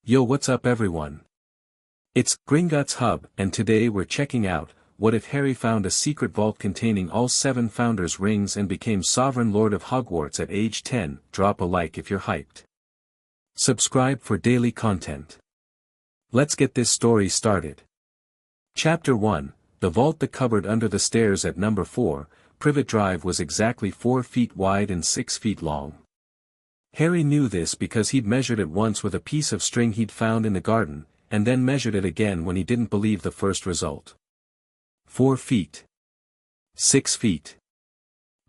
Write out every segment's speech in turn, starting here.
Yo, what's up everyone? It's Gringotts Hub, and today we're checking out, what if Harry found a secret vault containing all 7 Founders' Rings and became Sovereign Lord of Hogwarts at age 10, drop a like if you're hyped. Subscribe for daily content. Let's get this story started. Chapter 1, The Vault. The cupboard under the stairs at number 4, Privet Drive was exactly 4 feet wide and 6 feet long. Harry knew this because he'd measured it once with a piece of string he'd found in the garden, and then measured it again when he didn't believe the first result. 4 feet. 6 feet.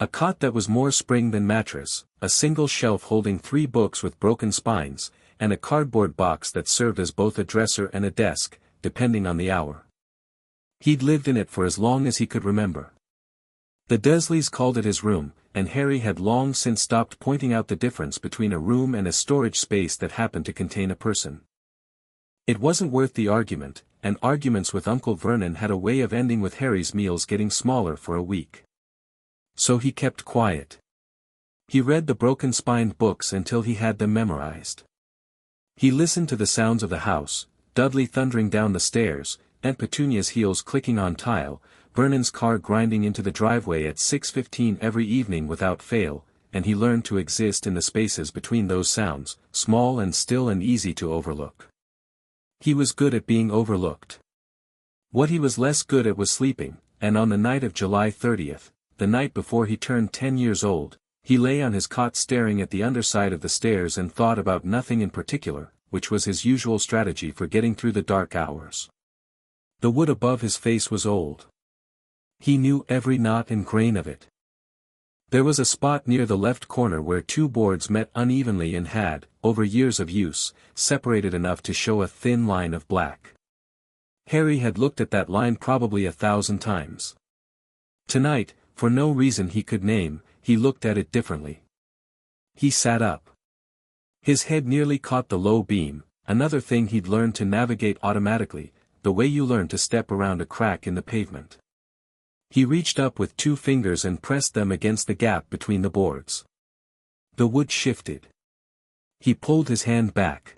A cot that was more spring than mattress, a single shelf holding 3 books with broken spines, and a cardboard box that served as both a dresser and a desk, depending on the hour. He'd lived in it for as long as he could remember. The Dursleys called it his room, and Harry had long since stopped pointing out the difference between a room and a storage space that happened to contain a person. It wasn't worth the argument, and arguments with Uncle Vernon had a way of ending with Harry's meals getting smaller for a week. So he kept quiet. He read the broken-spined books until he had them memorized. He listened to the sounds of the house, Dudley thundering down the stairs, Aunt Petunia's heels clicking on tile, Vernon's car grinding into the driveway at 6:15 every evening without fail, and he learned to exist in the spaces between those sounds, small and still and easy to overlook. He was good at being overlooked. What he was less good at was sleeping, and on the night of July 30th, the night before he turned 10 years old, he lay on his cot staring at the underside of the stairs and thought about nothing in particular, which was his usual strategy for getting through the dark hours. The wood above his face was old. He knew every knot and grain of it. There was a spot near the left corner where 2 boards met unevenly and had, over years of use, separated enough to show a thin line of black. Harry had looked at that line probably 1,000 times. Tonight, for no reason he could name, he looked at it differently. He sat up. His head nearly caught the low beam, another thing he'd learned to navigate automatically, the way you learn to step around a crack in the pavement. He reached up with 2 fingers and pressed them against the gap between the boards. The wood shifted. He pulled his hand back.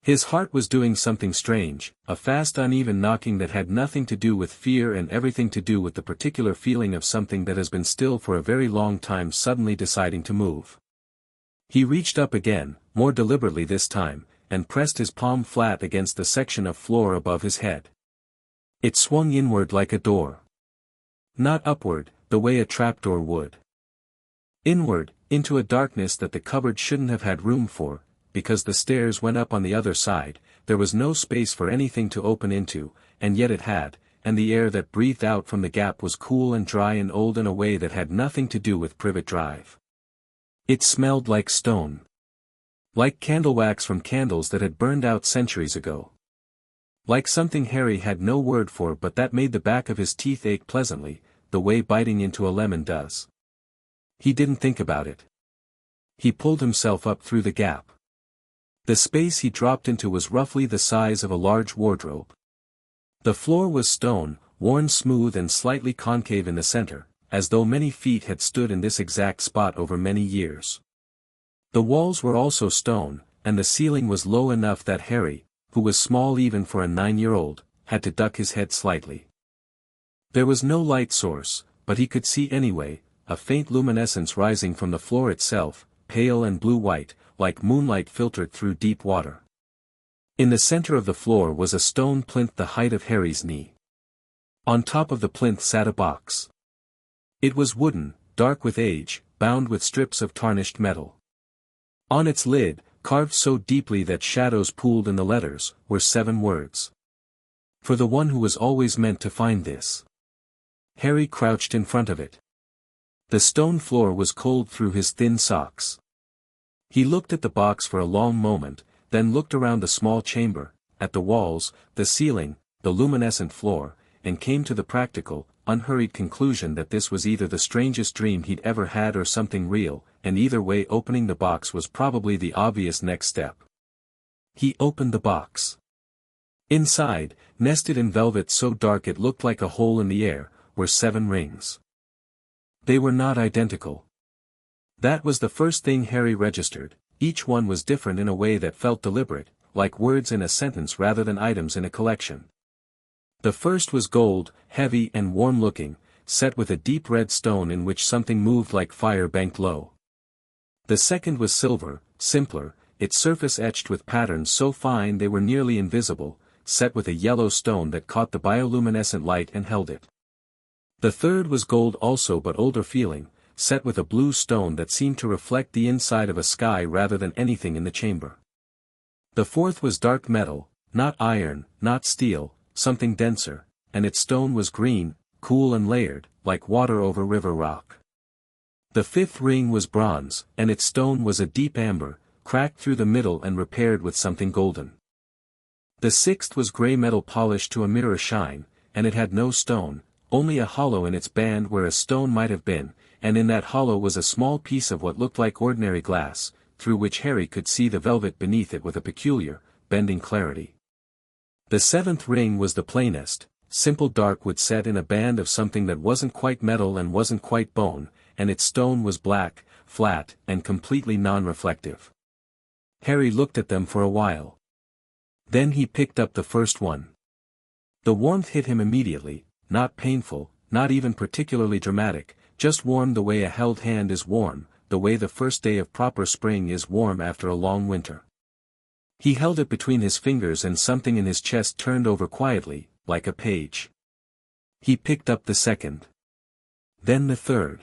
His heart was doing something strange, a fast uneven knocking that had nothing to do with fear and everything to do with the particular feeling of something that has been still for a very long time suddenly deciding to move. He reached up again, more deliberately this time, and pressed his palm flat against the section of floor above his head. It swung inward like a door. Not upward, the way a trapdoor would. Inward, into a darkness that the cupboard shouldn't have had room for, because the stairs went up on the other side, there was no space for anything to open into, and yet it had, and the air that breathed out from the gap was cool and dry and old in a way that had nothing to do with Privet Drive. It smelled like stone. Like candle wax from candles that had burned out centuries ago. Like something Harry had no word for but that made the back of his teeth ache pleasantly, the way biting into a lemon does. He didn't think about it. He pulled himself up through the gap. The space he dropped into was roughly the size of a large wardrobe. The floor was stone, worn smooth and slightly concave in the center, as though many feet had stood in this exact spot over many years. The walls were also stone, and the ceiling was low enough that Harry, who was small even for a 9-year-old, had to duck his head slightly. There was no light source, but he could see anyway, a faint luminescence rising from the floor itself, pale and blue-white, like moonlight filtered through deep water. In the center of the floor was a stone plinth the height of Harry's knee. On top of the plinth sat a box. It was wooden, dark with age, bound with strips of tarnished metal. On its lid, carved so deeply that shadows pooled in the letters, were 7 words. For the one who was always meant to find this. Harry crouched in front of it. The stone floor was cold through his thin socks. He looked at the box for a long moment, then looked around the small chamber, at the walls, the ceiling, the luminescent floor, and came to the practical, unhurried conclusion that this was either the strangest dream he'd ever had or something real, and either way opening the box was probably the obvious next step. He opened the box. Inside, nested in velvet so dark it looked like a hole in the air, were 7 rings. They were not identical. That was the first thing Harry registered, each one was different in a way that felt deliberate, like words in a sentence rather than items in a collection. The first was gold, heavy and warm-looking, set with a deep red stone in which something moved like fire banked low. The second was silver, simpler, its surface etched with patterns so fine they were nearly invisible, set with a yellow stone that caught the bioluminescent light and held it. The third was gold also but older feeling, set with a blue stone that seemed to reflect the inside of a sky rather than anything in the chamber. The fourth was dark metal, not iron, not steel, something denser, and its stone was green, cool and layered, like water over river rock. The fifth ring was bronze, and its stone was a deep amber, cracked through the middle and repaired with something golden. The sixth was grey metal polished to a mirror shine, and it had no stone, only a hollow in its band where a stone might have been, and in that hollow was a small piece of what looked like ordinary glass, through which Harry could see the velvet beneath it with a peculiar, bending clarity. The seventh ring was the plainest, simple dark wood set in a band of something that wasn't quite metal and wasn't quite bone, and its stone was black, flat, and completely non-reflective. Harry looked at them for a while. Then he picked up the first one. The warmth hit him immediately, not painful, not even particularly dramatic, just warm the way a held hand is warm, the way the first day of proper spring is warm after a long winter. He held it between his fingers and something in his chest turned over quietly, like a page. He picked up the second. Then the third.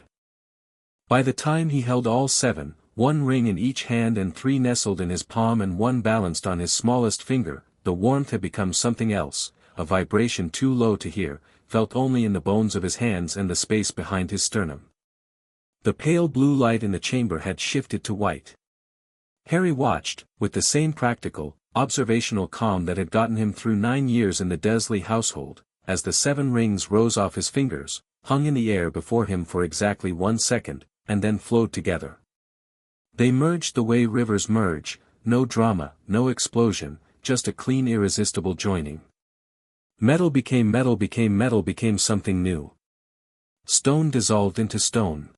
By the time he held all seven, one ring in each hand and three nestled in his palm and one balanced on his smallest finger, the warmth had become something else, a vibration too low to hear, felt only in the bones of his hands and the space behind his sternum. The pale blue light in the chamber had shifted to white. Harry watched, with the same practical, observational calm that had gotten him through 9 years in the Dursley household, as the 7 rings rose off his fingers, hung in the air before him for exactly 1 second, and then flowed together. They merged the way rivers merge, no drama, no explosion, just a clean irresistible joining. Metal became metal became metal became something new. Stone dissolved into stone.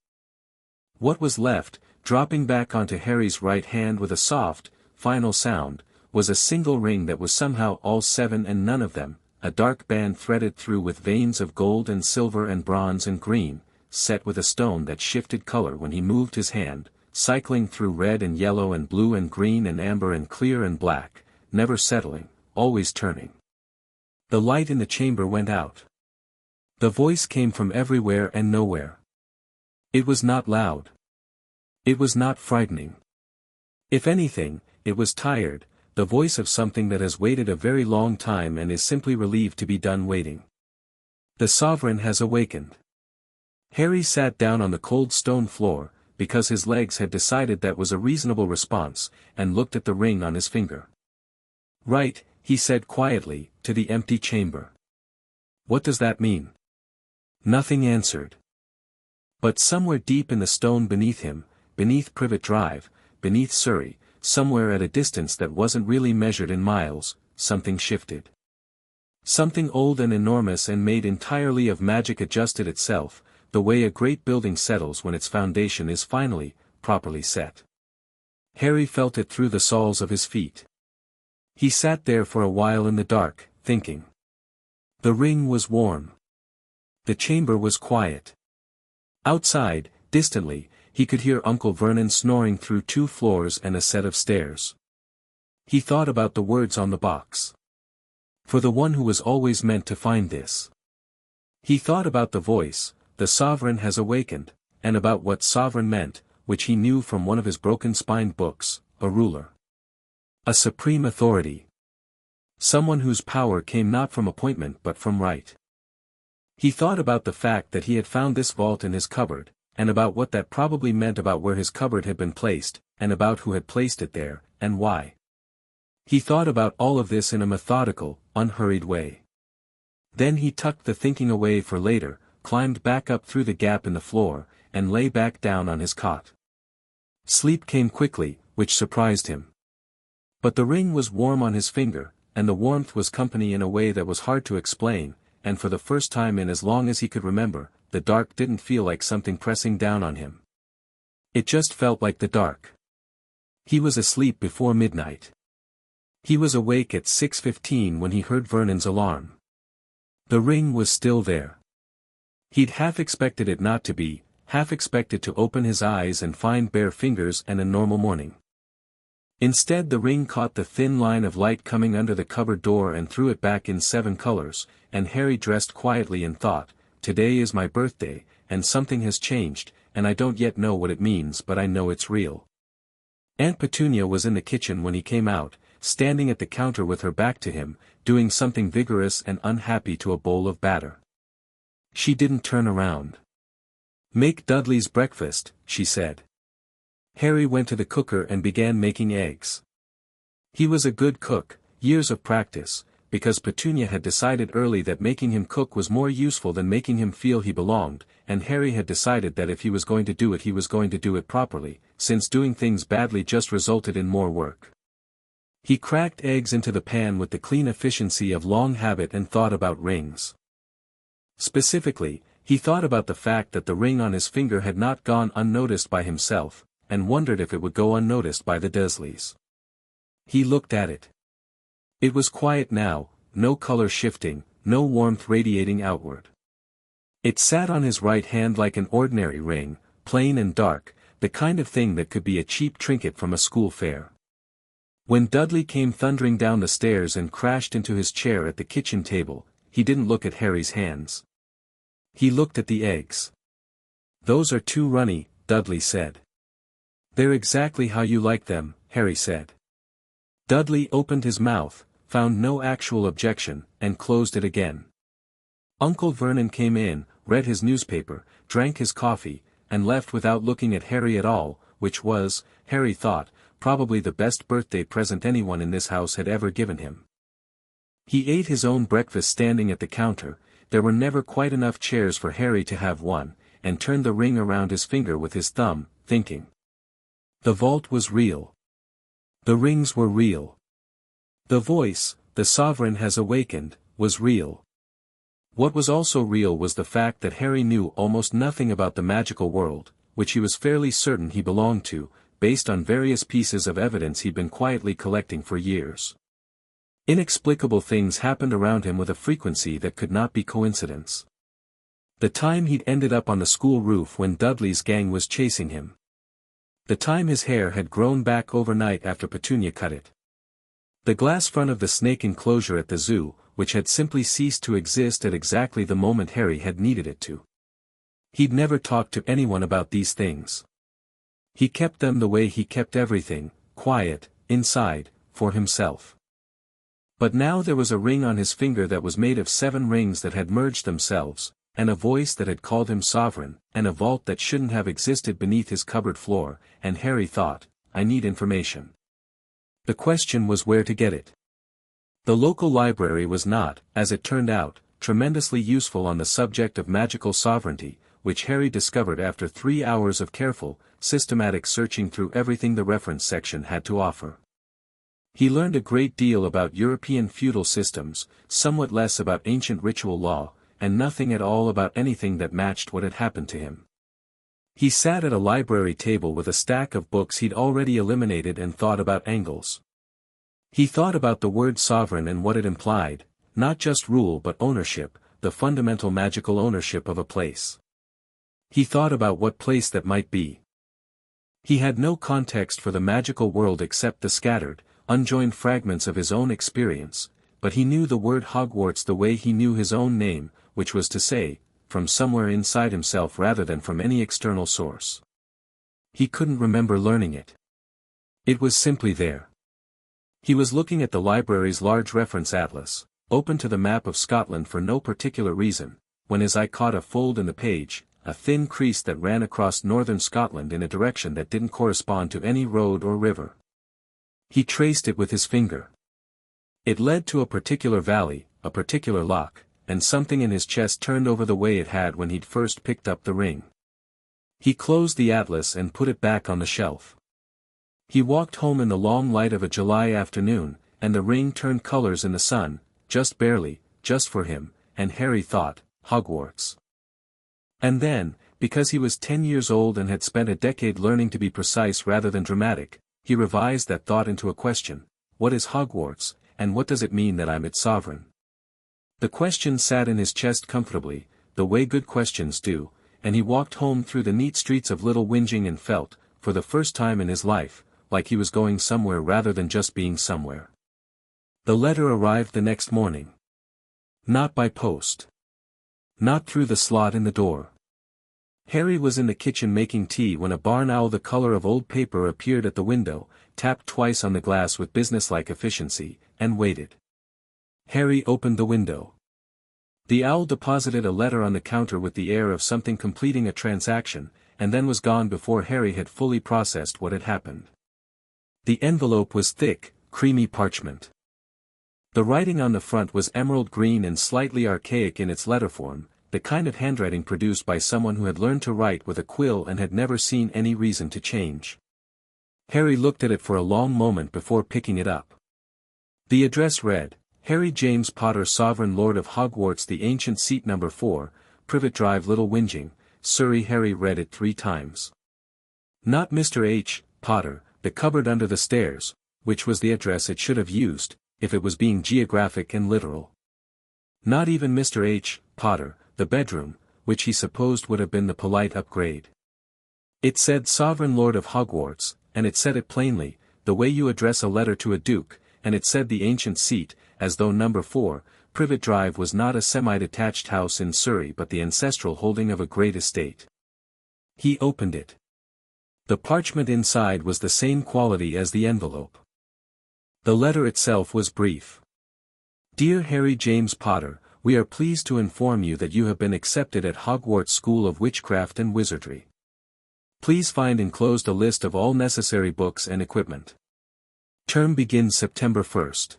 What was left, dropping back onto Harry's right hand with a soft, final sound, was a single ring that was somehow all 7 and none of them, a dark band threaded through with veins of gold and silver and bronze and green, set with a stone that shifted color when he moved his hand, cycling through red and yellow and blue and green and amber and clear and black, never settling, always turning. The light in the chamber went out. The voice came from everywhere and nowhere. It was not loud. It was not frightening. If anything, it was tired, the voice of something that has waited a very long time and is simply relieved to be done waiting. The sovereign has awakened. Harry sat down on the cold stone floor, because his legs had decided that was a reasonable response, and looked at the ring on his finger. "Right," he said quietly, to the empty chamber. "What does that mean?" Nothing answered. But somewhere deep in the stone beneath him, beneath Privet Drive, beneath Surrey, somewhere at a distance that wasn't really measured in miles, something shifted. Something old and enormous and made entirely of magic adjusted itself, the way a great building settles when its foundation is finally, properly set. Harry felt it through the soles of his feet. He sat there for a while in the dark, thinking. The ring was warm. The chamber was quiet. Outside, distantly, he could hear Uncle Vernon snoring through 2 floors and a set of stairs. He thought about the words on the box. For the one who was always meant to find this. He thought about the voice, "The sovereign has awakened," and about what sovereign meant, which he knew from one of his broken-spined books, a ruler. A supreme authority. Someone whose power came not from appointment but from right. He thought about the fact that he had found this vault in his cupboard, and about what that probably meant about where his cupboard had been placed, and about who had placed it there, and why. He thought about all of this in a methodical, unhurried way. Then he tucked the thinking away for later, climbed back up through the gap in the floor, and lay back down on his cot. Sleep came quickly, which surprised him. But the ring was warm on his finger, and the warmth was company in a way that was hard to explain, and for the first time in as long as he could remember, the dark didn't feel like something pressing down on him. It just felt like the dark. He was asleep before midnight. He was awake at 6:15 when he heard Vernon's alarm. The ring was still there. He'd half expected it not to be, half expected to open his eyes and find bare fingers and a normal morning. Instead, the ring caught the thin line of light coming under the cupboard door and threw it back in 7 colors, and Harry dressed quietly and thought, "Today is my birthday, and something has changed, and I don't yet know what it means, but I know it's real." Aunt Petunia was in the kitchen when he came out, standing at the counter with her back to him, doing something vigorous and unhappy to a bowl of batter. She didn't turn around. "Make Dudley's breakfast," she said. Harry went to the cooker and began making eggs. He was a good cook, years of practice, because Petunia had decided early that making him cook was more useful than making him feel he belonged, and Harry had decided that if he was going to do it he was going to do it properly, since doing things badly just resulted in more work. He cracked eggs into the pan with the clean efficiency of long habit and thought about rings. Specifically, he thought about the fact that the ring on his finger had not gone unnoticed by himself, and wondered if it would go unnoticed by the Dursleys. He looked at it. It was quiet now, no color shifting, no warmth radiating outward. It sat on his right hand like an ordinary ring, plain and dark, the kind of thing that could be a cheap trinket from a school fair. When Dudley came thundering down the stairs and crashed into his chair at the kitchen table, he didn't look at Harry's hands. He looked at the eggs. "Those are too runny," Dudley said. "They're exactly how you like them," Harry said. Dudley opened his mouth, found no actual objection, and closed it again. Uncle Vernon came in, read his newspaper, drank his coffee, and left without looking at Harry at all, which was, Harry thought, probably the best birthday present anyone in this house had ever given him. He ate his own breakfast standing at the counter, there were never quite enough chairs for Harry to have one, and turned the ring around his finger with his thumb, thinking. The vault was real. The rings were real. The voice, "The sovereign has awakened," was real. What was also real was the fact that Harry knew almost nothing about the magical world, which he was fairly certain he belonged to, based on various pieces of evidence he'd been quietly collecting for years. Inexplicable things happened around him with a frequency that could not be coincidence. The time he'd ended up on the school roof when Dudley's gang was chasing him. The time his hair had grown back overnight after Petunia cut it. The glass front of the snake enclosure at the zoo, which had simply ceased to exist at exactly the moment Harry had needed it to. He'd never talked to anyone about these things. He kept them the way he kept everything, quiet, inside, for himself. But now there was a ring on his finger that was made of 7 rings that had merged themselves, and a voice that had called him sovereign, and a vault that shouldn't have existed beneath his cupboard floor, and Harry thought, "I need information." The question was where to get it. The local library was not, as it turned out, tremendously useful on the subject of magical sovereignty, which Harry discovered after 3 hours of careful, systematic searching through everything the reference section had to offer. He learned a great deal about European feudal systems, somewhat less about ancient ritual law, and nothing at all about anything that matched what had happened to him. He sat at a library table with a stack of books he'd already eliminated and thought about angles. He thought about the word sovereign and what it implied, not just rule but ownership, the fundamental magical ownership of a place. He thought about what place that might be. He had no context for the magical world except the scattered, unjoined fragments of his own experience, but he knew the word Hogwarts the way he knew his own name, which was to say, from somewhere inside himself rather than from any external source. He couldn't remember learning it. It was simply there. He was looking at the library's large reference atlas, open to the map of Scotland for no particular reason, when his eye caught a fold in the page, a thin crease that ran across northern Scotland in a direction that didn't correspond to any road or river. He traced it with his finger. It led to a particular valley, a particular loch, and something in his chest turned over the way it had when he'd first picked up the ring. He closed the atlas and put it back on the shelf. He walked home in the long light of a July afternoon, and the ring turned colors in the sun, just barely, just for him, and Harry thought, Hogwarts. And then, because he was 10 years old and had spent a decade learning to be precise rather than dramatic, he revised that thought into a question, what is Hogwarts, and what does it mean that I'm its sovereign? The question sat in his chest comfortably, the way good questions do, and he walked home through the neat streets of Little Whinging and felt, for the first time in his life, like he was going somewhere rather than just being somewhere. The letter arrived the next morning. Not by post. Not through the slot in the door. Harry was in the kitchen making tea when a barn owl the color of old paper appeared at the window, tapped twice on the glass with businesslike efficiency, and waited. Harry opened the window. The owl deposited a letter on the counter with the air of something completing a transaction, and then was gone before Harry had fully processed what had happened. The envelope was thick, creamy parchment. The writing on the front was emerald green and slightly archaic in its letterform, the kind of handwriting produced by someone who had learned to write with a quill and had never seen any reason to change. Harry looked at it for a long moment before picking it up. The address read, Harry James Potter, Sovereign Lord of Hogwarts, the Ancient Seat, No. 4, Privet Drive, Little Whinging, Surrey. Harry read it 3 times. Not Mr. H. Potter, the cupboard under the stairs, which was the address it should have used, if it was being geographic and literal. Not even Mr. H. Potter, the bedroom, which he supposed would have been the polite upgrade. It said Sovereign Lord of Hogwarts, and it said it plainly, the way you address a letter to a duke, and it said the ancient seat, as though No. 4, Privet Drive was not a semi-detached house in Surrey but the ancestral holding of a great estate. He opened it. The parchment inside was the same quality as the envelope. The letter itself was brief. Dear Harry James Potter, we are pleased to inform you that you have been accepted at Hogwarts School of Witchcraft and Wizardry. Please find enclosed a list of all necessary books and equipment. Term begins September 1st.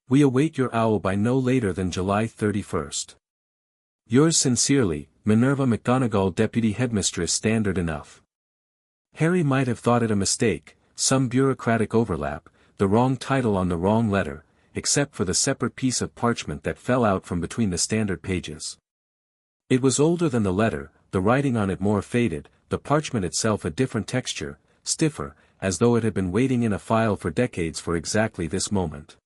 We await your owl by no later than July 31st. Yours sincerely, Minerva McGonagall, Deputy Headmistress. Standard enough. Harry might have thought it a mistake, some bureaucratic overlap, the wrong title on the wrong letter, except for the separate piece of parchment that fell out from between the standard pages. It was older than the letter, the writing on it more faded, the parchment itself a different texture, stiffer, as though it had been waiting in a file for decades for exactly this moment.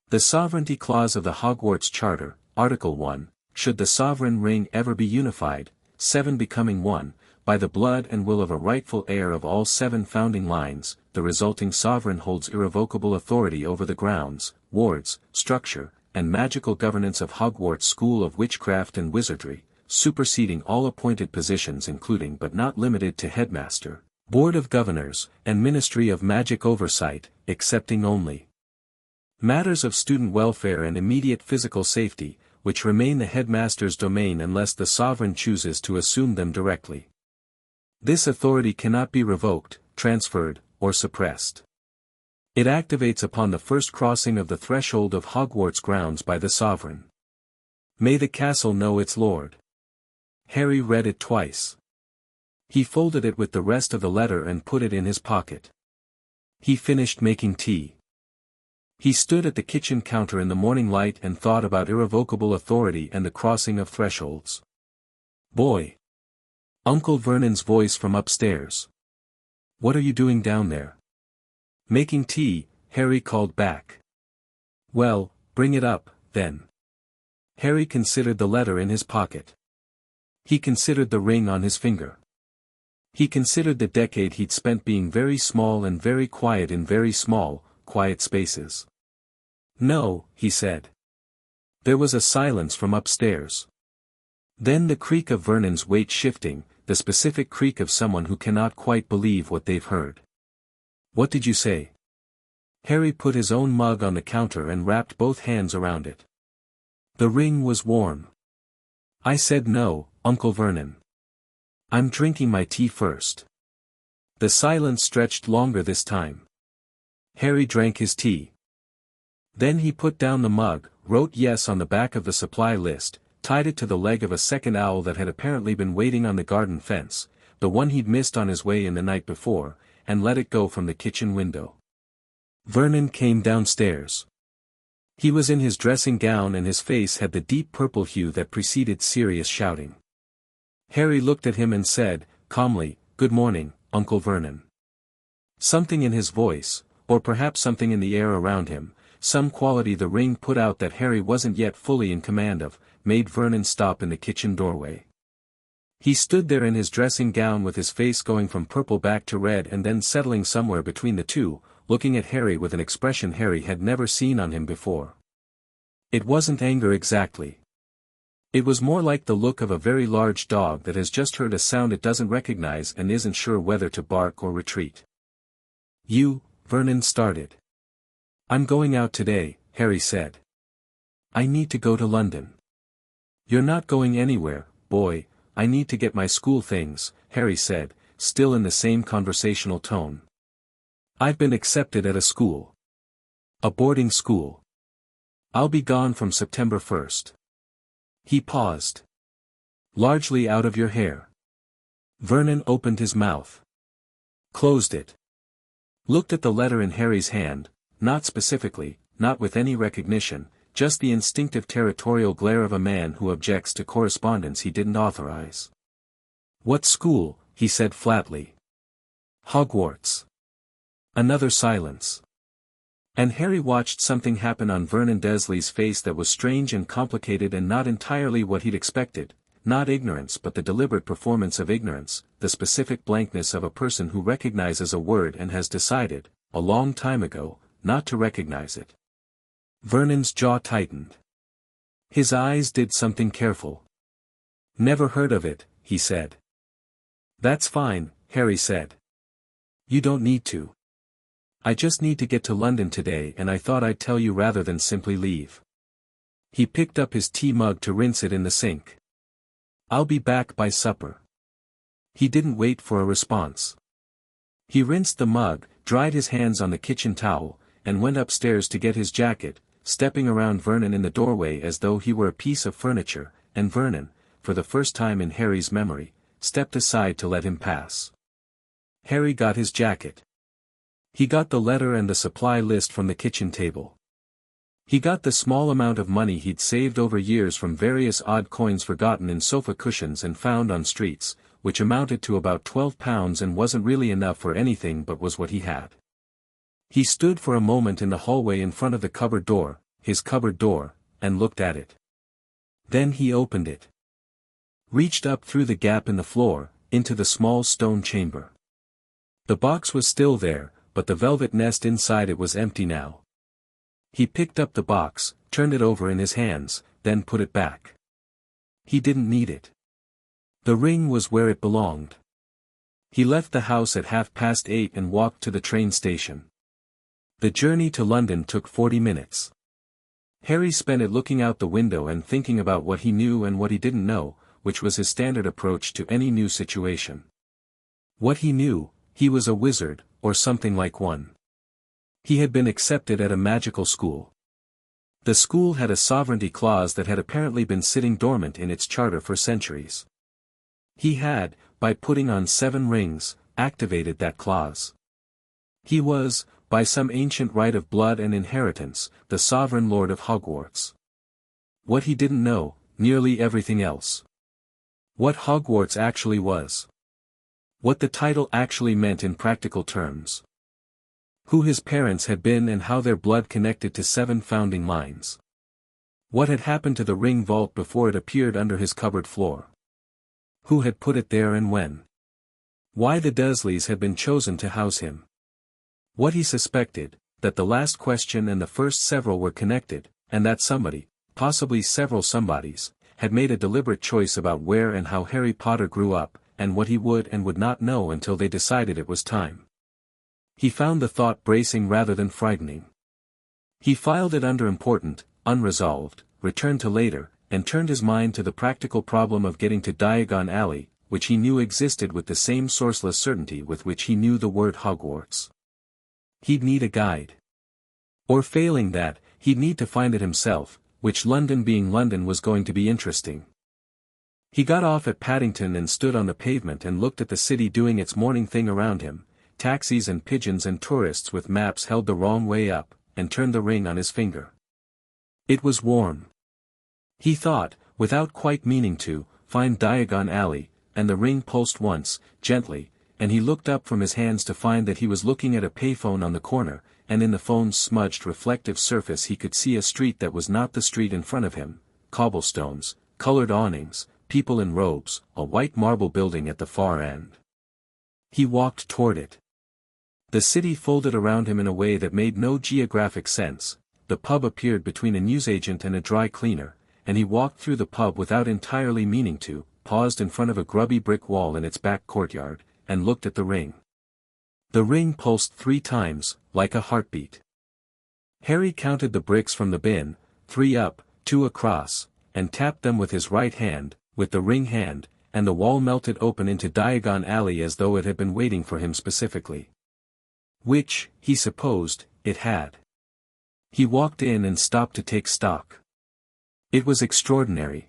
The Sovereignty Clause of the Hogwarts Charter, Article 1, should the sovereign ring ever be unified, 7 becoming 1, by the blood and will of a rightful heir of all 7 founding lines, the resulting sovereign holds irrevocable authority over the grounds, wards, structure, and magical governance of Hogwarts School of Witchcraft and Wizardry, superseding all appointed positions including but not limited to Headmaster, Board of Governors, and Ministry of Magic Oversight, excepting only matters of student welfare and immediate physical safety, which remain the headmaster's domain unless the sovereign chooses to assume them directly. This authority cannot be revoked, transferred, or suppressed. It activates upon the first crossing of the threshold of Hogwarts grounds by the sovereign. May the castle know its lord. Harry read it twice. He folded it with the rest of the letter and put it in his pocket. He finished making tea. He stood at the kitchen counter in the morning light and thought about irrevocable authority and the crossing of thresholds. Boy! Uncle Vernon's voice from upstairs. What are you doing down there? Making tea, Harry called back. Well, bring it up, then. Harry considered the letter in his pocket. He considered the ring on his finger. He considered the decade he'd spent being very small and very quiet in very small, quiet spaces. No, he said. There was a silence from upstairs. Then the creak of Vernon's weight shifting, the specific creak of someone who cannot quite believe what they've heard. What did you say? Harry put his own mug on the counter and wrapped both hands around it. The ring was warm. I said no, Uncle Vernon. I'm drinking my tea first. The silence stretched longer this time. Harry drank his tea. Then he put down the mug, wrote yes on the back of the supply list, tied it to the leg of a second owl that had apparently been waiting on the garden fence, the one he'd missed on his way in the night before, and let it go from the kitchen window. Vernon came downstairs. He was in his dressing gown and his face had the deep purple hue that preceded serious shouting. Harry looked at him and said, calmly, "Good morning, Uncle Vernon." Something in his voice, or perhaps something in the air around him, some quality the ring put out that Harry wasn't yet fully in command of, made Vernon stop in the kitchen doorway. He stood there in his dressing gown with his face going from purple back to red and then settling somewhere between the two, looking at Harry with an expression Harry had never seen on him before. It wasn't anger exactly. It was more like the look of a very large dog that has just heard a sound it doesn't recognize and isn't sure whether to bark or retreat. "You," Vernon started. "I'm going out today," Harry said. "I need to go to London." "You're not going anywhere, boy, I need to get my school things," Harry said, still in the same conversational tone. "I've been accepted at a school. A boarding school. I'll be gone from September 1st. He paused. "Largely out of your hair." Vernon opened his mouth. Closed it. Looked at the letter in Harry's hand, not specifically, not with any recognition, just the instinctive territorial glare of a man who objects to correspondence he didn't authorize. "What school?" he said flatly. "Hogwarts." Another silence. And Harry watched something happen on Vernon Dursley's face that was strange and complicated and not entirely what he'd expected, not ignorance but the deliberate performance of ignorance, the specific blankness of a person who recognizes a word and has decided, a long time ago, not to recognize it. Vernon's jaw tightened. His eyes did something careful. "Never heard of it," he said. "That's fine," Harry said. "You don't need to. I just need to get to London today and I thought I'd tell you rather than simply leave." He picked up his tea mug to rinse it in the sink. "I'll be back by supper." He didn't wait for a response. He rinsed the mug, dried his hands on the kitchen towel, and went upstairs to get his jacket, stepping around Vernon in the doorway as though he were a piece of furniture, and Vernon, for the first time in Harry's memory, stepped aside to let him pass. Harry got his jacket. He got the letter and the supply list from the kitchen table. He got the small amount of money he'd saved over years from various odd coins forgotten in sofa cushions and found on streets, which amounted to about £12 and wasn't really enough for anything but was what he had. He stood for a moment in the hallway in front of the cupboard door, his cupboard door, and looked at it. Then he opened it. Reached up through the gap in the floor, into the small stone chamber. The box was still there, but the velvet nest inside it was empty now. He picked up the box, turned it over in his hands, then put it back. He didn't need it. The ring was where it belonged. He left the house at 8:30 and walked to the train station. The journey to London took 40 minutes. Harry spent it looking out the window and thinking about what he knew and what he didn't know, which was his standard approach to any new situation. What he knew, he was a wizard, or something like one. He had been accepted at a magical school. The school had a sovereignty clause that had apparently been sitting dormant in its charter for centuries. He had, by putting on 7 rings, activated that clause. He was, by some ancient right of blood and inheritance, the sovereign lord of Hogwarts. What he didn't know, nearly everything else. What Hogwarts actually was. What the title actually meant in practical terms. Who his parents had been and how their blood connected to 7 founding lines. What had happened to the ring vault before it appeared under his cupboard floor. Who had put it there and when. Why the Dursleys had been chosen to house him. What he suspected, that the last question and the first several were connected, and that somebody, possibly several somebodies, had made a deliberate choice about where and how Harry Potter grew up, and what he would and would not know until they decided it was time. He found the thought bracing rather than frightening. He filed it under important, unresolved, returned to later, and turned his mind to the practical problem of getting to Diagon Alley, which he knew existed with the same sourceless certainty with which he knew the word Hogwarts. He'd need a guide. Or failing that, he'd need to find it himself, which London being London was going to be interesting. He got off at Paddington and stood on the pavement and looked at the city doing its morning thing around him, taxis and pigeons and tourists with maps held the wrong way up, and turned the ring on his finger. It was warm. He thought, without quite meaning to, find Diagon Alley, and the ring pulsed once, gently, and he looked up from his hands to find that he was looking at a payphone on the corner, and in the phone's smudged reflective surface he could see a street that was not the street in front of him: cobblestones, colored awnings, people in robes, a white marble building at the far end. He walked toward it. The city folded around him in a way that made no geographic sense. The pub appeared between a newsagent and a dry cleaner, and he walked through the pub without entirely meaning to, paused in front of a grubby brick wall in its back courtyard, and looked at the ring. The ring pulsed 3 times, like a heartbeat. Harry counted the bricks from the bin, 3 up, 2 across, and tapped them with his right hand, with the ring hand, and the wall melted open into Diagon Alley as though it had been waiting for him specifically. Which, he supposed, it had. He walked in and stopped to take stock. It was extraordinary.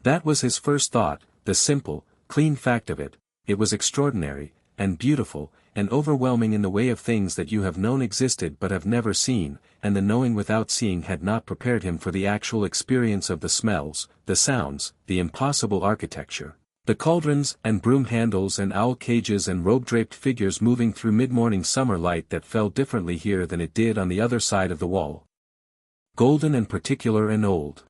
That was his first thought, the simple, clean fact of it. It was extraordinary, and beautiful, and overwhelming in the way of things that you have known existed but have never seen, and the knowing without seeing had not prepared him for the actual experience of the smells, the sounds, the impossible architecture, the cauldrons and broom handles and owl cages and robe-draped figures moving through mid-morning summer light that fell differently here than it did on the other side of the wall. Golden and particular and old.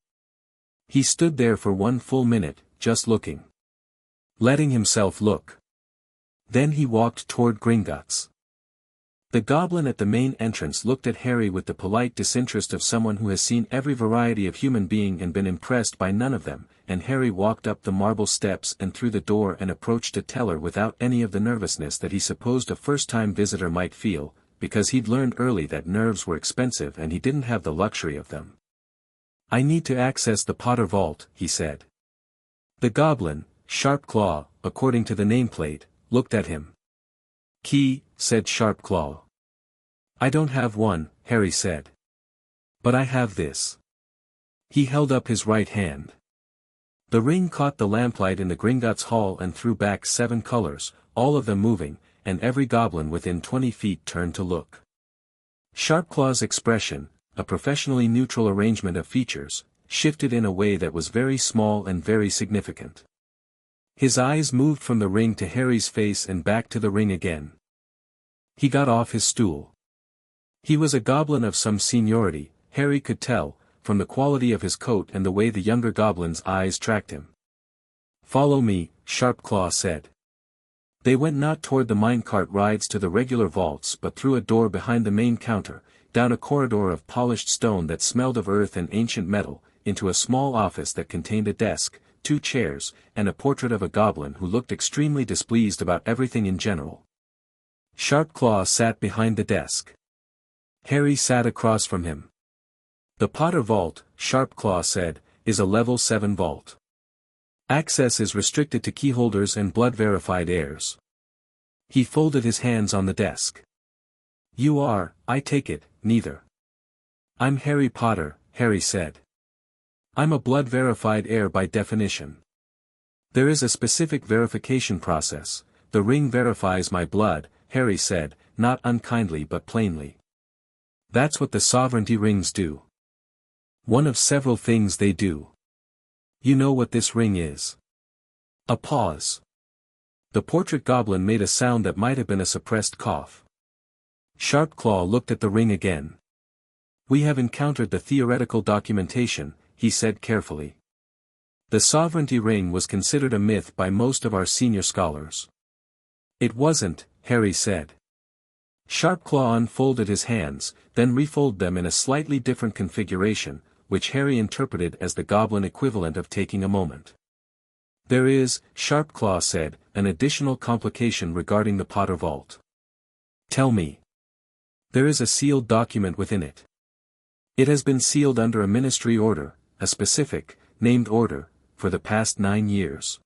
He stood there for 1 full minute, just looking. Letting himself look. Then he walked toward Gringotts. The goblin at the main entrance looked at Harry with the polite disinterest of someone who has seen every variety of human being and been impressed by none of them, and Harry walked up the marble steps and through the door and approached a teller without any of the nervousness that he supposed a first-time visitor might feel, because he'd learned early that nerves were expensive and he didn't have the luxury of them. "I need to access the Potter Vault," he said. The goblin, Sharpclaw, according to the nameplate, looked at him. "Key," said Sharpclaw. "I don't have one," Harry said. "But I have this." He held up his right hand. The ring caught the lamplight in the Gringotts Hall and threw back 7 colors, all of them moving, and every goblin within 20 feet turned to look. Sharpclaw's expression, a professionally neutral arrangement of features, shifted in a way that was very small and very significant. His eyes moved from the ring to Harry's face and back to the ring again. He got off his stool. He was a goblin of some seniority, Harry could tell, from the quality of his coat and the way the younger goblin's eyes tracked him. "Follow me," Sharpclaw said. They went not toward the minecart rides to the regular vaults but through a door behind the main counter, down a corridor of polished stone that smelled of earth and ancient metal, into a small office that contained a desk, 2 chairs, and a portrait of a goblin who looked extremely displeased about everything in general. Sharpclaw sat behind the desk. Harry sat across from him. "The Potter Vault," Sharpclaw said, "is a level 7 vault. Access is restricted to keyholders and blood-verified heirs." He folded his hands on the desk. "You are, I take it, neither." "I'm Harry Potter," Harry said. "I'm a blood-verified heir by definition. There is a specific verification process. The ring verifies my blood," Harry said, not unkindly but plainly. "That's what the sovereignty rings do. One of several things they do. You know what this ring is?" A pause. The portrait goblin made a sound that might have been a suppressed cough. Sharpclaw looked at the ring again. "We have encountered the theoretical documentation," he said carefully. "The sovereignty ring was considered a myth by most of our senior scholars." "It wasn't," Harry said. Sharpclaw unfolded his hands, then refolded them in a slightly different configuration, which Harry interpreted as the goblin equivalent of taking a moment. "There is," Sharpclaw said, "an additional complication regarding the Potter Vault." "Tell me." "There is a sealed document within it. It has been sealed under a ministry order, a specific, named order, for the past 9 years.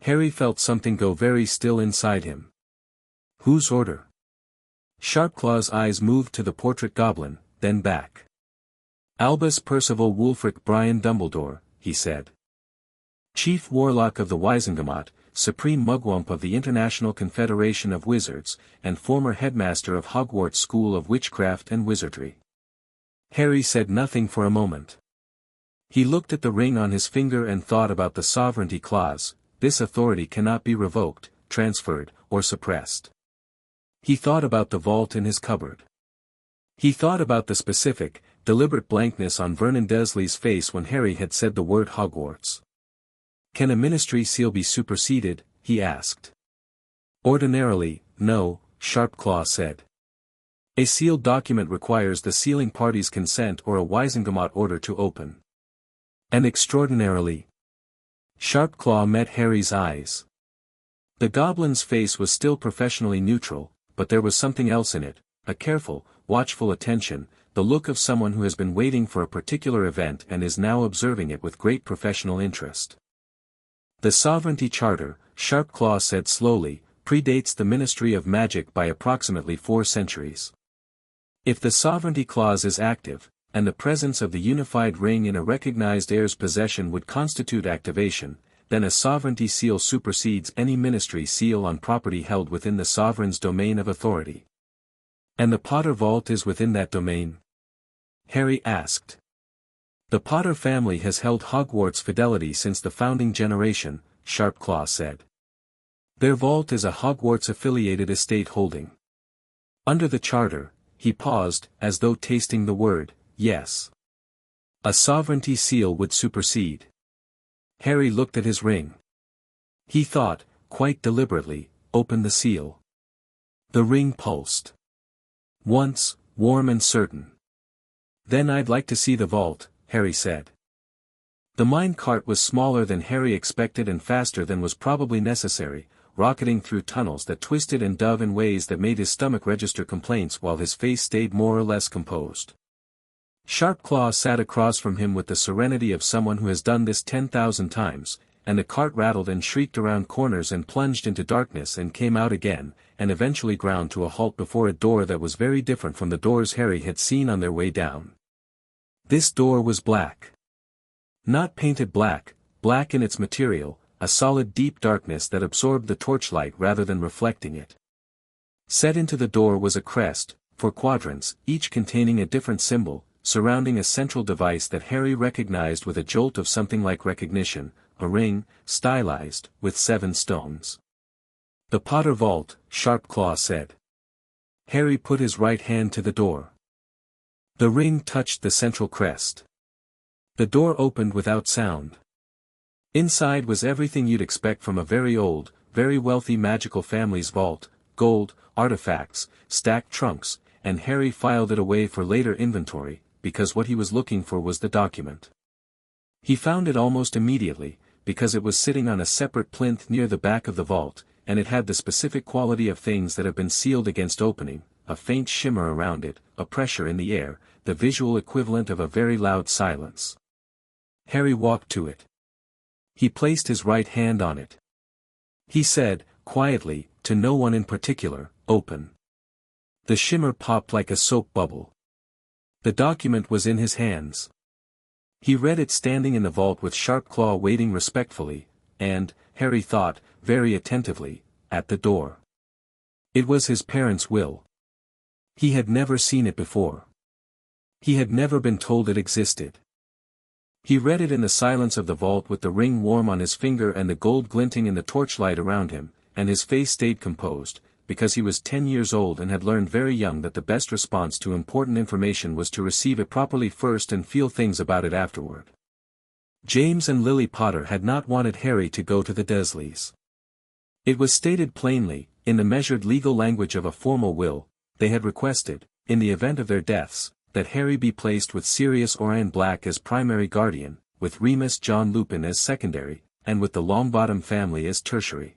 Harry felt something go very still inside him. "Whose order?" Sharpclaw's eyes moved to the portrait goblin, then back. "Albus Percival Wulfric Brian Dumbledore," he said. "Chief Warlock of the Wizengamot, Supreme Mugwump of the International Confederation of Wizards, and former headmaster of Hogwarts School of Witchcraft and Wizardry." Harry said nothing for a moment. He looked at the ring on his finger and thought about the sovereignty clause. This authority cannot be revoked, transferred, or suppressed. He thought about the vault in his cupboard. He thought about the specific, deliberate blankness on Vernon Dursley's face when Harry had said the word Hogwarts. "Can a ministry seal be superseded?" he asked. "Ordinarily, no," Sharpclaw said. "A sealed document requires the sealing party's consent or a Wisengamot order to open." "And extraordinarily?" Sharpclaw met Harry's eyes. The goblin's face was still professionally neutral, but there was something else in it, a careful, watchful attention, the look of someone who has been waiting for a particular event and is now observing it with great professional interest. "The Sovereignty Charter," Sharpclaw said slowly, "predates the Ministry of Magic by approximately 4 centuries. If the Sovereignty Clause is active, and the presence of the unified ring in a recognized heir's possession would constitute activation, then a sovereignty seal supersedes any ministry seal on property held within the sovereign's domain of authority." "And the Potter Vault is within that domain?" Harry asked. "The Potter family has held Hogwarts fidelity since the founding generation," Sharpclaw said. "Their vault is a Hogwarts-affiliated estate holding. Under the charter," he paused, as though tasting the word, "yes. A sovereignty seal would supersede." Harry looked at his ring. He thought, quite deliberately, "Open the seal." The ring pulsed. "Once, warm and certain." "Then I'd like to see the vault," Harry said. The minecart was smaller than Harry expected and faster than was probably necessary, rocketing through tunnels that twisted and dove in ways that made his stomach register complaints while his face stayed more or less composed. Sharpclaw sat across from him with the serenity of someone who has done this 10,000 times, and the cart rattled and shrieked around corners and plunged into darkness and came out again, and eventually ground to a halt before a door that was very different from the doors Harry had seen on their way down. This door was black. Not painted black, black in its material, a solid deep darkness that absorbed the torchlight rather than reflecting it. Set into the door was a crest, 4 quadrants, each containing a different symbol, surrounding a central device that Harry recognized with a jolt of something like recognition, a ring, stylized, with 7 stones. "The Potter Vault," Sharpclaw said. Harry put his right hand to the door. The ring touched the central crest. The door opened without sound. Inside was everything you'd expect from a very old, very wealthy magical family's vault: gold, artifacts, stacked trunks, and Harry filed it away for later inventory, because what he was looking for was the document. He found it almost immediately, because it was sitting on a separate plinth near the back of the vault, and it had the specific quality of things that have been sealed against opening: a faint shimmer around it, a pressure in the air, the visual equivalent of a very loud silence. Harry walked to it. He placed his right hand on it. He said, quietly, to no one in particular, "Open." The shimmer popped like a soap bubble. The document was in his hands. He read it standing in the vault with Sharpclaw waiting respectfully, and, Harry thought, very attentively, at the door. It was his parents' will. He had never seen it before. He had never been told it existed. He read it in the silence of the vault with the ring warm on his finger and the gold glinting in the torchlight around him, and his face stayed composed, because he was 10 years old and had learned very young that the best response to important information was to receive it properly first and feel things about it afterward. James and Lily Potter had not wanted Harry to go to the Dursleys. It was stated plainly, in the measured legal language of a formal will, they had requested, in the event of their deaths, that Harry be placed with Sirius Orion Black as primary guardian, with Remus John Lupin as secondary, and with the Longbottom family as tertiary.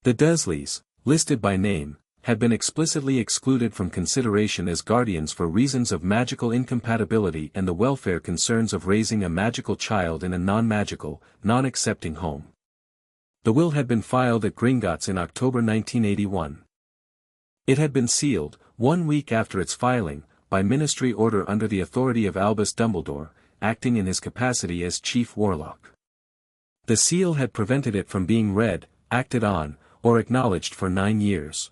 The Dursleys, listed by name, had been explicitly excluded from consideration as guardians for reasons of magical incompatibility and the welfare concerns of raising a magical child in a non-magical, non-accepting home. The will had been filed at Gringotts in October 1981. It had been sealed, 1 week after its filing, by ministry order under the authority of Albus Dumbledore, acting in his capacity as Chief Warlock. The seal had prevented it from being read, acted on, or acknowledged for 9 years.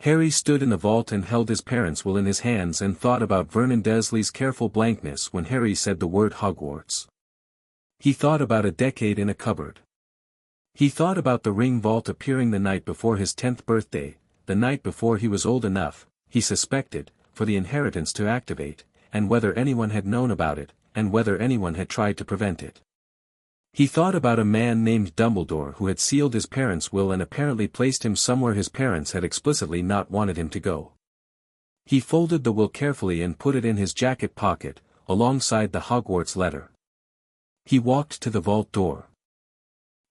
Harry stood in the vault and held his parents' will in his hands and thought about Vernon Dursley's careful blankness when Harry said the word Hogwarts. He thought about a decade in a cupboard. He thought about the ring vault appearing the night before his 10th birthday, the night before he was old enough, he suspected, for the inheritance to activate, and whether anyone had known about it, and whether anyone had tried to prevent it. He thought about a man named Dumbledore who had sealed his parents' will and apparently placed him somewhere his parents had explicitly not wanted him to go. He folded the will carefully and put it in his jacket pocket, alongside the Hogwarts letter. He walked to the vault door.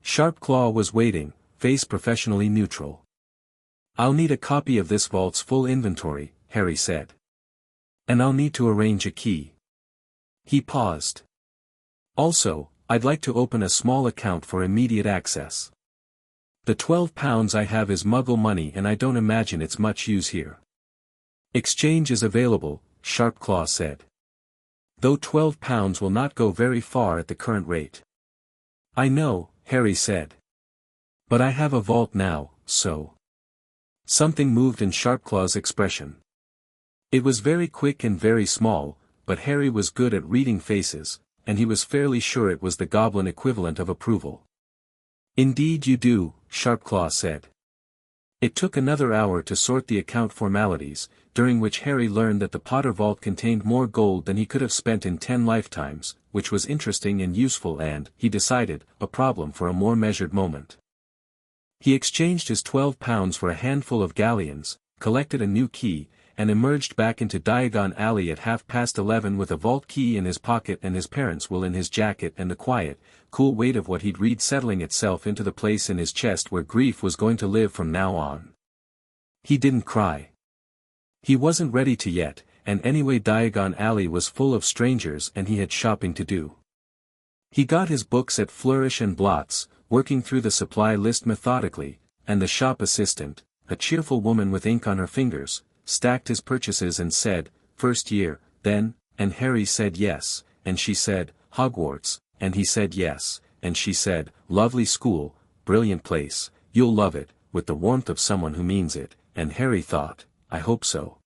Sharpclaw was waiting, face professionally neutral. "I'll need a copy of this vault's full inventory," Harry said. "And I'll need to arrange a key." He paused. "Also, I'd like to open a small account for immediate access. The £12 I have is Muggle money and I don't imagine it's much use here." "Exchange is available," Sharpclaw said. "Though £12 will not go very far at the current rate." "I know," Harry said. "But I have a vault now, so." Something moved in Sharpclaw's expression. It was very quick and very small, but Harry was good at reading faces, and he was fairly sure it was the goblin equivalent of approval. "Indeed you do," Sharpclaw said. It took another hour to sort the account formalities, during which Harry learned that the Potter vault contained more gold than he could have spent in 10 lifetimes, which was interesting and useful and, he decided, a problem for a more measured moment. He exchanged his £12 for a handful of galleons, collected a new key, and emerged back into Diagon Alley at 11:30 with a vault key in his pocket and his parents' will in his jacket and the quiet, cool weight of what he'd read settling itself into the place in his chest where grief was going to live from now on. He didn't cry. He wasn't ready to yet, and anyway Diagon Alley was full of strangers and he had shopping to do. He got his books at Flourish and Blots, working through the supply list methodically, and the shop assistant, a cheerful woman with ink on her fingers, stacked his purchases and said, "First year, then," and Harry said yes, and she said, "Hogwarts," and he said yes, and she said, "Lovely school, brilliant place, you'll love it," with the warmth of someone who means it, and Harry thought, "I hope so."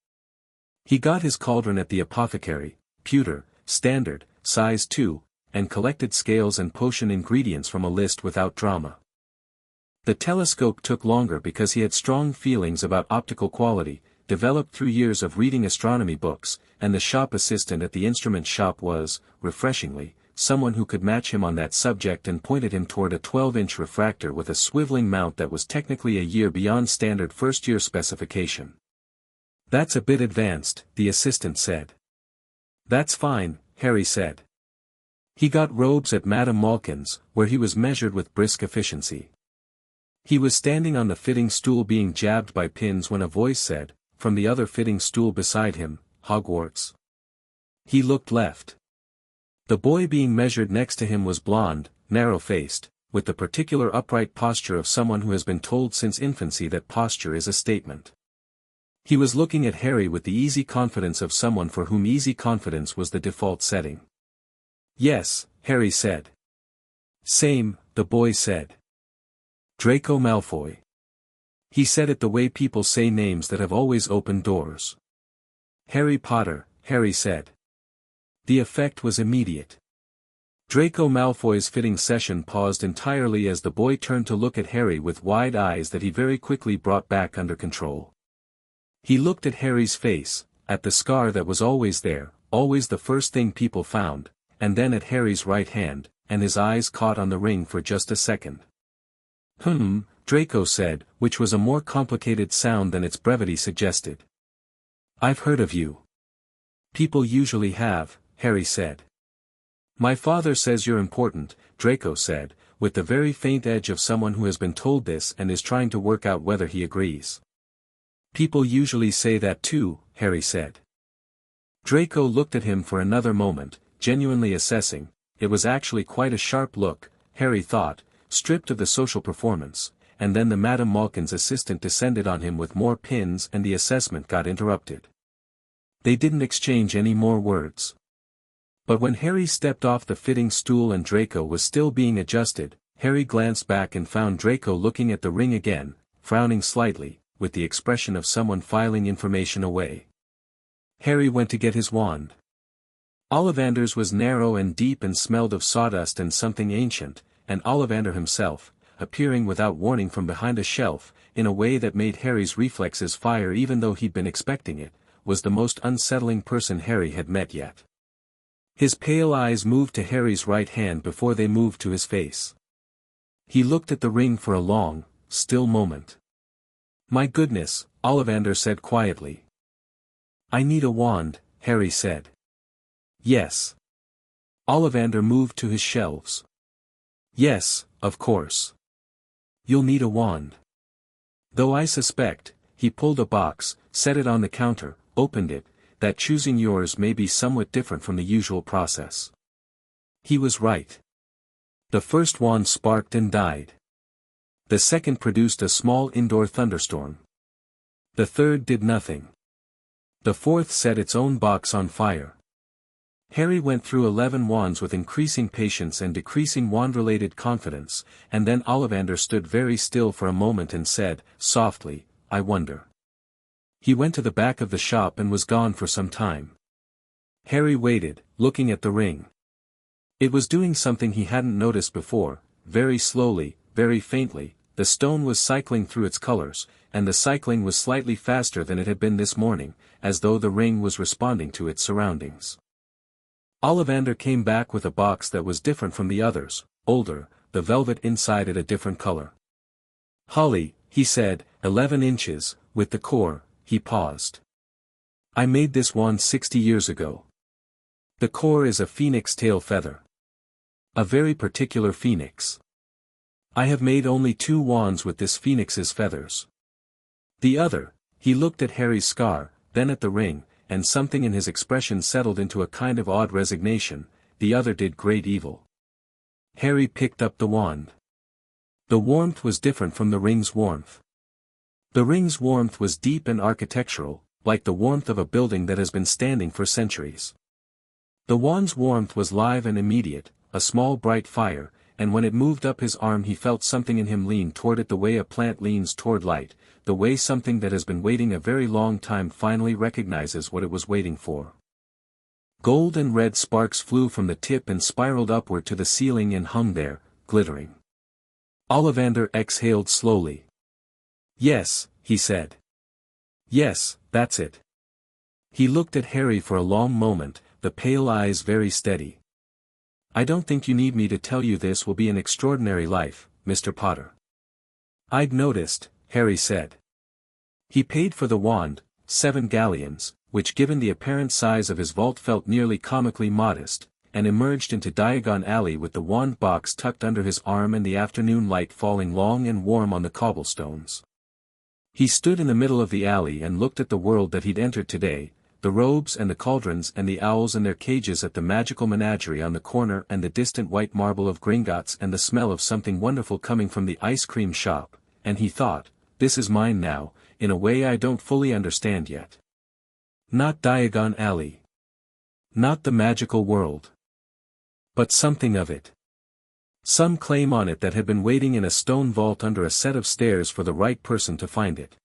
He got his cauldron at the apothecary, pewter, standard, size 2, and collected scales and potion ingredients from a list without drama. The telescope took longer because he had strong feelings about optical quality, developed through years of reading astronomy books, and the shop assistant at the instrument shop was, refreshingly, someone who could match him on that subject and pointed him toward a 12-inch refractor with a swiveling mount that was technically a year beyond standard first-year specification. "That's a bit advanced," the assistant said. "That's fine," Harry said. He got robes at Madame Malkin's, where he was measured with brisk efficiency. He was standing on the fitting stool being jabbed by pins when a voice said, from the other fitting stool beside him, "Hogwarts." He looked left. The boy being measured next to him was blond, narrow-faced, with the particular upright posture of someone who has been told since infancy that posture is a statement. He was looking at Harry with the easy confidence of someone for whom easy confidence was the default setting. "Yes," Harry said. "Same," the boy said. "Draco Malfoy." He said it the way people say names that have always opened doors. "Harry Potter," Harry said. The effect was immediate. Draco Malfoy's fitting session paused entirely as the boy turned to look at Harry with wide eyes that he very quickly brought back under control. He looked at Harry's face, at the scar that was always there, always the first thing people found, and then at Harry's right hand, and his eyes caught on the ring for just a second. Draco said, which was a more complicated sound than its brevity suggested. "I've heard of you." "People usually have," Harry said. "My father says you're important," Draco said, with the very faint edge of someone who has been told this and is trying to work out whether he agrees. "People usually say that too," Harry said. Draco looked at him for another moment, genuinely assessing. It was actually quite a sharp look, Harry thought, stripped of the social performance, and then the Madame Malkin's assistant descended on him with more pins and the assessment got interrupted. They didn't exchange any more words. But when Harry stepped off the fitting stool and Draco was still being adjusted, Harry glanced back and found Draco looking at the ring again, frowning slightly, with the expression of someone filing information away. Harry went to get his wand. Ollivander's was narrow and deep and smelled of sawdust and something ancient, and Ollivander himself, appearing without warning from behind a shelf, in a way that made Harry's reflexes fire even though he'd been expecting it, was the most unsettling person Harry had met yet. His pale eyes moved to Harry's right hand before they moved to his face. He looked at the ring for a long, still moment. "My goodness," Ollivander said quietly. "I need a wand," Harry said. "Yes." Ollivander moved to his shelves. "Yes, of course. You'll need a wand. Though I suspect," he pulled a box, set it on the counter, opened it, "that choosing yours may be somewhat different from the usual process." He was right. The first wand sparked and died. The second produced a small indoor thunderstorm. The third did nothing. The fourth set its own box on fire. Harry went through 11 wands with increasing patience and decreasing wand-related confidence, and then Ollivander stood very still for a moment and said, softly, "I wonder." He went to the back of the shop and was gone for some time. Harry waited, looking at the ring. It was doing something he hadn't noticed before. Very slowly, very faintly, the stone was cycling through its colors, and the cycling was slightly faster than it had been this morning, as though the ring was responding to its surroundings. Ollivander came back with a box that was different from the others, older, the velvet inside it a different color. "Holly," he said, 11 inches, with the core. He paused. "I made this wand 60 years ago. The core is a phoenix tail feather. A very particular phoenix. I have made only 2 wands with this phoenix's feathers. The other," he looked at Harry's scar, then at the ring, and something in his expression settled into a kind of odd resignation, "the other did great evil." Harry picked up the wand. The warmth was different from the ring's warmth. The ring's warmth was deep and architectural, like the warmth of a building that has been standing for centuries. The wand's warmth was live and immediate, a small bright fire, and when it moved up his arm he felt something in him lean toward it the way a plant leans toward light, the way something that has been waiting a very long time finally recognizes what it was waiting for. Gold and red sparks flew from the tip and spiraled upward to the ceiling and hung there, glittering. Ollivander exhaled slowly. "Yes," he said. "Yes, that's it." He looked at Harry for a long moment, the pale eyes very steady. "I don't think you need me to tell you this will be an extraordinary life, Mr. Potter." "I'd noticed," Harry said. He paid for the wand, 7 galleons, which given the apparent size of his vault felt nearly comically modest, and emerged into Diagon Alley with the wand box tucked under his arm and the afternoon light falling long and warm on the cobblestones. He stood in the middle of the alley and looked at the world that he'd entered today, the robes and the cauldrons and the owls in their cages at the magical menagerie on the corner and the distant white marble of Gringotts and the smell of something wonderful coming from the ice cream shop, and he thought, "This is mine now, in a way I don't fully understand yet. Not Diagon Alley. Not the magical world. But something of it. Some claim on it that had been waiting in a stone vault under a set of stairs for the right person to find it."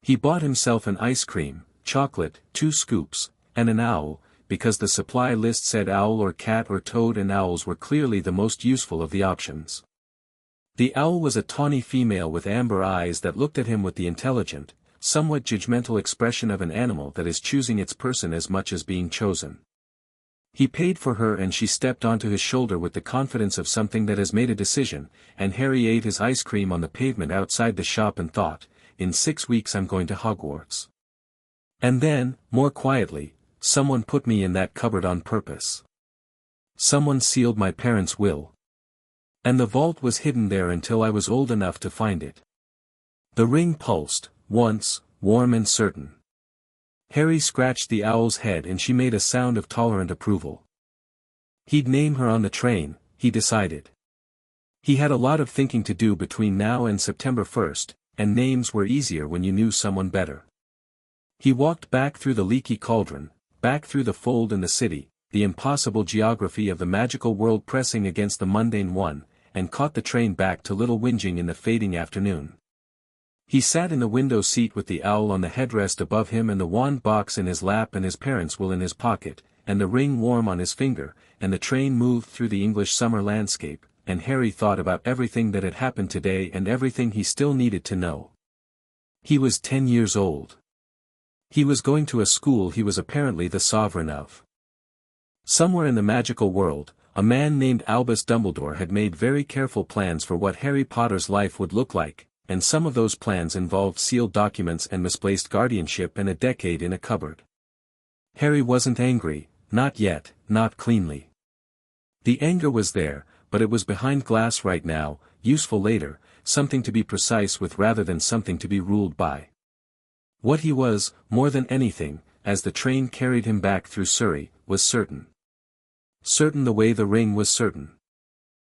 He bought himself an ice cream, chocolate, 2 scoops, and an owl, because the supply list said owl or cat or toad and owls were clearly the most useful of the options. The owl was a tawny female with amber eyes that looked at him with the intelligent, somewhat judgmental expression of an animal that is choosing its person as much as being chosen. He paid for her and she stepped onto his shoulder with the confidence of something that has made a decision, and Harry ate his ice cream on the pavement outside the shop and thought, "In 6 weeks I'm going to Hogwarts." And then, more quietly, someone put me in that cupboard on purpose. Someone sealed my parents' will. And the vault was hidden there until I was old enough to find it. The ring pulsed, once, warm and certain. Harry scratched the owl's head and she made a sound of tolerant approval. He'd name her on the train, he decided. He had a lot of thinking to do between now and September 1st, and names were easier when you knew someone better. He walked back through the leaky cauldron, back through the fold in the city, the impossible geography of the magical world pressing against the mundane one, and caught the train back to Little Whinging in the fading afternoon. He sat in the window seat with the owl on the headrest above him and the wand box in his lap and his parents' will in his pocket, and the ring warm on his finger, and the train moved through the English summer landscape, and Harry thought about everything that had happened today and everything he still needed to know. He was 10 years old. He was going to a school he was apparently the sovereign of. Somewhere in the magical world, a man named Albus Dumbledore had made very careful plans for what Harry Potter's life would look like, and some of those plans involved sealed documents and misplaced guardianship and a decade in a cupboard. Harry wasn't angry, not yet, not cleanly. The anger was there, but it was behind glass right now, useful later, something to be precise with rather than something to be ruled by. What he was, more than anything, as the train carried him back through Surrey, was certain. Certain the way the ring was certain.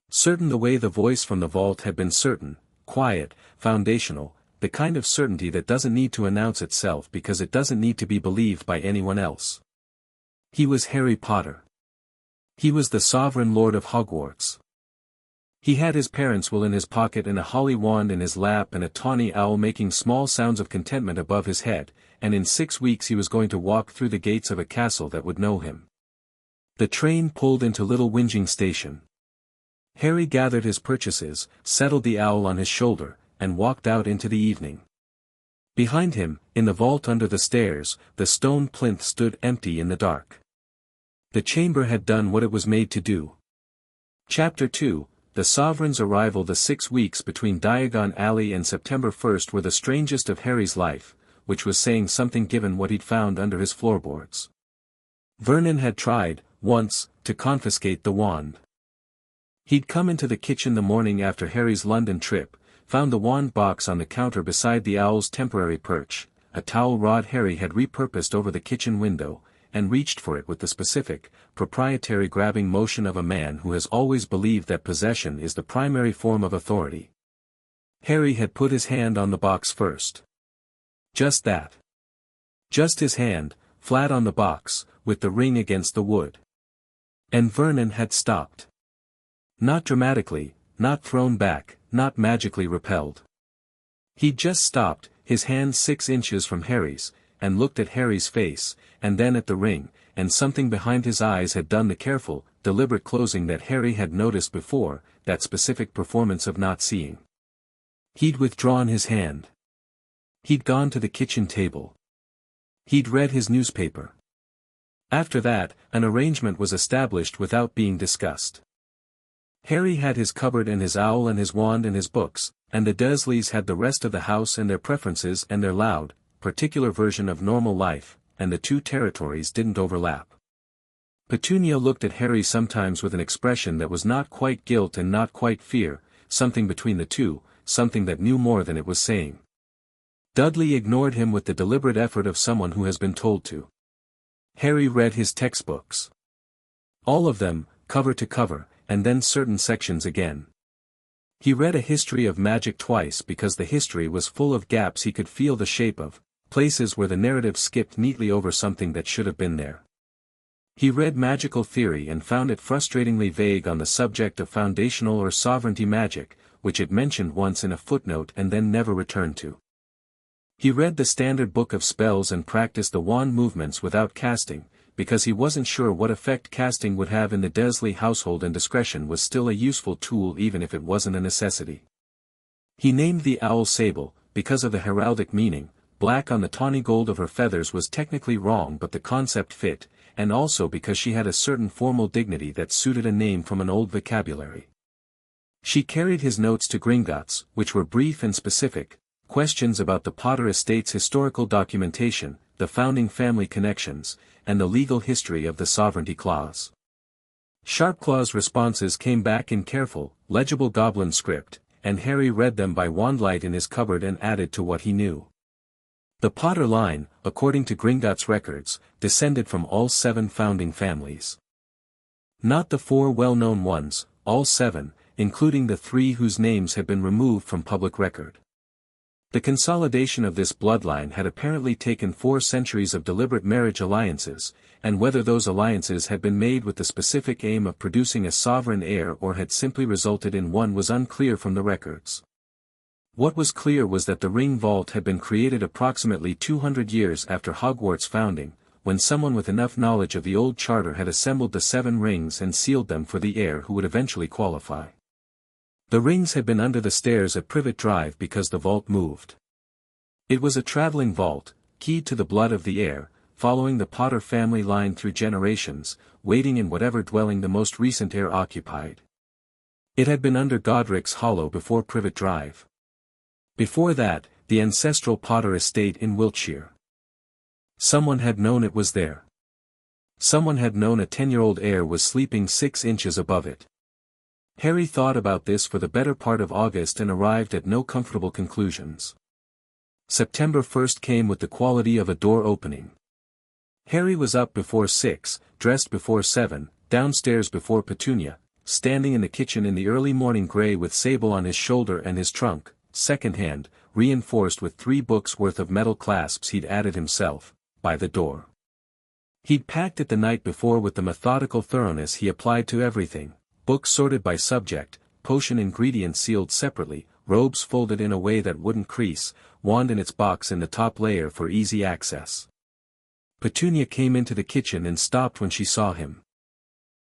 Certain the way the voice from the vault had been certain, quiet, foundational, the kind of certainty that doesn't need to announce itself because it doesn't need to be believed by anyone else. He was Harry Potter. He was the sovereign lord of Hogwarts. He had his parents' will in his pocket and a holly wand in his lap and a tawny owl making small sounds of contentment above his head, and in 6 weeks he was going to walk through the gates of a castle that would know him. The train pulled into Little Whinging Station. Harry gathered his purchases, settled the owl on his shoulder, and walked out into the evening. Behind him, in the vault under the stairs, the stone plinth stood empty in the dark. The chamber had done what it was made to do. Chapter 2, The Sovereign's Arrival. The 6 weeks between Diagon Alley and September 1st were the strangest of Harry's life, which was saying something given what he'd found under his floorboards. Vernon had tried, once, to confiscate the wand. He'd come into the kitchen the morning after Harry's London trip, found the wand box on the counter beside the owl's temporary perch, a towel rod Harry had repurposed over the kitchen window, and reached for it with the specific, proprietary grabbing motion of a man who has always believed that possession is the primary form of authority. Harry had put his hand on the box first. Just that. Just his hand, flat on the box, with the ring against the wood. And Vernon had stopped. Not dramatically, not thrown back, not magically repelled. He'd just stopped, his hand 6 inches from Harry's, and looked at Harry's face, and then at the ring, and something behind his eyes had done the careful, deliberate closing that Harry had noticed before, that specific performance of not seeing. He'd withdrawn his hand. He'd gone to the kitchen table. He'd read his newspaper. After that, an arrangement was established without being discussed. Harry had his cupboard and his owl and his wand and his books, and the Dursleys had the rest of the house and their preferences and their loud, particular version of normal life, and the two territories didn't overlap. Petunia looked at Harry sometimes with an expression that was not quite guilt and not quite fear, something between the two, something that knew more than it was saying. Dudley ignored him with the deliberate effort of someone who has been told to. Harry read his textbooks. All of them, cover to cover, and then certain sections again. He read a history of magic twice because the history was full of gaps he could feel the shape of, places where the narrative skipped neatly over something that should have been there. He read magical theory and found it frustratingly vague on the subject of foundational or sovereignty magic, which it mentioned once in a footnote and then never returned to. He read the standard book of spells and practiced the wand movements without casting, because he wasn't sure what effect casting would have in the Dursley household, and discretion was still a useful tool even if it wasn't a necessity. He named the owl Sable, because of the heraldic meaning. Black on the tawny gold of her feathers was technically wrong, but the concept fit, and also because she had a certain formal dignity that suited a name from an old vocabulary. She carried his notes to Gringotts, which were brief and specific, questions about the Potter estate's historical documentation, the founding family connections, and the legal history of the sovereignty clause. Sharpclaw's responses came back in careful, legible goblin script, and Harry read them by wandlight in his cupboard and added to what he knew. The Potter line, according to Gringotts records, descended from all 7 founding families. Not the 4 well-known ones, all 7, including the 3 whose names had been removed from public record. The consolidation of this bloodline had apparently taken 4 centuries of deliberate marriage alliances, and whether those alliances had been made with the specific aim of producing a sovereign heir or had simply resulted in one was unclear from the records. What was clear was that the ring vault had been created approximately 200 years after Hogwarts' founding, when someone with enough knowledge of the old charter had assembled the 7 rings and sealed them for the heir who would eventually qualify. The rings had been under the stairs at Privet Drive because the vault moved. It was a traveling vault, keyed to the blood of the heir, following the Potter family line through generations, waiting in whatever dwelling the most recent heir occupied. It had been under Godric's Hollow before Privet Drive. Before that, the ancestral Potter estate in Wiltshire. Someone had known it was there. Someone had known a 10-year-old heir was sleeping 6 inches above it. Harry thought about this for the better part of August and arrived at no comfortable conclusions. September 1st came with the quality of a door opening. Harry was up before 6, dressed before 7, downstairs before Petunia, standing in the kitchen in the early morning grey with Sable on his shoulder and his trunk, second-hand, reinforced with 3 books worth of metal clasps he'd added himself, by the door. He'd packed it the night before with the methodical thoroughness he applied to everything, books sorted by subject, potion ingredients sealed separately, robes folded in a way that wouldn't crease, wand in its box in the top layer for easy access. Petunia came into the kitchen and stopped when she saw him.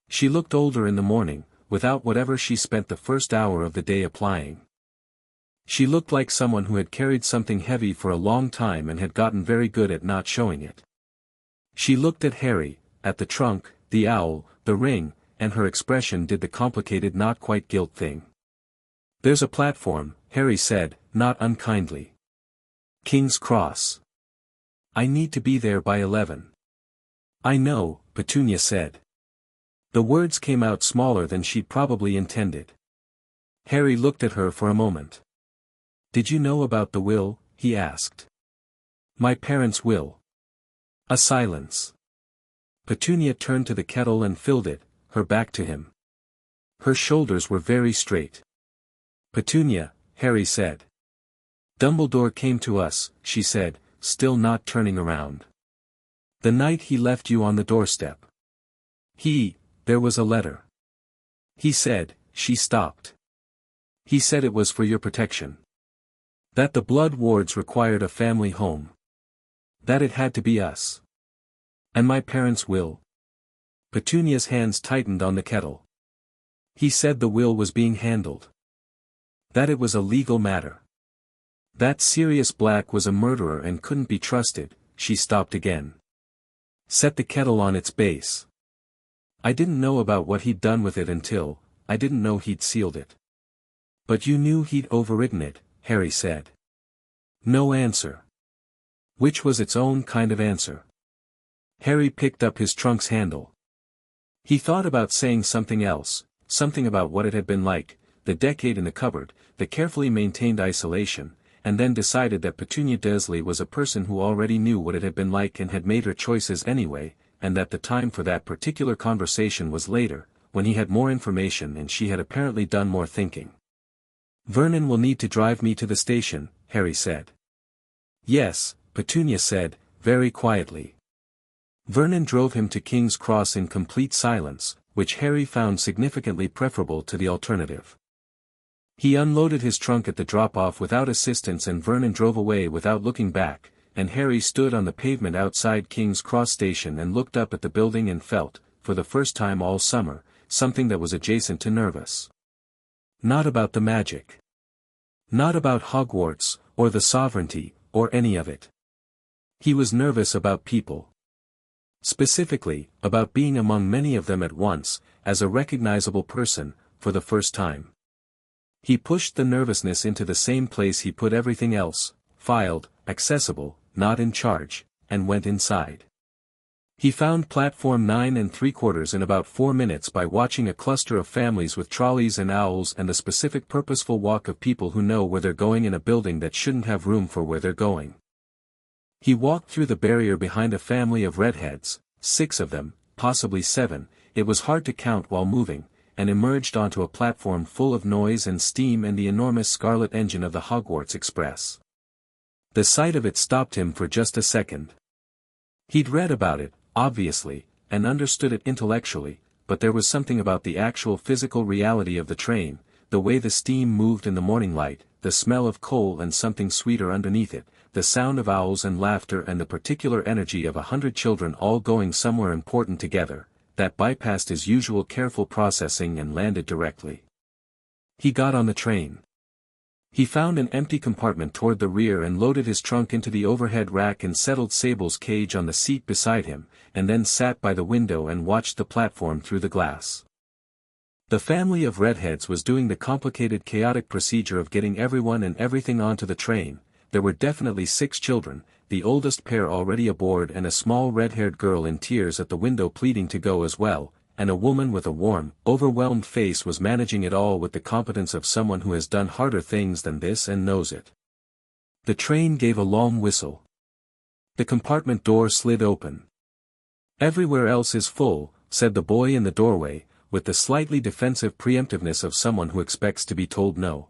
She looked older in the morning, without whatever she spent the first hour of the day applying. She looked like someone who had carried something heavy for a long time and had gotten very good at not showing it. She looked at Harry, at the trunk, the owl, the ring, and her expression did the complicated not quite guilt thing. "There's a platform," Harry said, not unkindly. "King's Cross. I need to be there by 11. "I know," Petunia said. The words came out smaller than she'd probably intended. Harry looked at her for a moment. "Did you know about the will?" he asked. "My parents' will." A silence. Petunia turned to the kettle and filled it, her back to him. Her shoulders were very straight. "Petunia," Harry said. "Dumbledore came to us," she said, still not turning around. "The night he left you on the doorstep. There was a letter. He said," she stopped. "He said it was for your protection. That the blood wards required a family home. That it had to be us. And my parents' will." Petunia's hands tightened on the kettle. "He said the will was being handled. That it was a legal matter. That Sirius Black was a murderer and couldn't be trusted." She stopped again. "Set the kettle on its base. I didn't know about what he'd done with it until, I didn't know he'd sealed it." "But you knew he'd overridden it," Harry said. No answer. Which was its own kind of answer. Harry picked up his trunk's handle. He thought about saying something else, something about what it had been like, the decade in the cupboard, the carefully maintained isolation, and then decided that Petunia Dursley was a person who already knew what it had been like and had made her choices anyway, and that the time for that particular conversation was later, when he had more information and she had apparently done more thinking. "Vernon will need to drive me to the station," Harry said. "Yes," Petunia said, very quietly. Vernon drove him to King's Cross in complete silence, which Harry found significantly preferable to the alternative. He unloaded his trunk at the drop-off without assistance and Vernon drove away without looking back, and Harry stood on the pavement outside King's Cross station and looked up at the building and felt, for the first time all summer, something that was adjacent to nervous. Not about the magic. Not about Hogwarts, or the sovereignty, or any of it. He was nervous about people. Specifically, about being among many of them at once, as a recognizable person, for the first time. He pushed the nervousness into the same place he put everything else, filed, accessible, not in charge, and went inside. He found platform 9 3/4 in about 4 minutes by watching a cluster of families with trolleys and owls and the specific purposeful walk of people who know where they're going in a building that shouldn't have room for where they're going. He walked through the barrier behind a family of redheads, 6 of them, possibly 7, it was hard to count while moving, and emerged onto a platform full of noise and steam and the enormous scarlet engine of the Hogwarts Express. The sight of it stopped him for just a second. He'd read about it, obviously, and understood it intellectually, but there was something about the actual physical reality of the train, the way the steam moved in the morning light, the smell of coal and something sweeter underneath it, the sound of owls and laughter and the particular energy of 100 children all going somewhere important together, that bypassed his usual careful processing and landed directly. He got on the train. He found an empty compartment toward the rear and loaded his trunk into the overhead rack and settled Sable's cage on the seat beside him, and then sat by the window and watched the platform through the glass. The family of redheads was doing the complicated chaotic procedure of getting everyone and everything onto the train. There were definitely 6 children, the oldest pair already aboard and a small red-haired girl in tears at the window pleading to go as well, and a woman with a warm, overwhelmed face was managing it all with the competence of someone who has done harder things than this and knows it. The train gave a long whistle. The compartment door slid open. "Everywhere else is full," said the boy in the doorway, with the slightly defensive preemptiveness of someone who expects to be told no.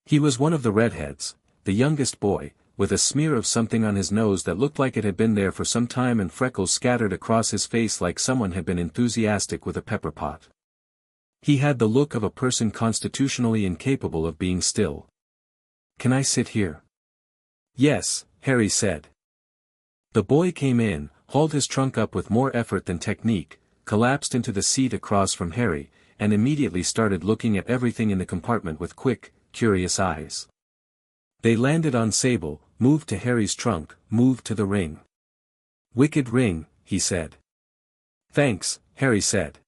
He was one of the redheads, the youngest boy, with a smear of something on his nose that looked like it had been there for some time and freckles scattered across his face like someone had been enthusiastic with a pepper pot. He had the look of a person constitutionally incapable of being still. "Can I sit here?" "Yes," Harry said. The boy came in, hauled his trunk up with more effort than technique, collapsed into the seat across from Harry, and immediately started looking at everything in the compartment with quick, curious eyes. They landed on Sable, moved to Harry's trunk, moved to the ring. "Wicked ring," he said. "Thanks," Harry said.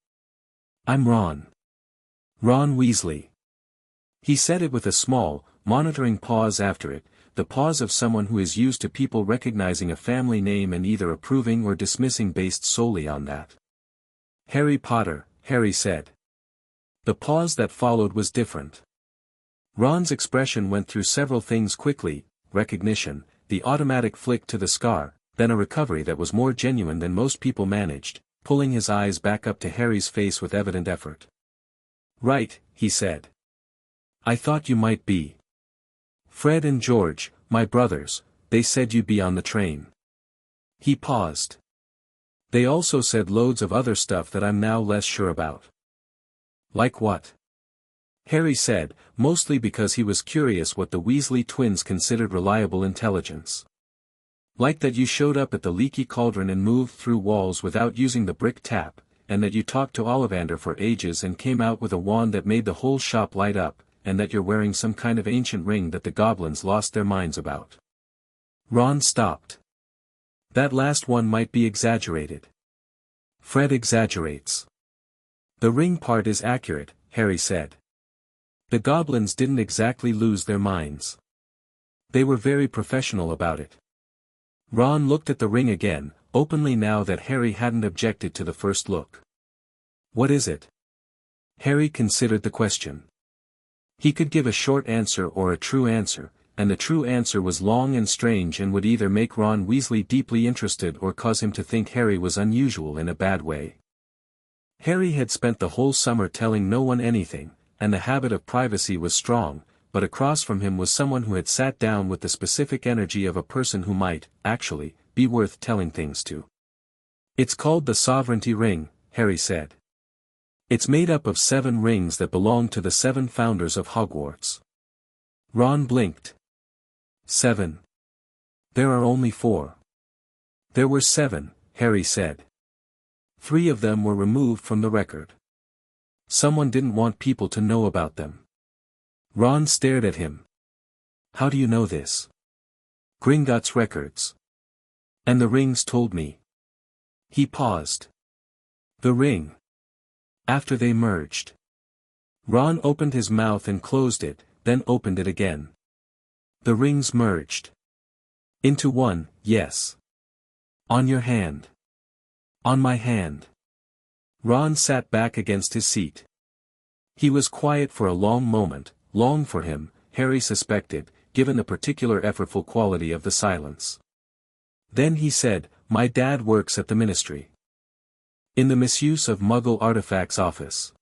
"I'm Ron. Ron Weasley." He said it with a small, monitoring pause after it, the pause of someone who is used to people recognizing a family name and either approving or dismissing based solely on that. "Harry Potter," Harry said. The pause that followed was different. Ron's expression went through several things quickly: recognition, the automatic flick to the scar, then a recovery that was more genuine than most people managed, pulling his eyes back up to Harry's face with evident effort. "Right," he said. "I thought you might be. Fred and George, my brothers, they said you'd be on the train." He paused. "They also said loads of other stuff that I'm now less sure about." "Like what?" Harry said, mostly because he was curious what the Weasley twins considered reliable intelligence. "Like that you showed up at the leaky cauldron and moved through walls without using the brick tap, and that you talked to Ollivander for ages and came out with a wand that made the whole shop light up, and that you're wearing some kind of ancient ring that the goblins lost their minds about." Ron stopped. "That last one might be exaggerated." "Fred exaggerates." "The ring part is accurate," Harry said. "The goblins didn't exactly lose their minds. They were very professional about it." Ron looked at the ring again, openly now that Harry hadn't objected to the first look. "What is it?" Harry considered the question. He could give a short answer or a true answer, and the true answer was long and strange and would either make Ron Weasley deeply interested or cause him to think Harry was unusual in a bad way. Harry had spent the whole summer telling no one anything, and the habit of privacy was strong, but across from him was someone who had sat down with the specific energy of a person who might, actually, be worth telling things to. "It's called the Sovereignty Ring," Harry said. "It's made up of 7 rings that belong to the 7 founders of Hogwarts." Ron blinked. 7. There are only 4. There were 7, Harry said. 3 of them were removed from the record. Someone didn't want people to know about them. Ron stared at him. "How do you know this?" "Gringotts records. And the rings told me." He paused. "The ring. After they merged." Ron opened his mouth and closed it, then opened it again. "The rings merged. Into one, yes. On your hand." "On my hand." Ron sat back against his seat. He was quiet for a long moment, long for him, Harry suspected, given the particular effortful quality of the silence. Then he said, "My dad works at the Ministry. In the Misuse of Muggle Artifacts office.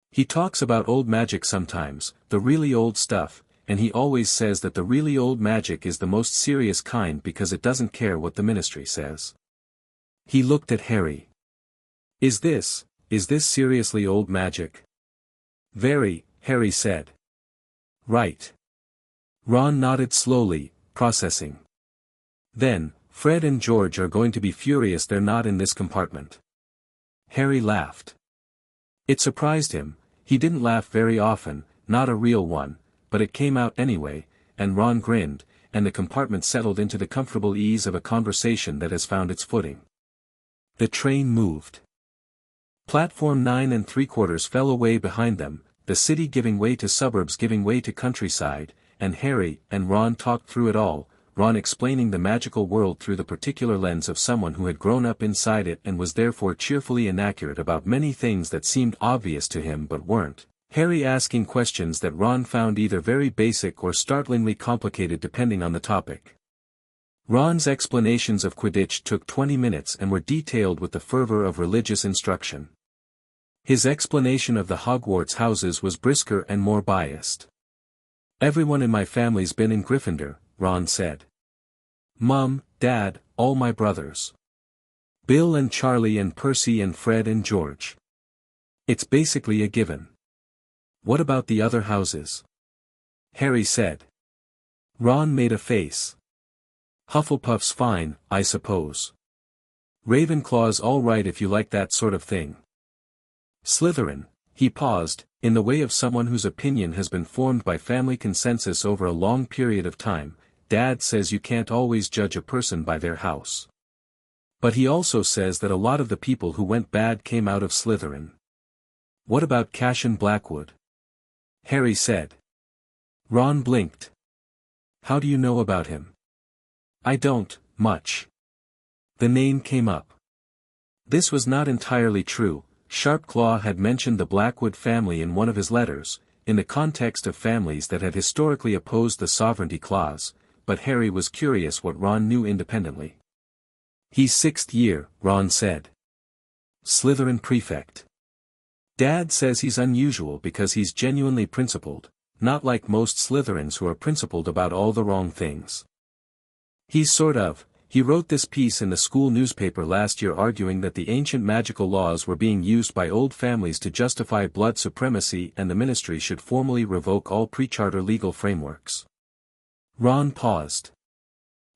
He talks about old magic sometimes, the really old stuff, and he always says that the really old magic is the most serious kind because it doesn't care what the Ministry says." He looked at Harry. Is this seriously old magic?" "Very," Harry said. "Right." Ron nodded slowly, processing. "Then, Fred and George are going to be furious they're not in this compartment." Harry laughed. It surprised him. He didn't laugh very often, not a real one, but it came out anyway, and Ron grinned, and the compartment settled into the comfortable ease of a conversation that has found its footing. The train moved. Platform 9 3/4 fell away behind them, the city giving way to suburbs giving way to countryside, and Harry and Ron talked through it all, Ron explaining the magical world through the particular lens of someone who had grown up inside it and was therefore cheerfully inaccurate about many things that seemed obvious to him but weren't. Harry asking questions that Ron found either very basic or startlingly complicated depending on the topic. Ron's explanations of Quidditch took 20 minutes and were detailed with the fervor of religious instruction. His explanation of the Hogwarts houses was brisker and more biased. "Everyone in my family's been in Gryffindor," Ron said. "Mum, Dad, all my brothers. Bill and Charlie and Percy and Fred and George. It's basically a given." "What about the other houses?" Harry said. Ron made a face. "Hufflepuff's fine, I suppose. Ravenclaw's all right if you like that sort of thing. Slytherin," he paused, in the way of someone whose opinion has been formed by family consensus over a long period of time, "Dad says you can't always judge a person by their house. But he also says that a lot of the people who went bad came out of Slytherin." "What about Cashin Blackwood?" Harry said. Ron blinked. "How do you know about him?" "I don't, much." The name came up. This was not entirely true. Sharpclaw had mentioned the Blackwood family in one of his letters, in the context of families that had historically opposed the sovereignty clause, but Harry was curious what Ron knew independently. "He's 6th year," Ron said. "Slytherin prefect. Dad says he's unusual because he's genuinely principled, not like most Slytherins who are principled about all the wrong things. He's sort of. He wrote this piece in the school newspaper last year arguing that the ancient magical laws were being used by old families to justify blood supremacy and the ministry should formally revoke all pre-charter legal frameworks." Ron paused.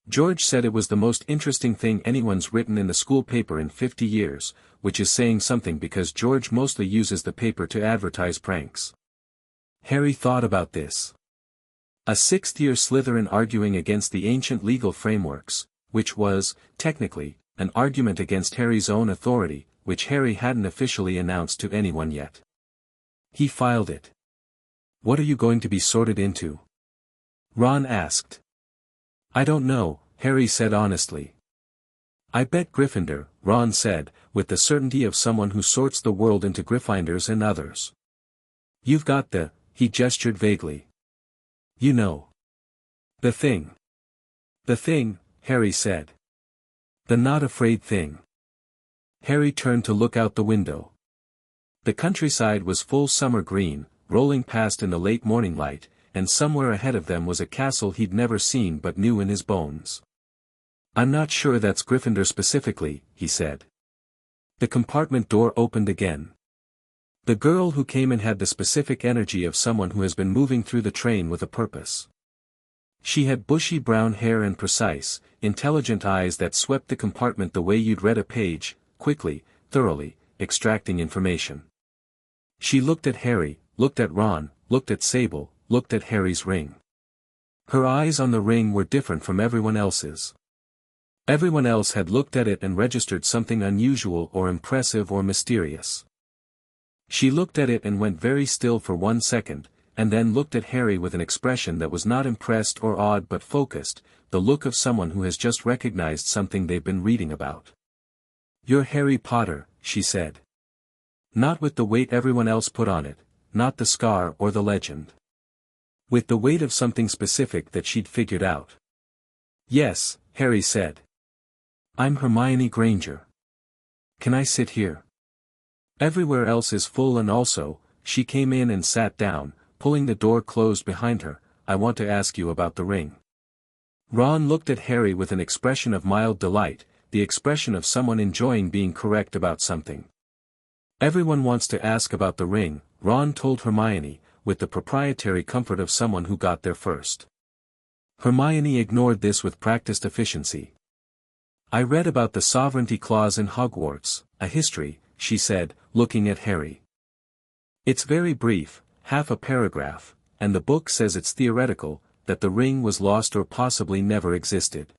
"George said it was the most interesting thing anyone's written in the school paper in 50 years, which is saying something because George mostly uses the paper to advertise pranks." Harry thought about this. A 6th-year Slytherin arguing against the ancient legal frameworks, which was, technically, an argument against Harry's own authority, which Harry hadn't officially announced to anyone yet. He filed it. "What are you going to be sorted into?" Ron asked. "I don't know," Harry said honestly. "I bet Gryffindor," Ron said, with the certainty of someone who sorts the world into Gryffindors and others. "You've got the," he gestured vaguely. "You know. The thing." "The thing," Harry said. "The not afraid thing." Harry turned to look out the window. The countryside was full summer green, rolling past in the late morning light, and somewhere ahead of them was a castle he'd never seen but knew in his bones. "I'm not sure that's Gryffindor specifically," he said. The compartment door opened again. The girl who came in had the specific energy of someone who has been moving through the train with a purpose. She had bushy brown hair and precise, intelligent eyes that swept the compartment the way you'd read a page, quickly, thoroughly, extracting information. She looked at Harry, looked at Ron, looked at Sable, looked at Harry's ring. Her eyes on the ring were different from everyone else's. Everyone else had looked at it and registered something unusual or impressive or mysterious. She looked at it and went very still for 1 second, and then looked at Harry with an expression that was not impressed or awed but focused, the look of someone who has just recognized something they've been reading about. "You're Harry Potter," she said. Not with the weight everyone else put on it, not the scar or the legend. With the weight of something specific that she'd figured out. "Yes," Harry said. "I'm Hermione Granger. Can I sit here? Everywhere else is full and also," she came in and sat down, pulling the door closed behind her, "I want to ask you about the ring." Ron looked at Harry with an expression of mild delight, the expression of someone enjoying being correct about something. "Everyone wants to ask about the ring," Ron told Hermione, with the proprietary comfort of someone who got there first. Hermione ignored this with practiced efficiency. "I read about the sovereignty clause in Hogwarts, a history," she said, looking at Harry. "It's very brief, half a paragraph, and the book says it's theoretical, that the ring was lost or possibly never existed.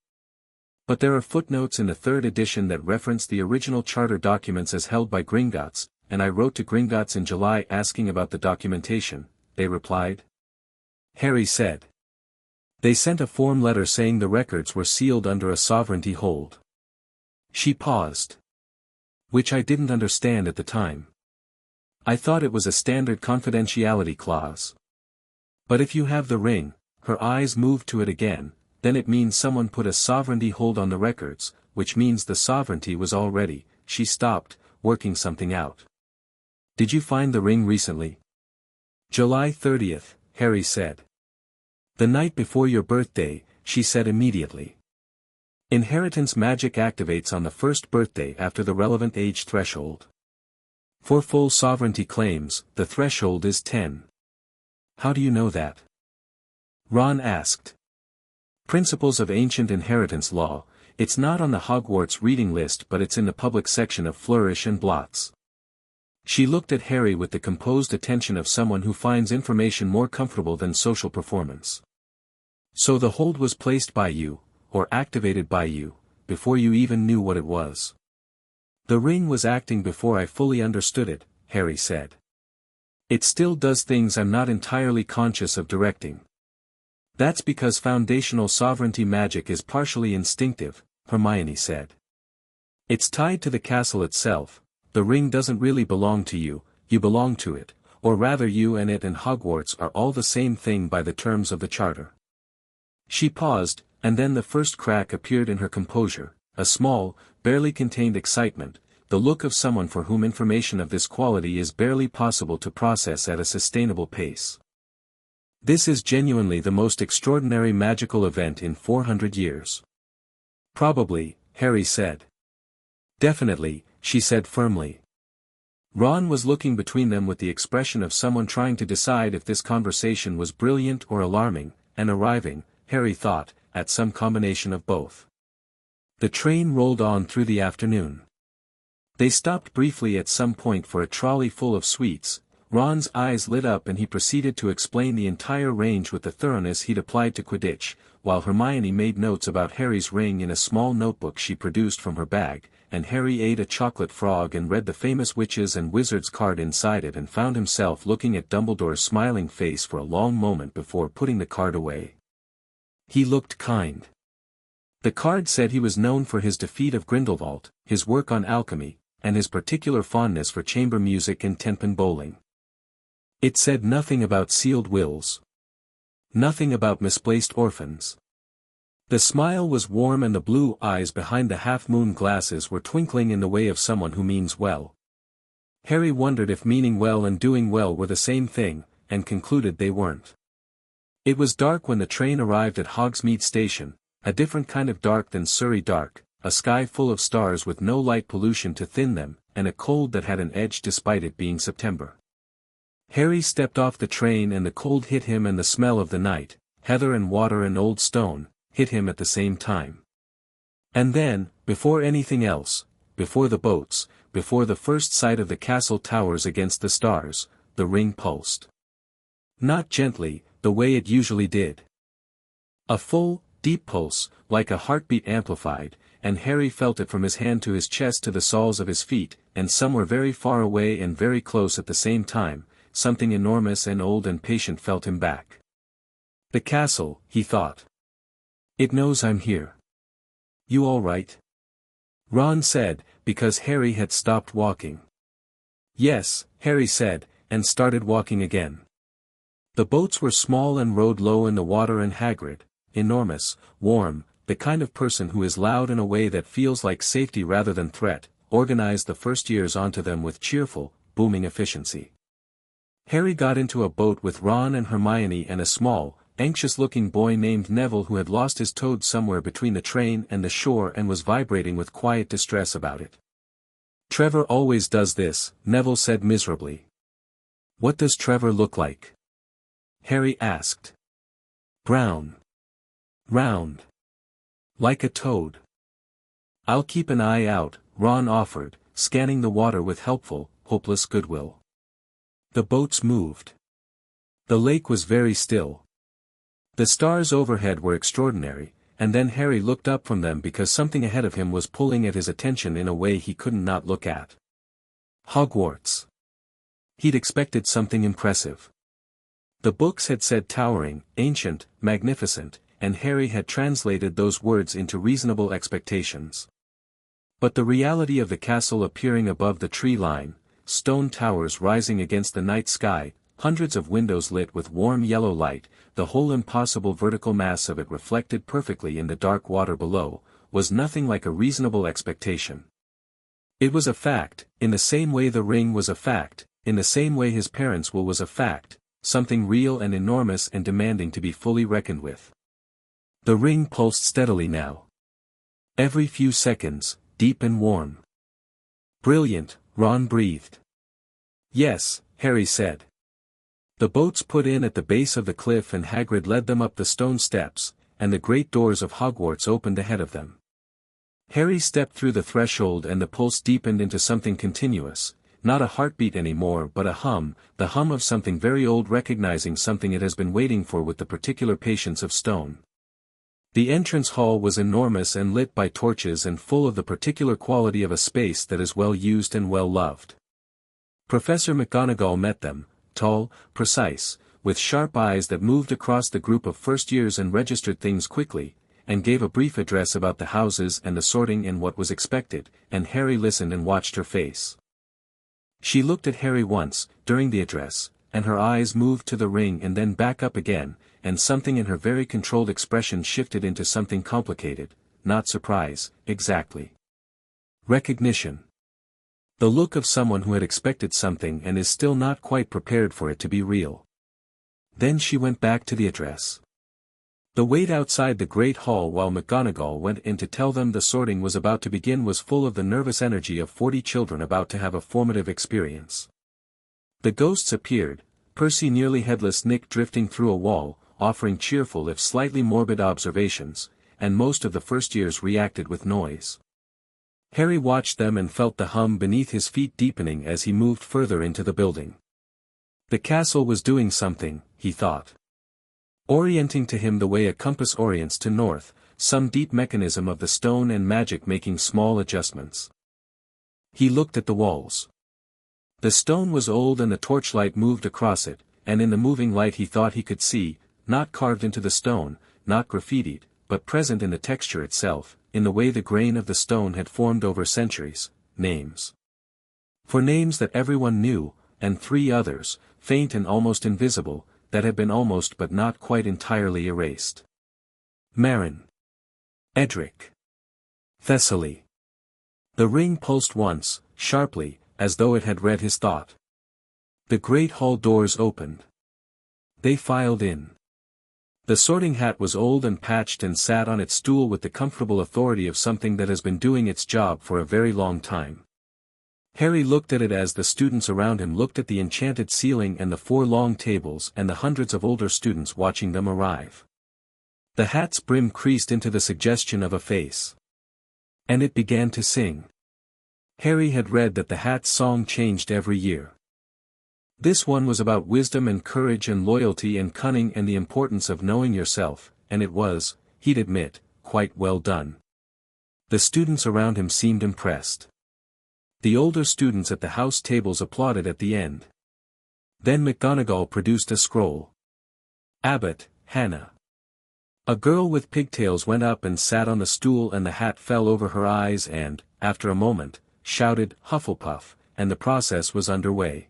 But there are footnotes in the third edition that reference the original charter documents as held by Gringotts, and I wrote to Gringotts in July asking about the documentation, they replied. Harry said. They sent a form letter saying the records were sealed under a sovereignty hold. She paused. Which I didn't understand at the time. I thought it was a standard confidentiality clause. But if you have the ring, her eyes moved to it again, then it means someone put a sovereignty hold on the records, which means the sovereignty was already, she stopped, working something out. Did you find the ring recently? July 30th, Harry said. The night before your birthday, she said immediately. Inheritance magic activates on the first birthday after the relevant age threshold. For full sovereignty claims, the threshold is 10. How do you know that? Ron asked. Principles of Ancient Inheritance Law, it's not on the Hogwarts reading list but it's in the public section of Flourish and Blots. She looked at Harry with the composed attention of someone who finds information more comfortable than social performance. So the hold was placed by you, or activated by you, before you even knew what it was. The ring was acting before I fully understood it, Harry said. It still does things I'm not entirely conscious of directing. That's because foundational sovereignty magic is partially instinctive, Hermione said. It's tied to the castle itself, the ring doesn't really belong to you, you belong to it, or rather you and it and Hogwarts are all the same thing by the terms of the charter. She paused, and then the first crack appeared in her composure, a small, barely contained excitement, the look of someone for whom information of this quality is barely possible to process at a sustainable pace. This is genuinely the most extraordinary magical event in 400 years. Probably, Harry said. Definitely, she said firmly. Ron was looking between them with the expression of someone trying to decide if this conversation was brilliant or alarming, and arriving, Harry thought, at some combination of both. The train rolled on through the afternoon. They stopped briefly at some point for a trolley full of sweets. Ron's eyes lit up and he proceeded to explain the entire range with the thoroughness he'd applied to Quidditch, while Hermione made notes about Harry's ring in a small notebook she produced from her bag, and Harry ate a chocolate frog and read the famous witches and wizards card inside it and found himself looking at Dumbledore's smiling face for a long moment before putting the card away. He looked kind. The card said he was known for his defeat of Grindelwald, his work on alchemy, and his particular fondness for chamber music and tenpin bowling. It said nothing about sealed wills. Nothing about misplaced orphans. The smile was warm and the blue eyes behind the half-moon glasses were twinkling in the way of someone who means well. Harry wondered if meaning well and doing well were the same thing, and concluded they weren't. It was dark when the train arrived at Hogsmeade Station, a different kind of dark than Surrey dark, a sky full of stars with no light pollution to thin them, and a cold that had an edge despite it being September. Harry stepped off the train and the cold hit him and the smell of the night, heather and water and old stone, hit him at the same time. And then, before anything else, before the boats, before the first sight of the castle towers against the stars, the ring pulsed. Not gently, the way it usually did. A full, deep pulse, like a heartbeat amplified, and Harry felt it from his hand to his chest to the soles of his feet, and somewhere very far away and very close at the same time, something enormous and old and patient felt him back. The castle, he thought. It knows I'm here. You all right? Ron said, because Harry had stopped walking. Yes, Harry said, and started walking again. The boats were small and rode low in the water and Hagrid, enormous, warm, the kind of person who is loud in a way that feels like safety rather than threat, organized the first years onto them with cheerful, booming efficiency. Harry got into a boat with Ron and Hermione and a small, anxious-looking boy named Neville who had lost his toad somewhere between the train and the shore and was vibrating with quiet distress about it. Trevor always does this, Neville said miserably. What does Trevor look like? Harry asked. Brown. Round. Like a toad. I'll keep an eye out, Ron offered, scanning the water with helpful, hopeless goodwill. The boats moved. The lake was very still. The stars overhead were extraordinary, and then Harry looked up from them because something ahead of him was pulling at his attention in a way he couldn't not look at. Hogwarts. He'd expected something impressive. The books had said towering, ancient, magnificent, and Harry had translated those words into reasonable expectations. But the reality of the castle appearing above the tree line, stone towers rising against the night sky, hundreds of windows lit with warm yellow light, the whole impossible vertical mass of it reflected perfectly in the dark water below, was nothing like a reasonable expectation. It was a fact, in the same way the ring was a fact, in the same way his parents' will was a fact, something real and enormous and demanding to be fully reckoned with. The ring pulsed steadily now. Every few seconds, deep and warm. Brilliant, Ron breathed. Yes, Harry said. The boats put in at the base of the cliff and Hagrid led them up the stone steps, and the great doors of Hogwarts opened ahead of them. Harry stepped through the threshold and the pulse deepened into something continuous, not a heartbeat anymore but a hum, the hum of something very old recognizing something it has been waiting for with the particular patience of stone. The entrance hall was enormous and lit by torches and full of the particular quality of a space that is well used and well loved. Professor McGonagall met them, tall, precise, with sharp eyes that moved across the group of first years and registered things quickly, and gave a brief address about the houses and the sorting and what was expected, and Harry listened and watched her face. She looked at Harry once, during the address, and her eyes moved to the ring and then back up again, and something in her very controlled expression shifted into something complicated, not surprise, exactly. Recognition. The look of someone who had expected something and is still not quite prepared for it to be real. Then she went back to the address. The wait outside the great hall while McGonagall went in to tell them the sorting was about to begin was full of the nervous energy of 40 children about to have a formative experience. The ghosts appeared, Percy nearly headless, Nick drifting through a wall, offering cheerful if slightly morbid observations, and most of the first years reacted with noise. Harry watched them and felt the hum beneath his feet deepening as he moved further into the building. The castle was doing something, he thought. Orienting to him the way a compass orients to north, some deep mechanism of the stone and magic making small adjustments. He looked at the walls. The stone was old and the torchlight moved across it, and in the moving light he thought he could see, not carved into the stone, not graffitied, but present in the texture itself, in the way the grain of the stone had formed over centuries, names. For names that everyone knew, and 3 others, faint and almost invisible, that had been almost but not quite entirely erased. Marin. Edric. Thessaly. The ring pulsed once, sharply, as though it had read his thought. The great hall doors opened. They filed in. The sorting hat was old and patched and sat on its stool with the comfortable authority of something that has been doing its job for a very long time. Harry looked at it as the students around him looked at the enchanted ceiling and the 4 long tables and the hundreds of older students watching them arrive. The hat's brim creased into the suggestion of a face. And it began to sing. Harry had read that the hat's song changed every year. This one was about wisdom and courage and loyalty and cunning and the importance of knowing yourself, and it was, he'd admit, quite well done. The students around him seemed impressed. The older students at the house tables applauded at the end. Then McGonagall produced a scroll. Abbot, Hannah. A girl with pigtails went up and sat on the stool and the hat fell over her eyes and, after a moment, shouted, Hufflepuff, and the process was underway.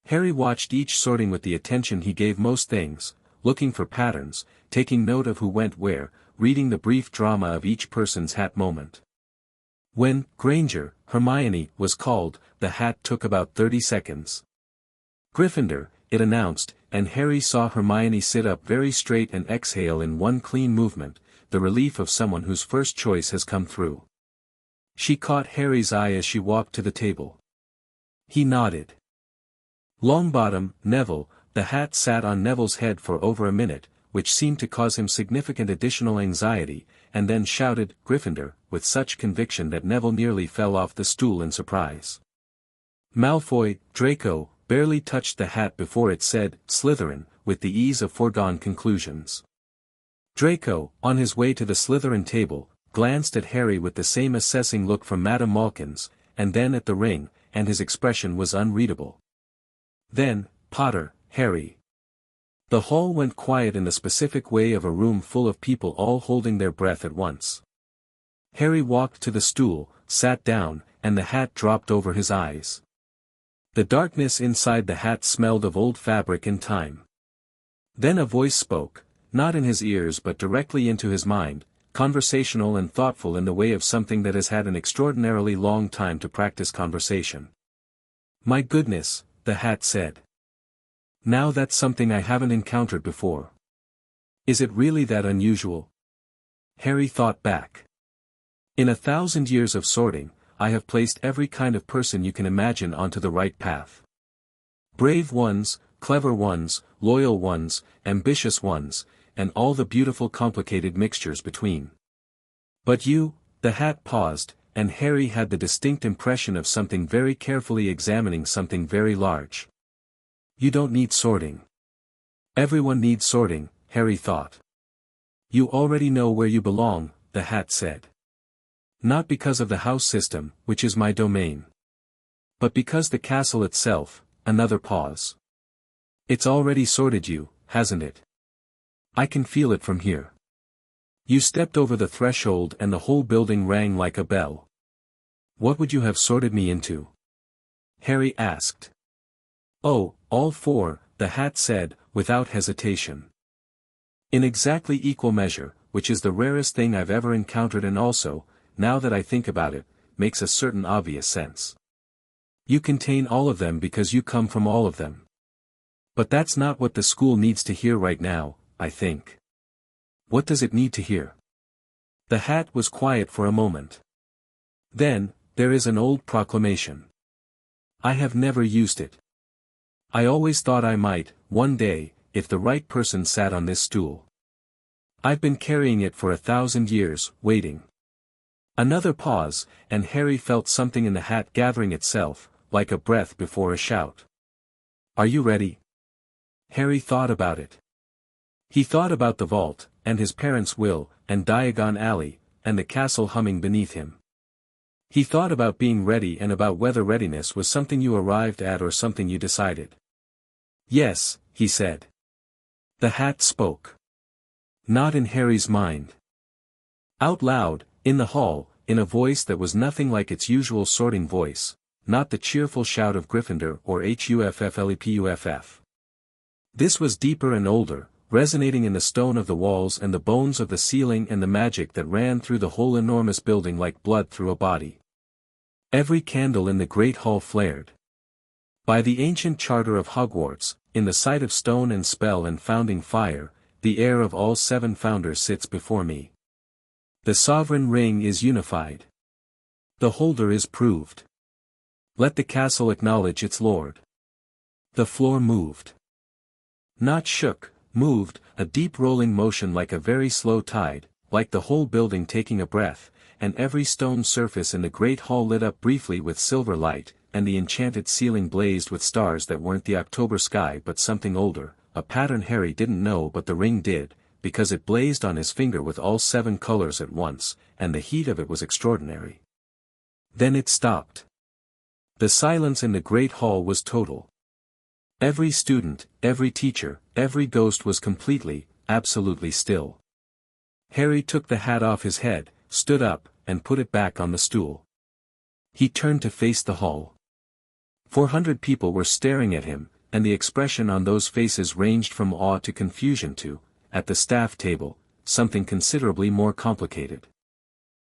Harry watched each sorting with the attention he gave most things, looking for patterns, taking note of who went where, reading the brief drama of each person's hat moment. When Granger, Hermione, was called, the hat took about 30 seconds. Gryffindor, it announced, and Harry saw Hermione sit up very straight and exhale in one clean movement, the relief of someone whose first choice has come through. She caught Harry's eye as she walked to the table. He nodded. Longbottom, Neville, the hat sat on Neville's head for over a minute, which seemed to cause him significant additional anxiety, and then shouted, Gryffindor, with such conviction that Neville nearly fell off the stool in surprise. Malfoy, Draco, barely touched the hat before it said, Slytherin, with the ease of foregone conclusions. Draco, on his way to the Slytherin table, glanced at Harry with the same assessing look from Madame Malkin's, and then at the ring, and his expression was unreadable. Then, Potter, Harry. The hall went quiet in the specific way of a room full of people all holding their breath at once. Harry walked to the stool, sat down, and the hat dropped over his eyes. The darkness inside the hat smelled of old fabric and time. Then a voice spoke, not in his ears but directly into his mind, conversational and thoughtful in the way of something that has had an extraordinarily long time to practice conversation. "My goodness," the hat said. "Now that's something I haven't encountered before. Is it really that unusual?" Harry thought back. "In 1,000 years of sorting, I have placed every kind of person you can imagine onto the right path. Brave ones, clever ones, loyal ones, ambitious ones, and all the beautiful complicated mixtures between. But you," the hat paused, and Harry had the distinct impression of something very carefully examining something very large. "You don't need sorting." "Everyone needs sorting," Harry thought. "You already know where you belong," the hat said. "Not because of the house system, which is my domain. But because the castle itself," another pause. "It's already sorted you, hasn't it? I can feel it from here. You stepped over the threshold and the whole building rang like a bell." "What would you have sorted me into?" Harry asked. "Oh, all four," the hat said, without hesitation. "In exactly equal measure, which is the rarest thing I've ever encountered and also, now that I think about it, makes a certain obvious sense. You contain all of them because you come from all of them. But that's not what the school needs to hear right now, I think." "What does it need to hear?" The hat was quiet for a moment. "Then, there is an old proclamation. I have never used it. I always thought I might, one day, if the right person sat on this stool. I've been carrying it for 1,000 years, waiting." Another pause, and Harry felt something in the hat gathering itself, like a breath before a shout. "Are you ready?" Harry thought about it. He thought about the vault, and his parents' will, and Diagon Alley, and the castle humming beneath him. He thought about being ready and about whether readiness was something you arrived at or something you decided. "Yes," he said. The hat spoke. Not in Harry's mind. Out loud, in the hall, in a voice that was nothing like its usual sorting voice, not the cheerful shout of Gryffindor or Hufflepuff. This was deeper and older, resonating in the stone of the walls and the bones of the ceiling and the magic that ran through the whole enormous building like blood through a body. Every candle in the great hall flared. "By the ancient charter of Hogwarts, in the sight of stone and spell and founding fire, the heir of all 7 founders sits before me. The sovereign ring is unified. The holder is proved. Let the castle acknowledge its lord." The floor moved. Not shook, moved, a deep rolling motion like a very slow tide, like the whole building taking a breath, and every stone surface in the great hall lit up briefly with silver light, and the enchanted ceiling blazed with stars that weren't the October sky but something older, a pattern Harry didn't know but the ring did, because it blazed on his finger with all 7 colors at once, and the heat of it was extraordinary. Then it stopped. The silence in the great hall was total. Every student, every teacher, every ghost was completely, absolutely still. Harry took the hat off his head, stood up, and put it back on the stool. He turned to face the hall. 400 people were staring at him, and the expression on those faces ranged from awe to confusion to, at the staff table, something considerably more complicated.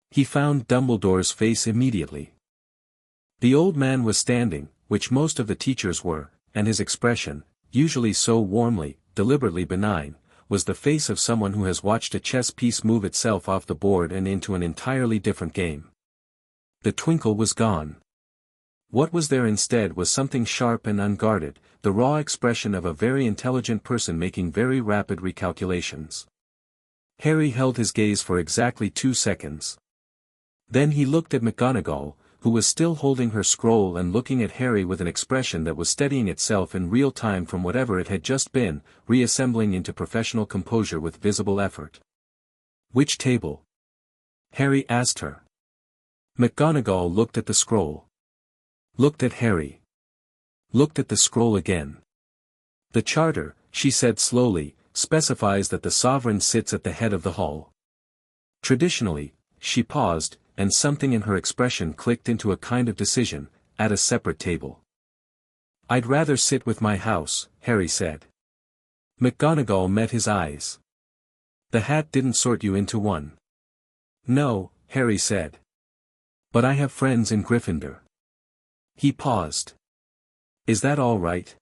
He found Dumbledore's face immediately. The old man was standing, which most of the teachers were, and his expression, usually so warmly, deliberately benign, was the face of someone who has watched a chess piece move itself off the board and into an entirely different game. The twinkle was gone. What was there instead was something sharp and unguarded, the raw expression of a very intelligent person making very rapid recalculations. Harry held his gaze for exactly 2 seconds. Then he looked at McGonagall, who was still holding her scroll and looking at Harry with an expression that was steadying itself in real time from whatever it had just been, reassembling into professional composure with visible effort. "Which table?" Harry asked her. McGonagall looked at the scroll. Looked at Harry. Looked at the scroll again. "The charter," she said slowly, "specifies that the sovereign sits at the head of the hall. Traditionally," she paused, and something in her expression clicked into a kind of decision, "at a separate table." "I'd rather sit with my house," Harry said. McGonagall met his eyes. "The hat didn't sort you into one." "No," Harry said. "But I have friends in Gryffindor." He paused. "Is that all right?"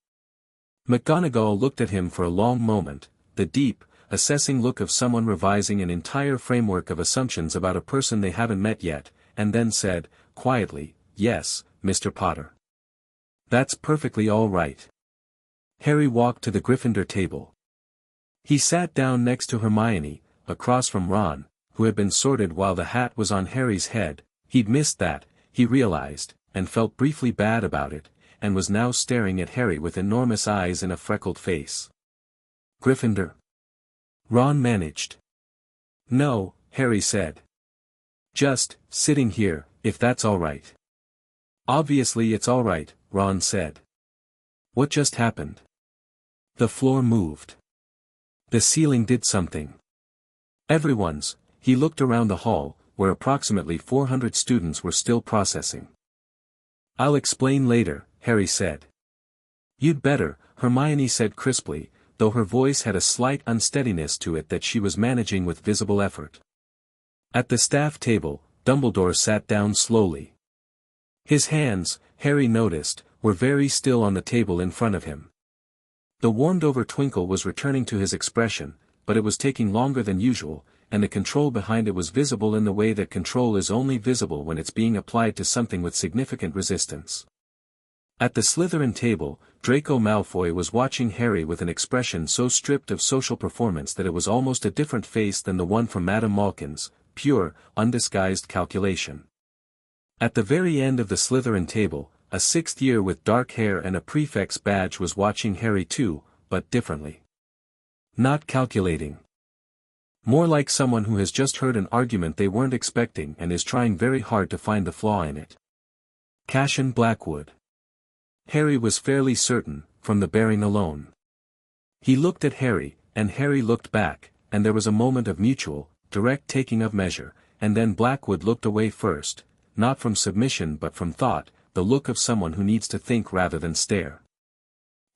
McGonagall looked at him for a long moment, the deep, assessing look of someone revising an entire framework of assumptions about a person they haven't met yet, and then said, quietly, "Yes, Mr. Potter. That's perfectly all right." Harry walked to the Gryffindor table. He sat down next to Hermione, across from Ron, who had been sorted while the hat was on Harry's head. He'd missed that, he realized, and felt briefly bad about it, and was now staring at Harry with enormous eyes and a freckled face. "Gryffindor?" Ron managed. "No," Harry said. "Just, sitting here, if that's all right." "Obviously it's all right," Ron said. "What just happened?" "The floor moved. The ceiling did something. Everyone's." He looked around the hall, where approximately 400 students were still processing. "I'll explain later," Harry said. "You'd better," Hermione said crisply, though her voice had a slight unsteadiness to it that she was managing with visible effort. At the staff table, Dumbledore sat down slowly. His hands, Harry noticed, were very still on the table in front of him. The warmed-over twinkle was returning to his expression, but it was taking longer than usual, and the control behind it was visible in the way that control is only visible when it's being applied to something with significant resistance. At the Slytherin table, Draco Malfoy was watching Harry with an expression so stripped of social performance that it was almost a different face than the one from Madame Malkin's, pure, undisguised calculation. At the very end of the Slytherin table, a sixth year with dark hair and a prefect's badge was watching Harry too, but differently. Not calculating. More like someone who has just heard an argument they weren't expecting and is trying very hard to find the flaw in it. Cassian Blackwood. Harry was fairly certain, from the bearing alone. He looked at Harry, and Harry looked back, and there was a moment of mutual, direct taking of measure, and then Blackwood looked away first, not from submission but from thought, the look of someone who needs to think rather than stare.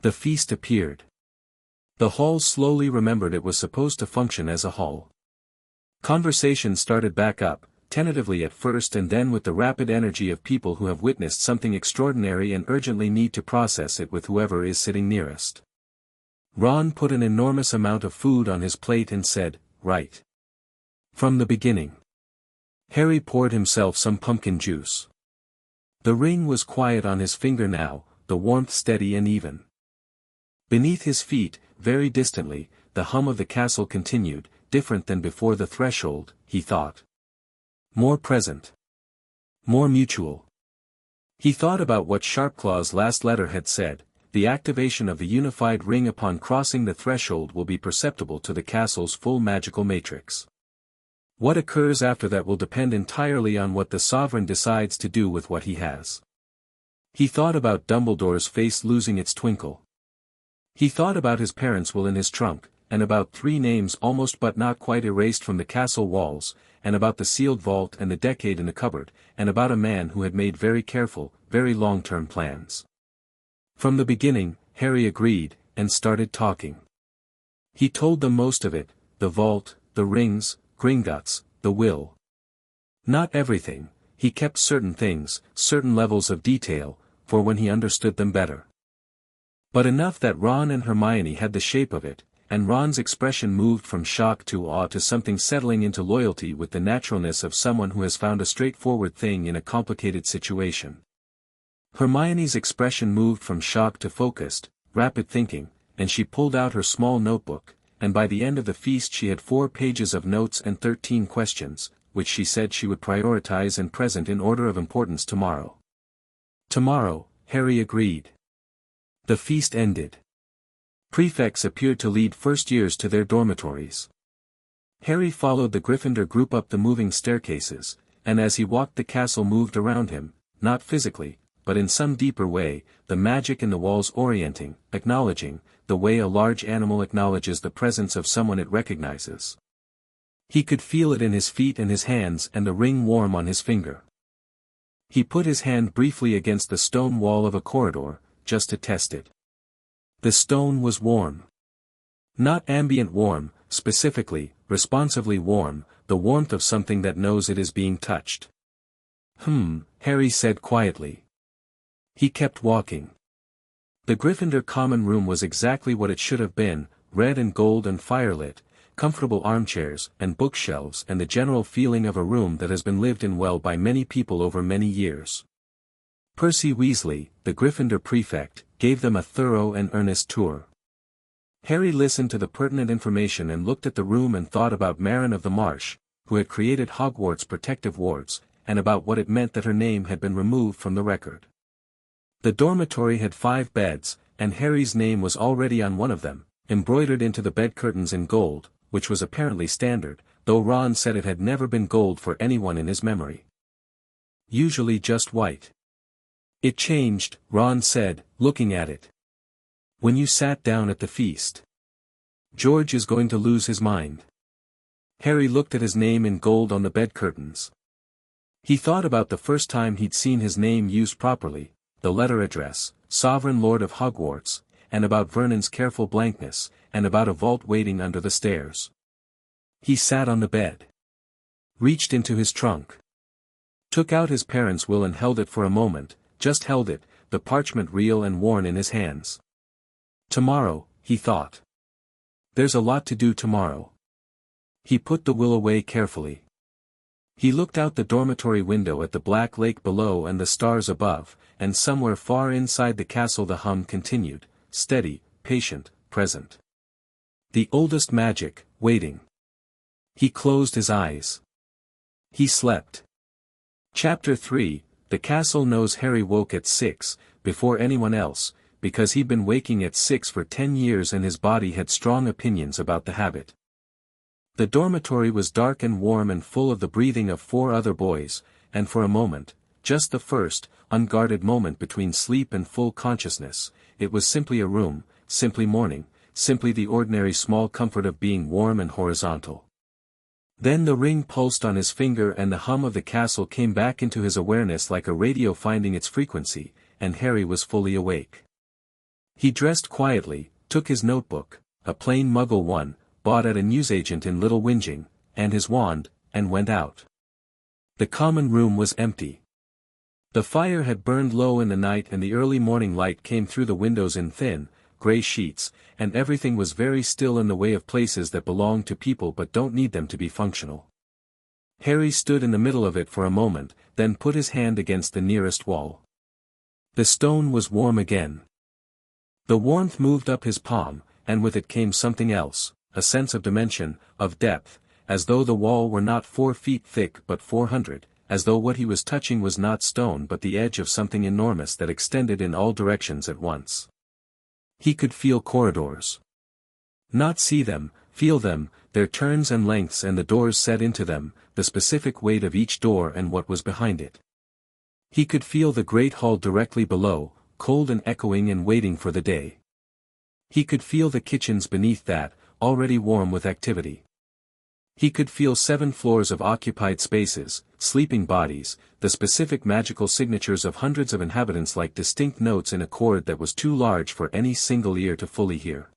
The feast appeared. The hall slowly remembered it was supposed to function as a hall. Conversation started back up, tentatively at first and then with the rapid energy of people who have witnessed something extraordinary and urgently need to process it with whoever is sitting nearest. Ron put an enormous amount of food on his plate and said, "Right. From the beginning." Harry poured himself some pumpkin juice. The ring was quiet on his finger now, the warmth steady and even. Beneath his feet, very distantly, the hum of the castle continued, different than before the threshold, he thought. More present. More mutual. He thought about what Sharpclaw's last letter had said, the activation of the unified ring upon crossing the threshold will be perceptible to the castle's full magical matrix. What occurs after that will depend entirely on what the sovereign decides to do with what he has. He thought about Dumbledore's face losing its twinkle. He thought about his parents' will in his trunk, and about 3 names almost but not quite erased from the castle walls, and about the sealed vault and the decade in the cupboard, and about a man who had made very careful, very long-term plans. From the beginning, Harry agreed, and started talking. He told them most of it, the vault, the rings, Gringotts, the will. Not everything, he kept certain things, certain levels of detail, for when he understood them better. But enough that Ron and Hermione had the shape of it, and Ron's expression moved from shock to awe to something settling into loyalty with the naturalness of someone who has found a straightforward thing in a complicated situation. Hermione's expression moved from shock to focused, rapid thinking, and she pulled out her small notebook, and by the end of the feast she had 4 pages of notes and 13 questions, which she said she would prioritize and present in order of importance tomorrow. Tomorrow, Harry agreed. The feast ended. Prefects appeared to lead first years to their dormitories. Harry followed the Gryffindor group up the moving staircases, and as he walked the castle moved around him, not physically, but in some deeper way, the magic in the walls orienting, acknowledging, the way a large animal acknowledges the presence of someone it recognizes. He could feel it in his feet and his hands and the ring warm on his finger. He put his hand briefly against the stone wall of a corridor, just to test it. The stone was warm. Not ambient warm, specifically, responsively warm, the warmth of something that knows it is being touched. Harry said quietly. He kept walking. The Gryffindor common room was exactly what it should have been, red and gold and firelit, comfortable armchairs and bookshelves and the general feeling of a room that has been lived in well by many people over many years. Percy Weasley, the Gryffindor prefect, gave them a thorough and earnest tour. Harry listened to the pertinent information and looked at the room and thought about Marin of the Marsh, who had created Hogwarts' protective wards, and about what it meant that her name had been removed from the record. The dormitory had 5 beds, and Harry's name was already on one of them, embroidered into the bed curtains in gold, which was apparently standard, though Ron said it had never been gold for anyone in his memory. Usually just white. It changed, Ron said, looking at it. When you sat down at the feast. George is going to lose his mind. Harry looked at his name in gold on the bed curtains. He thought about the first time he'd seen his name used properly, the letter address, Sovereign Lord of Hogwarts, and about Vernon's careful blankness, and about a vault waiting under the stairs. He sat on the bed. Reached into his trunk. Took out his parents' will and held it for a moment, just held it, the parchment real and worn in his hands. Tomorrow, he thought. There's a lot to do tomorrow. He put the will away carefully. He looked out the dormitory window at the black lake below and the stars above, and somewhere far inside the castle the hum continued, steady, patient, present. The oldest magic, waiting. He closed his eyes. He slept. Chapter 3, The Castle Knows. Harry woke at 6, before anyone else, because he'd been waking at 6 for 10 years and his body had strong opinions about the habit. The dormitory was dark and warm and full of the breathing of 4 other boys, and for a moment, just the first, unguarded moment between sleep and full consciousness, it was simply a room, simply morning, simply the ordinary small comfort of being warm and horizontal. Then the ring pulsed on his finger and the hum of the castle came back into his awareness like a radio finding its frequency, and Harry was fully awake. He dressed quietly, took his notebook, a plain Muggle one, bought at a newsagent in Little Whinging, and his wand, and went out. The common room was empty. The fire had burned low in the night and the early morning light came through the windows in thin, grey sheets, and everything was very still in the way of places that belong to people but don't need them to be functional. Harry stood in the middle of it for a moment, then put his hand against the nearest wall. The stone was warm again. The warmth moved up his palm, and with it came something else, a sense of dimension, of depth, as though the wall were not 4 feet thick but 400, as though what he was touching was not stone but the edge of something enormous that extended in all directions at once. He could feel corridors. Not see them, feel them, their turns and lengths and the doors set into them, the specific weight of each door and what was behind it. He could feel the great hall directly below, cold and echoing and waiting for the day. He could feel the kitchens beneath that, already warm with activity. He could feel 7 floors of occupied spaces, sleeping bodies, the specific magical signatures of hundreds of inhabitants like distinct notes in a chord that was too large for any single ear to fully hear.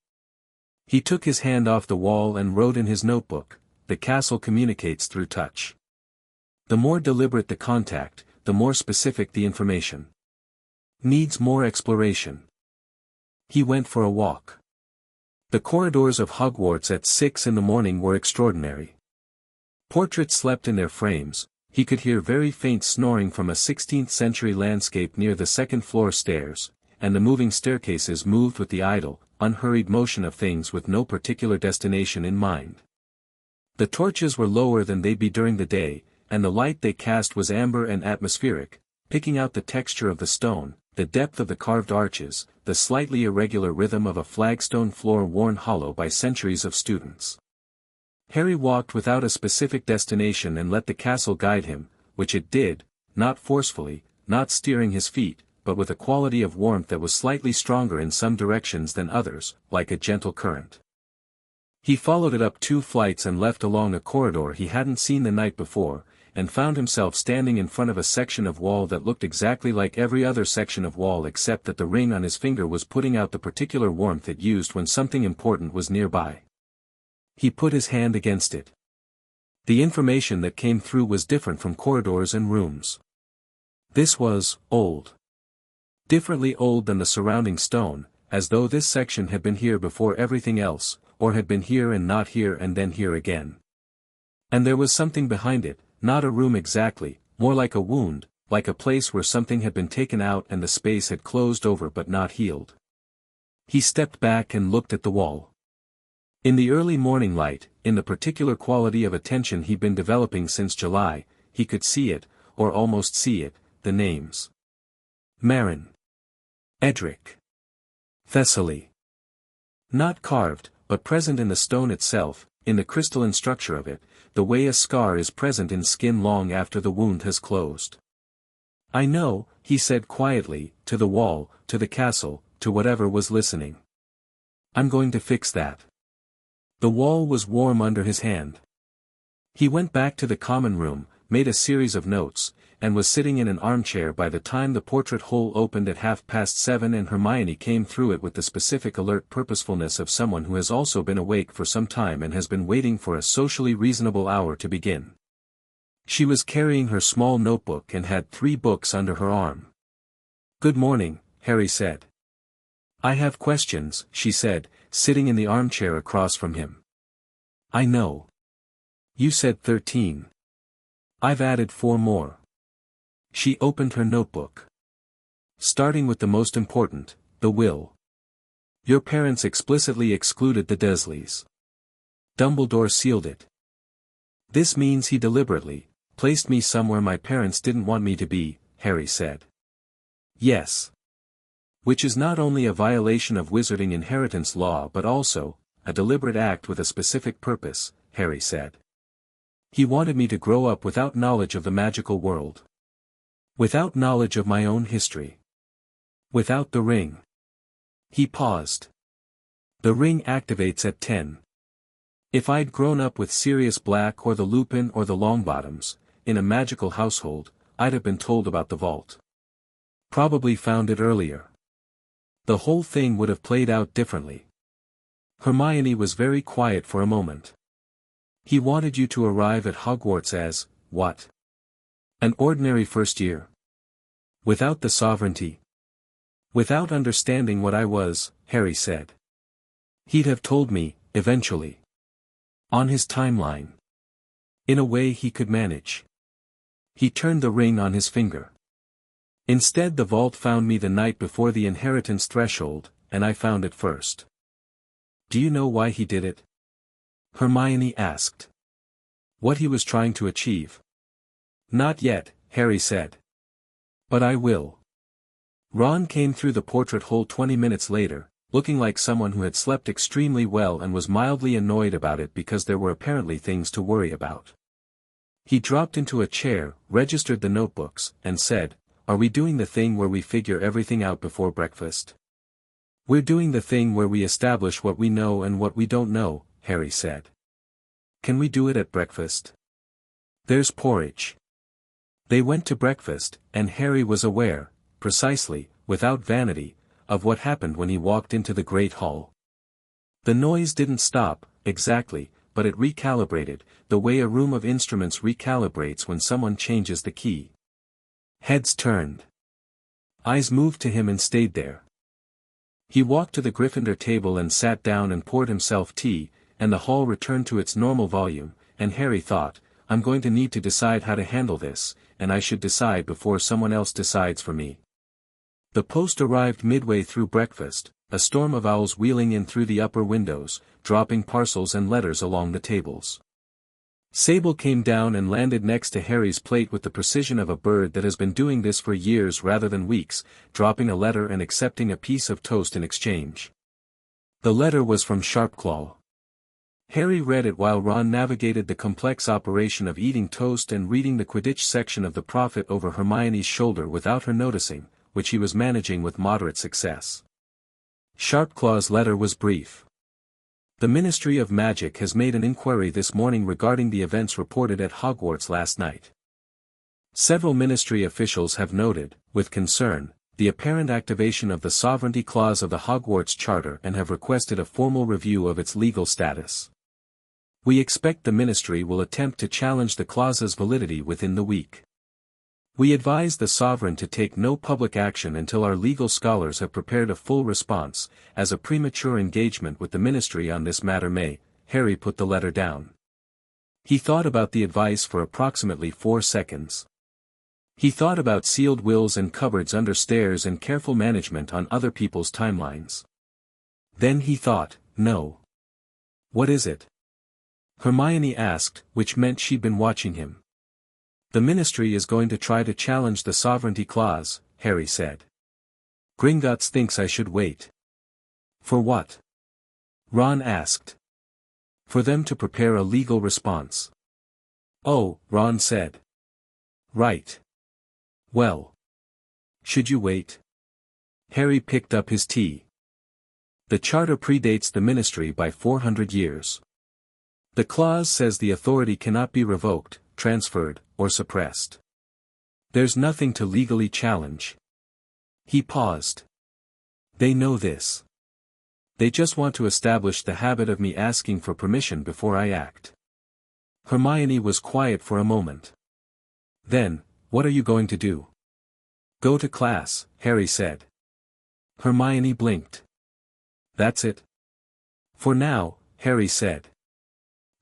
He took his hand off the wall and wrote in his notebook, "The castle communicates through touch." The more deliberate the contact, the more specific the information. Needs more exploration. He went for a walk. The corridors of Hogwarts at 6 in the morning were extraordinary. Portraits slept in their frames, he could hear very faint snoring from a 16th-century landscape near the second-floor stairs, and the moving staircases moved with the idle, unhurried motion of things with no particular destination in mind. The torches were lower than they'd be during the day, and the light they cast was amber and atmospheric, picking out the texture of the stone, the depth of the carved arches, the slightly irregular rhythm of a flagstone floor worn hollow by centuries of students. Harry walked without a specific destination and let the castle guide him, which it did, not forcefully, not steering his feet, but with a quality of warmth that was slightly stronger in some directions than others, like a gentle current. He followed it up 2 flights and left along a corridor he hadn't seen the night before, and found himself standing in front of a section of wall that looked exactly like every other section of wall except that the ring on his finger was putting out the particular warmth it used when something important was nearby. He put his hand against it. The information that came through was different from corridors and rooms. This was old. Differently old than the surrounding stone, as though this section had been here before everything else, or had been here and not here and then here again. And there was something behind it, not a room exactly, more like a wound, like a place where something had been taken out and the space had closed over but not healed. He stepped back and looked at the wall. In the early morning light, in the particular quality of attention he'd been developing since July, he could see it, or almost see it, the names. Marin. Edric. Thessaly. Not carved, but present in the stone itself, in the crystalline structure of it, the way a scar is present in skin long after the wound has closed. I know, he said quietly, to the wall, to the castle, to whatever was listening. I'm going to fix that. The wall was warm under his hand. He went back to the common room, made a series of notes, and was sitting in an armchair by the time the portrait hole opened at 7:30 and Hermione came through it with the specific alert purposefulness of someone who has also been awake for some time and has been waiting for a socially reasonable hour to begin. She was carrying her small notebook and had 3 books under her arm. "Good morning," Harry said. "I have questions," she said, sitting in the armchair across from him. "I know. You said 13. I've added 4 more." She opened her notebook. "Starting with the most important, the will. Your parents explicitly excluded the Dursleys. Dumbledore sealed it. This means he deliberately placed me somewhere my parents didn't want me to be," Harry said. "Yes. Which is not only a violation of wizarding inheritance law but also a deliberate act with a specific purpose," Harry said. "He wanted me to grow up without knowledge of the magical world. Without knowledge of my own history. Without the ring." He paused. "The ring activates at 10. If I'd grown up with Sirius Black or the Lupin or the Longbottoms, in a magical household, I'd have been told about the vault. Probably found it earlier. The whole thing would have played out differently." Hermione was very quiet for a moment. "He wanted you to arrive at Hogwarts as, what? An ordinary first year? Without the sovereignty? Without understanding what I was," Harry said. "He'd have told me, eventually. On his timeline. In a way he could manage." He turned the ring on his finger. "Instead the vault found me the night before the inheritance threshold, and I found it first." "Do you know why he did it?" Hermione asked. "What he was trying to achieve?" "Not yet," Harry said. "But I will." Ron came through the portrait hole 20 minutes later, looking like someone who had slept extremely well and was mildly annoyed about it because there were apparently things to worry about. He dropped into a chair, registered the notebooks, and said, "Are we doing the thing where we figure everything out before breakfast?" "We're doing the thing where we establish what we know and what we don't know," Harry said. "Can we do it at breakfast? There's porridge." They went to breakfast, and Harry was aware, precisely, without vanity, of what happened when he walked into the great hall. The noise didn't stop, exactly, but it recalibrated, the way a room of instruments recalibrates when someone changes the key. Heads turned. Eyes moved to him and stayed there. He walked to the Gryffindor table and sat down and poured himself tea, and the hall returned to its normal volume, and Harry thought, "I'm going to need to decide how to handle this, and I should decide before someone else decides for me." The post arrived midway through breakfast, a storm of owls wheeling in through the upper windows, dropping parcels and letters along the tables. Sable came down and landed next to Harry's plate with the precision of a bird that has been doing this for years rather than weeks, dropping a letter and accepting a piece of toast in exchange. The letter was from Sharpclaw. Harry read it while Ron navigated the complex operation of eating toast and reading the Quidditch section of the Prophet over Hermione's shoulder without her noticing, which he was managing with moderate success. Sharpclaw's letter was brief. The Ministry of Magic has made an inquiry this morning regarding the events reported at Hogwarts last night. Several Ministry officials have noted, with concern, the apparent activation of the sovereignty clause of the Hogwarts Charter and have requested a formal review of its legal status. We expect the Ministry will attempt to challenge the clause's validity within the week. We advise the Sovereign to take no public action until our legal scholars have prepared a full response, as a premature engagement with the Ministry on this matter may. Harry put the letter down. He thought about the advice for approximately 4 seconds. He thought about sealed wills and cupboards under stairs and careful management on other people's timelines. Then he thought, no. What is it? Hermione asked, which meant she'd been watching him. The Ministry is going to try to challenge the sovereignty clause, Harry said. Gringotts thinks I should wait. For what? Ron asked. For them to prepare a legal response. Oh, Ron said. Right. Well. Should you wait? Harry picked up his tea. The charter predates the Ministry by 400 years. The clause says the authority cannot be revoked, transferred, or suppressed. There's nothing to legally challenge. He paused. They know this. They just want to establish the habit of me asking for permission before I act. Hermione was quiet for a moment. Then, what are you going to do? Go to class, Harry said. Hermione blinked. That's it? For now, Harry said.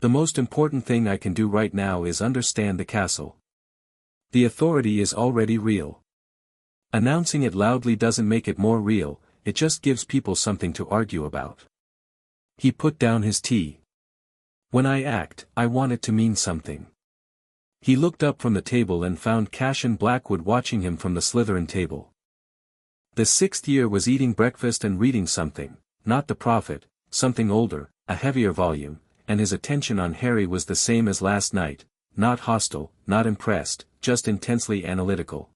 The most important thing I can do right now is understand the castle. The authority is already real. Announcing it loudly doesn't make it more real, it just gives people something to argue about. He put down his tea. When I act, I want it to mean something. He looked up from the table and found Cassian Blackwood watching him from the Slytherin table. The 6th year was eating breakfast and reading something, not the Prophet, something older, a heavier volume, and his attention on Harry was the same as last night, not hostile, not impressed, just intensely analytical.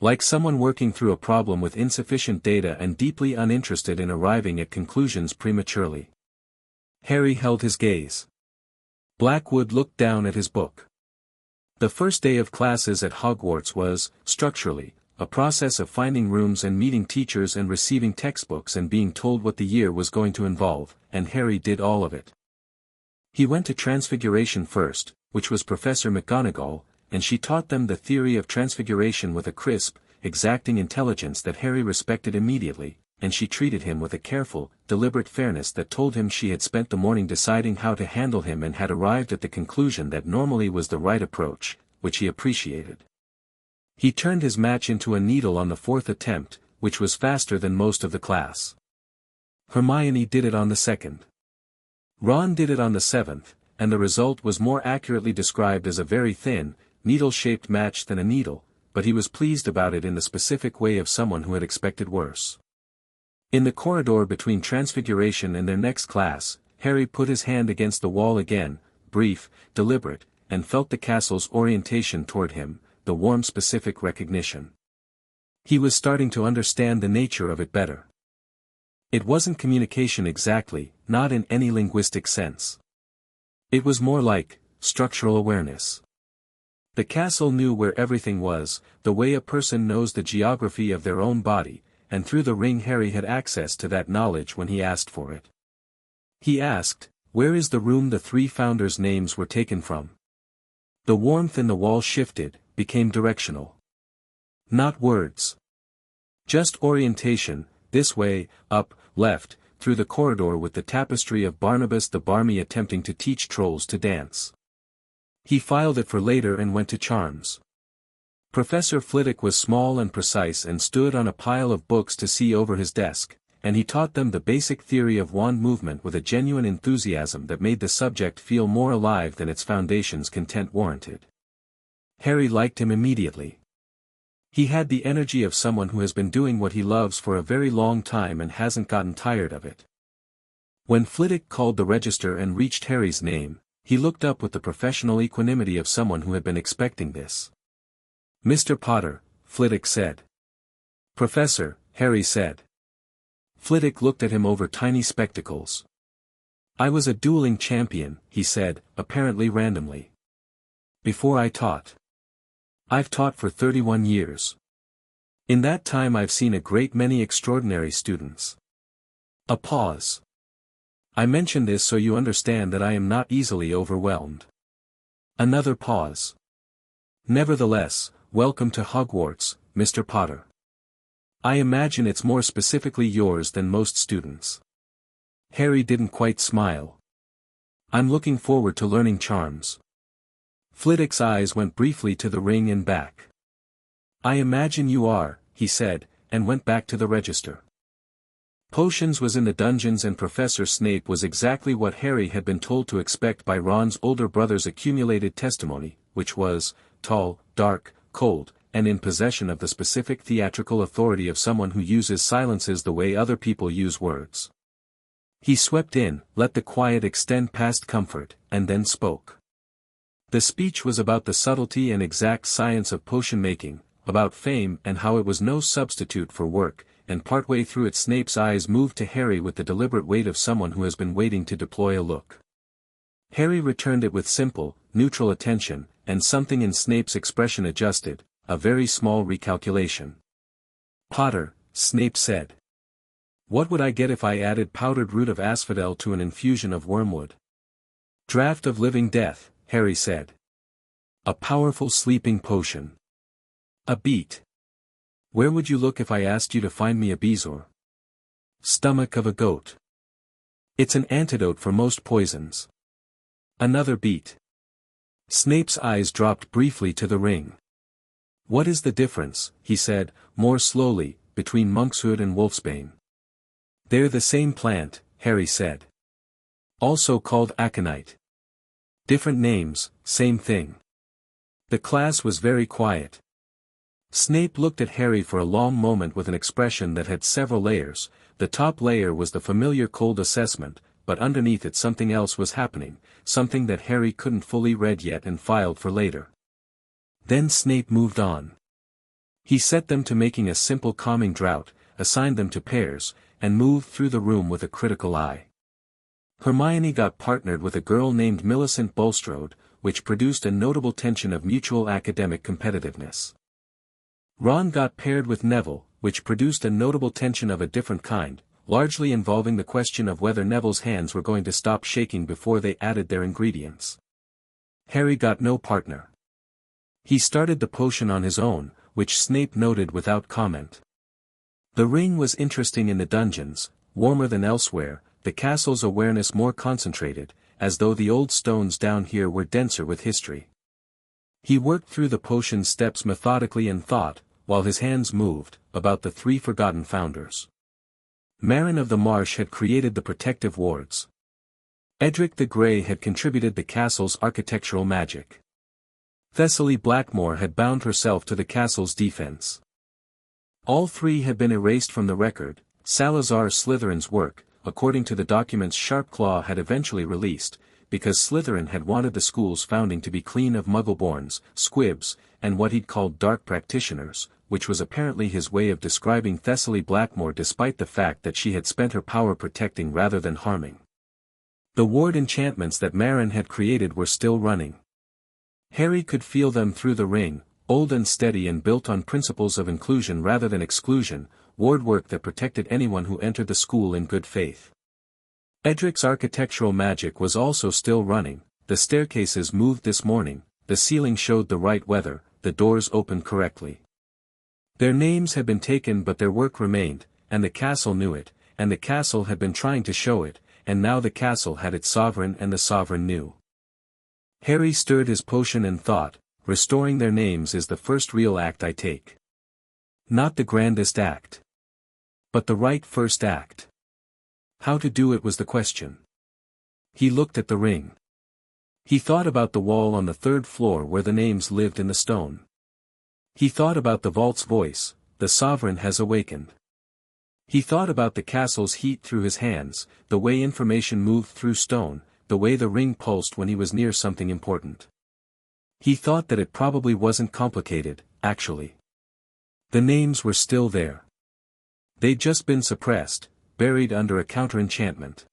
Like someone working through a problem with insufficient data and deeply uninterested in arriving at conclusions prematurely. Harry held his gaze. Blackwood looked down at his book. The first day of classes at Hogwarts was, structurally, a process of finding rooms and meeting teachers and receiving textbooks and being told what the year was going to involve, and Harry did all of it. He went to Transfiguration first, which was Professor McGonagall, and she taught them the theory of transfiguration with a crisp, exacting intelligence that Harry respected immediately, and she treated him with a careful, deliberate fairness that told him she had spent the morning deciding how to handle him and had arrived at the conclusion that normally was the right approach, which he appreciated. He turned his match into a needle on the 4th attempt, which was faster than most of the class. Hermione did it on the 2nd. Ron did it on the 7th, and the result was more accurately described as a very thin, needle-shaped match than a needle, but he was pleased about it in the specific way of someone who had expected worse. In the corridor between Transfiguration and their next class, Harry put his hand against the wall again, brief, deliberate, and felt the castle's orientation toward him, the warm specific recognition. He was starting to understand the nature of it better. It wasn't communication exactly, not in any linguistic sense. It was more like structural awareness. The castle knew where everything was, the way a person knows the geography of their own body, and through the ring Harry had access to that knowledge when he asked for it. He asked, "Where is the room the 3 founders' names were taken from?" The warmth in the wall shifted, became directional. Not words. Just orientation, this way, up, left, through the corridor with the tapestry of Barnabas the Barmy attempting to teach trolls to dance. He filed it for later and went to charms. Professor Flitwick was small and precise and stood on a pile of books to see over his desk, and he taught them the basic theory of wand movement with a genuine enthusiasm that made the subject feel more alive than its foundation's content warranted. Harry liked him immediately. He had the energy of someone who has been doing what he loves for a very long time and hasn't gotten tired of it. When Flitwick called the register and reached Harry's name, he looked up with the professional equanimity of someone who had been expecting this. "Mr. Potter," Flitwick said. "Professor," Harry said. Flitwick looked at him over tiny spectacles. "I was a dueling champion," he said, apparently randomly. "Before I taught. I've taught for 31 years. In that time I've seen a great many extraordinary students." A pause. "I mention this so you understand that I am not easily overwhelmed." Another pause. "Nevertheless, welcome to Hogwarts, Mr. Potter. I imagine it's more specifically yours than most students." Harry didn't quite smile. "I'm looking forward to learning charms." Flitwick's eyes went briefly to the ring and back. "I imagine you are," he said, and went back to the register. Potions was in the dungeons and Professor Snape was exactly what Harry had been told to expect by Ron's older brother's accumulated testimony, which was, tall, dark, cold, and in possession of the specific theatrical authority of someone who uses silences the way other people use words. He swept in, let the quiet extend past comfort, and then spoke. The speech was about the subtlety and exact science of potion making, about fame and how it was no substitute for work, and partway through it Snape's eyes moved to Harry with the deliberate weight of someone who has been waiting to deploy a look. Harry returned it with simple, neutral attention, and something in Snape's expression adjusted, a very small recalculation. "Potter," Snape said. "What would I get if I added powdered root of asphodel to an infusion of wormwood?" "Draught of living death," Harry said. "A powerful sleeping potion." "A beet." "Where would you look if I asked you to find me a bezoar?" "Stomach of a goat." "It's an antidote for most poisons." "Another beet." Snape's eyes dropped briefly to the ring. "What is the difference," he said, more slowly, "between monkshood and wolfsbane?" "They're the same plant," Harry said. "Also called aconite. Different names, same thing." The class was very quiet. Snape looked at Harry for a long moment with an expression that had several layers. The top layer was the familiar cold assessment, but underneath it something else was happening, something that Harry couldn't fully read yet and filed for later. Then Snape moved on. He set them to making a simple calming draught, assigned them to pairs, and moved through the room with a critical eye. Hermione got partnered with a girl named Millicent Bulstrode, which produced a notable tension of mutual academic competitiveness. Ron got paired with Neville, which produced a notable tension of a different kind, largely involving the question of whether Neville's hands were going to stop shaking before they added their ingredients. Harry got no partner. He started the potion on his own, which Snape noted without comment. The ring was interesting in the dungeons, warmer than elsewhere, the castle's awareness more concentrated, as though the old stones down here were denser with history. He worked through the potion steps methodically and thought, while his hands moved, about the 3 forgotten founders. Marin of the Marsh had created the protective wards. Edric the Grey had contributed the castle's architectural magic. Thessaly Blackmore had bound herself to the castle's defense. All 3 had been erased from the record. Salazar Slytherin's work, according to the documents Sharpclaw had eventually released, because Slytherin had wanted the school's founding to be clean of Muggleborns, squibs, and what he'd called dark practitioners, which was apparently his way of describing Thessaly Blackmore despite the fact that she had spent her power protecting rather than harming. The ward enchantments that Marin had created were still running. Harry could feel them through the ring, old and steady and built on principles of inclusion rather than exclusion, ward work that protected anyone who entered the school in good faith. Edric's architectural magic was also still running, the staircases moved this morning, the ceiling showed the right weather, the doors opened correctly. Their names had been taken but their work remained, and the castle knew it, and the castle had been trying to show it, and now the castle had its sovereign and the sovereign knew. Harry stirred his potion and thought, restoring their names is the first real act I take. Not the grandest act. But the right first act. How to do it was the question. He looked at the ring. He thought about the wall on the third floor where the names lived in the stone. He thought about the vault's voice, the sovereign has awakened. He thought about the castle's heat through his hands, the way information moved through stone, the way the ring pulsed when he was near something important. He thought that it probably wasn't complicated, actually. The names were still there. They'd just been suppressed, buried under a counter-enchantment.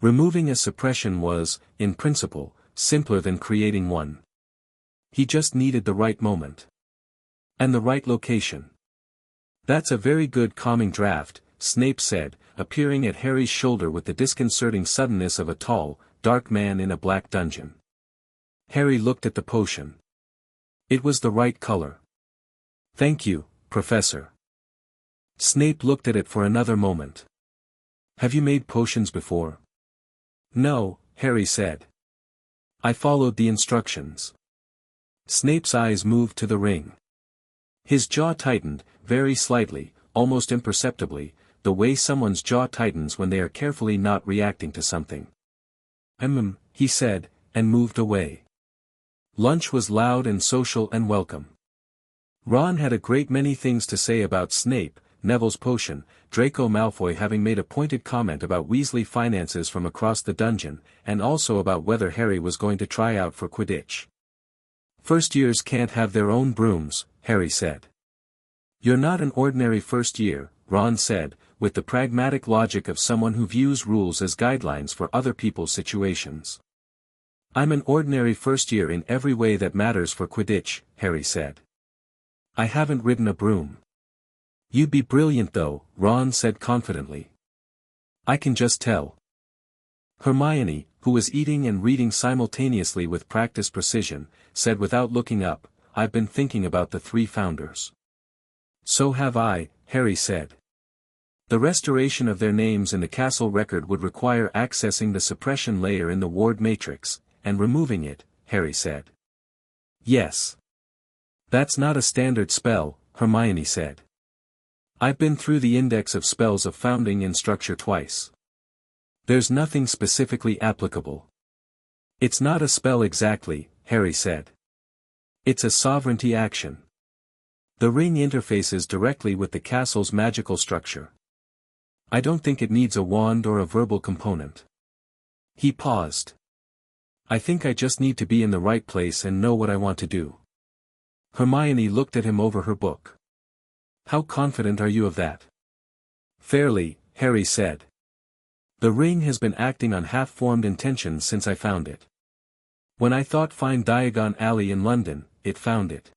Removing a suppression was, in principle, simpler than creating one. He just needed the right moment. And the right location. "That's a very good calming draft," Snape said, appearing at Harry's shoulder with the disconcerting suddenness of a tall, dark man in a black dungeon. Harry looked at the potion. It was the right color. "Thank you, Professor." Snape looked at it for another moment. "Have you made potions before?" "No," Harry said. "I followed the instructions." Snape's eyes moved to the ring. His jaw tightened, very slightly, almost imperceptibly, the way someone's jaw tightens when they are carefully not reacting to something. He said, and moved away. Lunch was loud and social and welcome. Ron had a great many things to say about Snape, Neville's potion, Draco Malfoy having made a pointed comment about Weasley finances from across the dungeon, and also about whether Harry was going to try out for Quidditch. "First years can't have their own brooms," Harry said. "You're not an ordinary first year," Ron said, with the pragmatic logic of someone who views rules as guidelines for other people's situations. "I'm an ordinary first year in every way that matters for Quidditch," Harry said. "I haven't ridden a broom." "You'd be brilliant though," Ron said confidently. "I can just tell." Hermione, who was eating and reading simultaneously with practiced precision, said without looking up, "I've been thinking about the three founders." "So have I," Harry said. "The restoration of their names in the castle record would require accessing the suppression layer in the ward matrix, and removing it," Harry said. "Yes. That's not a standard spell," Hermione said. "I've been through the index of spells of founding and structure twice. There's nothing specifically applicable." "It's not a spell exactly," Harry said. "It's a sovereignty action. The ring interfaces directly with the castle's magical structure. I don't think it needs a wand or a verbal component." He paused. "I think I just need to be in the right place and know what I want to do." Hermione looked at him over her book. "How confident are you of that?" "Fairly," Harry said. "The ring has been acting on half-formed intentions since I found it. When I thought find Diagon Alley in London, it found it.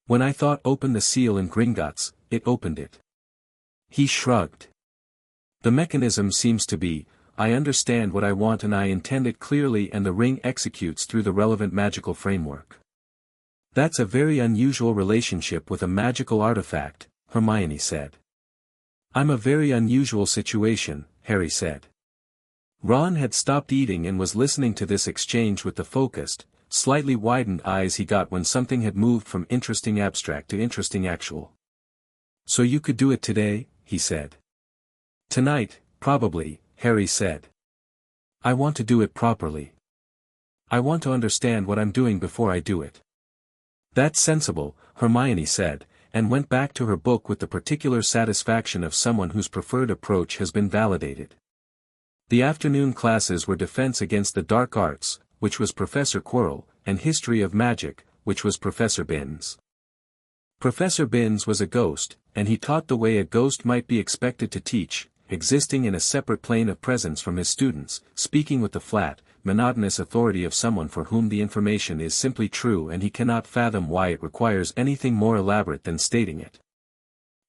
When I thought open the seal in Gringotts, it opened it." He shrugged. "The mechanism seems to be, I understand what I want and I intend it clearly and the ring executes through the relevant magical framework. That's a very unusual relationship with a magical artifact," Hermione said. "I'm a very unusual situation," Harry said. Ron had stopped eating and was listening to this exchange with the focused, slightly widened eyes he got when something had moved from interesting abstract to interesting actual. "So you could do it today?" he said. "Tonight, probably," Harry said. "I want to do it properly. I want to understand what I'm doing before I do it." "That's sensible," Hermione said, and went back to her book with the particular satisfaction of someone whose preferred approach has been validated. The afternoon classes were Defense Against the Dark Arts, which was Professor Quirrell, and History of Magic, which was Professor Binns. Professor Binns was a ghost, and he taught the way a ghost might be expected to teach, existing in a separate plane of presence from his students, speaking with the flat, monotonous authority of someone for whom the information is simply true and he cannot fathom why it requires anything more elaborate than stating it.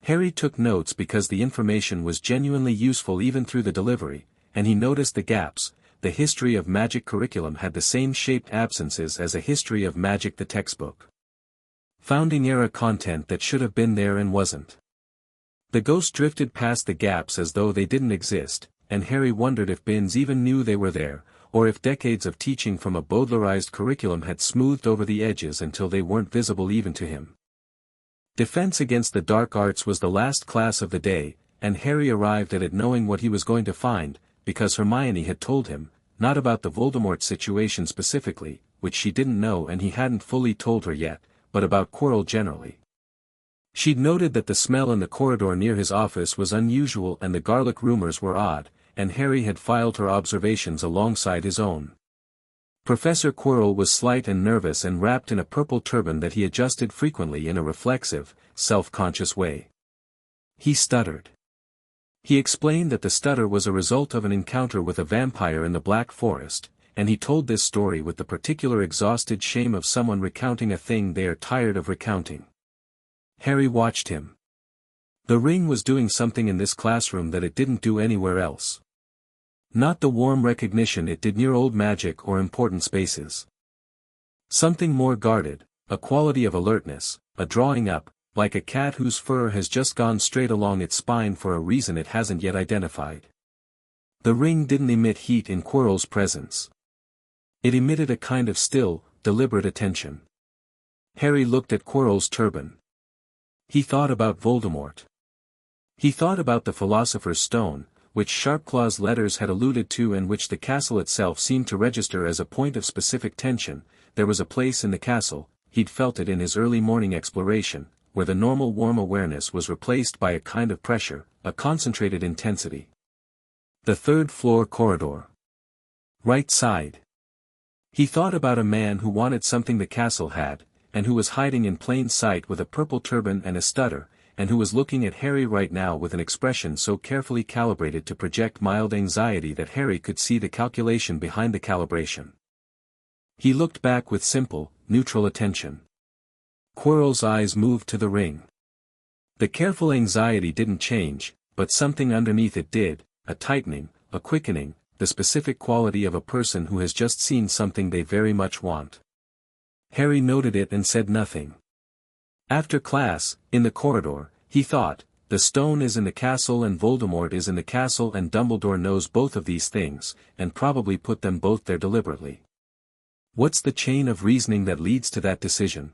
Harry took notes because the information was genuinely useful even through the delivery, and he noticed the gaps. The History of Magic curriculum had the same shaped absences as a History of Magic the textbook. Founding-era content that should have been there and wasn't. The ghost drifted past the gaps as though they didn't exist, and Harry wondered if Binns even knew they were there, or if decades of teaching from a Bowdlerized curriculum had smoothed over the edges until they weren't visible even to him. Defense Against the Dark Arts was the last class of the day, and Harry arrived at it knowing what he was going to find, because Hermione had told him, not about the Voldemort situation specifically, which she didn't know and he hadn't fully told her yet, but about Quirrell generally. She'd noted that the smell in the corridor near his office was unusual and the garlic rumors were odd, and Harry had filed her observations alongside his own. Professor Quirrell was slight and nervous and wrapped in a purple turban that he adjusted frequently in a reflexive, self-conscious way. He stuttered. He explained that the stutter was a result of an encounter with a vampire in the Black Forest, and he told this story with the particular exhausted shame of someone recounting a thing they are tired of recounting. Harry watched him. The ring was doing something in this classroom that it didn't do anywhere else. Not the warm recognition it did near old magic or important spaces. Something more guarded, a quality of alertness, a drawing up, like a cat whose fur has just gone straight along its spine for a reason it hasn't yet identified. The ring didn't emit heat in Quirrell's presence. It emitted a kind of still, deliberate attention. Harry looked at Quirrell's turban. He thought about Voldemort. He thought about the Philosopher's Stone, which Sharpclaw's letters had alluded to and which the castle itself seemed to register as a point of specific tension. There was a place in the castle, he'd felt it in his early morning exploration, where the normal warm awareness was replaced by a kind of pressure, a concentrated intensity. The third-floor corridor. Right side. He thought about a man who wanted something the castle had, and who was hiding in plain sight with a purple turban and a stutter, and who was looking at Harry right now with an expression so carefully calibrated to project mild anxiety that Harry could see the calculation behind the calibration. He looked back with simple, neutral attention. Quirrell's eyes moved to the ring. The careful anxiety didn't change, but something underneath it did, a tightening, a quickening, the specific quality of a person who has just seen something they very much want. Harry noted it and said nothing. After class, in the corridor, he thought, the stone is in the castle and Voldemort is in the castle and Dumbledore knows both of these things, and probably put them both there deliberately. What's the chain of reasoning that leads to that decision?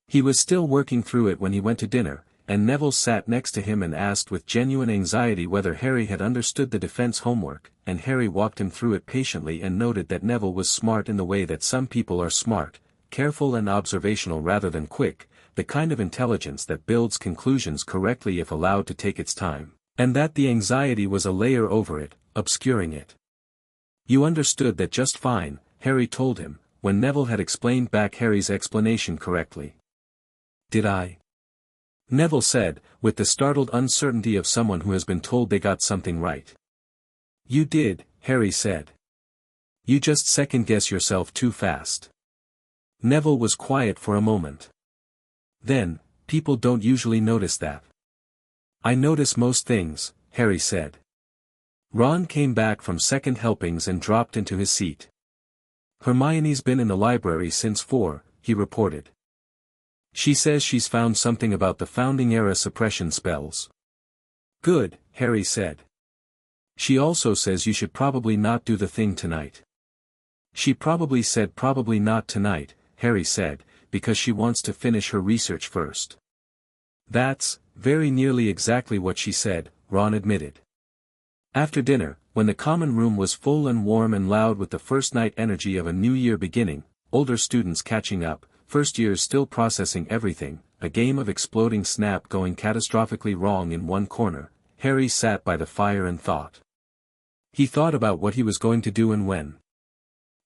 He was still working through it when he went to dinner, and Neville sat next to him and asked with genuine anxiety whether Harry had understood the defense homework, and Harry walked him through it patiently and noted that Neville was smart in the way that some people are smart, careful and observational rather than quick, the kind of intelligence that builds conclusions correctly if allowed to take its time, and that the anxiety was a layer over it, obscuring it. You understood that just fine, Harry told him, when Neville had explained back Harry's explanation correctly. Did I? Neville said, with the startled uncertainty of someone who has been told they got something right. You did, Harry said. You just second-guess yourself too fast. Neville was quiet for a moment. Then, people don't usually notice that. I notice most things, Harry said. Ron came back from second helpings and dropped into his seat. Hermione's been in the library since 4, he reported. She says she's found something about the Founding-era suppression spells. Good, Harry said. She also says you should probably not do the thing tonight. She probably said probably not tonight, Harry said, because she wants to finish her research first. That's, very nearly exactly what she said, Ron admitted. After dinner, when the common room was full and warm and loud with the first-night energy of a new year beginning, older students catching up, first years still processing everything, a game of exploding snap going catastrophically wrong in one corner, Harry sat by the fire and thought. He thought about what he was going to do and when.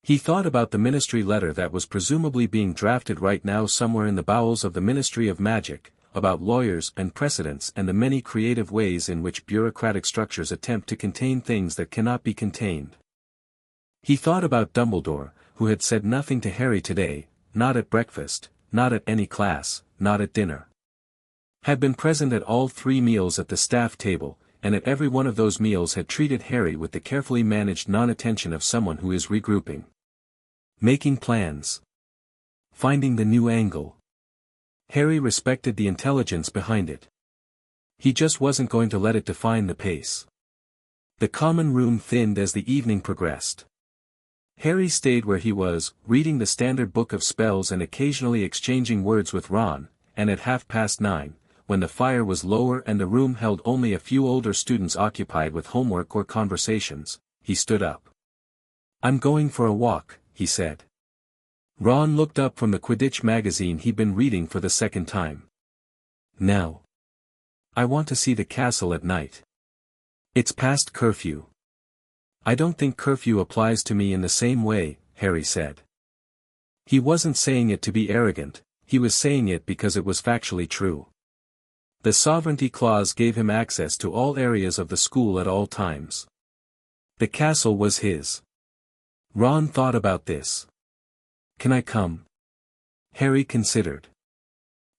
He thought about the ministry letter that was presumably being drafted right now somewhere in the bowels of the Ministry of Magic, about lawyers and precedents and the many creative ways in which bureaucratic structures attempt to contain things that cannot be contained. He thought about Dumbledore, who had said nothing to Harry today, not at breakfast, not at any class, not at dinner. Had been present at all 3 meals at the staff table, and at every one of those meals had treated Harry with the carefully managed non-attention of someone who is regrouping. Making plans. Finding the new angle. Harry respected the intelligence behind it. He just wasn't going to let it define the pace. The common room thinned as the evening progressed. Harry stayed where he was, reading the standard book of spells and occasionally exchanging words with Ron, and at 9:30, when the fire was lower and the room held only a few older students occupied with homework or conversations, he stood up. "I'm going for a walk," he said. Ron looked up from the Quidditch magazine he'd been reading for the second time. "Now. I want to see the castle at night. It's past curfew." "I don't think curfew applies to me in the same way," Harry said. He wasn't saying it to be arrogant, he was saying it because it was factually true. The sovereignty clause gave him access to all areas of the school at all times. The castle was his. Ron thought about this. "Can I come?" Harry considered.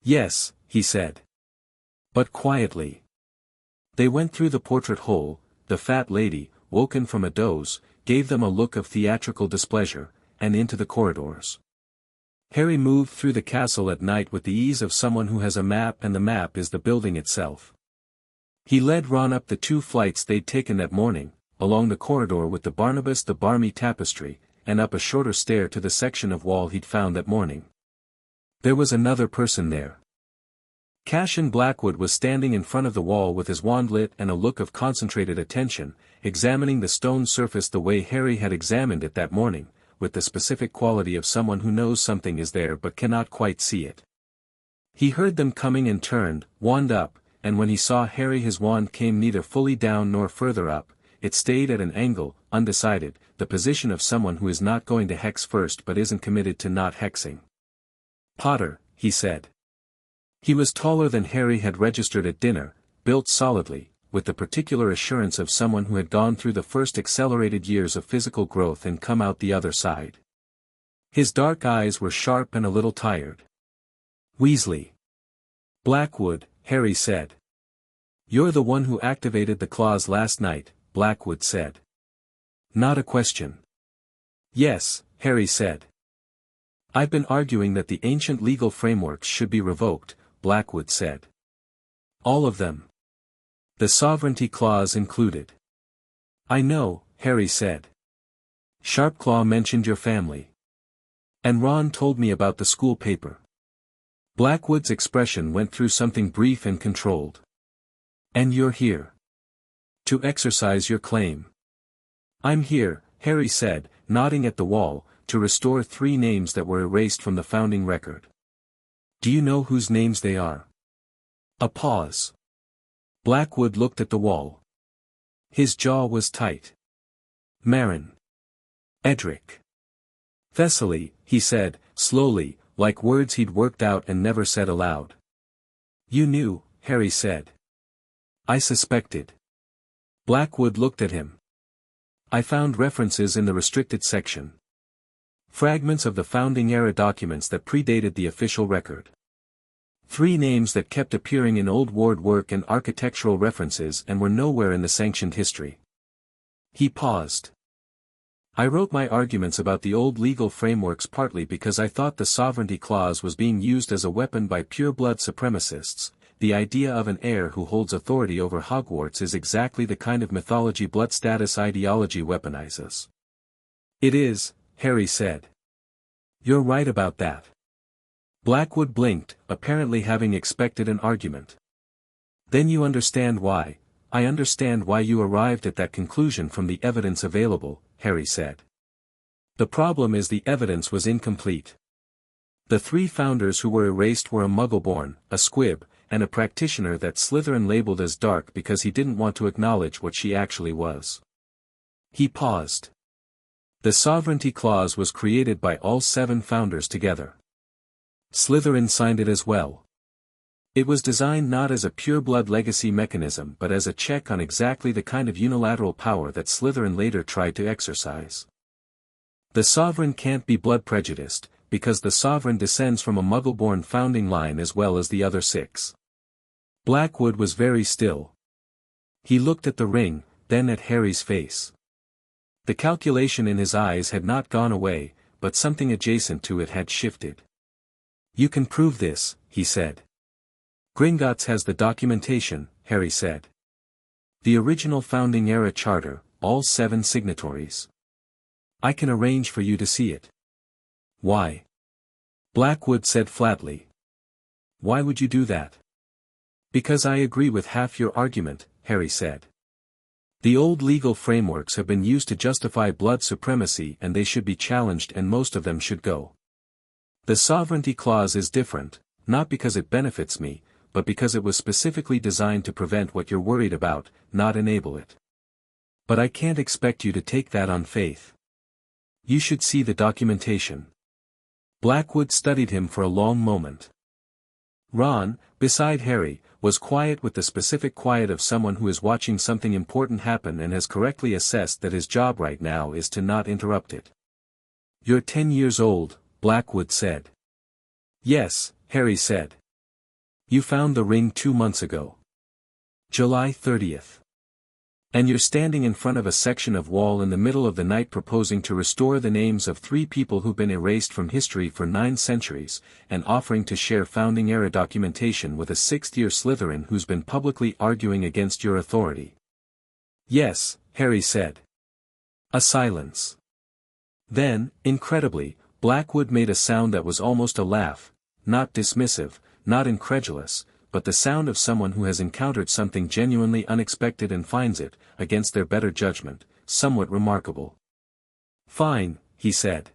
"Yes," he said. But quietly. They went through the portrait hole. The fat lady, woken from a doze, gave them a look of theatrical displeasure, and into the corridors. Harry moved through the castle at night with the ease of someone who has a map and the map is the building itself. He led Ron up the 2 flights they'd taken that morning, along the corridor with the Barnabas the Barmy tapestry, and up a shorter stair to the section of wall he'd found that morning. There was another person there. Cassian Blackwood was standing in front of the wall with his wand lit and a look of concentrated attention, examining the stone surface the way Harry had examined it that morning, with the specific quality of someone who knows something is there but cannot quite see it. He heard them coming and turned, wand up, and when he saw Harry his wand came neither fully down nor further up, it stayed at an angle, undecided, the position of someone who is not going to hex first but isn't committed to not hexing. "Potter," he said. He was taller than Harry had registered at dinner, built solidly, with the particular assurance of someone who had gone through the first accelerated years of physical growth and come out the other side. His dark eyes were sharp and a little tired. "Weasley." "Blackwood," Harry said. "You're the one who activated the clause last night," Blackwood said. "Not a question." "Yes," Harry said. "I've been arguing that the ancient legal frameworks should be revoked," Blackwood said. "All of them. The sovereignty clause included." "I know," Harry said. "Sharpclaw mentioned your family. And Ron told me about the school paper." Blackwood's expression went through something brief and controlled. "And you're here to exercise your claim." "I'm here," Harry said, nodding at the wall, "to restore 3 names that were erased from the founding record." "Do you know whose names they are?" A pause. Blackwood looked at the wall. His jaw was tight. "Marin. Edric. Thessaly," he said, slowly, like words he'd worked out and never said aloud. "You knew," Harry said. "I suspected." Blackwood looked at him. "I found references in the restricted section. Fragments of the founding-era documents that predated the official record. 3 names that kept appearing in old ward work and architectural references and were nowhere in the sanctioned history." He paused. "I wrote my arguments about the old legal frameworks partly because I thought the sovereignty clause was being used as a weapon by pure-blood supremacists. The idea of an heir who holds authority over Hogwarts is exactly the kind of mythology blood status ideology weaponizes." "It is," Harry said. "You're right about that." Blackwood blinked, apparently having expected an argument. "Then you understand why." "I understand why you arrived at that conclusion from the evidence available," Harry said. "The problem is the evidence was incomplete. The 3 founders who were erased were a Muggle-born, a squib, and a practitioner that Slytherin labeled as dark because he didn't want to acknowledge what she actually was." He paused. "The sovereignty clause was created by all 7 founders together. Slytherin signed it as well. It was designed not as a pure-blood legacy mechanism but as a check on exactly the kind of unilateral power that Slytherin later tried to exercise. The sovereign can't be blood prejudiced, because the sovereign descends from a Muggle-born founding line as well as the other 6. Blackwood was very still. He looked at the ring, then at Harry's face. The calculation in his eyes had not gone away, but something adjacent to it had shifted. "You can prove this," he said. "Gringotts has the documentation," Harry said. "The original founding-era charter, all 7 signatories. I can arrange for you to see it." "Why?" Blackwood said flatly. "Why would you do that?" Because I agree with half your argument, Harry said. The old legal frameworks have been used to justify blood supremacy and they should be challenged and most of them should go. The sovereignty clause is different, not because it benefits me, but because it was specifically designed to prevent what you're worried about, not enable it. But I can't expect you to take that on faith. You should see the documentation. Blackwood studied him for a long moment. Ron, beside Harry, was quiet with the specific quiet of someone who is watching something important happen and has correctly assessed that his job right now is to not interrupt it. You're 10 years old, Blackwood said. Yes, Harry said. You found the ring 2 months ago. July 30th. And you're standing in front of a section of wall in the middle of the night proposing to restore the names of 3 people who've been erased from history for 9 centuries, and offering to share founding-era documentation with a 6th-year Slytherin who's been publicly arguing against your authority. Yes, Harry said. A silence. Then, incredibly, Blackwood made a sound that was almost a laugh, not dismissive, not incredulous, but the sound of someone who has encountered something genuinely unexpected and finds it, against their better judgment, somewhat remarkable. Fine, he said.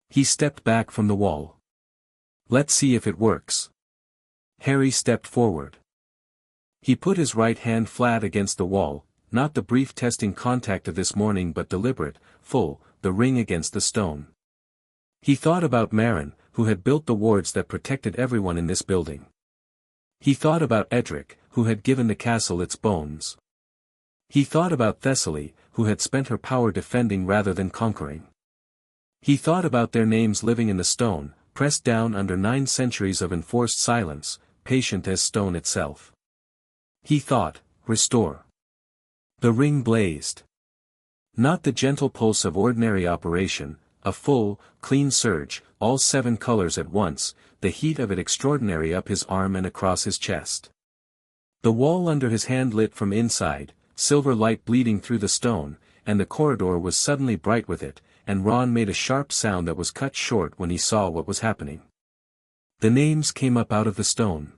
He stepped back from the wall. Let's see if it works. Harry stepped forward. He put his right hand flat against the wall, not the brief testing contact of this morning but deliberate, full, the ring against the stone. He thought about Marin, who had built the wards that protected everyone in this building. He thought about Edric, who had given the castle its bones. He thought about Thessaly, who had spent her power defending rather than conquering. He thought about their names living in the stone, pressed down under 9 centuries of enforced silence, patient as stone itself. He thought, restore. The ring blazed. Not the gentle pulse of ordinary operation, a full, clean surge, all 7 colors at once, the heat of it extraordinary up his arm and across his chest. The wall under his hand lit from inside, silver light bleeding through the stone, and the corridor was suddenly bright with it, and Ron made a sharp sound that was cut short when he saw what was happening. The names came up out of the stone.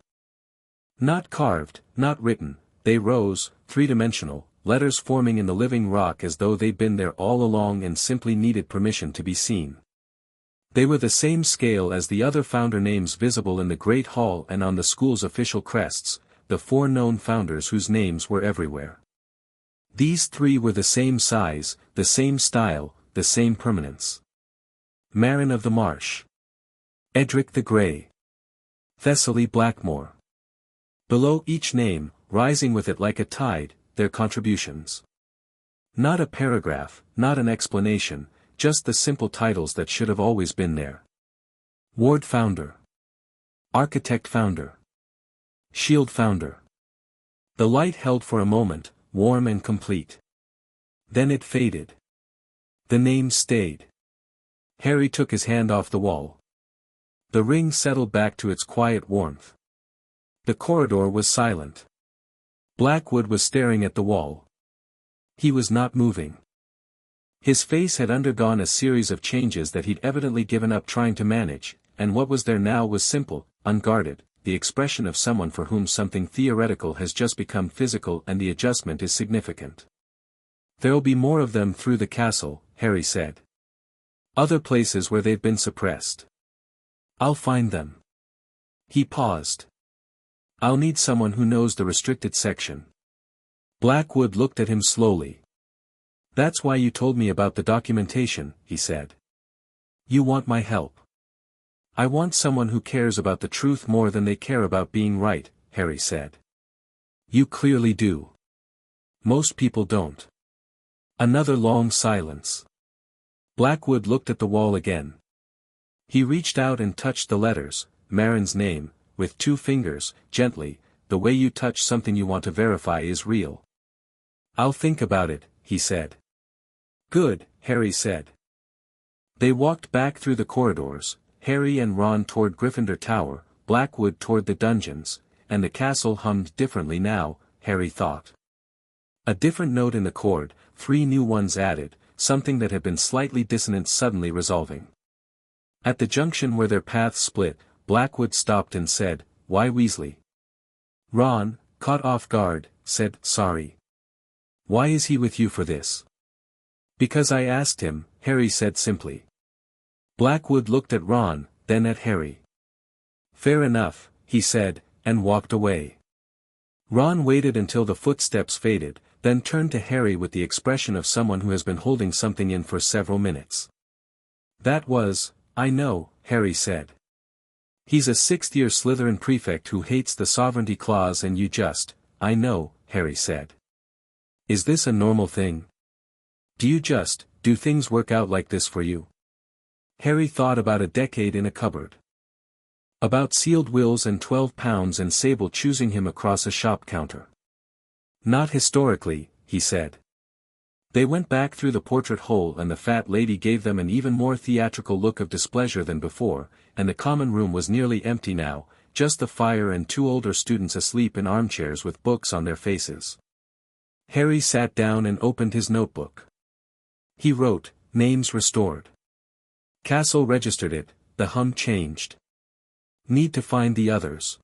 Not carved, not written, they rose, 3-dimensional, letters forming in the living rock as though they'd been there all along and simply needed permission to be seen. They were the same scale as the other founder names visible in the Great Hall and on the school's official crests, the 4 known founders whose names were everywhere. These 3 were the same size, the same style, the same permanence. Marin of the Marsh. Edric the Grey. Thessaly Blackmore. Below each name, rising with it like a tide, their contributions. Not a paragraph, not an explanation, just the simple titles that should have always been there. Ward Founder. Architect Founder. Shield Founder. The light held for a moment, warm and complete. Then it faded. The names stayed. Harry took his hand off the wall. The ring settled back to its quiet warmth. The corridor was silent. Blackwood was staring at the wall. He was not moving. His face had undergone a series of changes that he'd evidently given up trying to manage, and what was there now was simple, unguarded, the expression of someone for whom something theoretical has just become physical and the adjustment is significant. There'll be more of them through the castle, Harry said. Other places where they've been suppressed. I'll find them. He paused. I'll need someone who knows the restricted section. Blackwood looked at him slowly. That's why you told me about the documentation, he said. You want my help. I want someone who cares about the truth more than they care about being right, Harry said. You clearly do. Most people don't. Another long silence. Blackwood looked at the wall again. He reached out and touched the letters, Marin's name, with 2 fingers, gently, the way you touch something you want to verify is real. I'll think about it, he said. Good, Harry said. They walked back through the corridors, Harry and Ron toward Gryffindor Tower, Blackwood toward the dungeons, and the castle hummed differently now, Harry thought. A different note in the chord, 3 new ones added, something that had been slightly dissonant suddenly resolving. At the junction where their paths split, Blackwood stopped and said, Why Weasley? Ron, caught off guard, said, "Sorry. Why is he with you for this?" "Because I asked him," Harry said simply. Blackwood looked at Ron, then at Harry. "Fair enough," he said, and walked away. Ron waited until the footsteps faded, then turned to Harry with the expression of someone who has been holding something in for several minutes. "That was, I know," Harry said. "He's a sixth-year Slytherin prefect who hates the sovereignty clause and you just, I know," Harry said. "Is this a normal thing? Do things work out like this for you?" Harry thought about a decade in a cupboard. About sealed wills and £12 and Sable choosing him across a shop counter. "Not historically," he said. They went back through the portrait hole and the fat lady gave them an even more theatrical look of displeasure than before, and the common room was nearly empty now, just the fire and two older students asleep in armchairs with books on their faces. Harry sat down and opened his notebook. He wrote, "Names restored. Castle registered it, the hum changed. Need to find the others.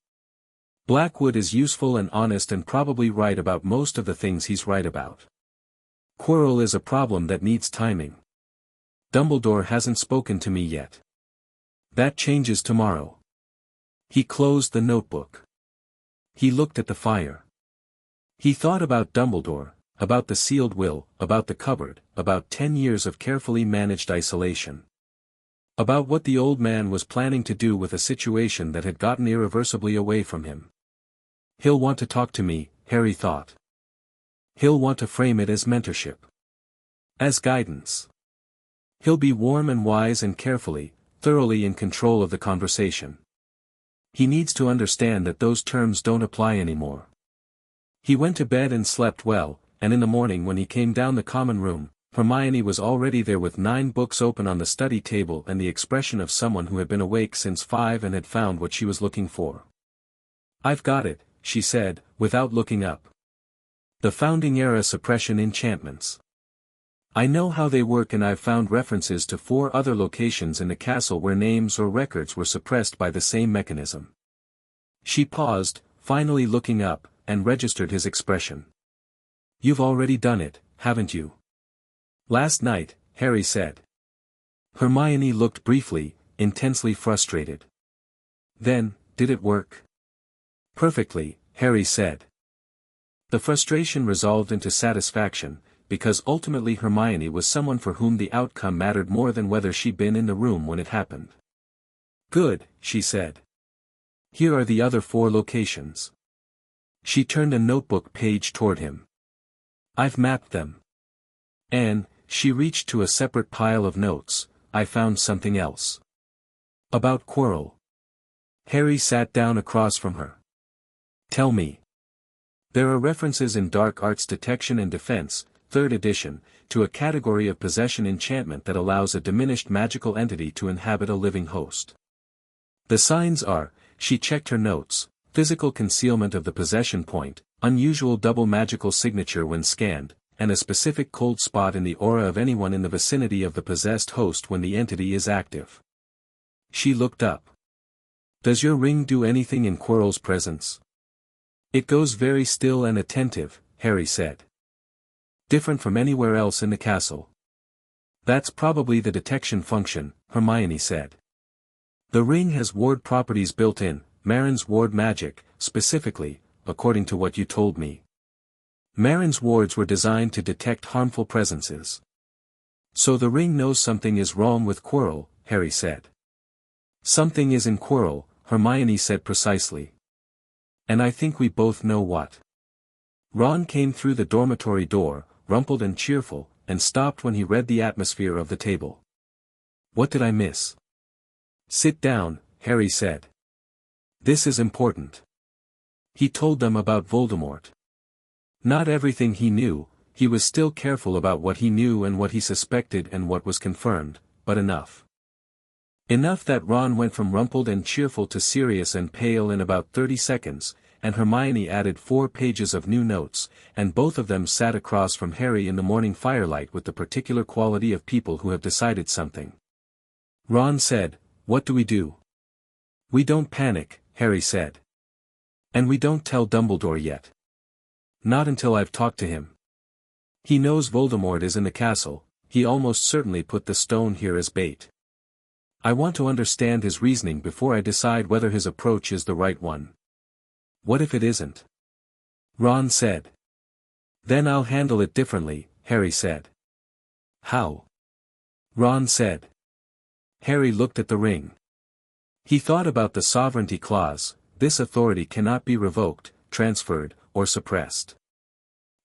Blackwood is useful and honest and probably right about most of the things he's right about. Quirrell is a problem that needs timing. Dumbledore hasn't spoken to me yet. That changes tomorrow." He closed the notebook. He looked at the fire. He thought about Dumbledore, about the sealed will, about the cupboard, about 10 years of carefully managed isolation. About what the old man was planning to do with a situation that had gotten irreversibly away from him. He'll want to talk to me, Harry thought. He'll want to frame it as mentorship. As guidance. He'll be warm and wise and thoroughly in control of the conversation. He needs to understand that those terms don't apply anymore. He went to bed and slept well, and in the morning when he came down the common room, Hermione was already there with 9 books open on the study table and the expression of someone who had been awake since 5 and had found what she was looking for. "I've got it," she said, without looking up. "The Founding-era suppression enchantments. I know how they work and I've found references to 4 other locations in the castle where names or records were suppressed by the same mechanism." She paused, finally looking up, and registered his expression. "You've already done it, haven't you?" "Last night," Harry said. Hermione looked briefly, intensely frustrated. "Then, did it work?" "Perfectly," Harry said. The frustration resolved into satisfaction, because ultimately Hermione was someone for whom the outcome mattered more than whether she'd been in the room when it happened. "Good," she said. "Here are the other 4 locations." She turned a notebook page toward him. "I've mapped them. And," she reached to a separate pile of notes, "I found something else. About Quirrell." Harry sat down across from her. "Tell me." "There are references in Dark Arts Detection and Defense, 3rd edition, to a category of possession enchantment that allows a diminished magical entity to inhabit a living host. The signs are," she checked her notes, "physical concealment of the possession point, unusual double magical signature when scanned, and a specific cold spot in the aura of anyone in the vicinity of the possessed host when the entity is active." She looked up. "Does your ring do anything in Quirrell's presence?" "It goes very still and attentive," Harry said. "Different from anywhere else in the castle." "That's probably the detection function," Hermione said. "The ring has ward properties built in, Marin's ward magic, specifically, according to what you told me. Marin's wards were designed to detect harmful presences. So the ring knows something is wrong with Quirrell," Harry said. "Something is in Quirrell," Hermione said precisely. "And I think we both know what." Ron came through the dormitory door, rumpled and cheerful, and stopped when he read the atmosphere of the table. "What did I miss?" "Sit down," Harry said. "This is important." He told them about Voldemort. Not everything he knew, he was still careful about what he knew and what he suspected and what was confirmed, but enough. Enough that Ron went from rumpled and cheerful to serious and pale in about 30 seconds, and Hermione added 4 pages of new notes, and both of them sat across from Harry in the morning firelight with the particular quality of people who have decided something. Ron said, "What do we do?" "We don't panic," Harry said. And we don't tell Dumbledore yet. Not until I've talked to him. He knows Voldemort is in the castle, he almost certainly put the stone here as bait. I want to understand his reasoning before I decide whether his approach is the right one. What if it isn't? Ron said. Then I'll handle it differently, Harry said. How? Ron said. Harry looked at the ring. He thought about the sovereignty clause. This authority cannot be revoked, transferred, or suppressed.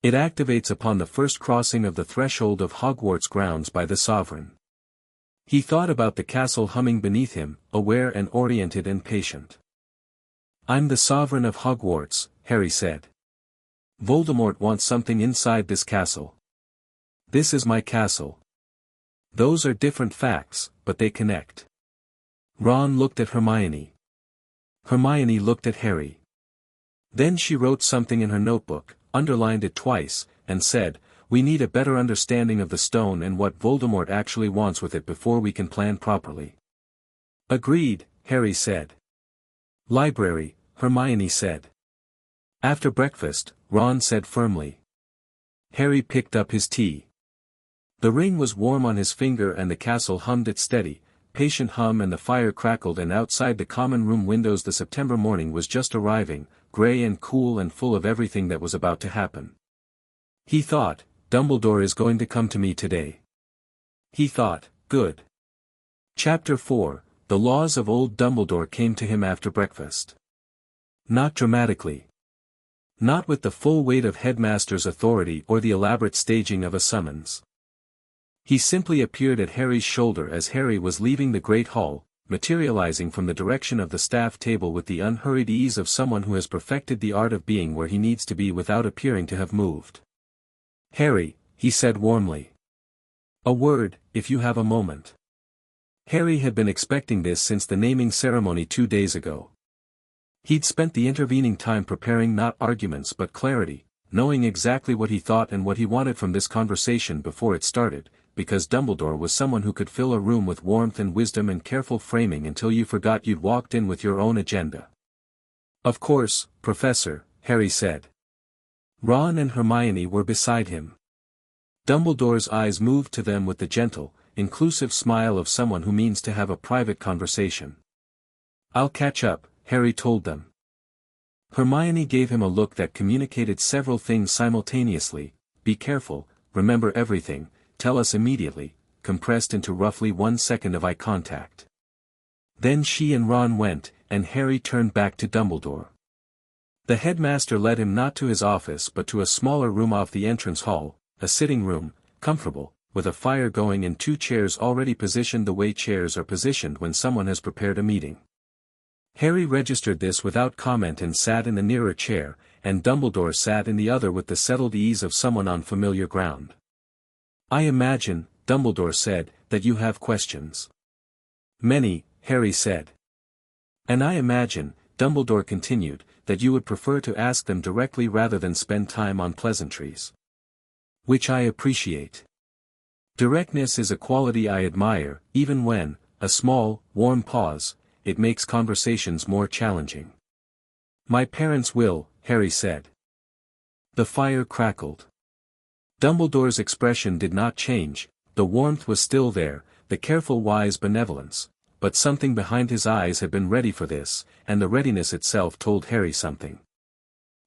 It activates upon the first crossing of the threshold of Hogwarts grounds by the sovereign. He thought about the castle humming beneath him, aware and oriented and patient. I'm the sovereign of Hogwarts, Harry said. Voldemort wants something inside this castle. This is my castle. Those are different facts, but they connect. Ron looked at Hermione. Hermione looked at Harry. Then she wrote something in her notebook, underlined it twice, and said, "We need a better understanding of the stone and what Voldemort actually wants with it before we can plan properly." Agreed, Harry said. Library, Hermione said. After breakfast, Ron said firmly. Harry picked up his tea. The ring was warm on his finger and the castle hummed its steady, patient hum, and the fire crackled, and outside the common room windows the September morning was just arriving, grey and cool and full of everything that was about to happen. He thought, Dumbledore is going to come to me today. He thought, good. Chapter 4, The Laws of Old Dumbledore came to him after breakfast. Not dramatically. Not with the full weight of headmaster's authority or the elaborate staging of a summons. He simply appeared at Harry's shoulder as Harry was leaving the Great Hall, materializing from the direction of the staff table with the unhurried ease of someone who has perfected the art of being where he needs to be without appearing to have moved. "Harry," he said warmly. "A word, if you have a moment." Harry had been expecting this since the naming ceremony 2 days ago. He'd spent the intervening time preparing not arguments but clarity, knowing exactly what he thought and what he wanted from this conversation before it started, because Dumbledore was someone who could fill a room with warmth and wisdom and careful framing until you forgot you'd walked in with your own agenda. "Of course, Professor," Harry said. Ron and Hermione were beside him. Dumbledore's eyes moved to them with the gentle, inclusive smile of someone who means to have a private conversation. "I'll catch up," Harry told them. Hermione gave him a look that communicated several things simultaneously: be careful, remember everything, tell us immediately, compressed into roughly 1 second of eye contact. Then she and Ron went, and Harry turned back to Dumbledore. The headmaster led him not to his office but to a smaller room off the entrance hall, a sitting room, comfortable, with a fire going and 2 chairs already positioned the way chairs are positioned when someone has prepared a meeting. Harry registered this without comment and sat in the nearer chair, and Dumbledore sat in the other with the settled ease of someone on familiar ground. "I imagine," Dumbledore said, "that you have questions." "Many," Harry said. "And I imagine," Dumbledore continued, "that you would prefer to ask them directly rather than spend time on pleasantries. Which I appreciate. Directness is a quality I admire, even when, a small, warm pause, it makes conversations more challenging." "My parents will," Harry said. The fire crackled. Dumbledore's expression did not change, the warmth was still there, the careful wise benevolence, but something behind his eyes had been ready for this, and the readiness itself told Harry something.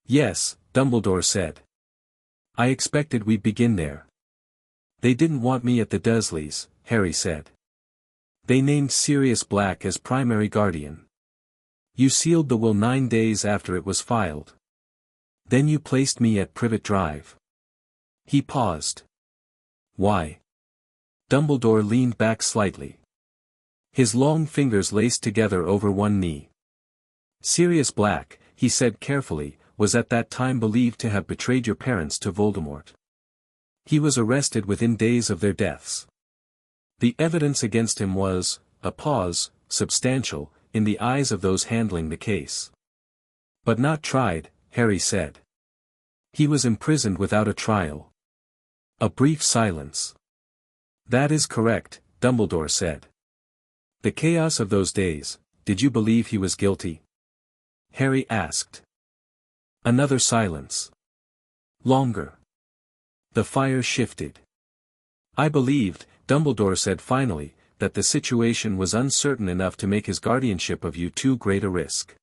"Yes," Dumbledore said. "I expected we'd begin there." "They didn't want me at the Dursleys," Harry said. "They named Sirius Black as primary guardian. You sealed the will 9 days after it was filed. Then you placed me at Privet Drive." He paused. "Why?" Dumbledore leaned back slightly. His long fingers laced together over one knee. "Sirius Black," he said carefully, "was at that time believed to have betrayed your parents to Voldemort. He was arrested within days of their deaths. The evidence against him was," a pause, "substantial, in the eyes of those handling the case. But not tried," Harry said. "He was imprisoned without a trial." A brief silence. "That is correct," Dumbledore said. "The chaos of those days, did you believe he was guilty?" Harry asked. Another silence. Longer. The fire shifted. I believed, Dumbledore said finally, that the situation was uncertain enough to make his guardianship of you too great a risk.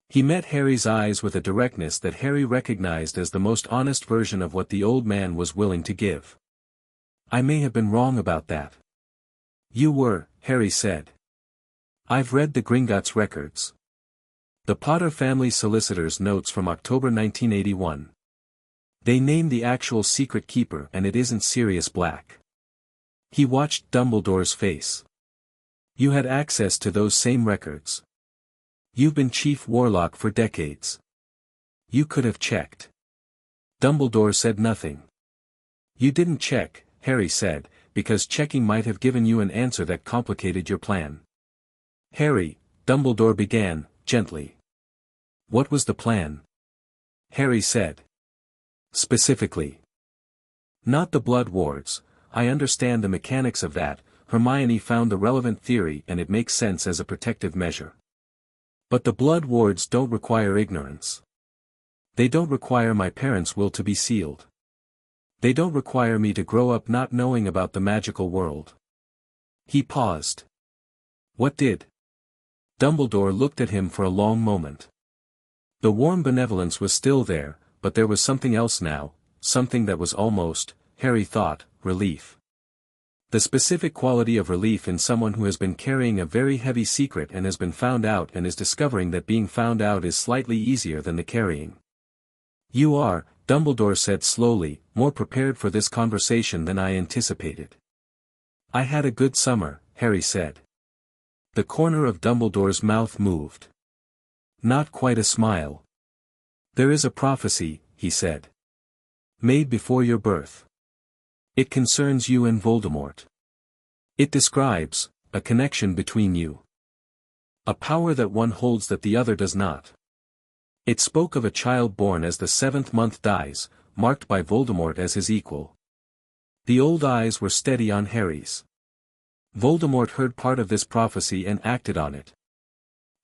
He met Harry's eyes with a directness that Harry recognized as the most honest version of what the old man was willing to give. I may have been wrong about that. You were, Harry said. I've read the Gringotts records. The Potter family solicitor's notes from October 1981. They name the actual secret keeper and it isn't Sirius Black. He watched Dumbledore's face. You had access to those same records. You've been chief warlock for decades. You could have checked. Dumbledore said nothing. You didn't check, Harry said, because checking might have given you an answer that complicated your plan. Harry, Dumbledore began, gently. What was the plan? Harry said. Specifically. Not the blood wards, I understand the mechanics of that, Hermione found the relevant theory and it makes sense as a protective measure. But the blood wards don't require ignorance. They don't require my parents' will to be sealed. They don't require me to grow up not knowing about the magical world. He paused. What did? Dumbledore looked at him for a long moment. The warm benevolence was still there, but there was something else now, something that was almost, Harry thought, relief. The specific quality of relief in someone who has been carrying a very heavy secret and has been found out and is discovering that being found out is slightly easier than the carrying. You are, Dumbledore said slowly, more prepared for this conversation than I anticipated. I had a good summer, Harry said. The corner of Dumbledore's mouth moved. Not quite a smile. There is a prophecy, he said. Made before your birth. It concerns you and Voldemort. It describes a connection between you. A power that one holds that the other does not. It spoke of a child born as the 7th month dies, marked by Voldemort as his equal. The old eyes were steady on Harry's. Voldemort heard part of this prophecy and acted on it.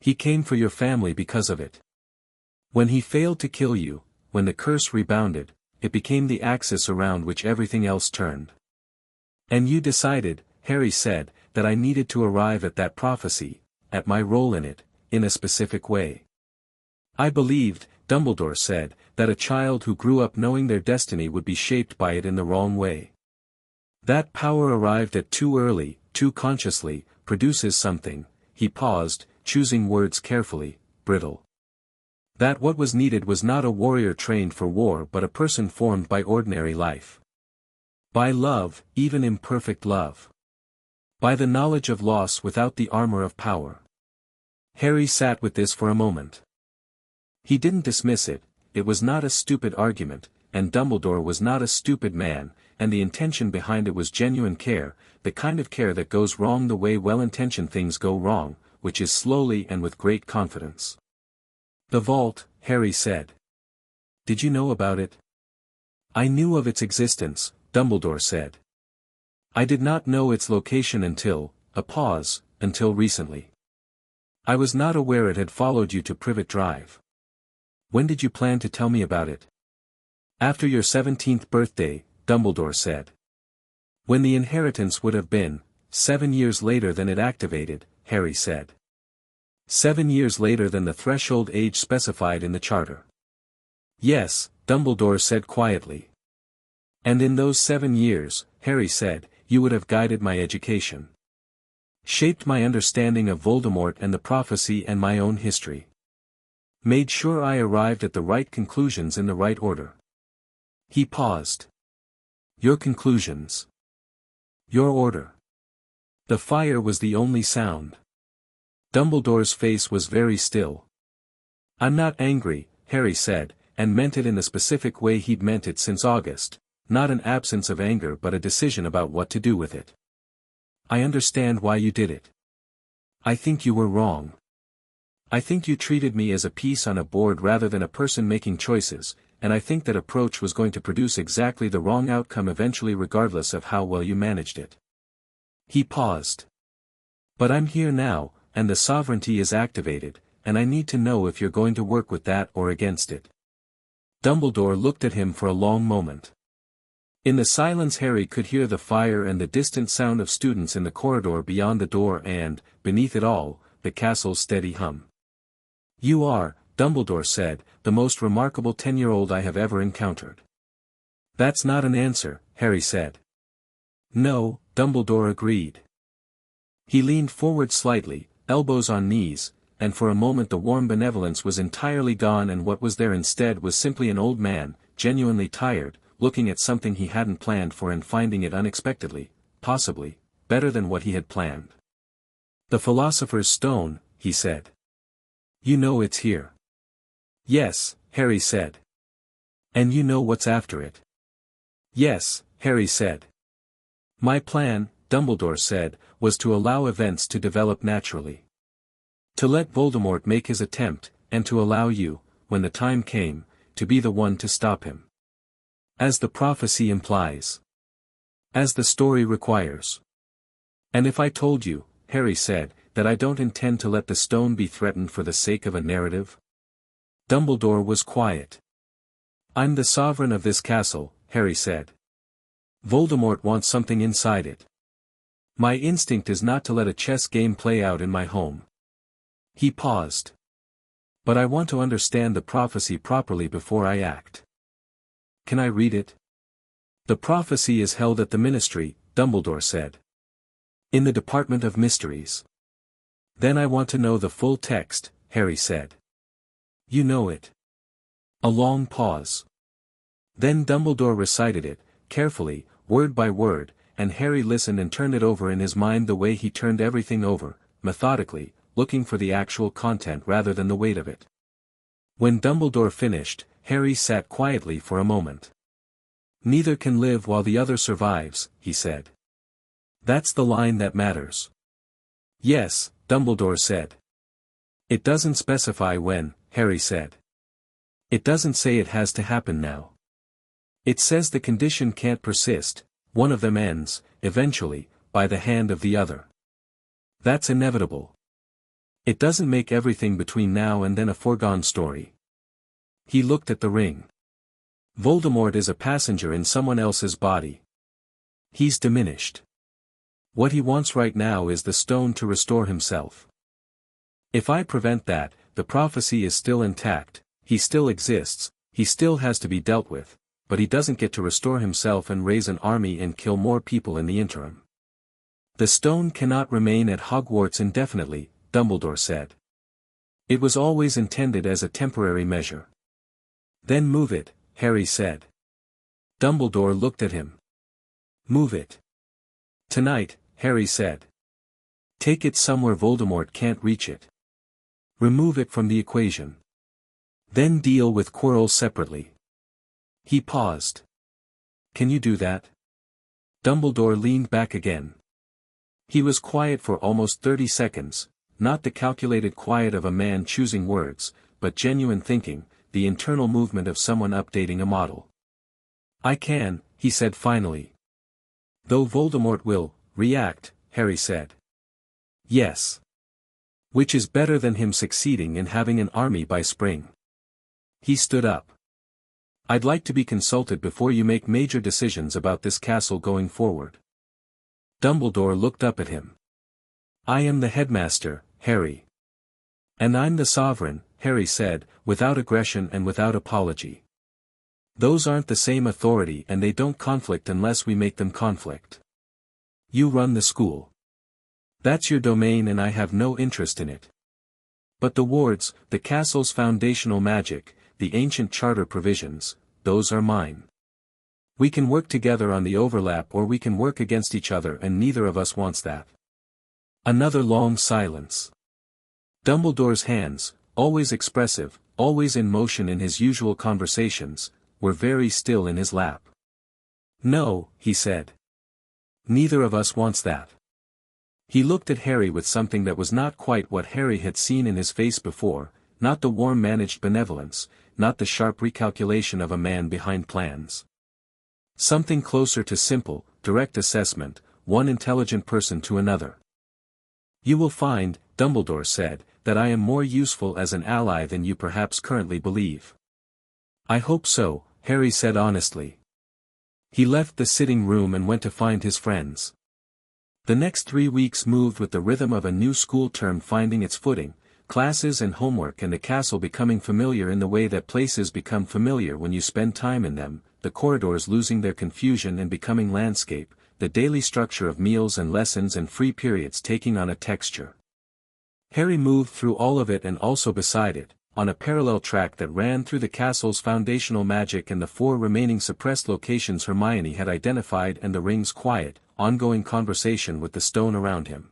He came for your family because of it. When he failed to kill you, when the curse rebounded, it became the axis around which everything else turned. And you decided, Harry said, that I needed to arrive at that prophecy, at my role in it, in a specific way. I believed, Dumbledore said, that a child who grew up knowing their destiny would be shaped by it in the wrong way. That power arrived at too early, too consciously, produces something, he paused, choosing words carefully, brittle. That what was needed was not a warrior trained for war but a person formed by ordinary life. By love, even imperfect love. By the knowledge of loss without the armor of power. Harry sat with this for a moment. He didn't dismiss it, it was not a stupid argument, and Dumbledore was not a stupid man, and the intention behind it was genuine care, the kind of care that goes wrong the way well-intentioned things go wrong, which is slowly and with great confidence. The vault, Harry said. Did you know about it? I knew of its existence, Dumbledore said. I did not know its location until, a pause, until recently. I was not aware it had followed you to Privet Drive. When did you plan to tell me about it? After your 17th birthday, Dumbledore said. When the inheritance would have been, 7 years later than it activated, Harry said. 7 years later than the threshold age specified in the charter. Yes, Dumbledore said quietly. And in those 7 years, Harry said, you would have guided my education. Shaped my understanding of Voldemort and the prophecy and my own history. Made sure I arrived at the right conclusions in the right order. He paused. Your conclusions. Your order. The fire was the only sound. Dumbledore's face was very still. I'm not angry, Harry said, and meant it in the specific way he'd meant it since August, not an absence of anger but a decision about what to do with it. I understand why you did it. I think you were wrong. I think you treated me as a piece on a board rather than a person making choices, and I think that approach was going to produce exactly the wrong outcome eventually regardless of how well you managed it. He paused. But I'm here now, and the sovereignty is activated, and I need to know if you're going to work with that or against it. Dumbledore looked at him for a long moment. In the silence Harry could hear the fire and the distant sound of students in the corridor beyond the door and, beneath it all, the castle's steady hum. "You are," Dumbledore said, "the most remarkable 10-year-old I have ever encountered." "That's not an answer," Harry said. "No," Dumbledore agreed. He leaned forward slightly, elbows on knees, and for a moment the warm benevolence was entirely gone and what was there instead was simply an old man, genuinely tired, looking at something he hadn't planned for and finding it unexpectedly, possibly, better than what he had planned. "The Philosopher's Stone," he said. "You know it's here." "Yes," Harry said. "And you know what's after it." "Yes," Harry said. "My plan," Dumbledore said, "was to allow events to develop naturally. To let Voldemort make his attempt, and to allow you, when the time came, to be the one to stop him. As the prophecy implies. As the story requires. And if I told you," Harry said, "that I don't intend to let the stone be threatened for the sake of a narrative?" Dumbledore was quiet. "I'm the sovereign of this castle," Harry said. "Voldemort wants something inside it. My instinct is not to let a chess game play out in my home." He paused. "But I want to understand the prophecy properly before I act. Can I read it?" "The prophecy is held at the Ministry," Dumbledore said. "In the Department of Mysteries." "Then I want to know the full text," Harry said. "You know it." A long pause. Then Dumbledore recited it, carefully, word by word, and Harry listened and turned it over in his mind the way he turned everything over, methodically, looking for the actual content rather than the weight of it. When Dumbledore finished, Harry sat quietly for a moment. "Neither can live while the other survives," he said. "That's the line that matters." "Yes," Dumbledore said. "It doesn't specify when," Harry said. "It doesn't say it has to happen now. It says the condition can't persist, one of them ends, eventually, by the hand of the other. That's inevitable. It doesn't make everything between now and then a foregone story." He looked at the ring. "Voldemort is a passenger in someone else's body. He's diminished. What he wants right now is the stone to restore himself. If I prevent that, the prophecy is still intact, he still exists, he still has to be dealt with, but he doesn't get to restore himself and raise an army and kill more people in the interim. The stone cannot remain at Hogwarts indefinitely," Dumbledore said. "It was always intended as a temporary measure." "Then move it," Harry said. Dumbledore looked at him. "Move it." "Tonight," Harry said. "Take it somewhere Voldemort can't reach it. Remove it from the equation. Then deal with Quirrell separately." He paused. "Can you do that?" Dumbledore leaned back again. He was quiet for almost 30 seconds, not the calculated quiet of a man choosing words, but genuine thinking, the internal movement of someone updating a model. "I can," he said finally. "Though Voldemort will react," Harry said. "Yes. Which is better than him succeeding in having an army by spring." He stood up. "I'd like to be consulted before you make major decisions about this castle going forward." Dumbledore looked up at him. "I am the headmaster, Harry." "And I'm the sovereign," Harry said, without aggression and without apology. "Those aren't the same authority and they don't conflict unless we make them conflict. You run the school. That's your domain and I have no interest in it. But the wards, the castle's foundational magic, the ancient charter provisions, those are mine. We can work together on the overlap or we can work against each other and neither of us wants that." Another long silence. Dumbledore's hands, always expressive, always in motion in his usual conversations, were very still in his lap. "No," he said. "Neither of us wants that." He looked at Harry with something that was not quite what Harry had seen in his face before, not the warm managed benevolence, not the sharp recalculation of a man behind plans. Something closer to simple, direct assessment, one intelligent person to another. "You will find," Dumbledore said, "that I am more useful as an ally than you perhaps currently believe. I hope so, Harry said honestly. He left the sitting room and went to find his friends. The next 3 weeks moved with the rhythm of a new school term finding its footing, classes and homework and the castle becoming familiar in the way that places become familiar when you spend time in them, the corridors losing their confusion and becoming landscape, the daily structure of meals and lessons and free periods taking on a texture. Harry moved through all of it and also beside it, on a parallel track that ran through the castle's foundational magic and the 4 remaining suppressed locations Hermione had identified and the ring's quiet, ongoing conversation with the stone around him.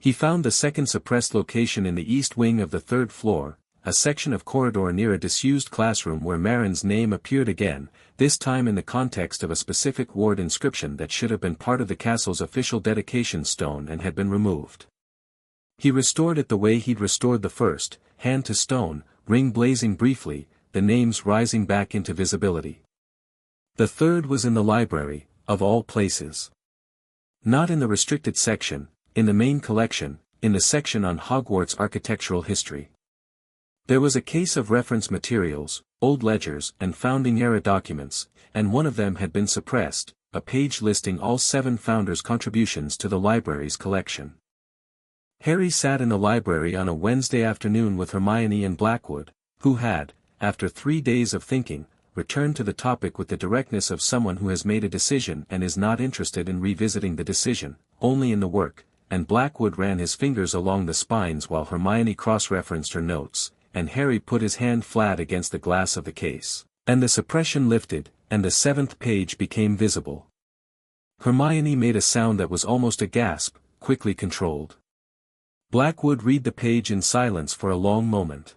He found the second suppressed location in the east wing of the 3rd floor, a section of corridor near a disused classroom where Marin's name appeared again, this time in the context of a specific ward inscription that should have been part of the castle's official dedication stone and had been removed. He restored it the way he'd restored the first, hand to stone, ring blazing briefly, the names rising back into visibility. The 3rd was in the library, of all places. Not in the restricted section, in the main collection, in the section on Hogwarts architectural history. There was a case of reference materials, old ledgers and founding-era documents, and one of them had been suppressed, a page listing all 7 founders' contributions to the library's collection. Harry sat in the library on a Wednesday afternoon with Hermione and Blackwood, who had, after 3 days of thinking, returned to the topic with the directness of someone who has made a decision and is not interested in revisiting the decision, only in the work, and Blackwood ran his fingers along the spines while Hermione cross-referenced her notes, and Harry put his hand flat against the glass of the case, and the suppression lifted, and the 7th page became visible. Hermione made a sound that was almost a gasp, quickly controlled. Blackwood read the page in silence for a long moment.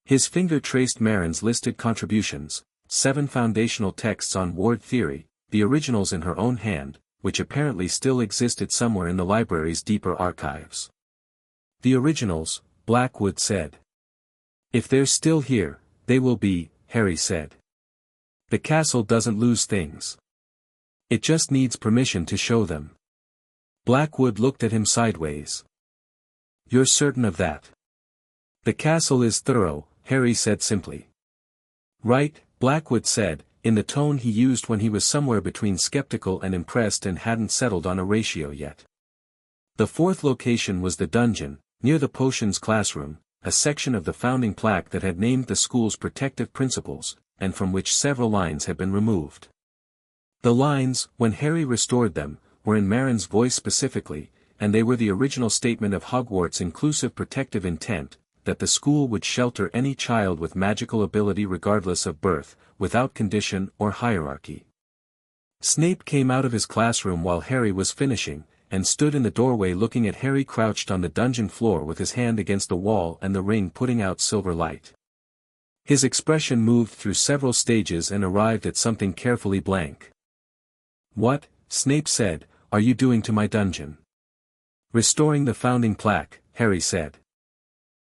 His finger traced Marin's listed contributions, 7 foundational texts on ward theory, the originals in her own hand, which apparently still existed somewhere in the library's deeper archives. The originals, Blackwood said. If they're still here, they will be, Harry said. The castle doesn't lose things. It just needs permission to show them. Blackwood looked at him sideways. You're certain of that? The castle is thorough, Harry said simply. Right, Blackwood said, in the tone he used when he was somewhere between skeptical and impressed and hadn't settled on a ratio yet. The 4th location was the dungeon, near the potions classroom, a section of the founding plaque that had named the school's protective principles, and from which several lines had been removed. The lines, when Harry restored them, were in Marin's voice specifically, and they were the original statement of Hogwarts' inclusive protective intent, that the school would shelter any child with magical ability regardless of birth, without condition or hierarchy. Snape came out of his classroom while Harry was finishing, and stood in the doorway looking at Harry crouched on the dungeon floor with his hand against the wall and the ring putting out silver light. His expression moved through several stages and arrived at something carefully blank. What, Snape said, are you doing to my dungeon? Restoring the founding plaque, Harry said.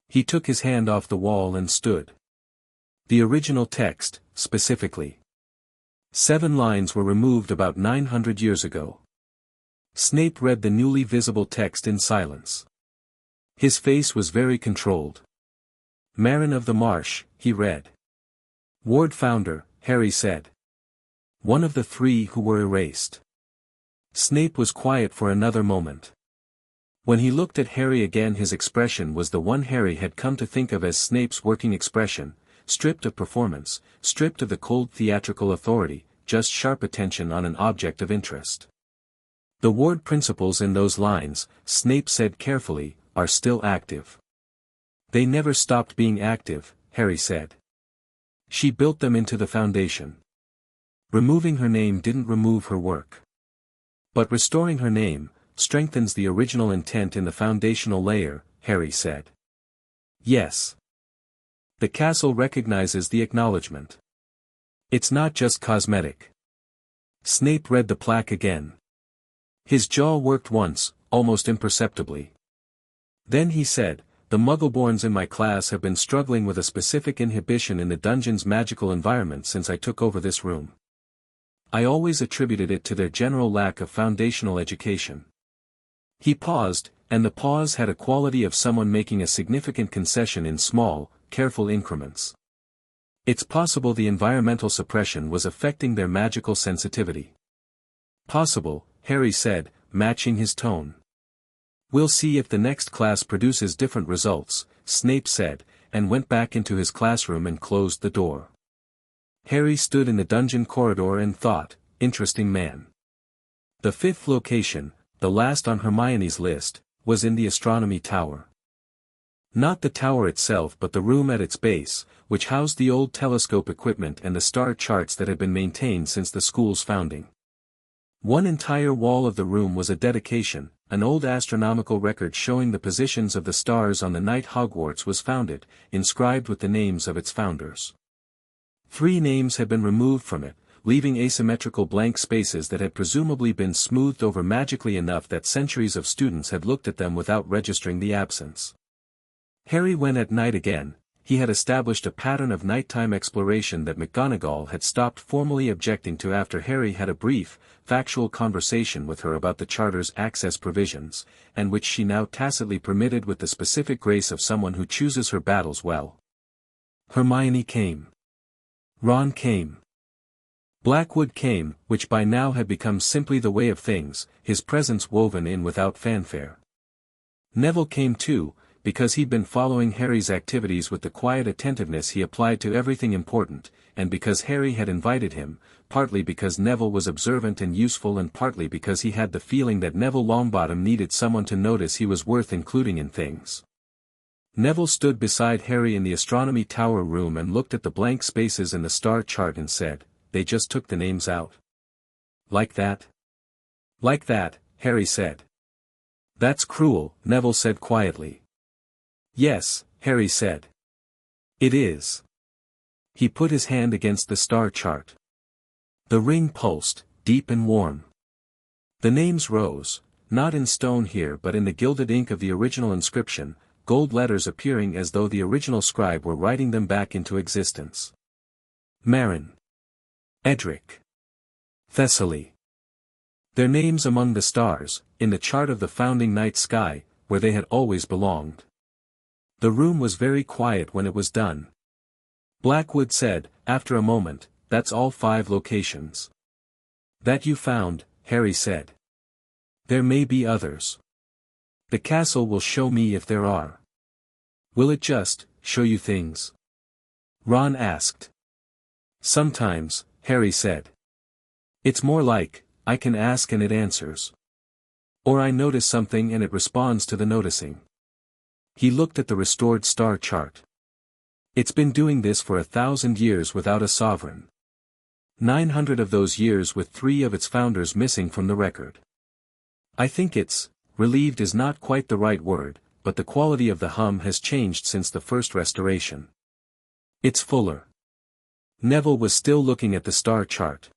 He took his hand off the wall and stood. The original text, specifically. 7 lines were removed about 900 years ago. Snape read the newly visible text in silence. His face was very controlled. Marin of the Marsh, he read. Ward founder, Harry said. One of the 3 who were erased. Snape was quiet for another moment. When he looked at Harry again his expression was the one Harry had come to think of as Snape's working expression, stripped of performance, stripped of the cold theatrical authority, just sharp attention on an object of interest. The ward principles in those lines, Snape said carefully, are still active. They never stopped being active, Harry said. She built them into the foundation. Removing her name didn't remove her work. But restoring her name, strengthens the original intent in the foundational layer, Harry said. Yes. The castle recognizes the acknowledgement. It's not just cosmetic. Snape read the plaque again. His jaw worked once, almost imperceptibly. Then he said, the Muggleborns in my class have been struggling with a specific inhibition in the dungeon's magical environment since I took over this room. I always attributed it to their general lack of foundational education. He paused, and the pause had a quality of someone making a significant concession in small, careful increments. It's possible the environmental suppression was affecting their magical sensitivity. Possible, Harry said, matching his tone. We'll see if the next class produces different results, Snape said, and went back into his classroom and closed the door. Harry stood in the dungeon corridor and thought, interesting man. The fifth location, the last on Hermione's list, was in the astronomy tower. Not the tower itself but the room at its base, which housed the old telescope equipment and the star charts that had been maintained since the school's founding. One entire wall of the room was a dedication, an old astronomical record showing the positions of the stars on the night Hogwarts was founded, inscribed with the names of its founders. 3 names had been removed from it, leaving asymmetrical blank spaces that had presumably been smoothed over magically enough that centuries of students had looked at them without registering the absence. Harry went at night again. He had established a pattern of nighttime exploration that McGonagall had stopped formally objecting to after Harry had a brief, factual conversation with her about the Charter's access provisions, and which she now tacitly permitted with the specific grace of someone who chooses her battles well. Hermione came. Ron came. Blackwood came, which by now had become simply the way of things, his presence woven in without fanfare. Neville came too, because he'd been following Harry's activities with the quiet attentiveness he applied to everything important, and because Harry had invited him, partly because Neville was observant and useful and partly because he had the feeling that Neville Longbottom needed someone to notice he was worth including in things. Neville stood beside Harry in the astronomy tower room and looked at the blank spaces in the star chart and said, "They just took the names out." "Like that?" "Like that," Harry said. "That's cruel," Neville said quietly. "Yes," Harry said. "It is." He put his hand against the star chart. The ring pulsed, deep and warm. The names rose, not in stone here but in the gilded ink of the original inscription, gold letters appearing as though the original scribe were writing them back into existence. Marin. Edric. Thessaly. Their names among the stars, in the chart of the founding night sky, where they had always belonged. The room was very quiet when it was done. Blackwood said, after a moment, "That's all 5 locations." "That you found," Harry said. "There may be others. The castle will show me if there are." "Will it just show you things?" Ron asked. "Sometimes," Harry said. "It's more like, I can ask and it answers. Or I notice something and it responds to the noticing." He looked at the restored star chart. "It's been doing this for 1,000 years without a sovereign. 900 of those years with 3 of its founders missing from the record. I think it's, relieved is not quite the right word, but the quality of the hum has changed since the first restoration. It's fuller." Neville was still looking at the star chart.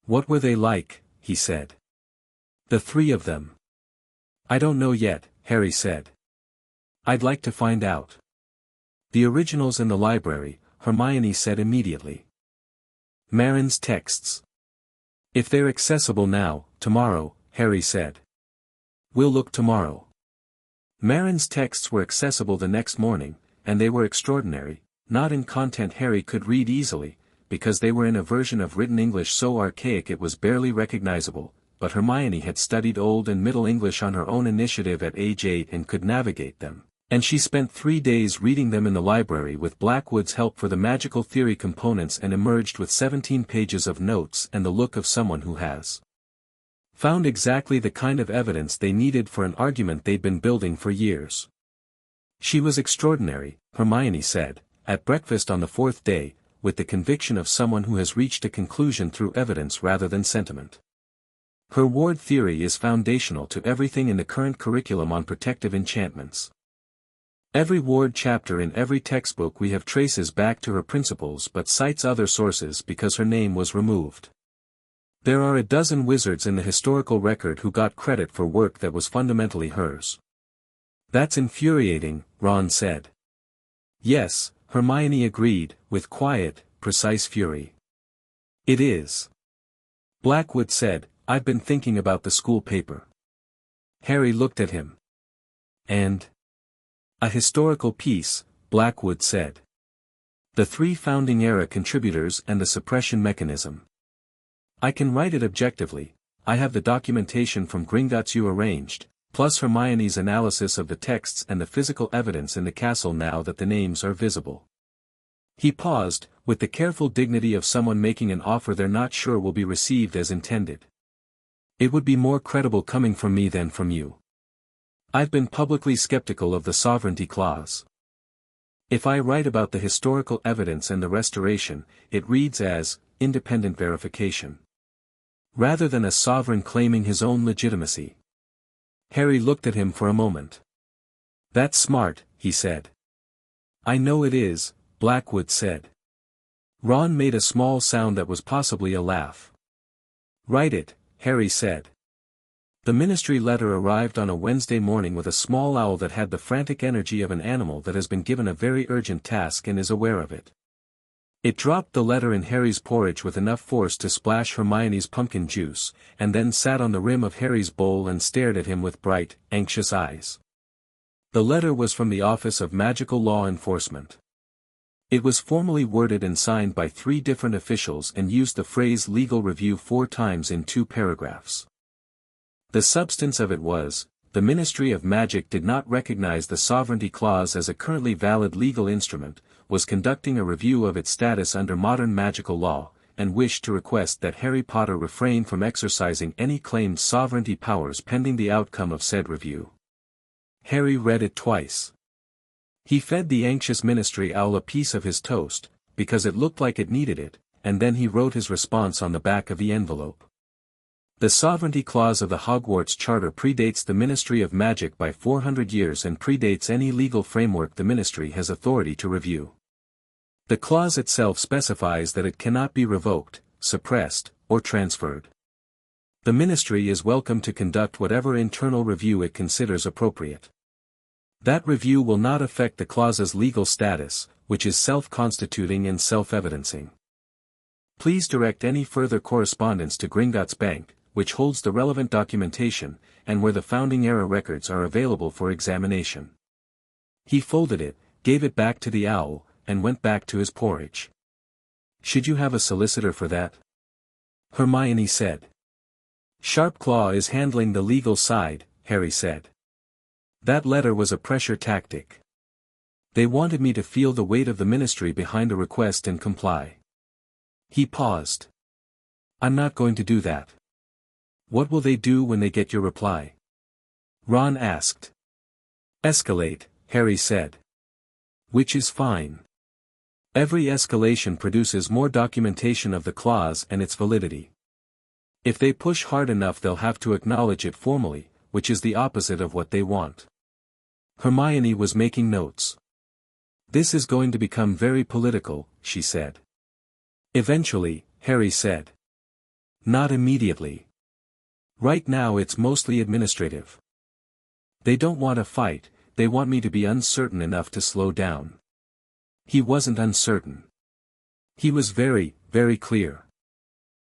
"What were they like?" he said. "The 3 of them." "I don't know yet," Harry said. "I'd like to find out." "The originals in the library," Hermione said immediately. "Marin's texts. If they're accessible now, tomorrow," Harry said. "We'll look tomorrow." Marin's texts were accessible the next morning, and they were extraordinary, not in content Harry could read easily, because they were in a version of written English so archaic it was barely recognizable, but Hermione had studied Old and Middle English on her own initiative at age 8 and could navigate them, and she spent 3 days reading them in the library with Blackwood's help for the magical theory components and emerged with 17 pages of notes and the look of someone who has found exactly the kind of evidence they needed for an argument they'd been building for years. She was extraordinary, Hermione said, at breakfast on the 4th day, with the conviction of someone who has reached a conclusion through evidence rather than sentiment. Her ward theory is foundational to everything in the current curriculum on protective enchantments. Every ward chapter in every textbook we have traces back to her principles but cites other sources because her name was removed. There are a dozen wizards in the historical record who got credit for work that was fundamentally hers. That's infuriating, Ron said. Yes, Hermione agreed, with quiet, precise fury. It is. Blackwood said, I've been thinking about the school paper. Harry looked at him. And? A historical piece, Blackwood said. The 3 founding era contributors and the suppression mechanism. I can write it objectively. I have the documentation from Gringotts you arranged, plus Hermione's analysis of the texts and the physical evidence in the castle now that the names are visible. He paused, with the careful dignity of someone making an offer they're not sure will be received as intended. It would be more credible coming from me than from you. I've been publicly skeptical of the sovereignty clause. If I write about the historical evidence and the restoration, it reads as independent verification, rather than a sovereign claiming his own legitimacy. Harry looked at him for a moment. That's smart, he said. I know it is, Blackwood said. Ron made a small sound that was possibly a laugh. Write it, Harry said. The ministry letter arrived on a Wednesday morning with a small owl that had the frantic energy of an animal that has been given a very urgent task and is aware of it. It dropped the letter in Harry's porridge with enough force to splash Hermione's pumpkin juice, and then sat on the rim of Harry's bowl and stared at him with bright, anxious eyes. The letter was from the Office of Magical Law Enforcement. It was formally worded and signed by 3 different officials and used the phrase legal review 4 times in 2 paragraphs. The substance of it was, the Ministry of Magic did not recognize the sovereignty clause as a currently valid legal instrument, was conducting a review of its status under modern magical law, and wished to request that Harry Potter refrain from exercising any claimed sovereignty powers pending the outcome of said review. Harry read it twice. He fed the anxious ministry owl a piece of his toast, because it looked like it needed it, and then he wrote his response on the back of the envelope. The sovereignty clause of the Hogwarts Charter predates the Ministry of Magic by 400 years and predates any legal framework the ministry has authority to review. The clause itself specifies that it cannot be revoked, suppressed, or transferred. The ministry is welcome to conduct whatever internal review it considers appropriate. That review will not affect the clause's legal status, which is self-constituting and self-evidencing. Please direct any further correspondence to Gringotts Bank, which holds the relevant documentation, and where the founding era records are available for examination. He folded it, gave it back to the owl, and went back to his porridge. Should you have a solicitor for that? Hermione said. Sharpclaw is handling the legal side, Harry said. That letter was a pressure tactic. They wanted me to feel the weight of the ministry behind a request and comply. He paused. I'm not going to do that. What will they do when they get your reply? Ron asked. Escalate, Harry said. Which is fine. Every escalation produces more documentation of the clause and its validity. If they push hard enough they'll have to acknowledge it formally, which is the opposite of what they want. Hermione was making notes. This is going to become very political, she said. Eventually, Harry said. Not immediately. Right now it's mostly administrative. They don't want a fight, they want me to be uncertain enough to slow down. He wasn't uncertain. He was very, very clear.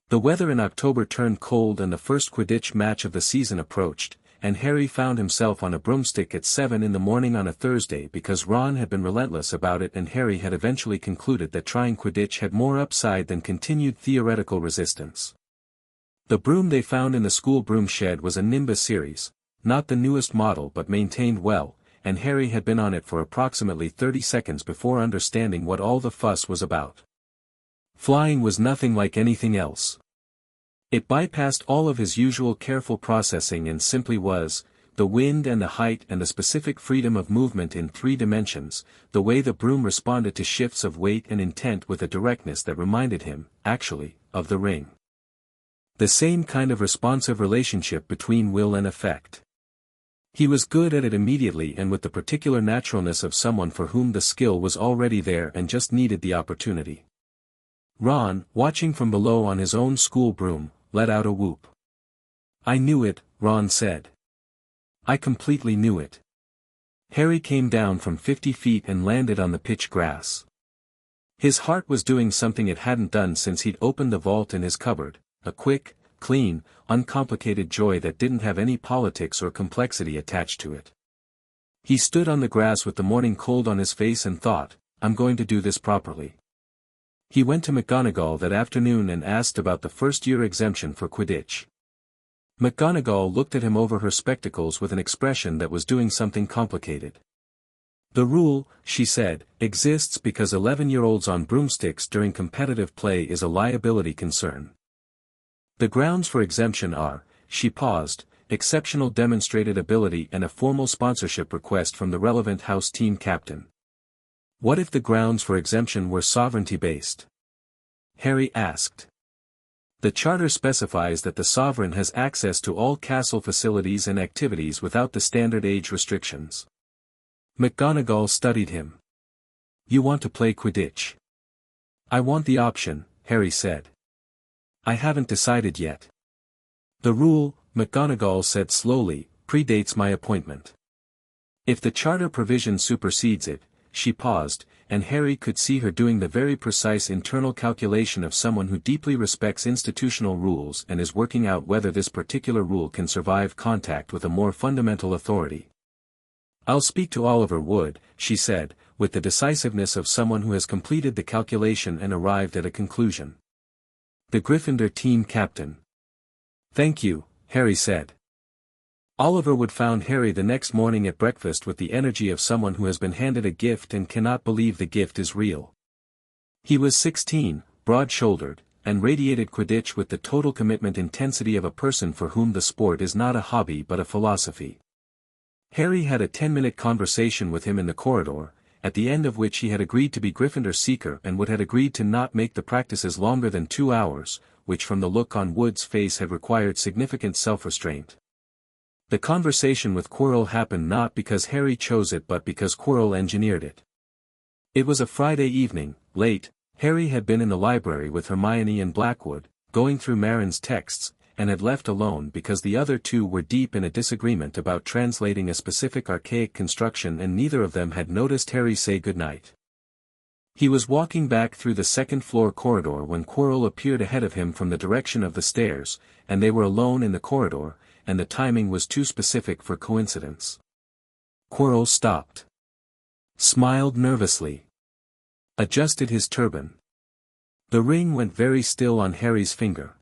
The weather in October turned cold and the first Quidditch match of the season approached, and Harry found himself on a broomstick at 7 in the morning on a Thursday because Ron had been relentless about it and Harry had eventually concluded that trying Quidditch had more upside than continued theoretical resistance. The broom they found in the school broom shed was a Nimbus series, not the newest model but maintained well, and Harry had been on it for approximately 30 seconds before understanding what all the fuss was about. Flying was nothing like anything else. It bypassed all of his usual careful processing and simply was, the wind and the height and the specific freedom of movement in 3 dimensions, the way the broom responded to shifts of weight and intent with a directness that reminded him, actually, of the ring. The same kind of responsive relationship between will and effect. He was good at it immediately and with the particular naturalness of someone for whom the skill was already there and just needed the opportunity. Ron, watching from below on his own school broom, let out a whoop. I knew it, Ron said. I completely knew it. Harry came down from 50 feet and landed on the pitch grass. His heart was doing something it hadn't done since he'd opened the vault in his cupboard, a quick, clean, uncomplicated joy that didn't have any politics or complexity attached to it. He stood on the grass with the morning cold on his face and thought, I'm going to do this properly. He went to McGonagall that afternoon and asked about the first-year exemption for Quidditch. McGonagall looked at him over her spectacles with an expression that was doing something complicated. The rule, she said, exists because 11-year-olds on broomsticks during competitive play is a liability concern. The grounds for exemption are, she paused, exceptional demonstrated ability and a formal sponsorship request from the relevant house team captain. What if the grounds for exemption were sovereignty-based? Harry asked. The charter specifies that the sovereign has access to all castle facilities and activities without the standard age restrictions. McGonagall studied him. You want to play Quidditch? I want the option, Harry said. I haven't decided yet. The rule, McGonagall said slowly, predates my appointment. If the charter provision supersedes it, she paused, and Harry could see her doing the very precise internal calculation of someone who deeply respects institutional rules and is working out whether this particular rule can survive contact with a more fundamental authority. I'll speak to Oliver Wood, she said, with the decisiveness of someone who has completed the calculation and arrived at a conclusion. The Gryffindor team captain. Thank you, Harry said. Oliver Wood found Harry the next morning at breakfast with the energy of someone who has been handed a gift and cannot believe the gift is real. He was 16, broad-shouldered, and radiated Quidditch with the total commitment intensity of a person for whom the sport is not a hobby but a philosophy. Harry had a 10-minute conversation with him in the corridor, at the end of which he had agreed to be Gryffindor Seeker and Wood had agreed to not make the practices longer than 2 hours, which from the look on Wood's face had required significant self-restraint. The conversation with Quirrell happened not because Harry chose it but because Quirrell engineered it. It was a Friday evening, late. Harry had been in the library with Hermione and Blackwood, going through Marin's texts, and had left alone because the other two were deep in a disagreement about translating a specific archaic construction and neither of them had noticed Harry say goodnight. He was walking back through the second-floor corridor when Quirrell appeared ahead of him from the direction of the stairs, and they were alone in the corridor, and the timing was too specific for coincidence. Quirrell stopped. Smiled nervously. Adjusted his turban. The ring went very still on Harry's finger.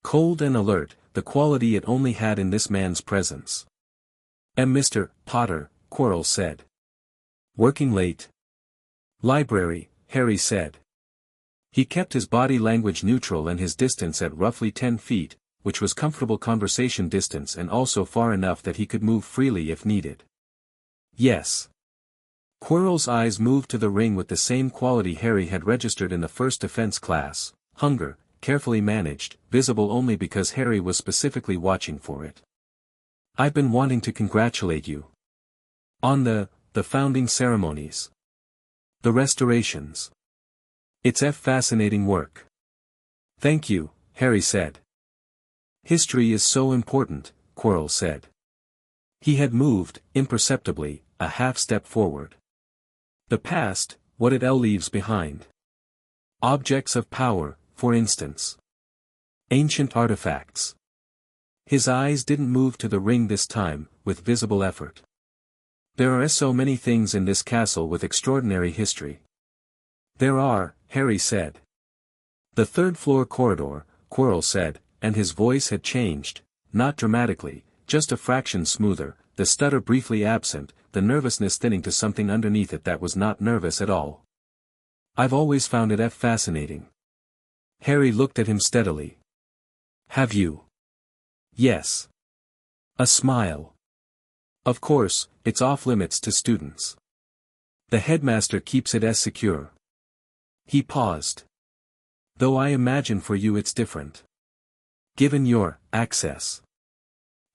Cold and alert, the quality it only had in this man's presence. Mr. Potter, Quirrell said. Working late? Library, Harry said. He kept his body language neutral and his distance at roughly 10 feet, which was comfortable conversation distance and also far enough that he could move freely if needed. Yes. Quirrell's eyes moved to the ring with the same quality Harry had registered in the first defense class, hunger, carefully managed, visible only because Harry was specifically watching for it. I've been wanting to congratulate you. On the founding ceremonies. The restorations. It's fascinating work. Thank you, Harry said. History is so important, Quirrell said. He had moved, imperceptibly, a half-step forward. The past, what it leaves behind. Objects of power, for instance. Ancient artifacts. His eyes didn't move to the ring this time, with visible effort. There are so many things in this castle with extraordinary history. There are, Harry said. The third-floor corridor, Quirrell said, and his voice had changed, not dramatically, just a fraction smoother, the stutter briefly absent, the nervousness thinning to something underneath it that was not nervous at all. I've always found it fascinating. Harry looked at him steadily. Have you? Yes. A smile. Of course, it's off-limits to students. The headmaster keeps it secure. He paused. Though I imagine for you it's different. Given your access.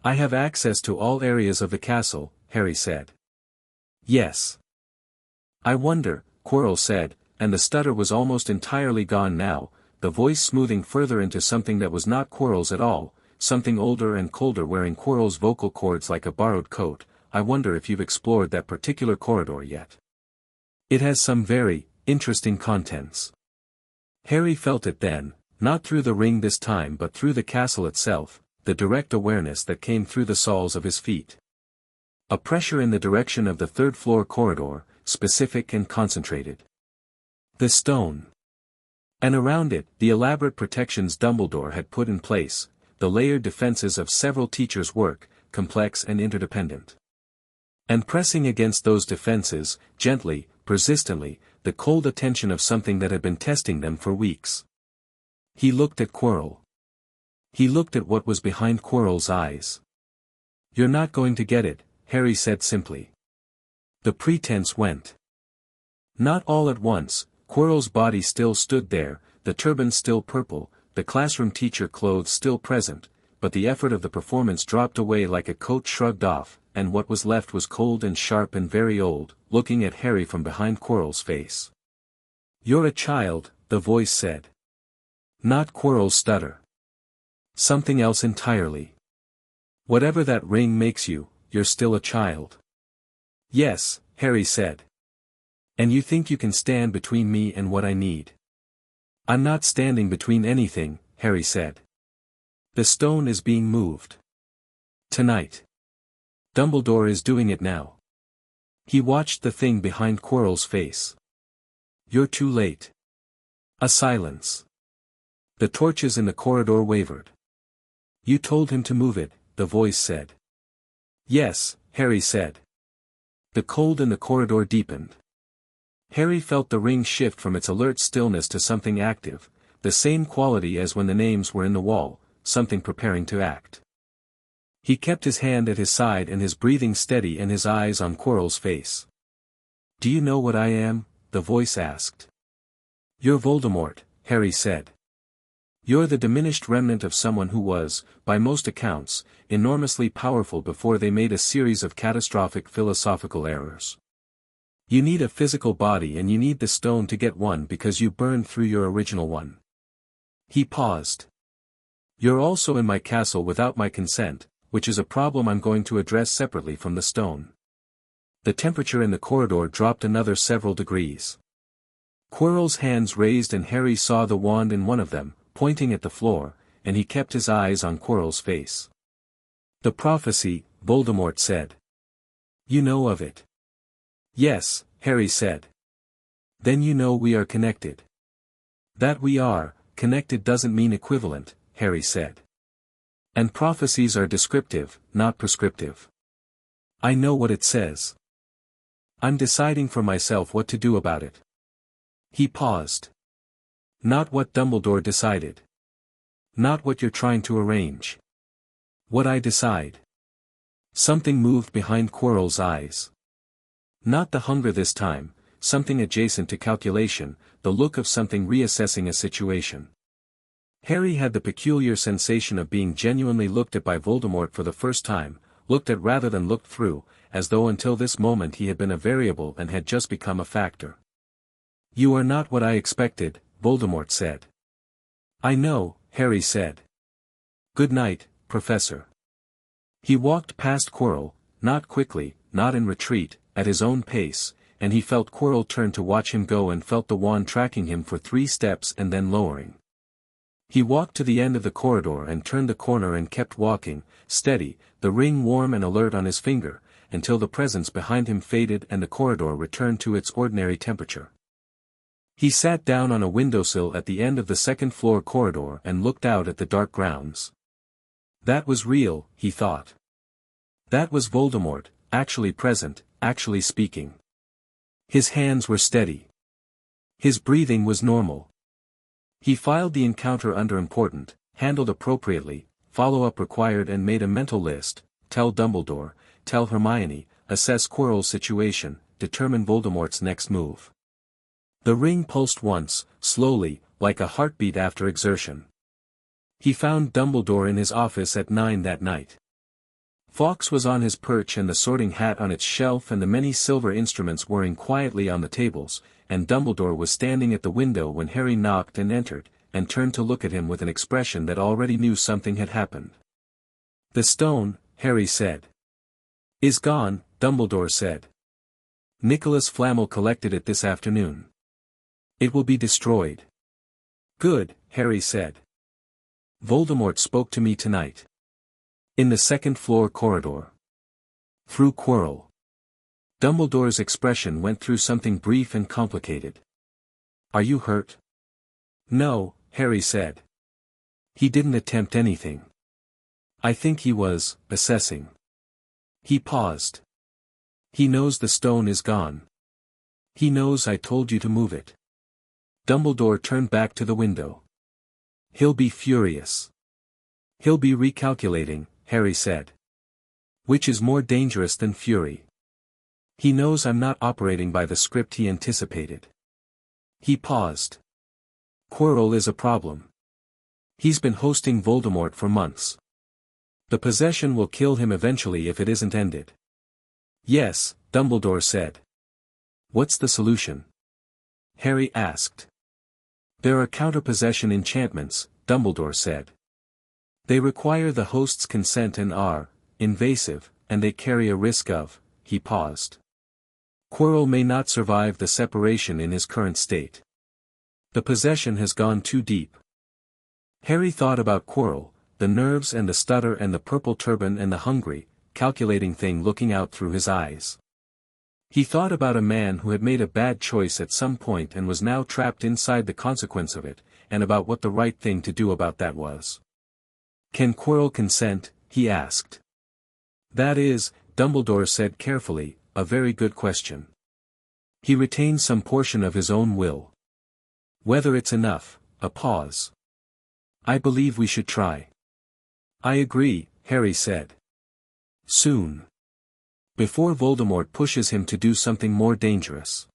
I have access to all areas of the castle, Harry said. Yes. I wonder, Quirrell said, and the stutter was almost entirely gone now, the voice smoothing further into something that was not Quirrell's at all, something older and colder wearing Quirrell's vocal cords like a borrowed coat. I wonder if you've explored that particular corridor yet. It has some very interesting contents. Harry felt it then, not through the ring this time but through the castle itself, the direct awareness that came through the soles of his feet. A pressure in the direction of the third-floor corridor, specific and concentrated. The stone. And around it, the elaborate protections Dumbledore had put in place, the layered defenses of several teachers' work, complex and interdependent. And pressing against those defenses, gently, persistently, the cold attention of something that had been testing them for weeks. He looked at Quirrell. He looked at what was behind Quirrell's eyes. "You're not going to get it," Harry said simply. The pretense went. Not all at once. Quirrell's body still stood there, the turban still purple, the classroom teacher clothes still present, but the effort of the performance dropped away like a coat shrugged off, and what was left was cold and sharp and very old, looking at Harry from behind Quirrell's face. "You're a child," the voice said. Not Quirrell's stutter. Something else entirely. "Whatever that ring makes you, you're still a child." "Yes," Harry said. "And you think you can stand between me and what I need?" "I'm not standing between anything," Harry said. "The stone is being moved. Tonight. Dumbledore is doing it now." He watched the thing behind Quirrell's face. "You're too late." A silence. The torches in the corridor wavered. "You told him to move it," the voice said. "Yes," Harry said. The cold in the corridor deepened. Harry felt the ring shift from its alert stillness to something active, the same quality as when the names were in the wall, something preparing to act. He kept his hand at his side and his breathing steady and his eyes on Quirrell's face. "Do you know what I am?" the voice asked. "You're Voldemort," Harry said. "You're the diminished remnant of someone who was, by most accounts, enormously powerful before they made a series of catastrophic philosophical errors. You need a physical body and you need the stone to get one because you burned through your original one." He paused. "You're also in my castle without my consent, which is a problem I'm going to address separately from the stone." The temperature in the corridor dropped another several degrees. Quirrell's hands raised and Harry saw the wand in one of them, pointing at the floor, and he kept his eyes on Quirrell's face. "The prophecy," Voldemort said. "You know of it?" "Yes," Harry said. "Then you know we are connected." "That we are connected doesn't mean equivalent," Harry said. "And prophecies are descriptive, not prescriptive." "I know what it says. I'm deciding for myself what to do about it." He paused. "Not what Dumbledore decided. Not what you're trying to arrange. What I decide." Something moved behind Quirrell's eyes. Not the hunger this time, something adjacent to calculation, the look of something reassessing a situation. Harry had the peculiar sensation of being genuinely looked at by Voldemort for the first time, looked at rather than looked through, as though until this moment he had been a variable and had just become a factor. "You are not what I expected," Voldemort said. "I know," Harry said. "Good night, Professor." He walked past Quirrell, not quickly, not in retreat, at his own pace, and he felt Quirrell turn to watch him go and felt the wand tracking him for 3 steps and then lowering. He walked to the end of the corridor and turned the corner and kept walking, steady, the ring warm and alert on his finger, until the presence behind him faded and the corridor returned to its ordinary temperature. He sat down on a windowsill at the end of the second-floor corridor and looked out at the dark grounds. That was real, he thought. That was Voldemort, actually present, actually speaking. His hands were steady. His breathing was normal. He filed the encounter under important, handled appropriately, follow-up required and made a mental list, tell Dumbledore, tell Hermione, assess Quirrell's situation, determine Voldemort's next move. The ring pulsed once, slowly, like a heartbeat after exertion. He found Dumbledore in his office at 9 that night. Fawkes was on his perch and the sorting hat on its shelf and the many silver instruments whirring quietly on the tables, and Dumbledore was standing at the window when Harry knocked and entered, and turned to look at him with an expression that already knew something had happened. "The stone," Harry said. "Is gone," Dumbledore said. "Nicholas Flamel collected it this afternoon. It will be destroyed." "Good," Harry said. "Voldemort spoke to me tonight. In the second-floor corridor. Through Quirrell. Dumbledore's expression went through something brief and complicated. "Are you hurt?" "No," Harry said. "He didn't attempt anything. I think he was assessing." He paused. "He knows the stone is gone. He knows I told you to move it." Dumbledore turned back to the window. "He'll be furious. He'll be recalculating," Harry said. "Which is more dangerous than fury. He knows I'm not operating by the script he anticipated." He paused. "Quirrell is a problem. He's been hosting Voldemort for months. The possession will kill him eventually if it isn't ended." "Yes," Dumbledore said. "What's the solution?" Harry asked. "There are counter-possession enchantments," Dumbledore said. "They require the host's consent and are invasive, and they carry a risk of." He paused. "Quirrell may not survive the separation in his current state. The possession has gone too deep." Harry thought about Quirrell, the nerves and the stutter and the purple turban and the hungry, calculating thing looking out through his eyes. He thought about a man who had made a bad choice at some point and was now trapped inside the consequence of it, and about what the right thing to do about that was. "Can Quirrell consent?" he asked. "That is," Dumbledore said carefully, "a very good question. He retains some portion of his own will. Whether it's enough." A pause. "I believe we should try." "I agree," Harry said. "Soon. Before Voldemort pushes him to do something more dangerous."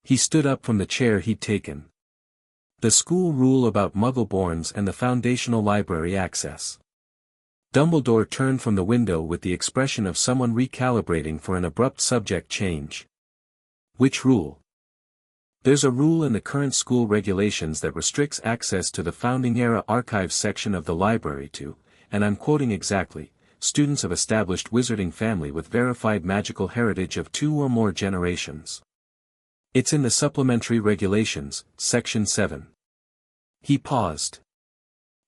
He stood up from the chair he'd taken. "The school rule about Muggleborns and the foundational library access." Dumbledore turned from the window with the expression of someone recalibrating for an abrupt subject change. "Which rule?" "There's a rule in the current school regulations that restricts access to the Founding-era archives section of the library to, and I'm quoting exactly, students of established wizarding family with verified magical heritage of 2 or more generations. It's in the supplementary regulations, Section 7. He paused.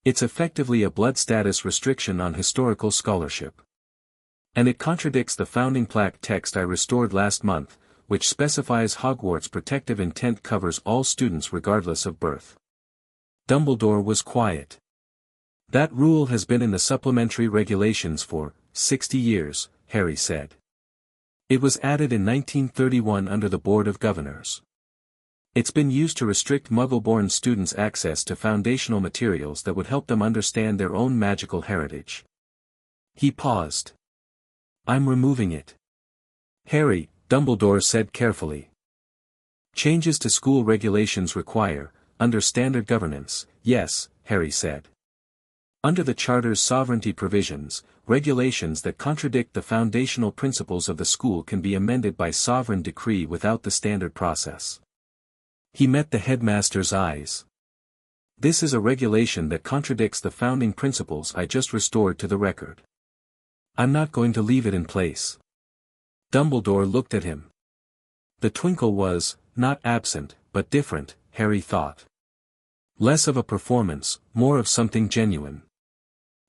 "It's effectively a blood status restriction on historical scholarship. And it contradicts the founding plaque text I restored last month, which specifies Hogwarts' protective intent covers all students regardless of birth." Dumbledore was quiet. "That rule has been in the supplementary regulations for 60 years, Harry said. It was added in 1931 under the Board of Governors. It's been used to restrict Muggle-born students' access to foundational materials that would help them understand their own magical heritage." He paused. "I'm removing it." "Harry," Dumbledore said carefully. "Changes to school regulations require, under standard governance." "Yes," Harry said. "Under the Charter's sovereignty provisions, regulations that contradict the foundational principles of the school can be amended by sovereign decree without the standard process." He met the headmaster's eyes. "This is a regulation that contradicts the founding principles I just restored to the record. I'm not going to leave it in place." Dumbledore looked at him. The twinkle was, not absent, but different, Harry thought. Less of a performance, more of something genuine.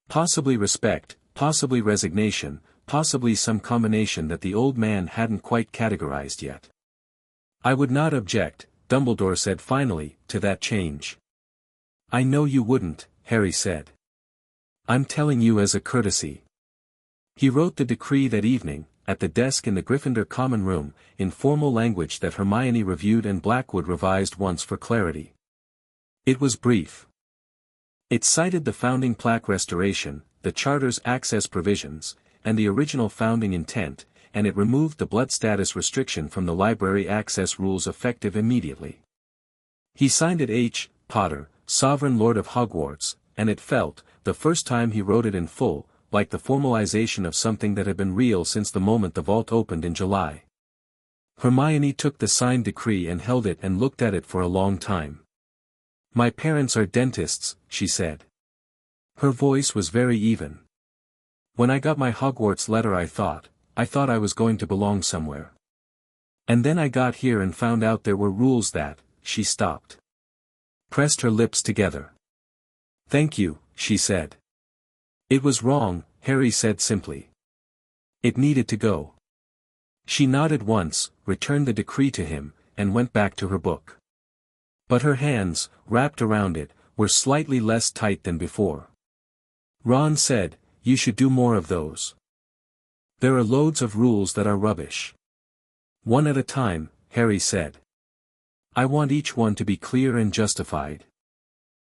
Possibly respect, possibly resignation, possibly some combination that the old man hadn't quite categorized yet. "I would not object," Dumbledore said finally, "to that change." "I know you wouldn't," Harry said. "I'm telling you as a courtesy." He wrote the decree that evening, at the desk in the Gryffindor common room, in formal language that Hermione reviewed and Blackwood revised once for clarity. It was brief. It cited the founding plaque restoration, the Charter's access provisions, and the original founding intent, and it removed the blood status restriction from the library access rules effective immediately. He signed it H. Potter, Sovereign Lord of Hogwarts, and it felt, the first time he wrote it in full, like the formalization of something that had been real since the moment the vault opened in July. Hermione took the signed decree and held it and looked at it for a long time. "My parents are dentists," she said. Her voice was very even. "When I got my Hogwarts letter I thought I was going to belong somewhere. And then I got here and found out there were rules that," she stopped. Pressed her lips together. "Thank you," she said. "It was wrong," Harry said simply. "It needed to go." She nodded once, returned the decree to him, and went back to her book. But her hands, wrapped around it, were slightly less tight than before. Ron said, "You should do more of those. There are loads of rules that are rubbish." "One at a time," Harry said. "I want each one to be clear and justified."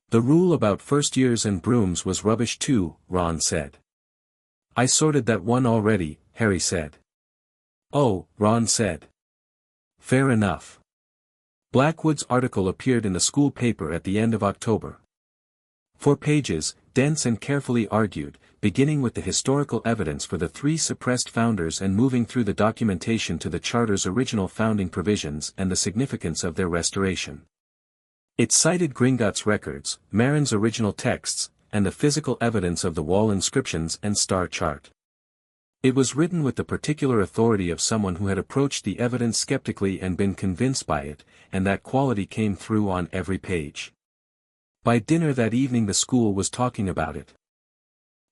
"The rule about first years and brooms was rubbish too," Ron said. "I sorted that one already," Harry said. "Oh," Ron said. "Fair enough." Blackwood's article appeared in the school paper at the end of October. 4 pages, dense and carefully argued, beginning with the historical evidence for the 3 suppressed founders and moving through the documentation to the Charter's original founding provisions and the significance of their restoration. It cited Gringotts records, Marin's original texts, and the physical evidence of the wall inscriptions and star chart. It was written with the particular authority of someone who had approached the evidence skeptically and been convinced by it, and that quality came through on every page. By dinner that evening the school was talking about it.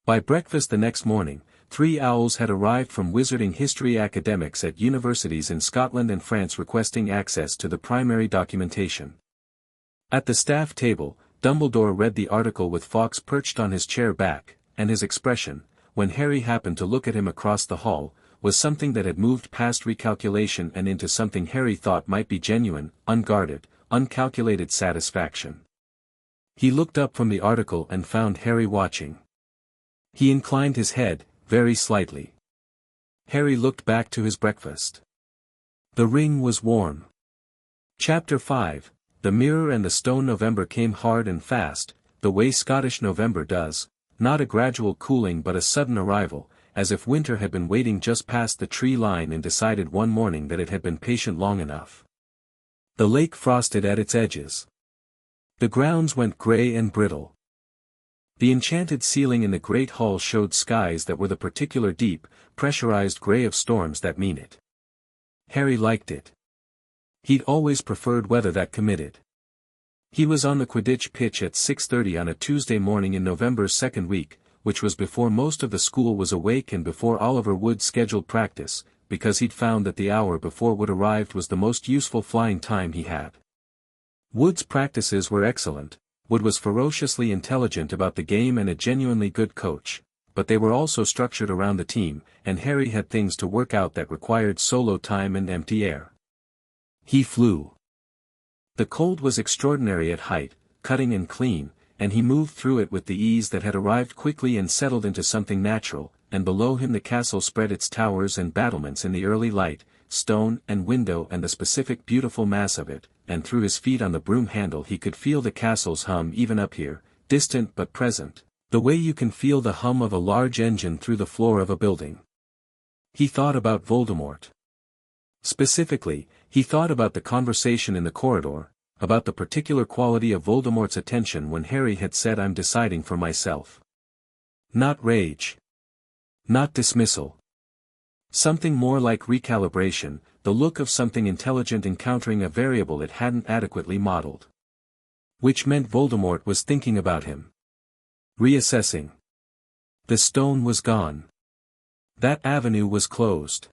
By breakfast the next morning, 3 owls had arrived from wizarding history academics at universities in Scotland and France requesting access to the primary documentation. At the staff table, Dumbledore read the article with Fawkes perched on his chair back, and his expression, when Harry happened to look at him across the hall, was something that had moved past recalculation and into something Harry thought might be genuine, unguarded, uncalculated satisfaction. He looked up from the article and found Harry watching. He inclined his head, very slightly. Harry looked back to his breakfast. The ring was warm. Chapter 5, The Mirror and the Stone. November came hard and fast, the way Scottish November does, not a gradual cooling but a sudden arrival, as if winter had been waiting just past the tree line and decided one morning that it had been patient long enough. The lake frosted at its edges. The grounds went grey and brittle. The enchanted ceiling in the great hall showed skies that were the particular deep, pressurized grey of storms that mean it. Harry liked it. He'd always preferred weather that committed. He was on the Quidditch pitch at 6:30 on a Tuesday morning in November's second week, which was before most of the school was awake and before Oliver Wood's scheduled practice, because he'd found that the hour before Wood arrived was the most useful flying time he had. Wood's practices were excellent. Wood was ferociously intelligent about the game and a genuinely good coach, but they were also structured around the team, and Harry had things to work out that required solo time and empty air. He flew. The cold was extraordinary at height, cutting and clean, and he moved through it with the ease that had arrived quickly and settled into something natural, and below him the castle spread its towers and battlements in the early light, stone and window and the specific beautiful mass of it, and through his feet on the broom handle he could feel the castle's hum even up here, distant but present, the way you can feel the hum of a large engine through the floor of a building. He thought about Voldemort. Specifically, he thought about the conversation in the corridor, about the particular quality of Voldemort's attention when Harry had said "I'm deciding for myself." Not rage. Not dismissal. Something more like recalibration, the look of something intelligent encountering a variable it hadn't adequately modeled. Which meant Voldemort was thinking about him. Reassessing. The stone was gone. That avenue was closed.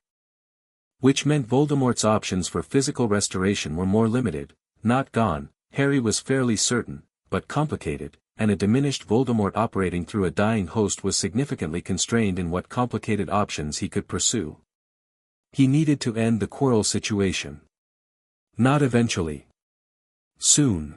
Which meant Voldemort's options for physical restoration were more limited, not gone, Harry was fairly certain, but complicated, and a diminished Voldemort operating through a dying host was significantly constrained in what complicated options he could pursue. He needed to end the Quirrell situation. Not eventually. Soon.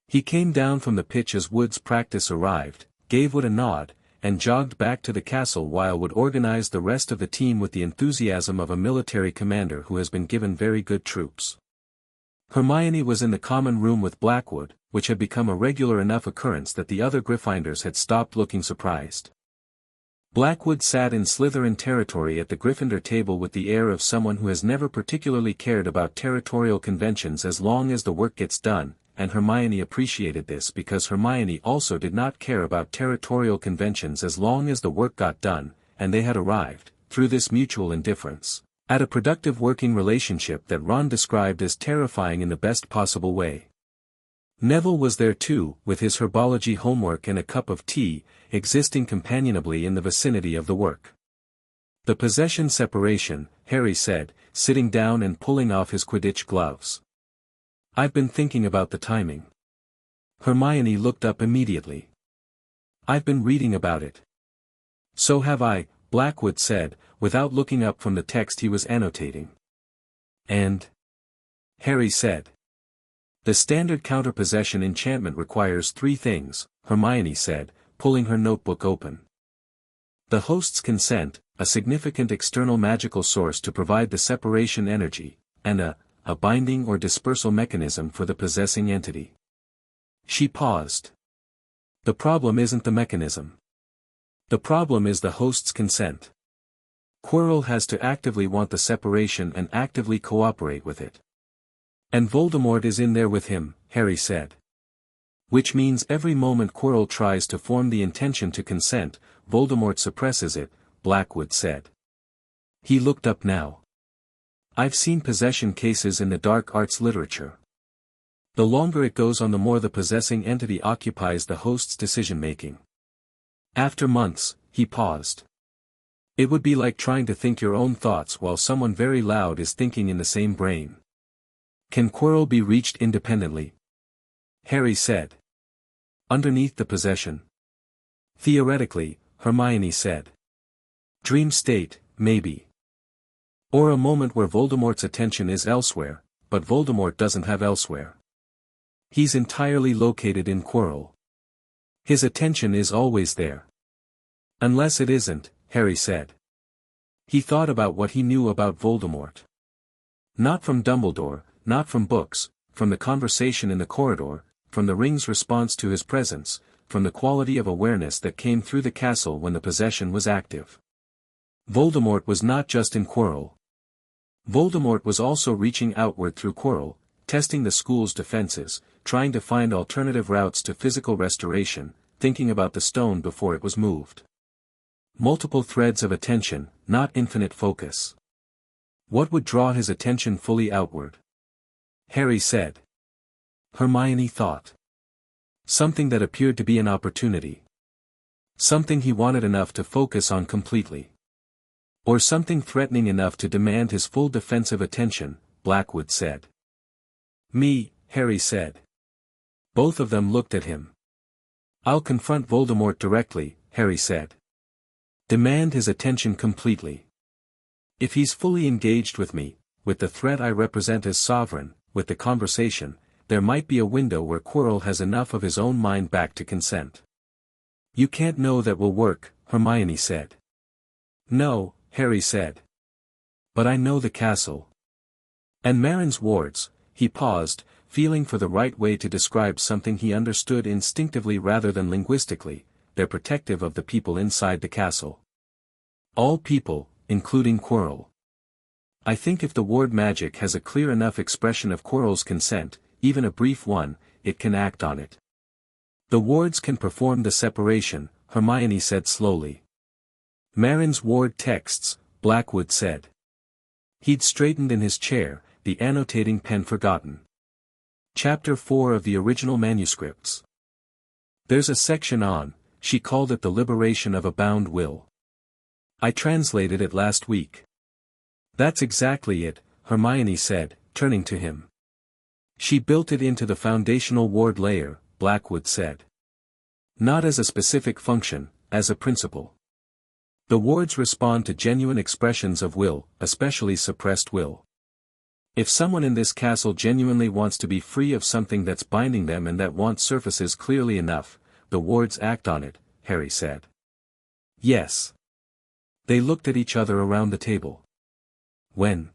He came down from the pitch as Wood's practice arrived, gave Wood a nod, and jogged back to the castle while Wood organized the rest of the team with the enthusiasm of a military commander who has been given very good troops. Hermione was in the common room with Blackwood, which had become a regular enough occurrence that the other Gryffindors had stopped looking surprised. Blackwood sat in Slytherin territory at the Gryffindor table with the air of someone who has never particularly cared about territorial conventions as long as the work gets done, and Hermione appreciated this because Hermione also did not care about territorial conventions as long as the work got done, and they had arrived, through this mutual indifference, at a productive working relationship that Ron described as terrifying in the best possible way. Neville was there too, with his herbology homework and a cup of tea, existing companionably in the vicinity of the work. The possession separation, Harry said, sitting down and pulling off his Quidditch gloves. I've been thinking about the timing. Hermione looked up immediately. I've been reading about it. So have I, Blackwood said, without looking up from the text he was annotating. And? Harry said. The standard counter-possession enchantment requires 3 things, Hermione said, pulling her notebook open. The host's consent, a significant external magical source to provide the separation energy, and a binding or dispersal mechanism for the possessing entity. She paused. The problem isn't the mechanism. The problem is the host's consent. Quirrell has to actively want the separation and actively cooperate with it. And Voldemort is in there with him, Harry said. Which means every moment Quirrell tries to form the intention to consent, Voldemort suppresses it, Blackwood said. He looked up now. I've seen possession cases in the dark arts literature. The longer it goes on, the more the possessing entity occupies the host's decision-making. After months, he paused. It would be like trying to think your own thoughts while someone very loud is thinking in the same brain. Can Quirrell be reached independently? Harry said. Underneath the possession? Theoretically, Hermione said. Dream state, maybe. Or a moment where Voldemort's attention is elsewhere, but Voldemort doesn't have elsewhere. He's entirely located in Quirrell. His attention is always there. Unless it isn't, Harry said. He thought about what he knew about Voldemort. Not from Dumbledore, not from books, from the conversation in the corridor, from the ring's response to his presence, from the quality of awareness that came through the castle when the possession was active. Voldemort was not just in Quirrell. Voldemort was also reaching outward through Quirrell, testing the school's defenses, trying to find alternative routes to physical restoration, thinking about the stone before it was moved. Multiple threads of attention, not infinite focus. What would draw his attention fully outward? Harry said. Hermione thought. Something that appeared to be an opportunity. Something he wanted enough to focus on completely. Or something threatening enough to demand his full defensive attention, Blackwood said. Me, Harry said. Both of them looked at him. I'll confront Voldemort directly, Harry said. Demand his attention completely. If he's fully engaged with me, with the threat I represent as sovereign, with the conversation, there might be a window where Quirrell has enough of his own mind back to consent. You can't know that will work, Hermione said. No, Harry said. But I know the castle. And Marin's wards. He paused, feeling for the right way to describe something he understood instinctively rather than linguistically. They're protective of the people inside the castle. All people, including Quirrell. I think if the ward magic has a clear enough expression of Quirrell's consent, even a brief one, it can act on it. The wards can perform the separation, Hermione said slowly. Marin's ward texts, Blackwood said. He'd straightened in his chair, the annotating pen forgotten. Chapter 4 of the original manuscripts. There's a section on, she called it the liberation of a bound will. I translated it last week. That's exactly it, Hermione said, turning to him. She built it into the foundational ward layer, Blackwood said. Not as a specific function, as a principle. The wards respond to genuine expressions of will, especially suppressed will. If someone in this castle genuinely wants to be free of something that's binding them and that wants surfaces clearly enough, the wards act on it, Harry said. Yes. They looked at each other around the table. When?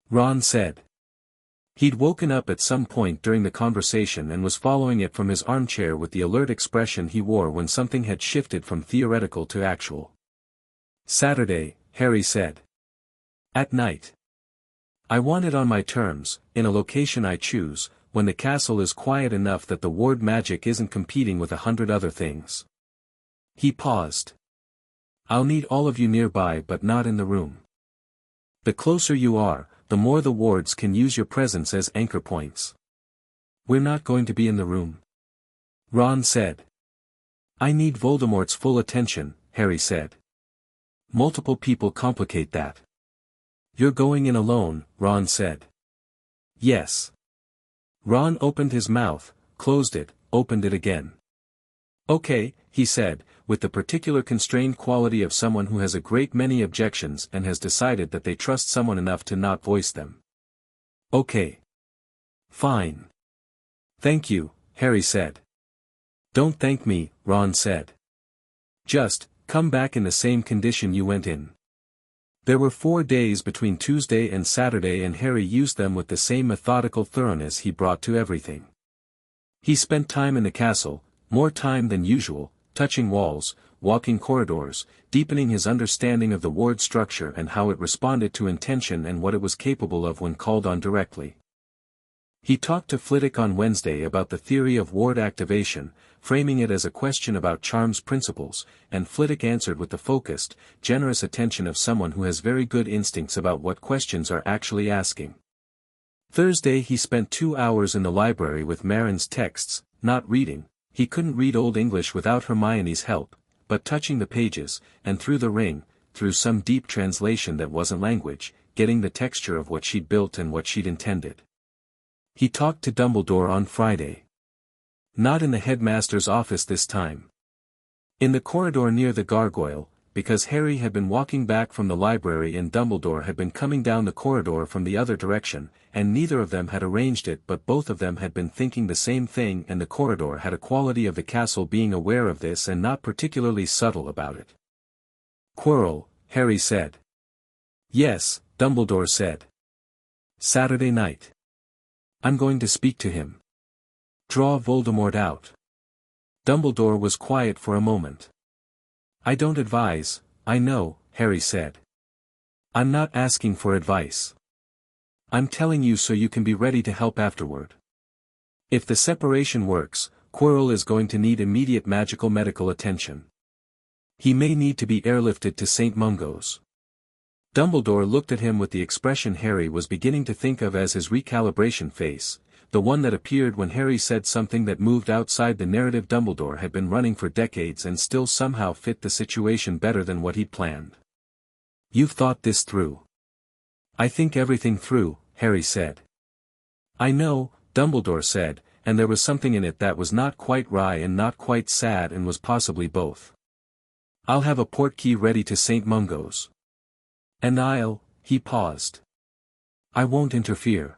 Ron said. He'd woken up at some point during the conversation and was following it from his armchair with the alert expression he wore when something had shifted from theoretical to actual. Saturday, Harry said. At night. I want it on my terms, in a location I choose, when the castle is quiet enough that the ward magic isn't competing with 100 other things. He paused. I'll need all of you nearby but not in the room. The closer you are, the more the wards can use your presence as anchor points. We're not going to be in the room. Ron said. I need Voldemort's full attention, Harry said. Multiple people complicate that. You're going in alone, Ron said. Yes. Ron opened his mouth, closed it, opened it again. Okay, he said, with the particular constrained quality of someone who has a great many objections and has decided that they trust someone enough to not voice them. Okay. Fine. Thank you, Harry said. Don't thank me, Ron said. Just, come back in the same condition you went in. There were 4 days between Tuesday and Saturday and Harry used them with the same methodical thoroughness he brought to everything. He spent time in the castle, more time than usual, touching walls, walking corridors, deepening his understanding of the ward structure and how it responded to intention and what it was capable of when called on directly. He talked to Flitwick on Wednesday about the theory of ward activation, framing it as a question about charm's principles, and Flitwick answered with the focused, generous attention of someone who has very good instincts about what questions are actually asking. Thursday he spent 2 hours in the library with Marin's texts, not reading. He couldn't read Old English without Hermione's help, but touching the pages, and through the ring, through some deep translation that wasn't language, getting the texture of what she'd built and what she'd intended. He talked to Dumbledore on Friday. Not in the headmaster's office this time. In the corridor near the gargoyle, because Harry had been walking back from the library and Dumbledore had been coming down the corridor from the other direction, and neither of them had arranged it but both of them had been thinking the same thing and the corridor had a quality of the castle being aware of this and not particularly subtle about it. Quirrell, Harry said. Yes, Dumbledore said. Saturday night. I'm going to speak to him. Draw Voldemort out. Dumbledore was quiet for a moment. I don't advise, I know, Harry said. I'm not asking for advice. I'm telling you so you can be ready to help afterward. If the separation works, Quirrell is going to need immediate magical medical attention. He may need to be airlifted to St. Mungo's. Dumbledore looked at him with the expression Harry was beginning to think of as his recalibration face, the one that appeared when Harry said something that moved outside the narrative Dumbledore had been running for decades and still somehow fit the situation better than what he'd planned. You've thought this through. I think everything through, Harry said. I know, Dumbledore said, and there was something in it that was not quite wry and not quite sad and was possibly both. I'll have a portkey ready to St. Mungo's. And he paused. I won't interfere.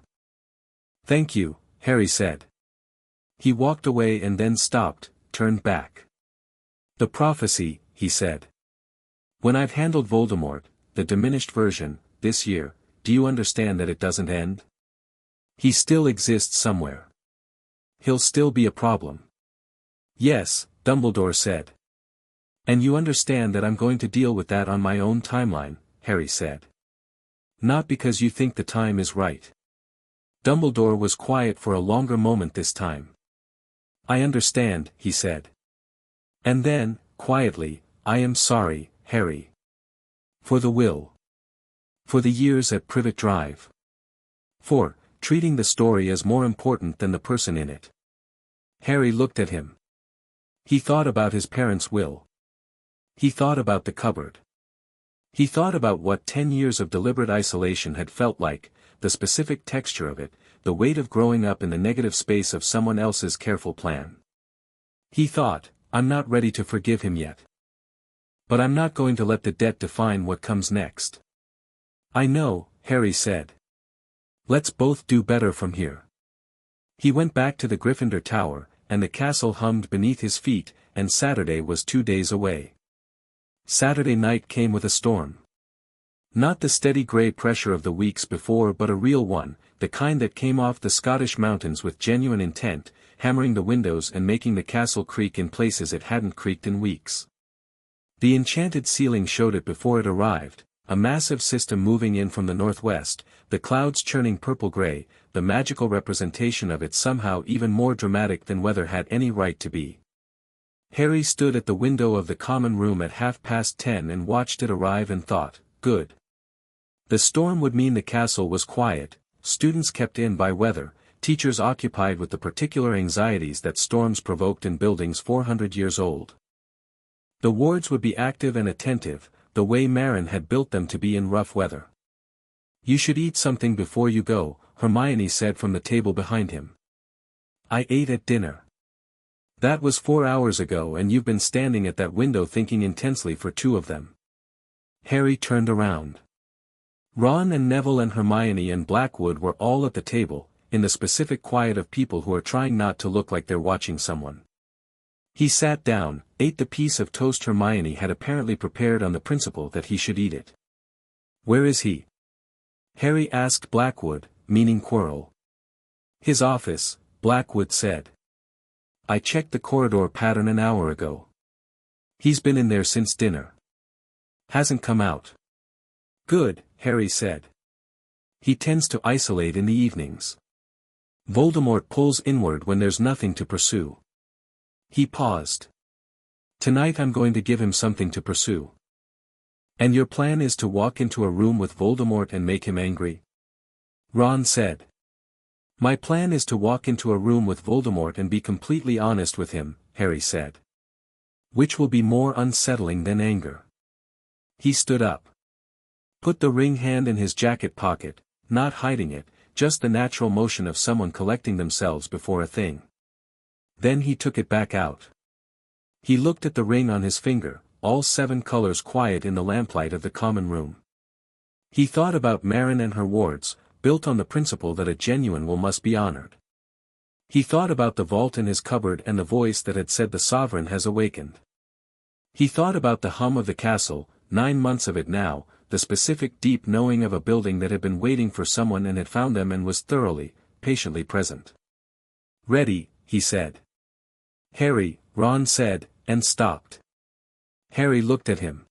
Thank you, Harry said. He walked away and then stopped, turned back. The prophecy, he said. When I've handled Voldemort, the diminished version, this year, do you understand that it doesn't end? He still exists somewhere. He'll still be a problem. Yes, Dumbledore said. And you understand that I'm going to deal with that on my own timeline, Harry said. Not because you think the time is right. Dumbledore was quiet for a longer moment this time. I understand, he said. And then, quietly, I am sorry, Harry. For the will. For the years at Privet Drive. For treating the story as more important than the person in it. Harry looked at him. He thought about his parents' will. He thought about the cupboard. He thought about what 10 years of deliberate isolation had felt like, the specific texture of it, the weight of growing up in the negative space of someone else's careful plan. He thought, I'm not ready to forgive him yet. But I'm not going to let the debt define what comes next. I know, Harry said. Let's both do better from here. He went back to the Gryffindor Tower, and the castle hummed beneath his feet, and Saturday was 2 days away. Saturday night came with a storm. Not the steady grey pressure of the weeks before but a real one, the kind that came off the Scottish mountains with genuine intent, hammering the windows and making the castle creak in places it hadn't creaked in weeks. The enchanted ceiling showed it before it arrived, a massive system moving in from the northwest, the clouds churning purple-grey, the magical representation of it somehow even more dramatic than weather had any right to be. Harry stood at the window of the common room at 10:30 and watched it arrive and thought, good. The storm would mean the castle was quiet, students kept in by weather, teachers occupied with the particular anxieties that storms provoked in buildings 400 years old. The wards would be active and attentive, the way Marin had built them to be in rough weather. "You should eat something before you go," Hermione said from the table behind him. "I ate at dinner. That was 4 hours ago and you've been standing at that window thinking intensely for 2 of them." Harry turned around. Ron and Neville and Hermione and Blackwood were all at the table, in the specific quiet of people who are trying not to look like they're watching someone. He sat down, ate the piece of toast Hermione had apparently prepared on the principle that he should eat it. "Where is he?" Harry asked Blackwood, meaning Quirrell. "His office," Blackwood said. "I checked the corridor pattern an hour ago. He's been in there since dinner. Hasn't come out." "Good," Harry said. "He tends to isolate in the evenings. Voldemort pulls inward when there's nothing to pursue." He paused. "Tonight I'm going to give him something to pursue." "And your plan is to walk into a room with Voldemort and make him angry?" Ron said. "My plan is to walk into a room with Voldemort and be completely honest with him," Harry said. "Which will be more unsettling than anger." He stood up. Put the ring hand in his jacket pocket, not hiding it, just the natural motion of someone collecting themselves before a thing. Then he took it back out. He looked at the ring on his finger, all 7 colors quiet in the lamplight of the common room. He thought about Marin and her wards, built on the principle that a genuine will must be honored. He thought about the vault in his cupboard and the voice that had said the sovereign has awakened. He thought about the hum of the castle, 9 months of it now, the specific deep knowing of a building that had been waiting for someone and had found them and was thoroughly, patiently present. "Ready," he said. "Harry," Ron said, and stopped. Harry looked at him.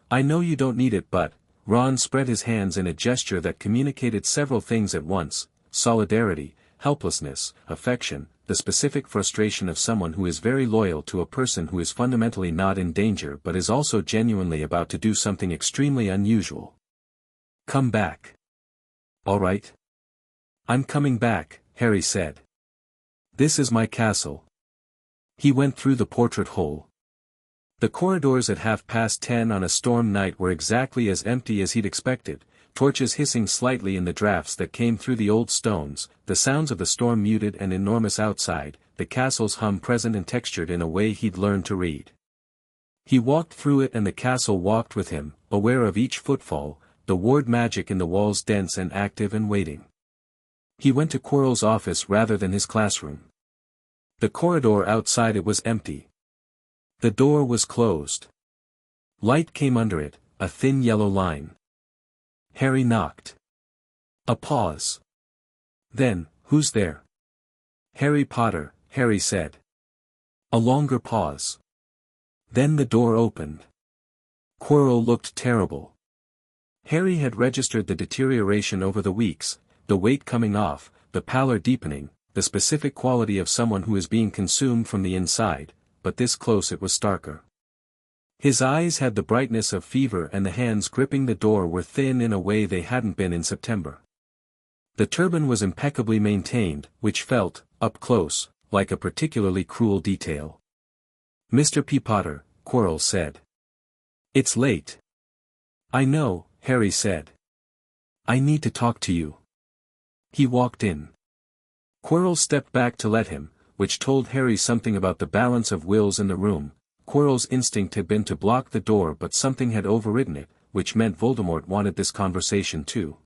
I know you don't need it but," Ron spread his hands in a gesture that communicated several things at once: solidarity, helplessness, affection, the specific frustration of someone who is very loyal to a person who is fundamentally not in danger but is also genuinely about to do something extremely unusual. "Come back." "All right. I'm coming back," Harry said. "This is my castle." He went through the portrait hole. The corridors at 10:30 on a storm night were exactly as empty as he'd expected, torches hissing slightly in the drafts that came through the old stones, the sounds of the storm muted and enormous outside, the castle's hum present and textured in a way he'd learned to read. He walked through it and the castle walked with him, aware of each footfall, the ward magic in the walls dense and active and waiting. He went to Quirrell's office rather than his classroom. The corridor outside it was empty. The door was closed. Light came under it, a thin yellow line. Harry knocked. A pause. Then, "Who's there?" "Harry Potter," Harry said. A longer pause. Then the door opened. Quirrell looked terrible. Harry had registered the deterioration over the weeks, the weight coming off, the pallor deepening, the specific quality of someone who is being consumed from the inside, but this close it was starker. His eyes had the brightness of fever and the hands gripping the door were thin in a way they hadn't been in September. The turban was impeccably maintained, which felt, up close, like a particularly cruel detail. "Mr. P. Potter," Quirrell said. "It's late." "I know," Harry said. "I need to talk to you." He walked in. Quirrell stepped back to let him, which told Harry something about the balance of wills in the room. Quirrell's instinct had been to block the door but something had overridden it, which meant Voldemort wanted this conversation too.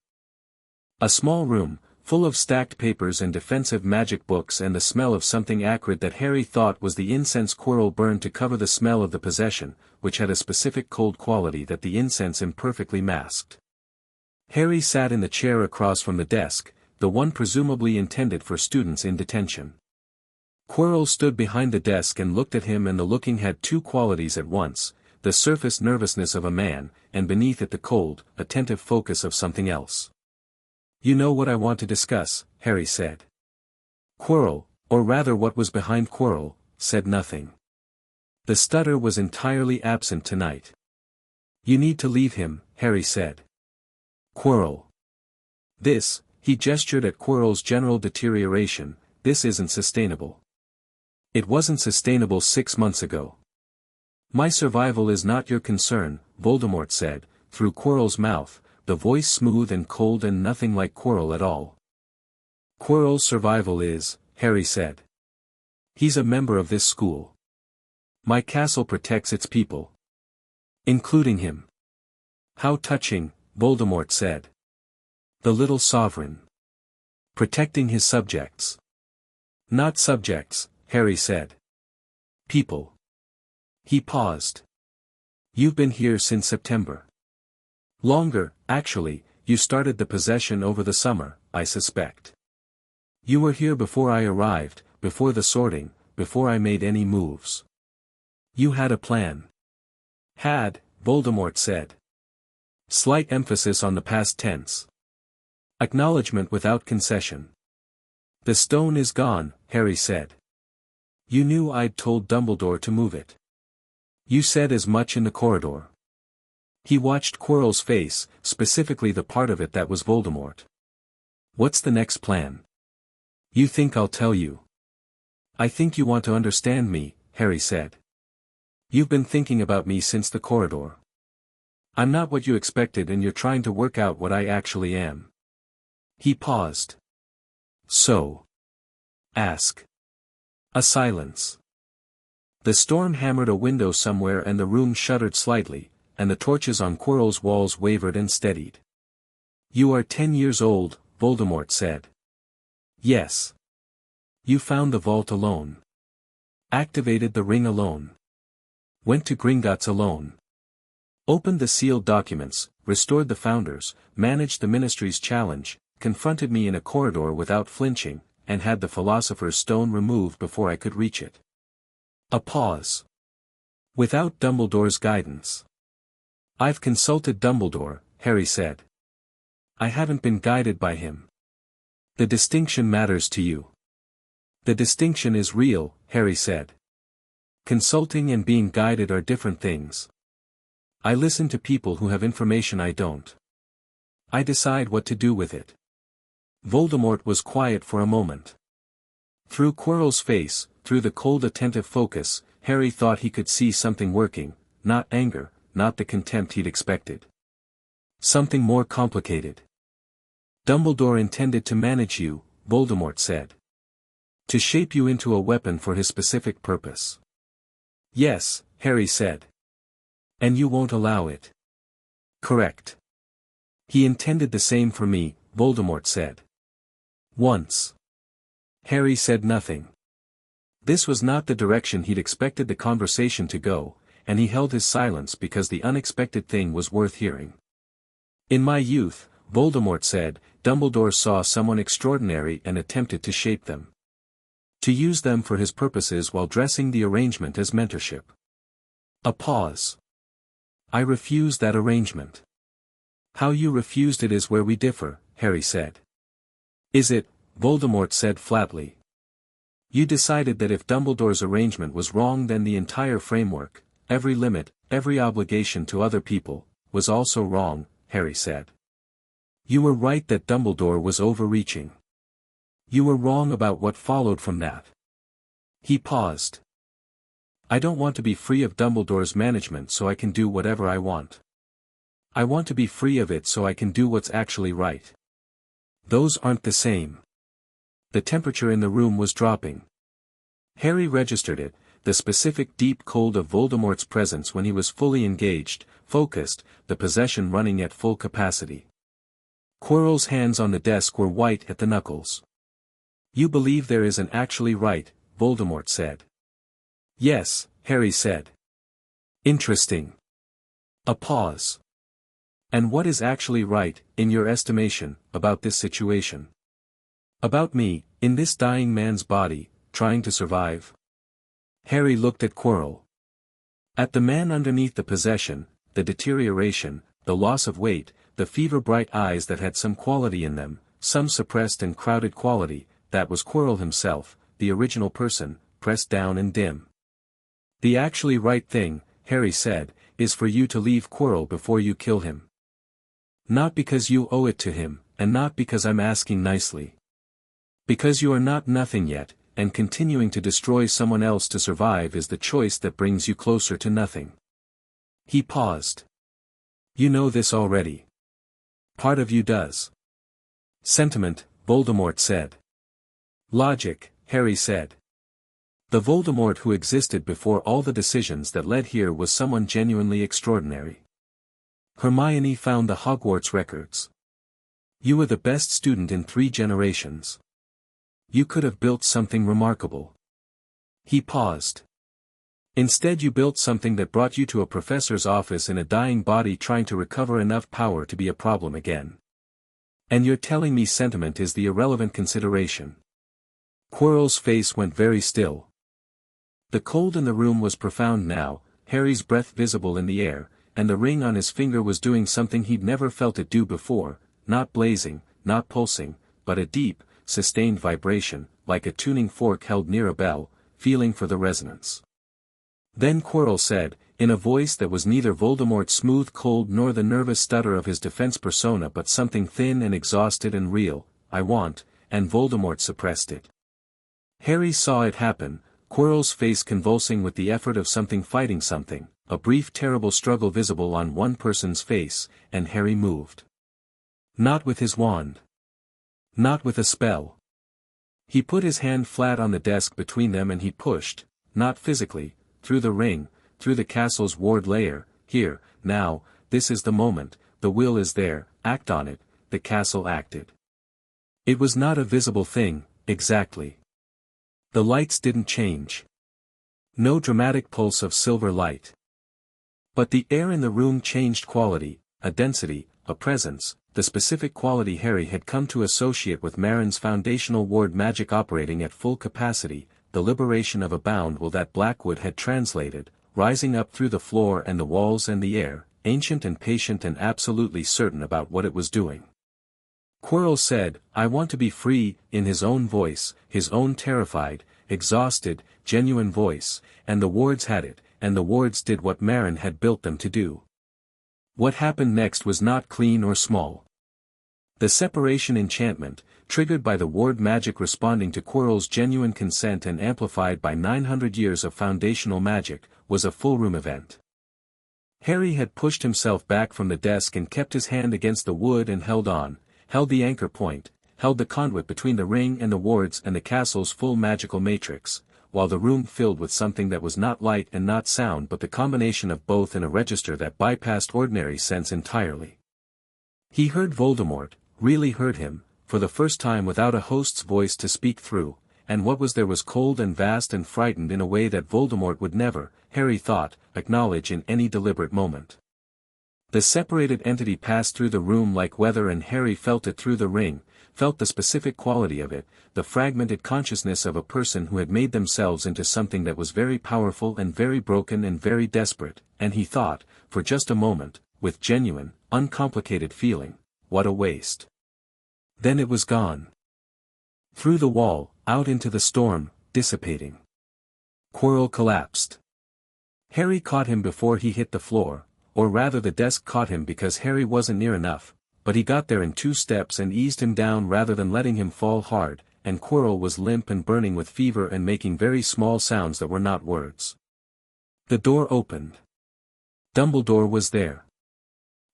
A small room, full of stacked papers and defensive magic books and the smell of something acrid that Harry thought was the incense Quirrell burned to cover the smell of the possession, which had a specific cold quality that the incense imperfectly masked. Harry sat in the chair across from the desk, the one presumably intended for students in detention. Quirrell stood behind the desk and looked at him and the looking had 2 qualities at once, the surface nervousness of a man, and beneath it the cold, attentive focus of something else. "You know what I want to discuss," Harry said. Quirrell, or rather what was behind Quirrell, said nothing. The stutter was entirely absent tonight. "You need to leave him," Harry said. Quirrell. "This," he gestured at Quirrell's general deterioration, "this isn't sustainable. It wasn't sustainable 6 months ago. My survival is not your concern, Voldemort said, through Quirrell's mouth, the voice smooth and cold and nothing like Quirrell at all. Quirrell's survival is, Harry said. He's a member of this school. My castle protects its people. Including him. How touching, Voldemort said. The little sovereign. Protecting his subjects. Not subjects, Harry said. People. He paused. You've been here since September. Longer, actually, you started the possession over the summer, I suspect. You were here before I arrived, before the sorting, before I made any moves. You had a plan. Had, Voldemort said. Slight emphasis on the past tense. Acknowledgement without concession. The stone is gone, Harry said. You knew I'd told Dumbledore to move it. You said as much in the corridor. He watched Quirrell's face, specifically the part of it that was Voldemort. What's the next plan? You think I'll tell you? I think you want to understand me, Harry said. You've been thinking about me since the corridor. I'm not what you expected and you're trying to work out what I actually am. He paused. So. Ask. A silence. The storm hammered a window somewhere and the room shuddered slightly, and the torches on Quirrell's walls wavered and steadied. You are 10 years old, Voldemort said. Yes. You found the vault alone. Activated the ring alone. Went to Gringotts alone. Opened the sealed documents, restored the founders, managed the Ministry's challenge, confronted me in a corridor without flinching, and had the Philosopher's Stone removed before I could reach it. A pause. Without Dumbledore's guidance. I've consulted Dumbledore, Harry said. I haven't been guided by him. The distinction matters to you. The distinction is real, Harry said. Consulting and being guided are different things. I listen to people who have information I don't. I decide what to do with it. Voldemort was quiet for a moment. Through Quirrell's face, through the cold attentive focus, Harry thought he could see something working, not anger, not the contempt he'd expected. Something more complicated. Dumbledore intended to manage you, Voldemort said. To shape you into a weapon for his specific purpose. Yes, Harry said. And you won't allow it. Correct. He intended the same for me, Voldemort said. Once. Harry said nothing. This was not the direction he'd expected the conversation to go, and he held his silence because the unexpected thing was worth hearing. In my youth, Voldemort said, Dumbledore saw someone extraordinary and attempted to shape them. To use them for his purposes while dressing the arrangement as mentorship. A pause. I refuse that arrangement. How you refused it is where we differ, Harry said. Is it? Voldemort said flatly. You decided that if Dumbledore's arrangement was wrong then the entire framework, every limit, every obligation to other people, was also wrong, Harry said. You were right that Dumbledore was overreaching. You were wrong about what followed from that. He paused. I don't want to be free of Dumbledore's management so I can do whatever I want. I want to be free of it so I can do what's actually right. Those aren't the same. The temperature in the room was dropping. Harry registered it, the specific deep cold of Voldemort's presence when he was fully engaged, focused, the possession running at full capacity. Quirrell's hands on the desk were white at the knuckles. You believe there is an actually right, Voldemort said. Yes, Harry said. Interesting. A pause. And what is actually right, in your estimation, about this situation? About me, in this dying man's body, trying to survive? Harry looked at Quirrell. At the man underneath the possession, the deterioration, the loss of weight, the fever-bright eyes that had some quality in them, some suppressed and crowded quality, that was Quirrell himself, the original person, pressed down and dim. The actually right thing, Harry said, is for you to leave Quirrell before you kill him. Not because you owe it to him, and not because I'm asking nicely. Because you are not nothing yet, and continuing to destroy someone else to survive is the choice that brings you closer to nothing. He paused. You know this already. Part of you does. Sentiment, Voldemort said. Logic, Harry said. The Voldemort who existed before all the decisions that led here was someone genuinely extraordinary. Hermione found the Hogwarts records. You were the best student in 3 generations. You could have built something remarkable. He paused. Instead you built something that brought you to a professor's office in a dying body trying to recover enough power to be a problem again. And you're telling me sentiment is the irrelevant consideration. Quirrell's face went very still. The cold in the room was profound now, Harry's breath visible in the air, and the ring on his finger was doing something he'd never felt it do before, not blazing, not pulsing, but a deep, sustained vibration, like a tuning fork held near a bell, feeling for the resonance. Then Quirrell said, in a voice that was neither Voldemort's smooth cold nor the nervous stutter of his defense persona but something thin and exhausted and real, I want, and Voldemort suppressed it. Harry saw it happen, Quirrell's face convulsing with the effort of something fighting something, a brief terrible struggle visible on one person's face, and Harry moved. Not with his wand. Not with a spell. He put his hand flat on the desk between them and he pushed, not physically, through the ring, through the castle's ward layer, here, now, this is the moment, the will is there, act on it, the castle acted. It was not a visible thing, exactly. The lights didn't change. No dramatic pulse of silver light. But the air in the room changed quality, a density, a presence, the specific quality Harry had come to associate with Marin's foundational ward magic operating at full capacity, the liberation of a bound will that Blackwood had translated, rising up through the floor and the walls and the air, ancient and patient and absolutely certain about what it was doing. Quirrell said, I want to be free, in his own voice, his own terrified, exhausted, genuine voice, and the wards had it, and the wards did what Marin had built them to do. What happened next was not clean or small. The separation enchantment, triggered by the ward magic responding to Quirrell's genuine consent and amplified by 900 years of foundational magic, was a full-room event. Harry had pushed himself back from the desk and kept his hand against the wood and held on, held the anchor point, held the conduit between the ring and the wards and the castle's full magical matrix, while the room filled with something that was not light and not sound but the combination of both in a register that bypassed ordinary sense entirely. He heard Voldemort, really heard him, for the first time without a host's voice to speak through, and what was there was cold and vast and frightened in a way that Voldemort would never, Harry thought, acknowledge in any deliberate moment. The separated entity passed through the room like weather and Harry felt it through the ring, felt the specific quality of it, the fragmented consciousness of a person who had made themselves into something that was very powerful and very broken and very desperate, and he thought, for just a moment, with genuine, uncomplicated feeling, what a waste. Then it was gone. Through the wall, out into the storm, dissipating. Quirrell collapsed. Harry caught him before he hit the floor, or rather the desk caught him because Harry wasn't near enough, but he got there in 2 steps and eased him down rather than letting him fall hard, and Quirrell was limp and burning with fever and making very small sounds that were not words. The door opened. Dumbledore was there.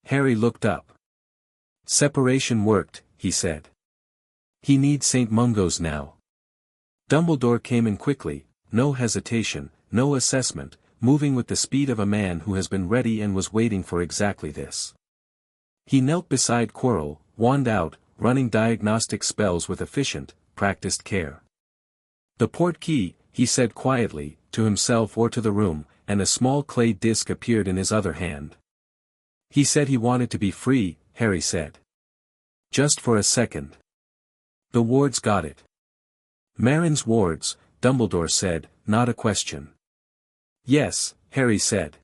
Harry looked up. Separation worked, he said. He needs St. Mungo's now. Dumbledore came in quickly, no hesitation, no assessment, moving with the speed of a man who has been ready and was waiting for exactly this. He knelt beside Quirrell, wand out, running diagnostic spells with efficient, practiced care. The port key, he said quietly, to himself or to the room, and a small clay disc appeared in his other hand. He said he wanted to be free, Harry said. Just for a second. The wards got it. Marin's wards, Dumbledore said, not a question. Yes, Harry said.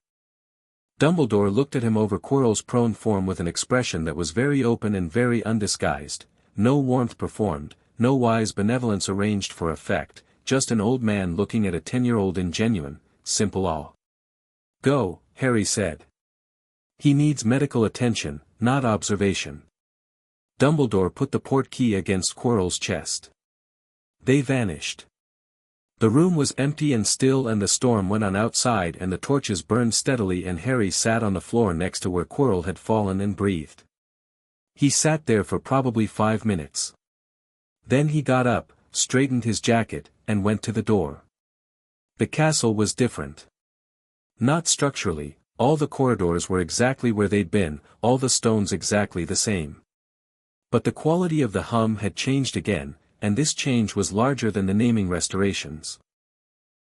Dumbledore looked at him over Quirrell's prone form with an expression that was very open and very undisguised, no warmth performed, no wise benevolence arranged for effect, just an old man looking at a 10-year-old in genuine, simple awe. Go, Harry said. He needs medical attention, not observation. Dumbledore put the port key against Quirrell's chest. They vanished. The room was empty and still, and the storm went on outside, and the torches burned steadily, and Harry sat on the floor next to where Quirrell had fallen and breathed. He sat there for probably 5 minutes. Then he got up, straightened his jacket, and went to the door. The castle was different. Not structurally, all the corridors were exactly where they'd been, all the stones exactly the same. But the quality of the hum had changed again, and this change was larger than the naming restorations.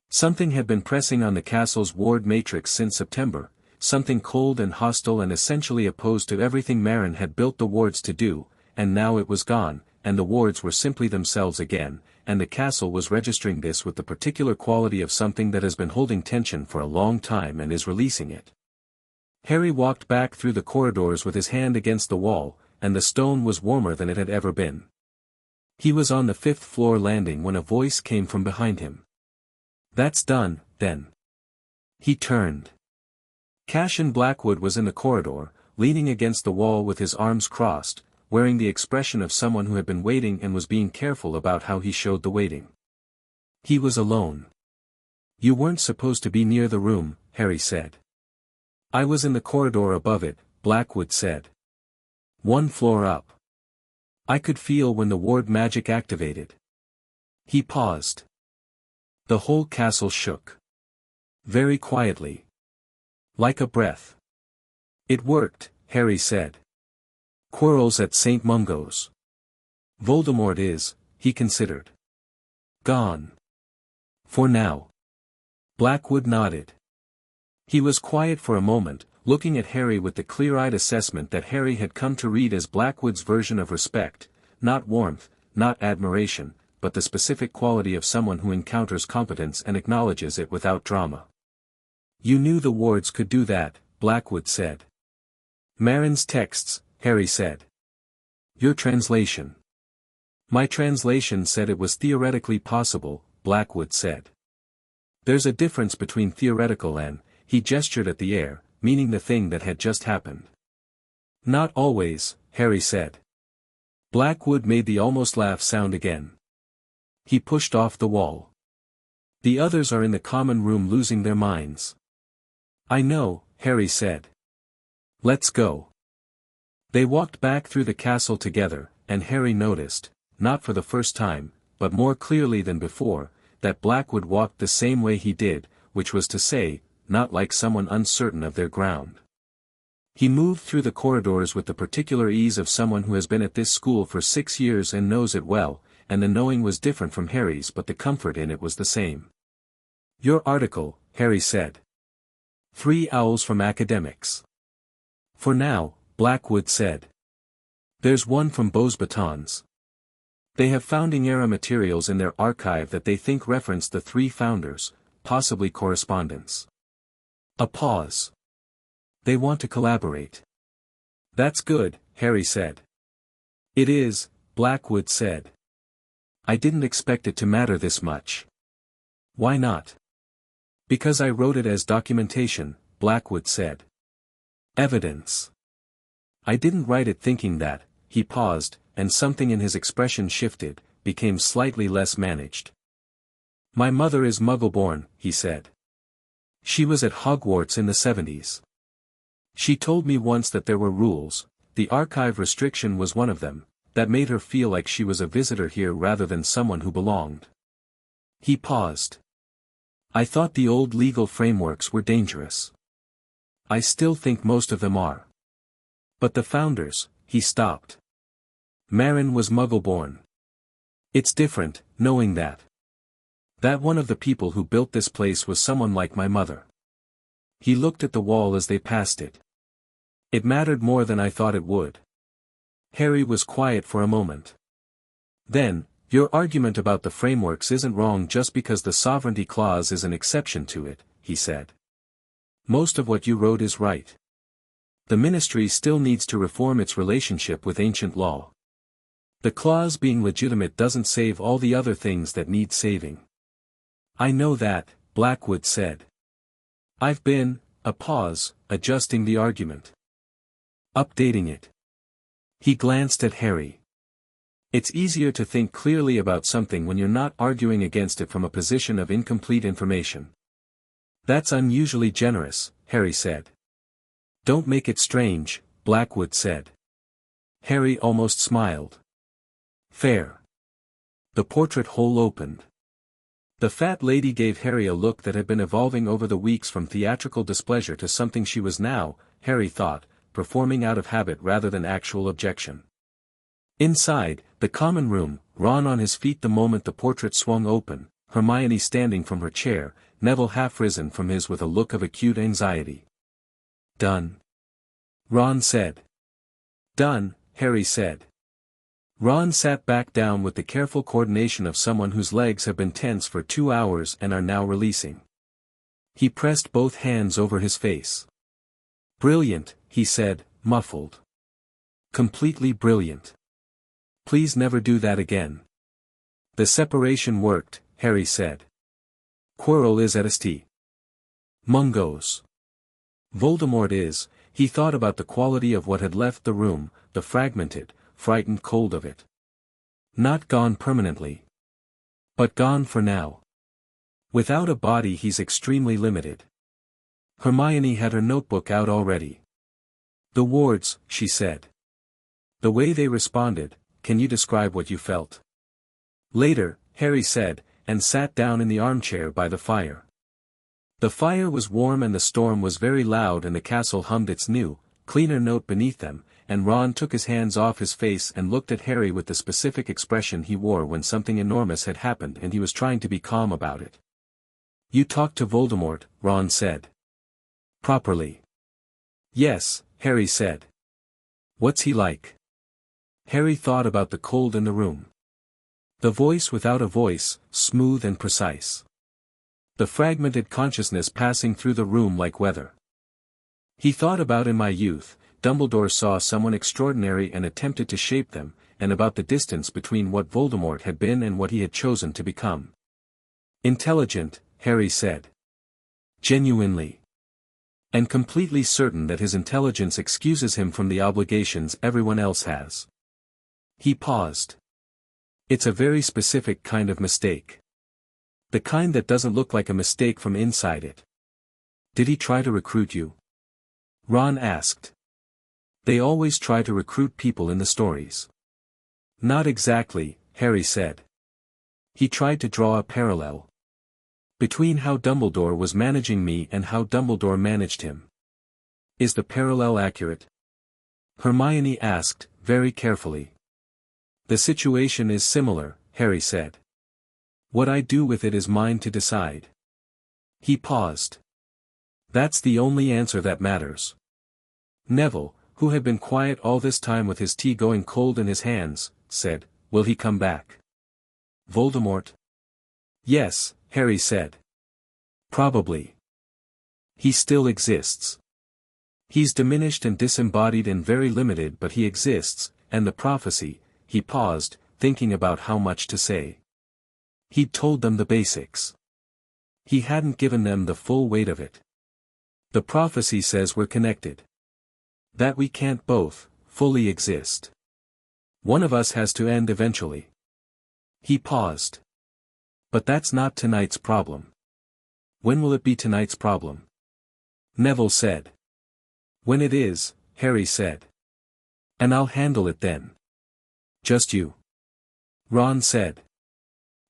Something had been pressing on the castle's ward matrix since September, something cold and hostile and essentially opposed to everything Marin had built the wards to do, and now it was gone, and the wards were simply themselves again, and the castle was registering this with the particular quality of something that has been holding tension for a long time and is releasing it. Harry walked back through the corridors with his hand against the wall, and the stone was warmer than it had ever been. He was on the 5th floor landing when a voice came from behind him. "That's done, then." He turned. Cassian Blackwood was in the corridor, leaning against the wall with his arms crossed, wearing the expression of someone who had been waiting and was being careful about how he showed the waiting. He was alone. "You weren't supposed to be near the room," Harry said. "I was in the corridor above it," Blackwood said. "1 floor up. I could feel when the ward magic activated." He paused. The whole castle shook. Very quietly. Like a breath. "It worked," Harry said. "Quirrell's at St. Mungo's. Voldemort is," he considered. "Gone. For now." Blackwood nodded. He was quiet for a moment, looking at Harry with the clear-eyed assessment that Harry had come to read as Blackwood's version of respect, not warmth, not admiration, but the specific quality of someone who encounters competence and acknowledges it without drama. "You knew the wards could do that," Blackwood said. "Marin's texts," Harry said. "Your translation." "My translation said it was theoretically possible," Blackwood said. "There's a difference between theoretical and," he gestured at the heir, meaning the thing that had just happened. "Not always," Harry said. Blackwood made the almost laugh sound again. He pushed off the wall. "The others are in the common room losing their minds." "I know," Harry said. "Let's go." They walked back through the castle together, and Harry noticed, not for the first time, but more clearly than before, that Blackwood walked the same way he did, which was to say, not like someone uncertain of their ground. He moved through the corridors with the particular ease of someone who has been at this school for 6 years and knows it well, and the knowing was different from Harry's, but the comfort in it was the same. "Your article," Harry said. 3 owls from academics. "For now," Blackwood said. "There's one from Beaux Batons. They have founding-era materials in their archive that they think reference the 3 founders, possibly correspondence." A pause. "They want to collaborate." "That's good," Harry said. "It is," Blackwood said. "I didn't expect it to matter this much." "Why not?" "Because I wrote it as documentation," Blackwood said. "Evidence." "I didn't write it thinking that," he paused, and something in his expression shifted, became slightly less managed. "My mother is Muggle-born," he said. "She was at Hogwarts in the 70s. She told me once that there were rules, the archive restriction was one of them, that made her feel like she was a visitor here rather than someone who belonged." He paused. "I thought the old legal frameworks were dangerous. I still think most of them are. But the founders," he stopped. "Marin was Muggle-born. It's different, knowing that. That one of the people who built this place was someone like my mother." He looked at the wall as they passed it. "It mattered more than I thought it would." Harry was quiet for a moment. Then, "Your argument about the frameworks isn't wrong just because the sovereignty clause is an exception to it," he said. "Most of what you wrote is right. The ministry still needs to reform its relationship with ancient law. The clause being legitimate doesn't save all the other things that need saving." "I know that," Blackwood said. "I've been," a pause, "adjusting the argument. Updating it." He glanced at Harry. It's easier to think clearly about something when you're not arguing against it from a position of incomplete information. That's unusually generous, Harry said. Don't make it strange, Blackwood said. Harry almost smiled. Fair. The portrait hole opened. The fat lady gave Harry a look that had been evolving over the weeks from theatrical displeasure to something she was now, Harry thought, performing out of habit rather than actual objection. Inside, the common room, Ron on his feet the moment the portrait swung open, Hermione standing from her chair, Neville half risen from his with a look of acute anxiety. Done. Ron said. Done, Harry said. Ron sat back down with the careful coordination of someone whose legs have been tense for 2 hours and are now releasing. He pressed both hands over his face. Brilliant, he said, muffled. Completely brilliant. Please never do that again. The separation worked, Harry said. Quirrell is at st. Mungo's. Voldemort is, he thought about the quality of what had left the room, the fragmented, frightened cold of it. Not gone permanently. But gone for now. Without a body he's extremely limited. Hermione had her notebook out already. The wards, she said. The way they responded, can you describe what you felt? Later, Harry said, and sat down in the armchair by the fire. The fire was warm and the storm was very loud and the castle hummed its new, cleaner note beneath them, and Ron took his hands off his face and looked at Harry with the specific expression he wore when something enormous had happened and he was trying to be calm about it. You talked to Voldemort, Ron said. Properly. Yes, Harry said. What's he like? Harry thought about the cold in the room. The voice without a voice, smooth and precise. The fragmented consciousness passing through the room like weather. He thought about in my youth, Dumbledore saw someone extraordinary and attempted to shape them, and about the distance between what Voldemort had been and what he had chosen to become. Intelligent, Harry said. Genuinely. And completely certain that his intelligence excuses him from the obligations everyone else has. He paused. It's a very specific kind of mistake. The kind that doesn't look like a mistake from inside it. Did he try to recruit you? Ron asked. They always try to recruit people in the stories. Not exactly, Harry said. He tried to draw a parallel between how Dumbledore was managing me and how Dumbledore managed him. Is the parallel accurate? Hermione asked, very carefully. The situation is similar, Harry said. What I do with it is mine to decide. He paused. That's the only answer that matters. Neville, who had been quiet all this time with his tea going cold in his hands, said, Will he come back? Voldemort? Yes, Harry said. Probably. He still exists. He's diminished and disembodied and very limited, but he exists, and the prophecy, he paused, thinking about how much to say. He'd told them the basics. He hadn't given them the full weight of it. The prophecy says we're connected. That we can't both, fully exist. One of us has to end eventually. He paused. But that's not tonight's problem. When will it be tonight's problem? Neville said. When it is, Harry said. And I'll handle it then. Just you. Ron said.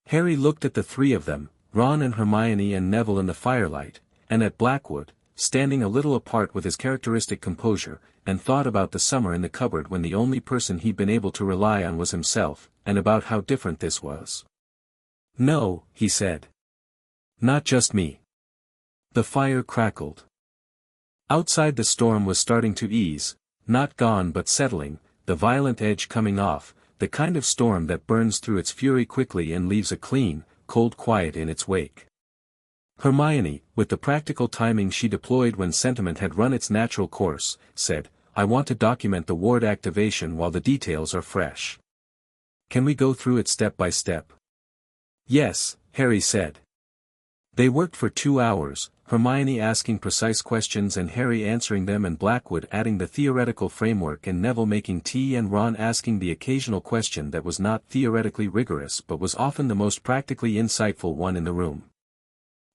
Harry looked at the three of them, Ron and Hermione and Neville in the firelight, and at Blackwood, standing a little apart with his characteristic composure, and thought about the summer in the cupboard when the only person he'd been able to rely on was himself, and about how different this was. No, he said. Not just me. The fire crackled. Outside the storm was starting to ease, not gone but settling, the violent edge coming off, the kind of storm that burns through its fury quickly and leaves a clean, cold quiet in its wake. Hermione, with the practical timing she deployed when sentiment had run its natural course, said, I want to document the ward activation while the details are fresh. Can we go through it step by step? Yes, Harry said. They worked for 2 hours, Hermione asking precise questions and Harry answering them, and Blackwood adding the theoretical framework and Neville making tea and Ron asking the occasional question that was not theoretically rigorous but was often the most practically insightful one in the room.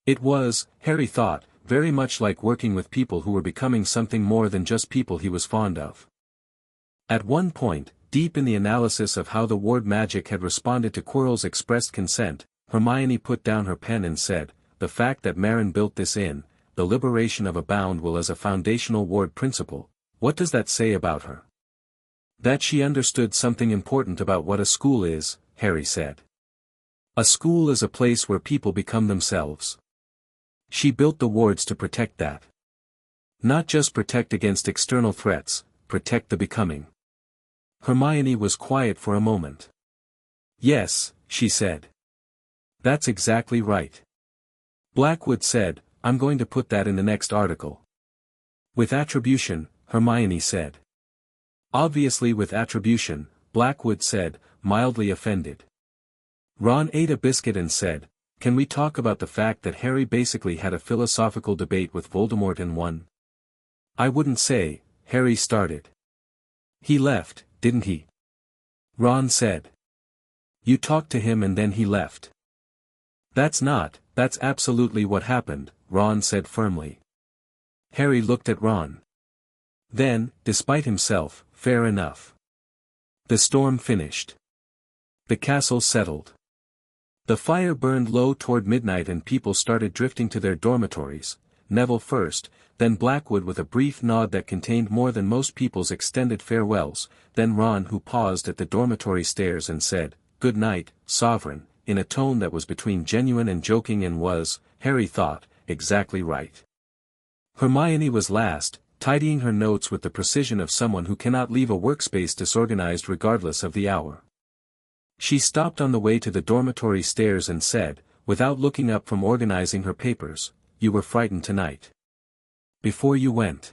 It was, Harry thought, very much like working with people who were becoming something more than just people he was fond of. At one point, deep in the analysis of how the ward magic had responded to Quirrell's expressed consent, Hermione put down her pen and said, "The fact that Marin built this in, the liberation of a bound will as a foundational ward principle, what does that say about her?" "That she understood something important about what a school is," Harry said. "A school is a place where people become themselves. She built the wards to protect that. Not just protect against external threats, protect the becoming." Hermione was quiet for a moment. "Yes," she said. "That's exactly right." Blackwood said, "I'm going to put that in the next article." "With attribution," Hermione said. "Obviously with attribution," Blackwood said, mildly offended. Ron ate a biscuit and said, "Can we talk about the fact that Harry basically had a philosophical debate with Voldemort and won?" "I wouldn't say," Harry started. "He left, didn't he?" Ron said. "You talked to him and then he left." That's absolutely what happened," Ron said firmly. Harry looked at Ron. Then, despite himself, fair enough. The storm finished. The castle settled. The fire burned low toward midnight and people started drifting to their dormitories, Neville first, then Blackwood with a brief nod that contained more than most people's extended farewells, then Ron who paused at the dormitory stairs and said, "Good night, Sovereign," in a tone that was between genuine and joking and was, Harry thought, exactly right. Hermione was last, tidying her notes with the precision of someone who cannot leave a workspace disorganized regardless of the hour. She stopped on the way to the dormitory stairs and said, without looking up from organizing her papers, "You were frightened tonight. Before you went."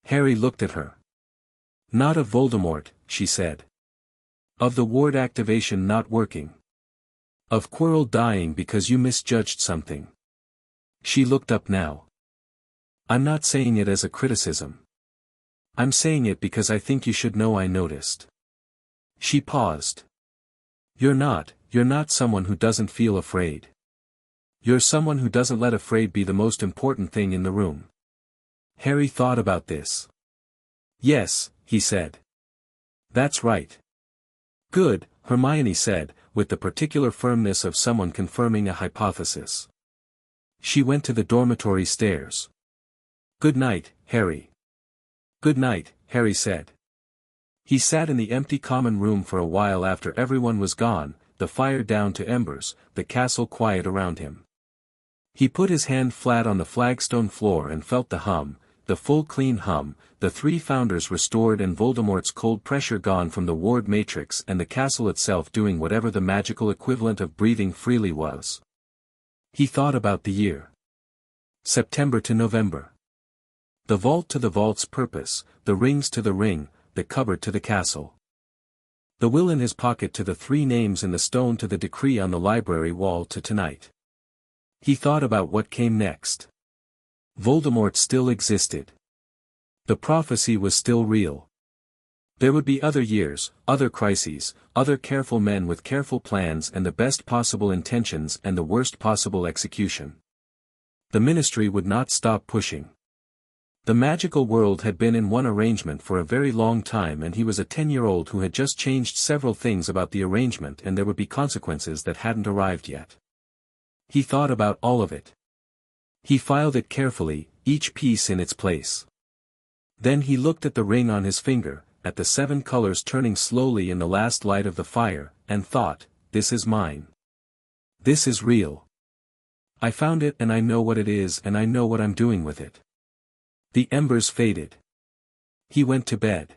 Harry looked at her. "Not of Voldemort," she said. "Of the ward activation not working. Of Quirrell dying because you misjudged something." She looked up now. "I'm not saying it as a criticism. I'm saying it because I think you should know I noticed." She paused. You're not someone who doesn't feel afraid. You're someone who doesn't let afraid be the most important thing in the room." Harry thought about this. "Yes," he said. "That's right." "Good," Hermione said, with the particular firmness of someone confirming a hypothesis. She went to the dormitory stairs. "Good night, Harry." "Good night," Harry said. He sat in the empty common room for a while after everyone was gone, the fire down to embers, the castle quiet around him. He put his hand flat on the flagstone floor and felt the hum, the full clean hum, the three founders restored and Voldemort's cold pressure gone from the ward matrix and the castle itself doing whatever the magical equivalent of breathing freely was. He thought about the year. September to November. The vault to the vault's purpose, the rings to the ring, the cupboard to the castle. The will in his pocket to the three names in the stone to the decree on the library wall to tonight. He thought about what came next. Voldemort still existed. The prophecy was still real. There would be other years, other crises, other careful men with careful plans and the best possible intentions and the worst possible execution. The Ministry would not stop pushing. The magical world had been in one arrangement for a very long time and he was a 10-year-old who had just changed several things about the arrangement and there would be consequences that hadn't arrived yet. He thought about all of it. He filed it carefully, each piece in its place. Then he looked at the ring on his finger, at the 7 colors turning slowly in the last light of the fire, and thought, this is mine. This is real. I found it and I know what it is and I know what I'm doing with it. The embers faded. He went to bed.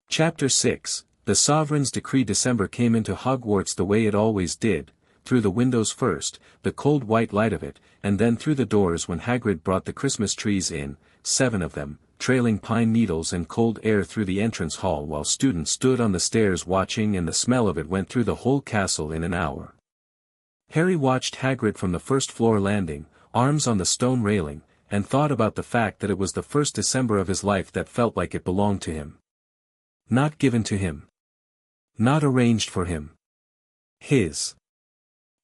Chapter 6, The Sovereign's Decree. December came into Hogwarts the way it always did, through the windows first, the cold white light of it, and then through the doors when Hagrid brought the Christmas trees in, 7 of them, trailing pine needles and cold air through the entrance hall while students stood on the stairs watching and the smell of it went through the whole castle in an hour. Harry watched Hagrid from the first-floor landing, arms on the stone railing, and thought about the fact that it was the first December of his life that felt like it belonged to him. Not given to him. Not arranged for him. His.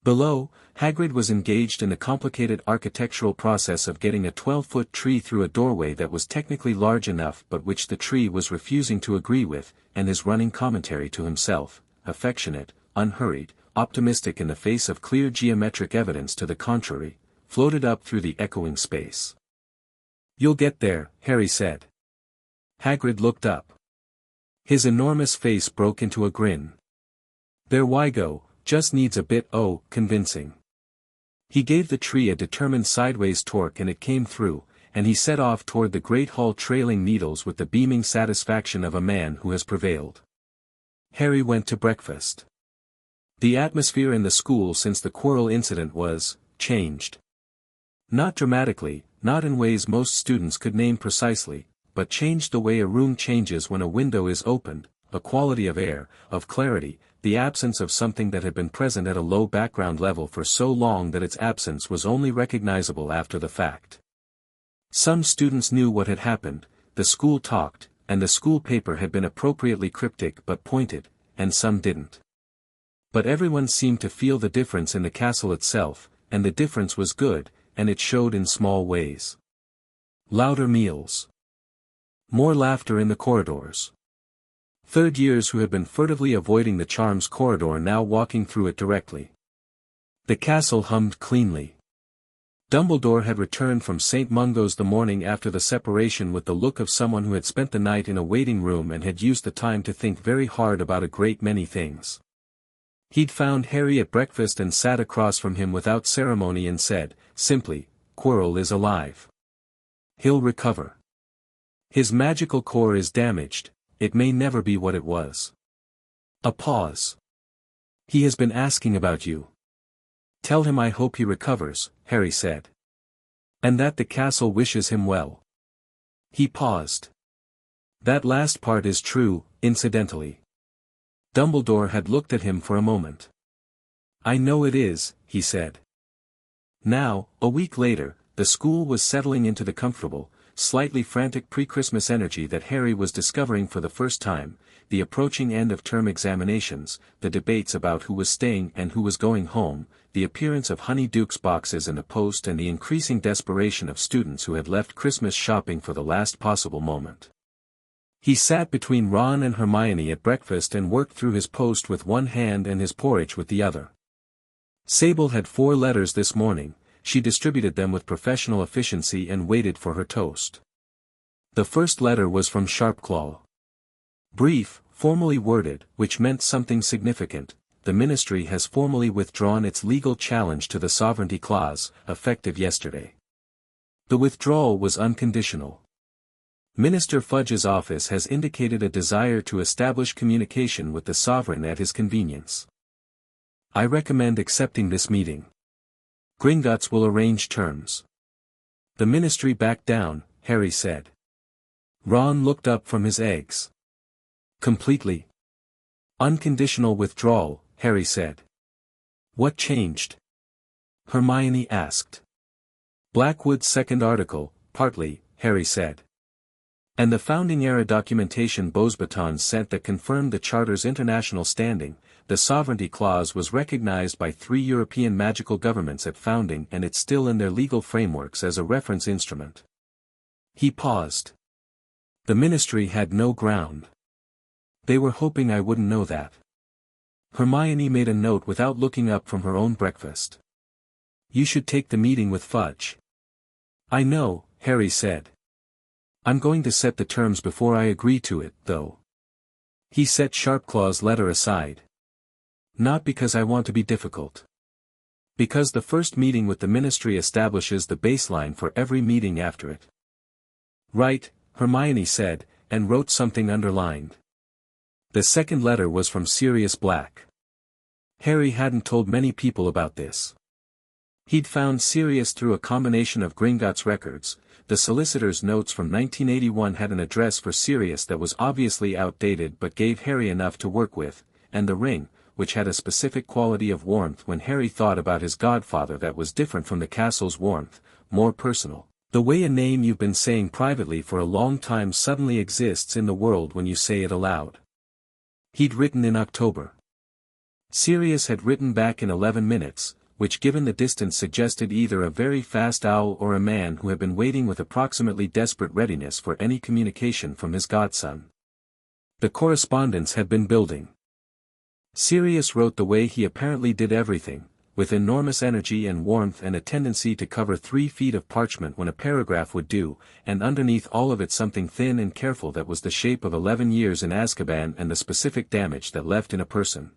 Below, Hagrid was engaged in the complicated architectural process of getting a 12-foot tree through a doorway that was technically large enough but which the tree was refusing to agree with, and his running commentary to himself, affectionate, unhurried, optimistic in the face of clear geometric evidence to the contrary, floated up through the echoing space. "You'll get there," Harry said. Hagrid looked up. His enormous face broke into a grin. "There we go, just needs a bit, convincing." He gave the tree a determined sideways torque and it came through, and he set off toward the great hall trailing needles with the beaming satisfaction of a man who has prevailed. Harry went to breakfast. The atmosphere in the school since the Quirrell incident was changed. Not dramatically, not in ways most students could name precisely, but changed the way a room changes when a window is opened, a quality of air, of clarity, the absence of something that had been present at a low background level for so long that its absence was only recognizable after the fact. Some students knew what had happened, the school talked, and the school paper had been appropriately cryptic but pointed, and some didn't. But everyone seemed to feel the difference in the castle itself, and the difference was good, and it showed in small ways. Louder meals. More laughter in the corridors. Third years who had been furtively avoiding the charms corridor now walking through it directly. The castle hummed cleanly. Dumbledore had returned from St. Mungo's the morning after the separation with the look of someone who had spent the night in a waiting room and had used the time to think very hard about a great many things. He'd found Harry at breakfast and sat across from him without ceremony and said, simply, "Quirrell is alive. He'll recover. His magical core is damaged, it may never be what it was." A pause. "He has been asking about you. Tell him I hope he recovers," Harry said. "And that the castle wishes him well." He paused. "That last part is true, incidentally." Dumbledore had looked at him for a moment. "I know it is," he said. Now, a week later, the school was settling into the comfortable, slightly frantic pre-Christmas energy that Harry was discovering for the first time, the approaching end of term examinations, the debates about who was staying and who was going home, the appearance of Honeyduke's boxes in the post and the increasing desperation of students who had left Christmas shopping for the last possible moment. He sat between Ron and Hermione at breakfast and worked through his post with one hand and his porridge with the other. Sable had 4 letters this morning. She distributed them with professional efficiency and waited for her toast. The first letter was from Sharpclaw. Brief, formally worded, which meant something significant. The Ministry has formally withdrawn its legal challenge to the Sovereignty Clause, effective yesterday. The withdrawal was unconditional. Minister Fudge's office has indicated a desire to establish communication with the Sovereign at his convenience. I recommend accepting this meeting. Gringotts will arrange terms. The Ministry backed down, Harry said. Ron looked up from his eggs. Completely. Unconditional withdrawal, Harry said. What changed? Hermione asked. Blackwood's second article, partly, Harry said. And the founding-era documentation Beauxbatons sent that confirmed the Charter's international standing. The Sovereignty Clause was recognized by 3 European magical governments at founding and it's still in their legal frameworks as a reference instrument. He paused. The Ministry had no ground. They were hoping I wouldn't know that. Hermione made a note without looking up from her own breakfast. You should take the meeting with Fudge. I know, Harry said. I'm going to set the terms before I agree to it, though. He set Sharpclaw's letter aside. Not because I want to be difficult. Because the first meeting with the Ministry establishes the baseline for every meeting after it. Right, Hermione said, and wrote something underlined. The second letter was from Sirius Black. Harry hadn't told many people about this. He'd found Sirius through a combination of Gringotts records. The solicitor's notes from 1981 had an address for Sirius that was obviously outdated but gave Harry enough to work with, and the ring, which had a specific quality of warmth when Harry thought about his godfather that was different from the castle's warmth, more personal. The way a name you've been saying privately for a long time suddenly exists in the world when you say it aloud. He'd written in October. Sirius had written back in 11 minutes, which given the distance suggested either a very fast owl or a man who had been waiting with approximately desperate readiness for any communication from his godson. The correspondence had been building. Sirius wrote the way he apparently did everything, with enormous energy and warmth and a tendency to cover 3 feet of parchment when a paragraph would do, and underneath all of it something thin and careful that was the shape of 11 years in Azkaban and the specific damage that left in a person.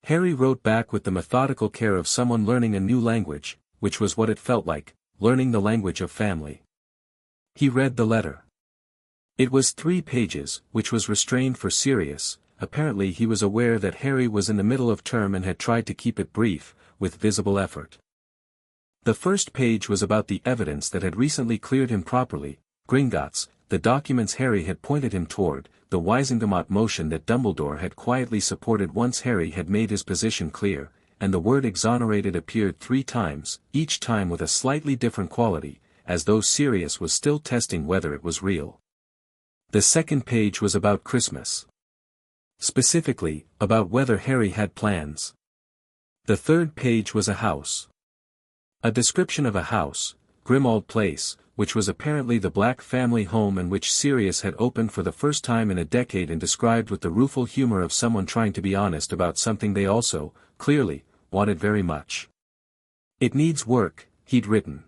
Harry wrote back with the methodical care of someone learning a new language, which was what it felt like, learning the language of family. He read the letter. It was 3 pages, which was restrained for Sirius. Apparently he was aware that Harry was in the middle of term and had tried to keep it brief, with visible effort. The first page was about the evidence that had recently cleared him properly, Gringotts, the documents Harry had pointed him toward, the Wisingamot motion that Dumbledore had quietly supported once Harry had made his position clear, and the word exonerated appeared 3 times, each time with a slightly different quality, as though Sirius was still testing whether it was real. The second page was about Christmas. Specifically, about whether Harry had plans. The third page was a house. A description of a house, Grimmauld Place, which was apparently the Black family home and which Sirius had opened for the first time in a decade and described with the rueful humor of someone trying to be honest about something they also, clearly, wanted very much. It needs work, he'd written.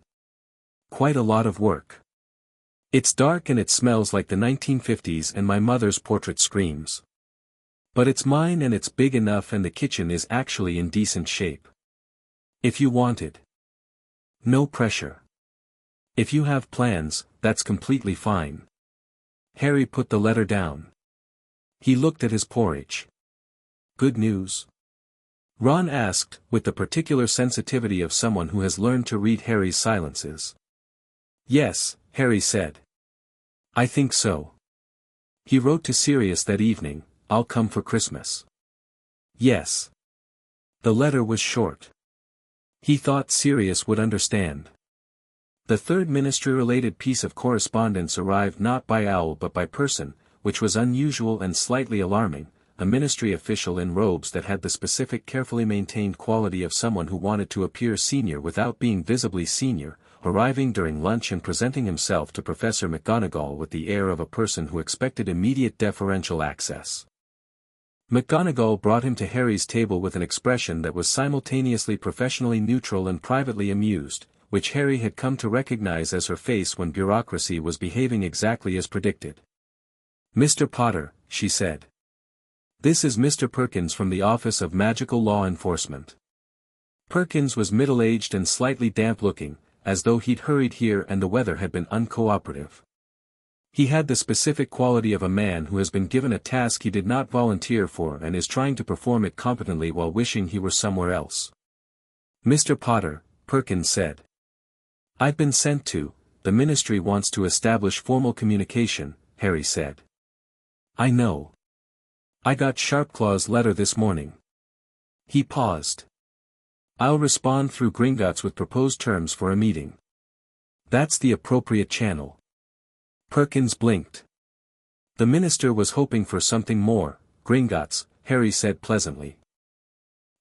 Quite a lot of work. It's dark and it smells like the 1950s and my mother's portrait screams. But it's mine and it's big enough and the kitchen is actually in decent shape. If you wanted. No pressure. If you have plans, that's completely fine. Harry put the letter down. He looked at his porridge. Good news? Ron asked, with the particular sensitivity of someone who has learned to read Harry's silences. Yes, Harry said. I think so. He wrote to Sirius that evening, I'll come for Christmas. Yes. The letter was short. He thought Sirius would understand. The third ministry-related piece of correspondence arrived not by owl but by person, which was unusual and slightly alarming, a ministry official in robes that had the specific carefully maintained quality of someone who wanted to appear senior without being visibly senior, arriving during lunch and presenting himself to Professor McGonagall with the air of a person who expected immediate deferential access. McGonagall brought him to Harry's table with an expression that was simultaneously professionally neutral and privately amused, which Harry had come to recognize as her face when bureaucracy was behaving exactly as predicted. Mr. Potter, she said. This is Mr. Perkins from the Office of Magical Law Enforcement. Perkins was middle-aged and slightly damp-looking, as though he'd hurried here and the weather had been uncooperative. He had the specific quality of a man who has been given a task he did not volunteer for and is trying to perform it competently while wishing he were somewhere else. Mr. Potter, Perkins said. I've been sent to, the ministry wants to establish formal communication, Harry said. I know. I got Sharpclaw's letter this morning. He paused. I'll respond through Gringotts with proposed terms for a meeting. That's the appropriate channel. Perkins blinked. The minister was hoping for something more, Gringotts, Harry said pleasantly.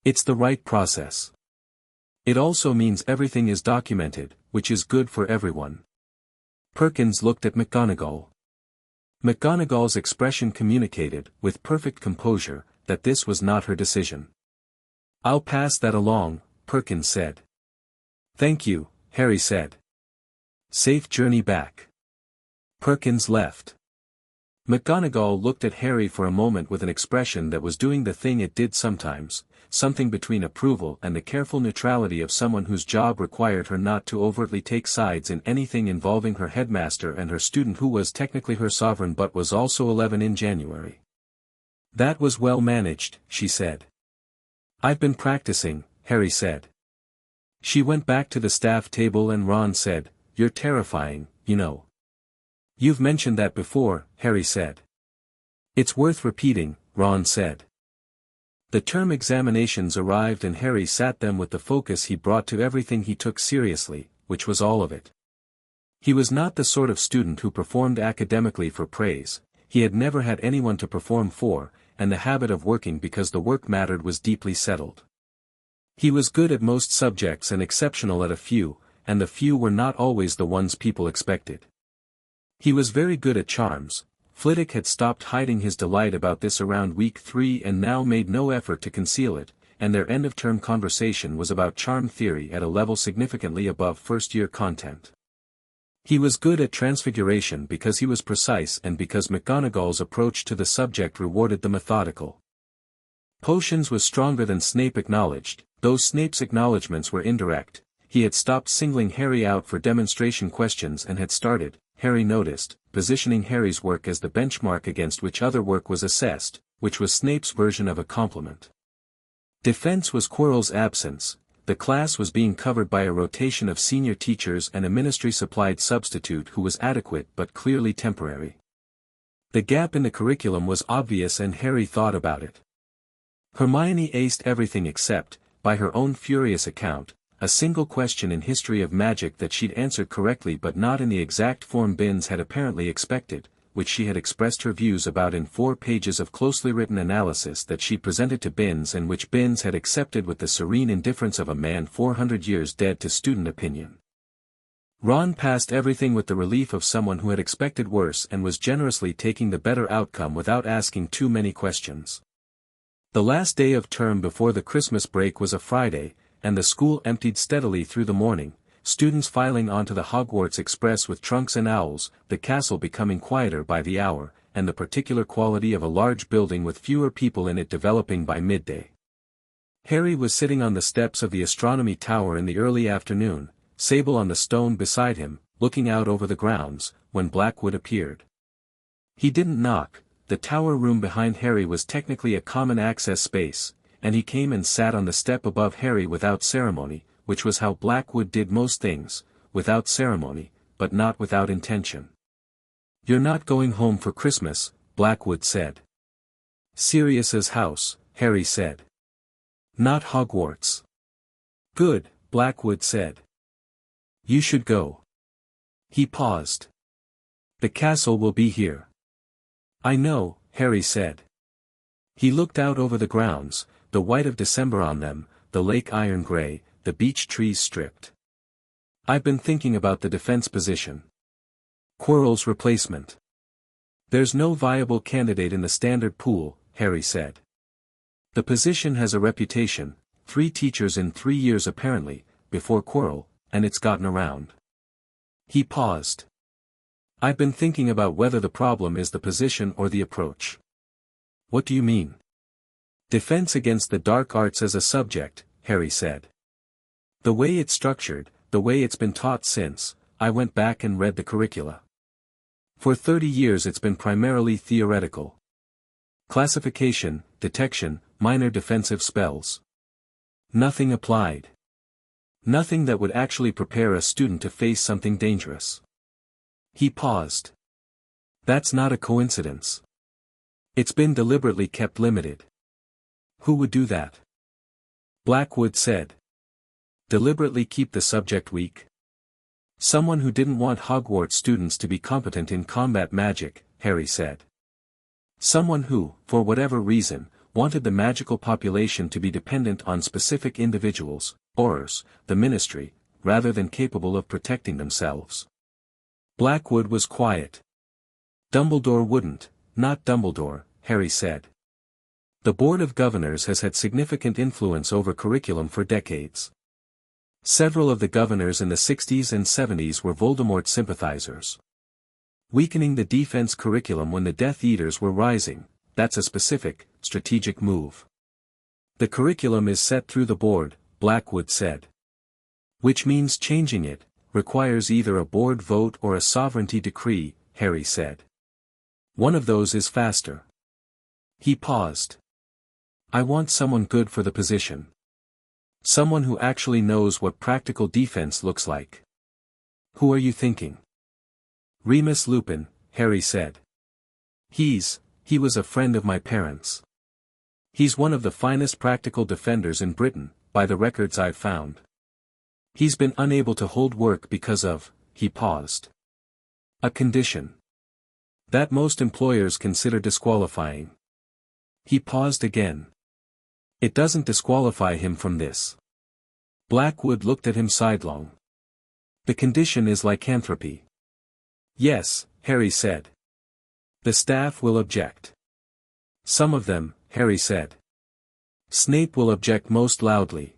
It's the right process. It also means everything is documented, which is good for everyone. Perkins looked at McGonagall. McGonagall's expression communicated, with perfect composure, that this was not her decision. I'll pass that along, Perkins said. Thank you, Harry said. Safe journey back. Perkins left. McGonagall looked at Harry for a moment with an expression that was doing the thing it did sometimes, something between approval and the careful neutrality of someone whose job required her not to overtly take sides in anything involving her headmaster and her student who was technically her sovereign but was also 11 in January. That was well managed, she said. I've been practicing, Harry said. She went back to the staff table and Ron said, You're terrifying, you know. You've mentioned that before, Harry said. It's worth repeating, Ron said. The term examinations arrived and Harry sat them with the focus he brought to everything he took seriously, which was all of it. He was not the sort of student who performed academically for praise, he had never had anyone to perform for, and the habit of working because the work mattered was deeply settled. He was good at most subjects and exceptional at a few, and the few were not always the ones people expected. He was very good at charms. Flitwick had stopped hiding his delight about this around week 3 and now made no effort to conceal it, and their end-of-term conversation was about charm theory at a level significantly above first-year content. He was good at transfiguration because he was precise and because McGonagall's approach to the subject rewarded the methodical. Potions was stronger than Snape acknowledged, though Snape's acknowledgments were indirect. He had stopped singling Harry out for demonstration questions and had started, Harry noticed, positioning Harry's work as the benchmark against which other work was assessed, which was Snape's version of a compliment. Defense was Quirrell's absence. The class was being covered by a rotation of senior teachers and a ministry-supplied substitute who was adequate but clearly temporary. The gap in the curriculum was obvious and Harry thought about it. Hermione aced everything except, by her own furious account, a single question in History of Magic that she'd answered correctly but not in the exact form Binns had apparently expected, which she had expressed her views about in 4 pages of closely written analysis that she presented to Binns and which Binns had accepted with the serene indifference of a man 400 years dead to student opinion. Ron passed everything with the relief of someone who had expected worse and was generously taking the better outcome without asking too many questions. The last day of term before the Christmas break was a Friday, and the school emptied steadily through the morning, students filing onto the Hogwarts Express with trunks and owls, the castle becoming quieter by the hour, and the particular quality of a large building with fewer people in it developing by midday. Harry was sitting on the steps of the astronomy tower in the early afternoon, Sable on the stone beside him, looking out over the grounds, when Blackwood appeared. He didn't knock. The tower room behind Harry was technically a common access space, and he came and sat on the step above Harry without ceremony, which was how Blackwood did most things, without ceremony, but not without intention. "You're not going home for Christmas," Blackwood said. "Sirius's house," Harry said. "Not Hogwarts." "Good," Blackwood said. "You should go." He paused. "The castle will be here." "I know," Harry said. He looked out over the grounds, the white of December on them, the lake iron gray, the beech trees stripped. "I've been thinking about the defense position. Quirrell's replacement. There's no viable candidate in the standard pool," Harry said. "The position has a reputation, 3 teachers in 3 years apparently, before Quirrell, and it's gotten around." He paused. "I've been thinking about whether the problem is the position or the approach." "What do you mean?" "Defense against the dark arts as a subject," Harry said. "The way it's structured, the way it's been taught since, I went back and read the curricula. For 30 years it's been primarily theoretical. Classification, detection, minor defensive spells. Nothing applied. Nothing that would actually prepare a student to face something dangerous." He paused. "That's not a coincidence. It's been deliberately kept limited." "Who would do that?" Blackwood said. "Deliberately keep the subject weak?" "Someone who didn't want Hogwarts students to be competent in combat magic," Harry said. "Someone who, for whatever reason, wanted the magical population to be dependent on specific individuals, Aurors, the ministry, rather than capable of protecting themselves." Blackwood was quiet. "Dumbledore wouldn't, not Dumbledore," Harry said. "The Board of Governors has had significant influence over curriculum for decades. Several of the governors in the 60s and 70s were Voldemort sympathizers. Weakening the defense curriculum when the Death Eaters were rising, that's a specific, strategic move. The curriculum is set through the board," Blackwood said. "Which means changing it requires either a board vote or a sovereignty decree," Harry said. "One of those is faster." He paused. "I want someone good for the position. Someone who actually knows what practical defense looks like." "Who are you thinking?" "Remus Lupin," Harry said. He was a friend of my parents." He's one of the finest practical defenders in Britain, by the records I've found. He's been unable to hold work because of," he paused. "A condition that most employers consider disqualifying." He paused again. "It doesn't disqualify him from this." Blackwood looked at him sidelong. "The condition is lycanthropy." "Yes," Harry said. "The staff will object." "Some of them," Harry said. "Snape will object most loudly.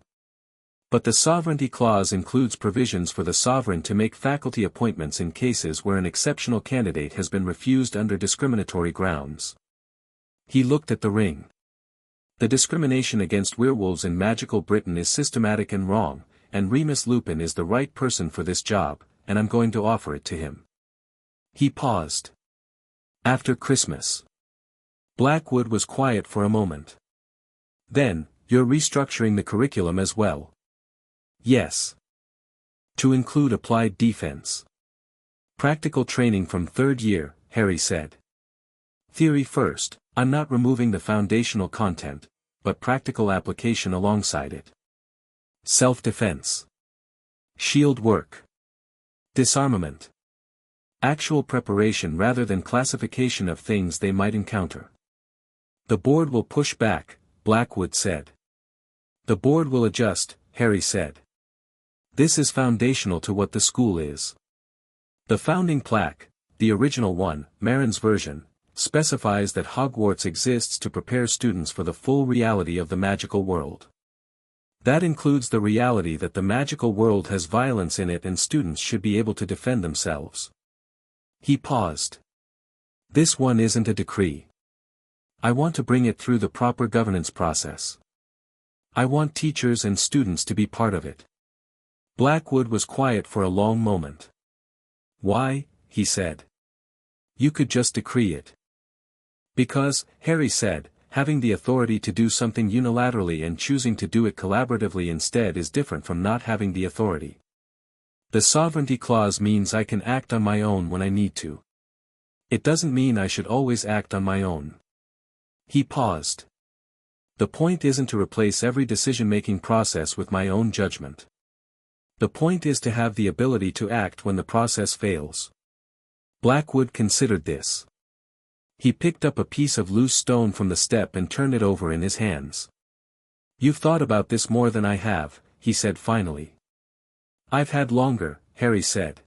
But the sovereignty clause includes provisions for the sovereign to make faculty appointments in cases where an exceptional candidate has been refused under discriminatory grounds." He looked at the ring. "The discrimination against werewolves in magical Britain is systematic and wrong, and Remus Lupin is the right person for this job, and I'm going to offer it to him." He paused. "After Christmas." Blackwood was quiet for a moment. "Then, you're restructuring the curriculum as well?" "Yes. To include applied defense. Practical training from third year," Harry said. "Theory first. I'm not removing the foundational content, but practical application alongside it. Self-defense. Shield work. Disarmament. Actual preparation rather than classification of things they might encounter." "The board will push back," Blackwood said. "The board will adjust," Harry said. "This is foundational to what the school is. The founding plaque, the original one, Marin's version, specifies that Hogwarts exists to prepare students for the full reality of the magical world. That includes the reality that the magical world has violence in it and students should be able to defend themselves." He paused. "This one isn't a decree. I want to bring it through the proper governance process. I want teachers and students to be part of it." Blackwood was quiet for a long moment. "Why?" he said. "You could just decree it." "Because," Harry said, "having the authority to do something unilaterally and choosing to do it collaboratively instead is different from not having the authority. The sovereignty clause means I can act on my own when I need to. It doesn't mean I should always act on my own." He paused. "The point isn't to replace every decision-making process with my own judgment. The point is to have the ability to act when the process fails." Blackwood considered this. He picked up a piece of loose stone from the step and turned it over in his hands. "You've thought about this more than I have," he said finally. "I've had longer," Harry said.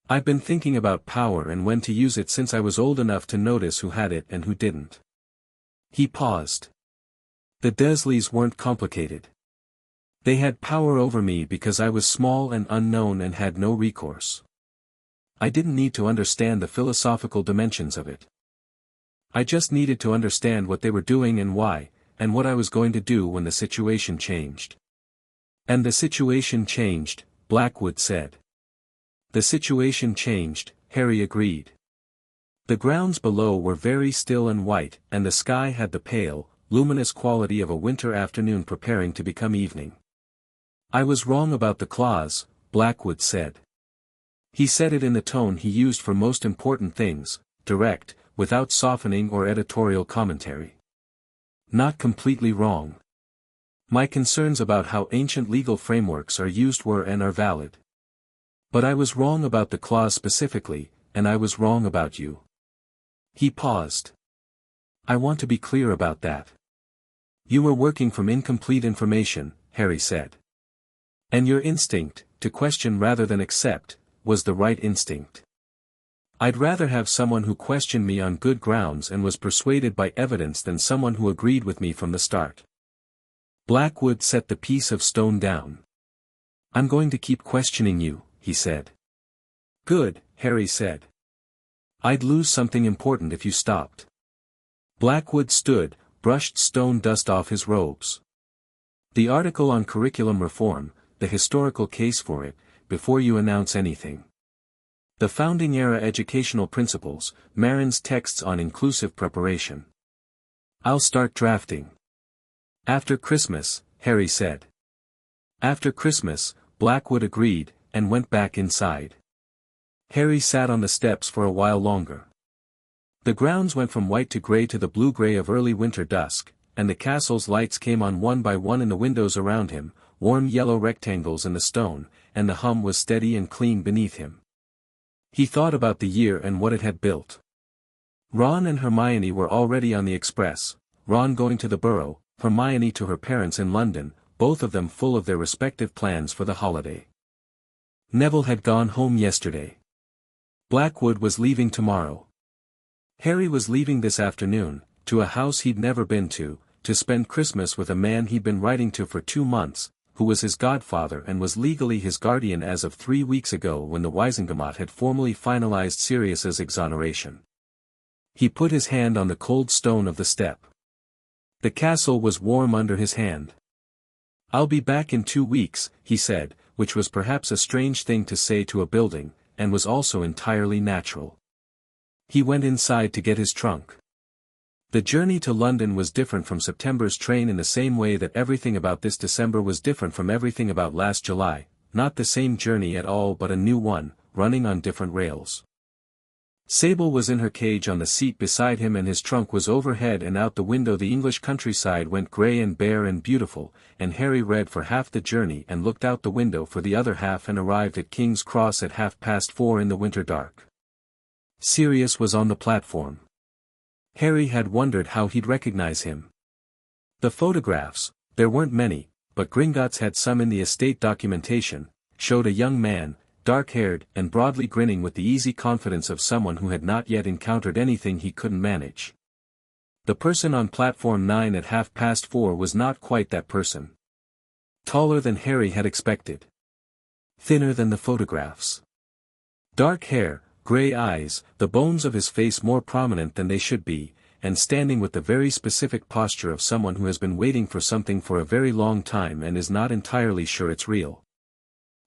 "I've been thinking about power and when to use it since I was old enough to notice who had it and who didn't." He paused. "The Dursleys weren't complicated. They had power over me because I was small and unknown and had no recourse. I didn't need to understand the philosophical dimensions of it. I just needed to understand what they were doing and why, and what I was going to do when the situation changed." "And the situation changed," Blackwood said. "The situation changed," Harry agreed. The grounds below were very still and white, and the sky had the pale, luminous quality of a winter afternoon preparing to become evening. "I was wrong about the clause," Blackwood said. He said it in the tone he used for most important things, direct, without softening or editorial commentary. "Not completely wrong. My concerns about how ancient legal frameworks are used were and are valid. But I was wrong about the clause specifically, and I was wrong about you." He paused. "I want to be clear about that. You were working from incomplete information," Harry said. "And your instinct, to question rather than accept, was the right instinct. I'd rather have someone who questioned me on good grounds and was persuaded by evidence than someone who agreed with me from the start." Blackwood set the piece of stone down. "I'm going to keep questioning you," he said. "Good," Harry said. "I'd lose something important if you stopped." Blackwood stood, brushed stone dust off his robes. "The article on curriculum reform, the historical case for it, before you announce anything. The founding-era educational principles, Marin's texts on inclusive preparation. I'll start drafting." "After Christmas," Harry said. "After Christmas," Blackwood agreed, and went back inside. Harry sat on the steps for a while longer. The grounds went from white to gray to the blue-gray of early winter dusk, and the castle's lights came on one by one in the windows around him, warm yellow rectangles in the stone, and the hum was steady and clean beneath him. He thought about the year and what it had built. Ron and Hermione were already on the express, Ron going to the Borough, Hermione to her parents in London, both of them full of their respective plans for the holiday. Neville had gone home yesterday. Blackwood was leaving tomorrow. Harry was leaving this afternoon, to a house he'd never been to spend Christmas with a man he'd been writing to for 2 months, who was his godfather and was legally his guardian as of 3 weeks ago when the Wisengamot had formally finalized Sirius's exoneration. He put his hand on the cold stone of the step. The castle was warm under his hand. "I'll be back in 2 weeks," he said, which was perhaps a strange thing to say to a building, and was also entirely natural. He went inside to get his trunk. The journey to London was different from September's train in the same way that everything about this December was different from everything about last July, not the same journey at all but a new one, running on different rails. Sable was in her cage on the seat beside him and his trunk was overhead, and out the window the English countryside went grey and bare and beautiful, and Harry read for half the journey and looked out the window for the other half and arrived at King's Cross at 4:30 in the winter dark. Sirius was on the platform. Harry had wondered how he'd recognize him. The photographs, there weren't many, but Gringotts had some in the estate documentation, showed a young man, dark-haired and broadly grinning with the easy confidence of someone who had not yet encountered anything he couldn't manage. The person on platform 9 at 4:30 was not quite that person. Taller than Harry had expected. Thinner than the photographs. Dark hair, grey eyes, the bones of his face more prominent than they should be, and standing with the very specific posture of someone who has been waiting for something for a very long time and is not entirely sure it's real.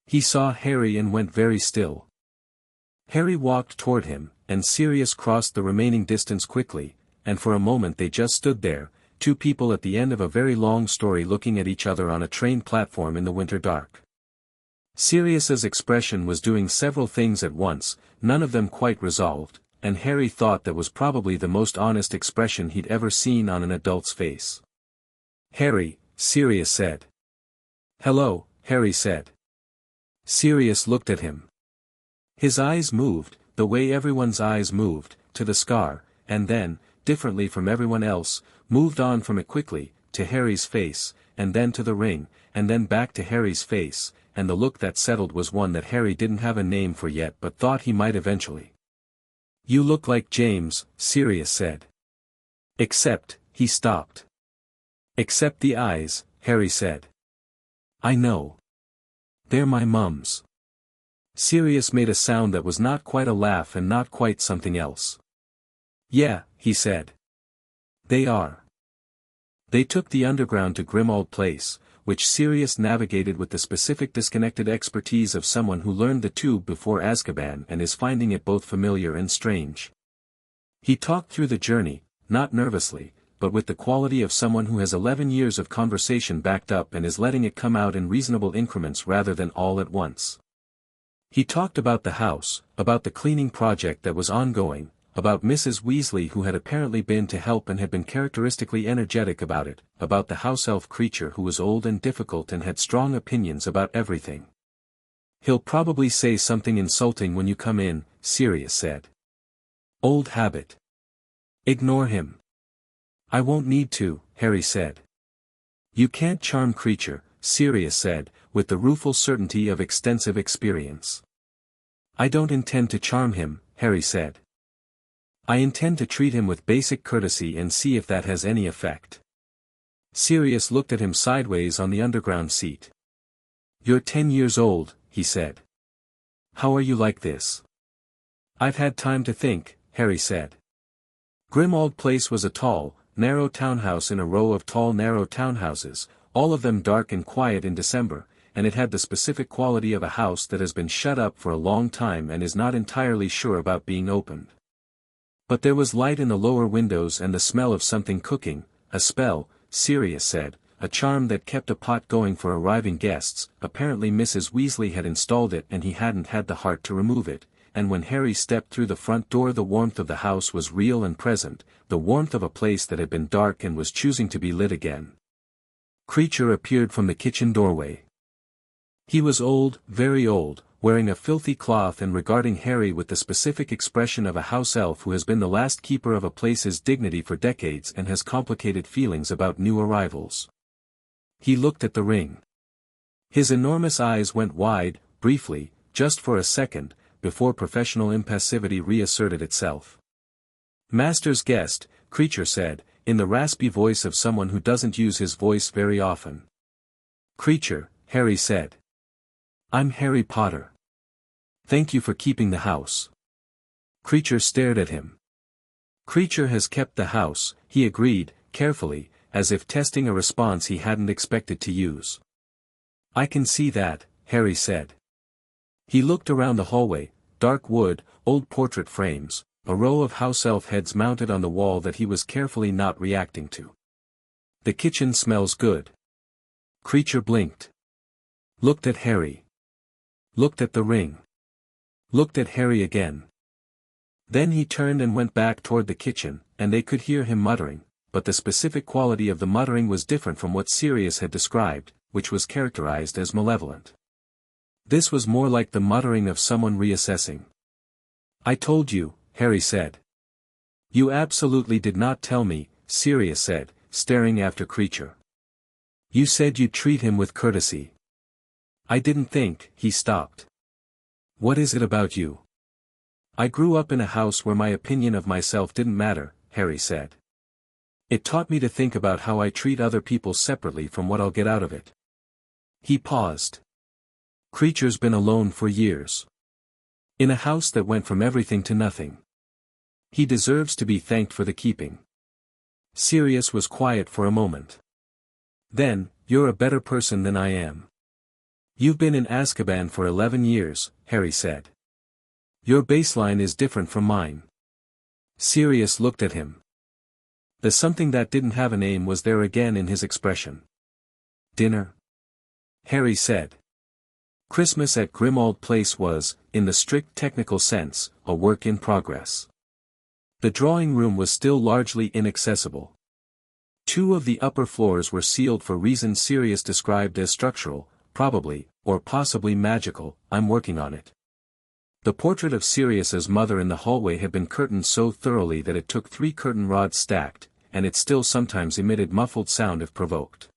He saw Harry and went very still. Harry walked toward him, and Sirius crossed the remaining distance quickly, and for a moment they just stood there, two people at the end of a very long story looking at each other on a train platform in the winter dark. Sirius's expression was doing several things at once, none of them quite resolved, and Harry thought that was probably the most honest expression he'd ever seen on an adult's face. "Harry," Sirius said. "Hello," Harry said. Sirius looked at him. His eyes moved, the way everyone's eyes moved, to the scar, and then, differently from everyone else, moved on from it quickly, to Harry's face, and then to the ring, and then back to Harry's face, and the look that settled was one that Harry didn't have a name for yet but thought he might eventually. "You look like James," Sirius said. "Except," he stopped. "Except the eyes," Harry said. "I know. They're my mum's." Sirius made a sound that was not quite a laugh and not quite something else. "Yeah," he said. "They are." They took the underground to Grimmauld Place, which Sirius navigated with the specific disconnected expertise of someone who learned the tube before Azkaban and is finding it both familiar and strange. He talked through the journey, not nervously, but with the quality of someone who has 11 years of conversation backed up and is letting it come out in reasonable increments rather than all at once. He talked about the house, about the cleaning project that was ongoing, about Mrs. Weasley who had apparently been to help and had been characteristically energetic about it, about the house-elf creature who was old and difficult and had strong opinions about everything. "He'll probably say something insulting when you come in," Sirius said. "Old habit. Ignore him." "I won't need to," Harry said. "You can't charm creature," Sirius said, with the rueful certainty of extensive experience. "I don't intend to charm him," Harry said. "I intend to treat him with basic courtesy and see if that has any effect." Sirius looked at him sideways on the underground seat. "You're 10 years old," he said. "How are you like this?" "I've had time to think," Harry said. Grimmauld Place was a tall, narrow townhouse in a row of tall narrow townhouses, all of them dark and quiet in December, and it had the specific quality of a house that has been shut up for a long time and is not entirely sure about being opened. But there was light in the lower windows and the smell of something cooking, a spell, Sirius said, a charm that kept a pot going for arriving guests. Apparently Mrs. Weasley had installed it and he hadn't had the heart to remove it. and when Harry stepped through the front door the warmth of the house was real and present, the warmth of a place that had been dark and was choosing to be lit again. Creature appeared from the kitchen doorway. He was old, very old, wearing a filthy cloth and regarding Harry with the specific expression of a house elf who has been the last keeper of a place's dignity for decades and has complicated feelings about new arrivals. He looked at the ring. His enormous eyes went wide, briefly, just for a second, before professional impassivity reasserted itself. Master's guest, Creature said, in the raspy voice of someone who doesn't use his voice very often. Creature, Harry said. I'm Harry Potter. Thank you for keeping the house. Creature stared at him. Creature has kept the house, he agreed, carefully, as if testing a response he hadn't expected to use. I can see that, Harry said. He looked around the hallway, dark wood, old portrait frames, a row of house elf heads mounted on the wall that he was carefully not reacting to. The kitchen smells good. Creature blinked. Looked at Harry. Looked at the ring. Looked at Harry again. Then he turned and went back toward the kitchen, and they could hear him muttering, but the specific quality of the muttering was different from what Sirius had described, which was characterized as malevolent. This was more like the muttering of someone reassessing. I told you, Harry said. You absolutely did not tell me, Sirius said, staring after Creature. You said you'd treat him with courtesy. I didn't think, he stopped. What is it about you? I grew up in a house where my opinion of myself didn't matter, Harry said. It taught me to think about how I treat other people separately from what I'll get out of it. He paused. Creature's been alone for years. In a house that went from everything to nothing. He deserves to be thanked for the keeping. Sirius was quiet for a moment. Then, you're a better person than I am. You've been in Azkaban for 11 years, Harry said. Your baseline is different from mine. Sirius looked at him. The something that didn't have a name was there again in his expression. Dinner? Harry said. Christmas at Grimmauld Place was, in the strict technical sense, a work in progress. The drawing room was still largely inaccessible. 2 of the upper floors were sealed for reasons Sirius described as structural, probably, or possibly magical. I'm working on it. The portrait of Sirius's mother in the hallway had been curtained so thoroughly that it took 3 curtain rods stacked, and it still sometimes emitted muffled sound if provoked.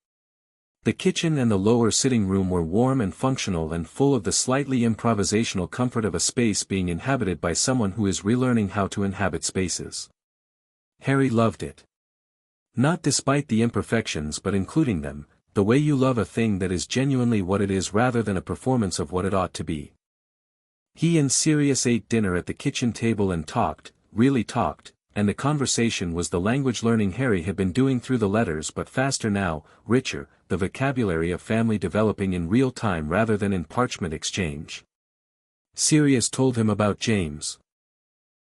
The kitchen and the lower sitting room were warm and functional and full of the slightly improvisational comfort of a space being inhabited by someone who is relearning how to inhabit spaces. Harry loved it. Not despite the imperfections but including them, the way you love a thing that is genuinely what it is rather than a performance of what it ought to be. He and Sirius ate dinner at the kitchen table and talked, really talked, and the conversation was the language learning Harry had been doing through the letters but faster now, richer, the vocabulary of family developing in real time rather than in parchment exchange. Sirius told him about James.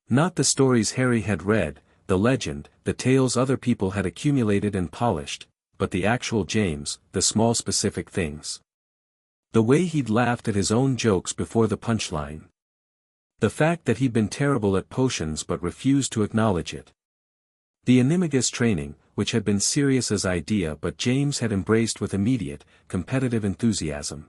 Not the stories Harry had read, the legend, the tales other people had accumulated and polished, but the actual James, the small specific things. The way he'd laughed at his own jokes before the punchline. The fact that he'd been terrible at potions but refused to acknowledge it. The animagus training, which had been Sirius's idea but James had embraced with immediate, competitive enthusiasm.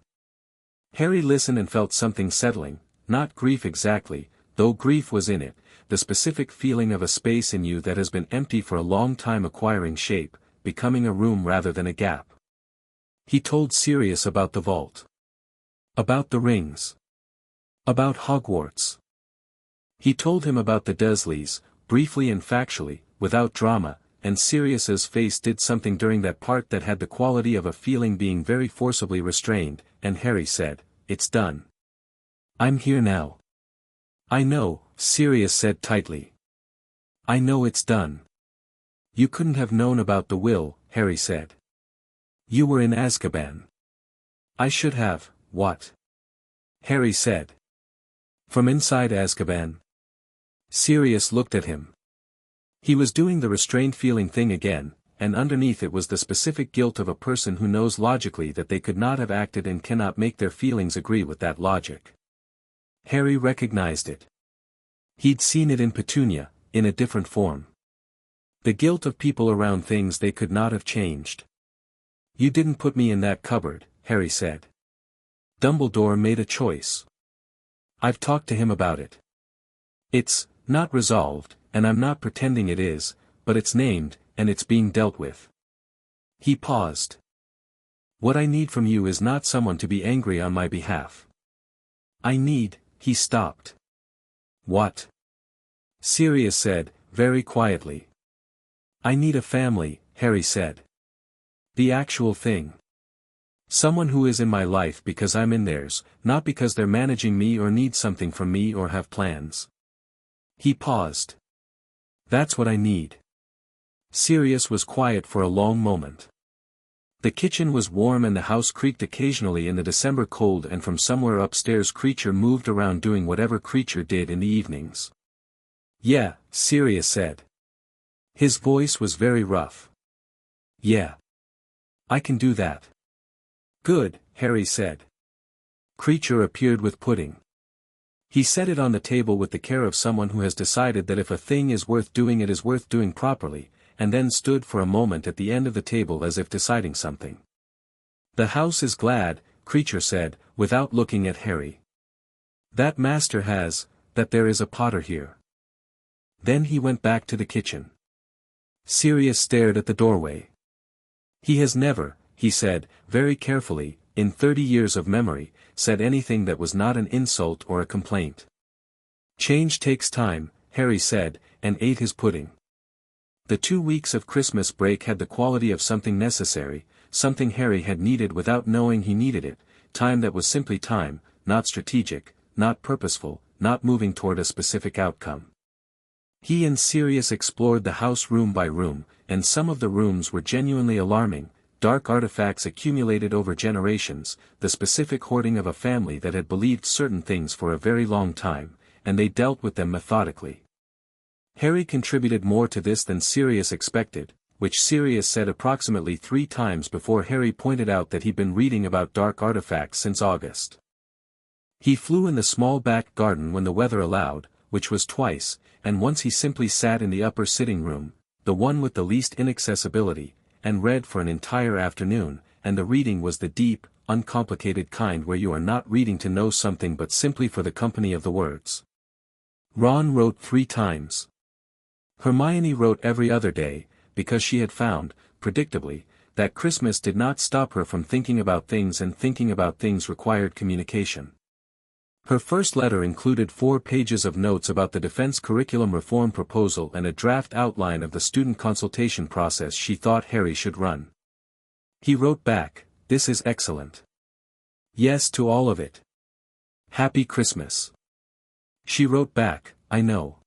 Harry listened and felt something settling, not grief exactly, though grief was in it, the specific feeling of a space in you that has been empty for a long time acquiring shape, becoming a room rather than a gap. He told Sirius about the vault. About the rings. About Hogwarts. He told him about the Dursleys, briefly and factually, without drama, and Sirius's face did something during that part that had the quality of a feeling being very forcibly restrained, and Harry said, "It's done. I'm here now." "I know," Sirius said tightly. "I know it's done." "You couldn't have known about the will," Harry said. "You were in Azkaban." "I should have, what?" Harry said. "From inside Azkaban." Sirius looked at him. He was doing the restrained feeling thing again, and underneath it was the specific guilt of a person who knows logically that they could not have acted and cannot make their feelings agree with that logic. Harry recognized it. He'd seen it in Petunia, in a different form. The guilt of people around things they could not have changed. You didn't put me in that cupboard, Harry said. Dumbledore made a choice. I've talked to him about it. It's not resolved, and I'm not pretending it is, but it's named, and it's being dealt with. He paused. What I need from you is not someone to be angry on my behalf. He stopped. What? Sirius said, very quietly. I need a family, Harry said. The actual thing. Someone who is in my life because I'm in theirs, not because they're managing me or need something from me or have plans. He paused. That's what I need. Sirius was quiet for a long moment. The kitchen was warm and the house creaked occasionally in the December cold, and from somewhere upstairs Creature moved around doing whatever Creature did in the evenings. Yeah, Sirius said. His voice was very rough. Yeah. I can do that. Good, Harry said. Creature appeared with pudding. He set it on the table with the care of someone who has decided that if a thing is worth doing, it is worth doing properly, and then stood for a moment at the end of the table as if deciding something. The house is glad, Creature said, without looking at Harry. That master has, that there is a Potter here. Then he went back to the kitchen. Sirius stared at the doorway. He has never, he said, very carefully, in 30 years of memory, said anything that was not an insult or a complaint. Change takes time, Harry said, and ate his pudding. The 2 weeks of Christmas break had the quality of something necessary, something Harry had needed without knowing he needed it, time that was simply time, not strategic, not purposeful, not moving toward a specific outcome. He and Sirius explored the house room by room, and some of the rooms were genuinely alarming, dark artifacts accumulated over generations, the specific hoarding of a family that had believed certain things for a very long time, and they dealt with them methodically. Harry contributed more to this than Sirius expected, which Sirius said approximately 3 times before Harry pointed out that he'd been reading about dark artifacts since August. He flew in the small back garden when the weather allowed, which was twice, and once he simply sat in the upper sitting room, the one with the least inaccessibility, and read for an entire afternoon, and the reading was the deep, uncomplicated kind where you are not reading to know something but simply for the company of the words. Ron wrote 3 times. Hermione wrote every other day, because she had found, predictably, that Christmas did not stop her from thinking about things, and thinking about things required communication. Her first letter included 4 pages of notes about the defense curriculum reform proposal and a draft outline of the student consultation process she thought Harry should run. He wrote back, "This is excellent. Yes to all of it. Happy Christmas." She wrote back, "I know.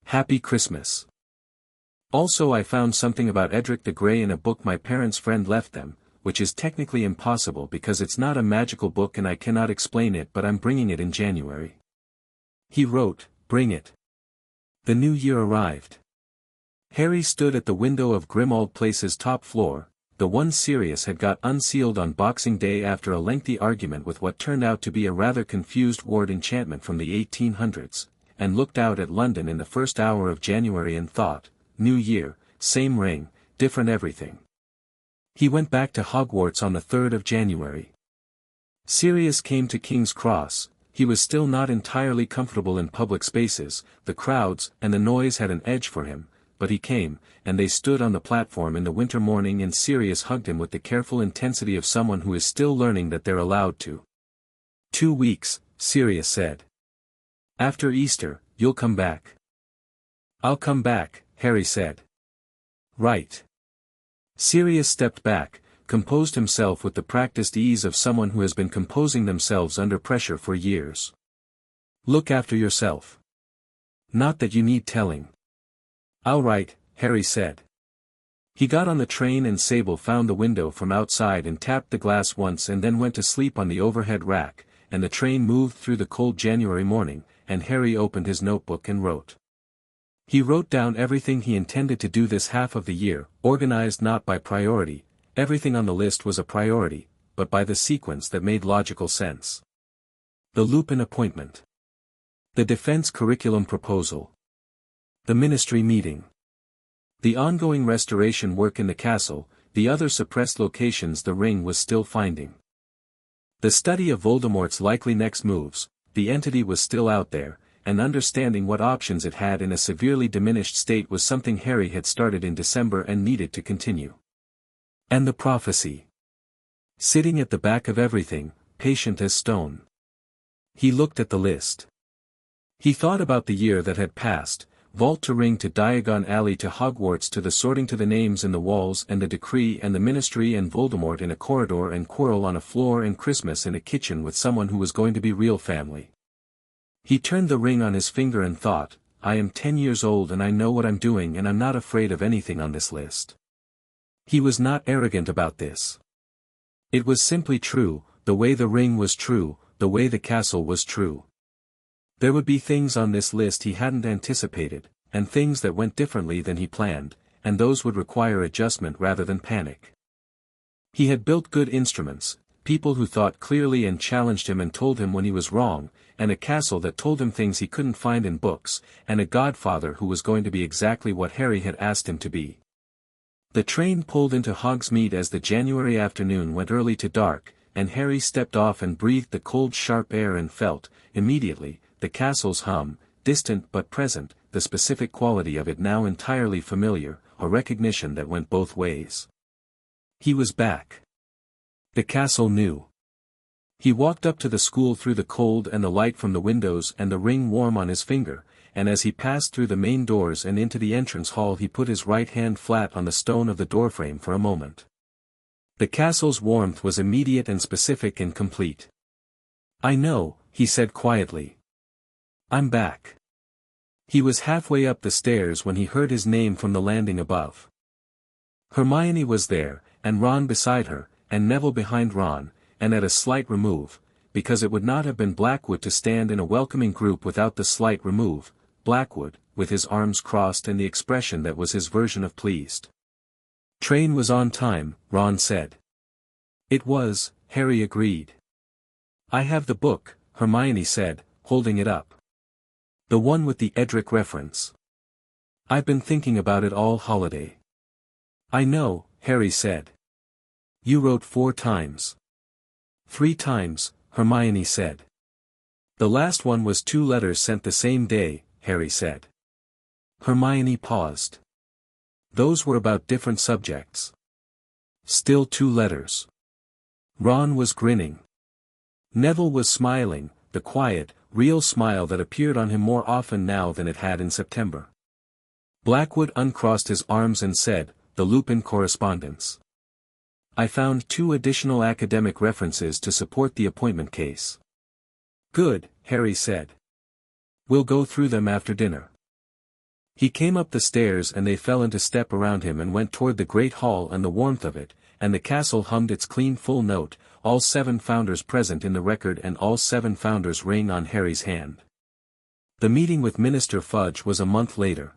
Happy Christmas. Also, I found something about Edric the Grey in a book my parents' friend left them, which is technically impossible because it's not a magical book and I cannot explain it, but I'm bringing it in January." He wrote, "Bring it." The new year arrived. Harry stood at the window of Grimmauld Place's top floor, the one Sirius had got unsealed on Boxing Day after a lengthy argument with what turned out to be a rather confused ward enchantment from the 1800s, and looked out at London in the first hour of January and thought, New Year, same ring, different everything. He went back to Hogwarts on the 3rd of January. Sirius came to King's Cross. He was still not entirely comfortable in public spaces, the crowds and the noise had an edge for him, but he came, and they stood on the platform in the winter morning and Sirius hugged him with the careful intensity of someone who is still learning that they're allowed to. 2 weeks, Sirius said. After Easter, you'll come back. I'll come back, Harry said. Right. Sirius stepped back, composed himself with the practiced ease of someone who has been composing themselves under pressure for years. Look after yourself. Not that you need telling. All right, Harry said. He got on the train and Sable found the window from outside and tapped the glass once and then went to sleep on the overhead rack, and the train moved through the cold January morning, and Harry opened his notebook and wrote. He wrote down everything he intended to do this half of the year, organized not by priority. Everything on the list was a priority, but by the sequence that made logical sense. The Lupin appointment. The defense curriculum proposal. The ministry meeting. The ongoing restoration work in the castle, the other suppressed locations the ring was still finding. The study of Voldemort's likely next moves, the entity was still out there, and understanding what options it had in a severely diminished state was something Harry had started in December and needed to continue. And the prophecy. Sitting at the back of everything, patient as stone. He looked at the list. He thought about the year that had passed, vault to ring to Diagon Alley to Hogwarts to the sorting to the names in the walls and the decree and the ministry and Voldemort in a corridor and Quirrell on a floor and Christmas in a kitchen with someone who was going to be real family. He turned the ring on his finger and thought, I am 10 years old and I know what I'm doing and I'm not afraid of anything on this list. He was not arrogant about this. It was simply true, the way the ring was true, the way the castle was true. There would be things on this list he hadn't anticipated, and things that went differently than he planned, and those would require adjustment rather than panic. He had built good instruments, people who thought clearly and challenged him and told him when he was wrong, and a castle that told him things he couldn't find in books, and a godfather who was going to be exactly what Harry had asked him to be. The train pulled into Hogsmeade as the January afternoon went early to dark, and Harry stepped off and breathed the cold sharp air and felt, immediately, the castle's hum, distant but present, the specific quality of it now entirely familiar, a recognition that went both ways. He was back. The castle knew. He walked up to the school through the cold and the light from the windows and the ring warm on his finger, and as he passed through the main doors and into the entrance hall he put his right hand flat on the stone of the doorframe for a moment. The castle's warmth was immediate and specific and complete. I know, he said quietly. I'm back. He was halfway up the stairs when he heard his name from the landing above. Hermione was there, and Ron beside her, and Neville behind Ron, and at a slight remove, because it would not have been Blackwood to stand in a welcoming group without the slight remove, Blackwood, with his arms crossed and the expression that was his version of pleased. Train was on time, Ron said. It was, Harry agreed. I have the book, Hermione said, holding it up. The one with the Edric reference. I've been thinking about it all holiday. I know, Harry said. You wrote 4 times. 3 times, Hermione said. The last one was 2 letters sent the same day, Harry said. Hermione paused. Those were about different subjects. Still 2 letters. Ron was grinning. Neville was smiling, the quiet, real smile that appeared on him more often now than it had in September. Blackwood uncrossed his arms and said, the Lupin correspondence. I found 2 additional academic references to support the appointment case. Good, Harry said. We'll go through them after dinner. He came up the stairs and they fell into step around him and went toward the great hall and the warmth of it, and the castle hummed its clean full note, all 7 founders present in the record and all 7 founders' ring on Harry's hand. The meeting with Minister Fudge was a month later.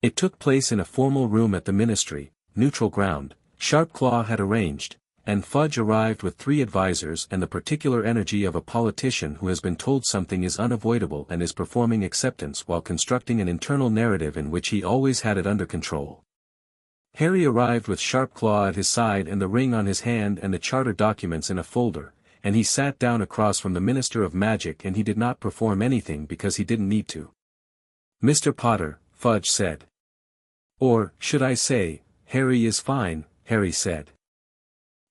It took place in a formal room at the ministry, neutral ground, Sharpclaw had arranged, and Fudge arrived with 3 advisors and the particular energy of a politician who has been told something is unavoidable and is performing acceptance while constructing an internal narrative in which he always had it under control. Harry arrived with Sharpclaw at his side and the ring on his hand and the charter documents in a folder, and he sat down across from the Minister of Magic and he did not perform anything because he didn't need to. Mr. Potter, Fudge said. Or, should I say, Harry is fine, Harry said.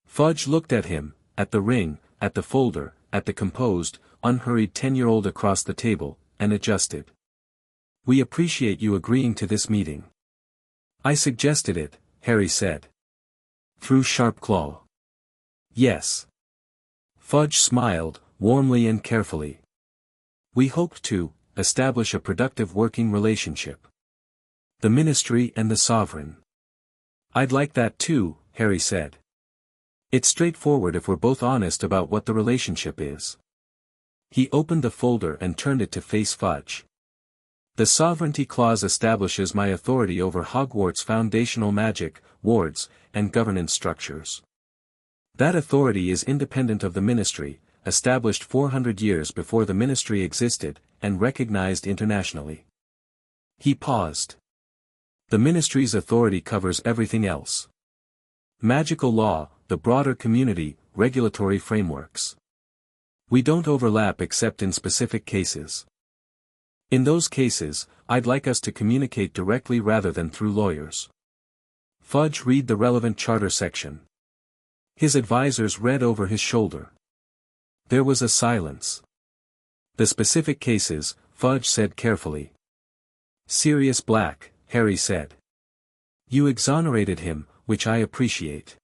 Fudge looked at him, at the ring, at the folder, at the composed, unhurried 10-year-old across the table, and adjusted. We appreciate you agreeing to this meeting. I suggested it, Harry said. Through Sharpclaw. Yes. Fudge smiled, warmly and carefully. We hoped to establish a productive working relationship. The ministry and the sovereign. I'd like that too, Harry said. It's straightforward if we're both honest about what the relationship is. He opened the folder and turned it to face Fudge. The sovereignty clause establishes my authority over Hogwarts' foundational magic, wards, and governance structures. That authority is independent of the ministry, established 400 years before the ministry existed, and recognized internationally. He paused. The ministry's authority covers everything else. Magical law, the broader community, regulatory frameworks. We don't overlap except in specific cases. In those cases, I'd like us to communicate directly rather than through lawyers. Fudge read the relevant charter section. His advisors read over his shoulder. There was a silence. The specific cases, Fudge said carefully. Sirius Black, Harry said. You exonerated him, which I appreciate.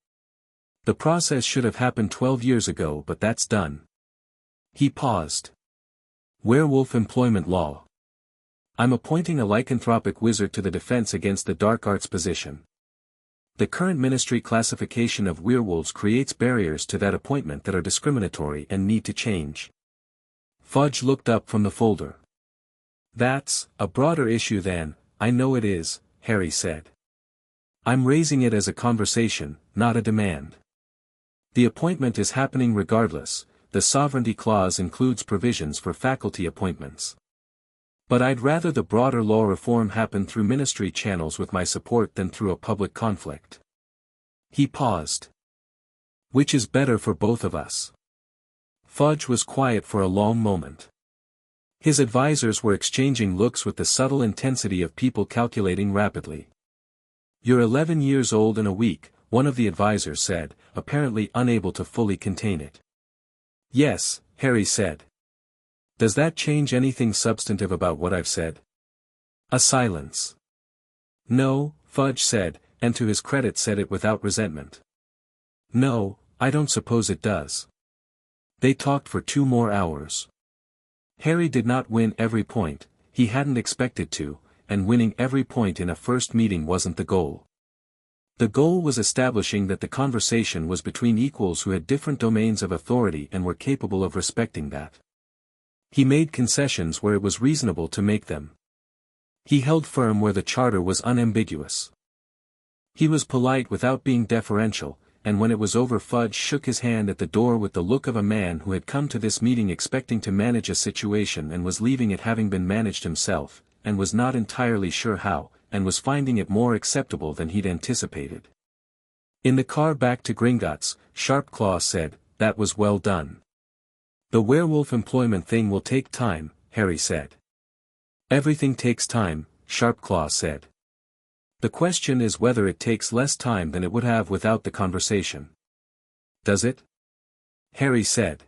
The process should have happened 12 years ago, but that's done. He paused. Werewolf employment law. I'm appointing a lycanthropic wizard to the defense against the dark arts position. The current ministry classification of werewolves creates barriers to that appointment that are discriminatory and need to change. Fudge looked up from the folder. That's a broader issue than, I know it is, Harry said. I'm raising it as a conversation, not a demand. The appointment is happening regardless. The sovereignty clause includes provisions for faculty appointments. But I'd rather the broader law reform happen through ministry channels with my support than through a public conflict. He paused. Which is better for both of us? Fudge was quiet for a long moment. His advisors were exchanging looks with the subtle intensity of people calculating rapidly. You're 11 years old in a week, one of the advisors said, apparently unable to fully contain it. Yes, Harry said. Does that change anything substantive about what I've said? A silence. No, Fudge said, and to his credit said it without resentment. No, I don't suppose it does. They talked for 2 more hours. Harry did not win every point, he hadn't expected to, and winning every point in a first meeting wasn't the goal. The goal was establishing that the conversation was between equals who had different domains of authority and were capable of respecting that. He made concessions where it was reasonable to make them. He held firm where the charter was unambiguous. He was polite without being deferential, and when it was over Fudge shook his hand at the door with the look of a man who had come to this meeting expecting to manage a situation and was leaving it having been managed himself, and was not entirely sure how, and was finding it more acceptable than he'd anticipated. In the car back to Gringotts, Sharpclaw said, that was well done. The werewolf employment thing will take time, Harry said. Everything takes time, Sharpclaw said. The question is whether it takes less time than it would have without the conversation. Does it? Harry said.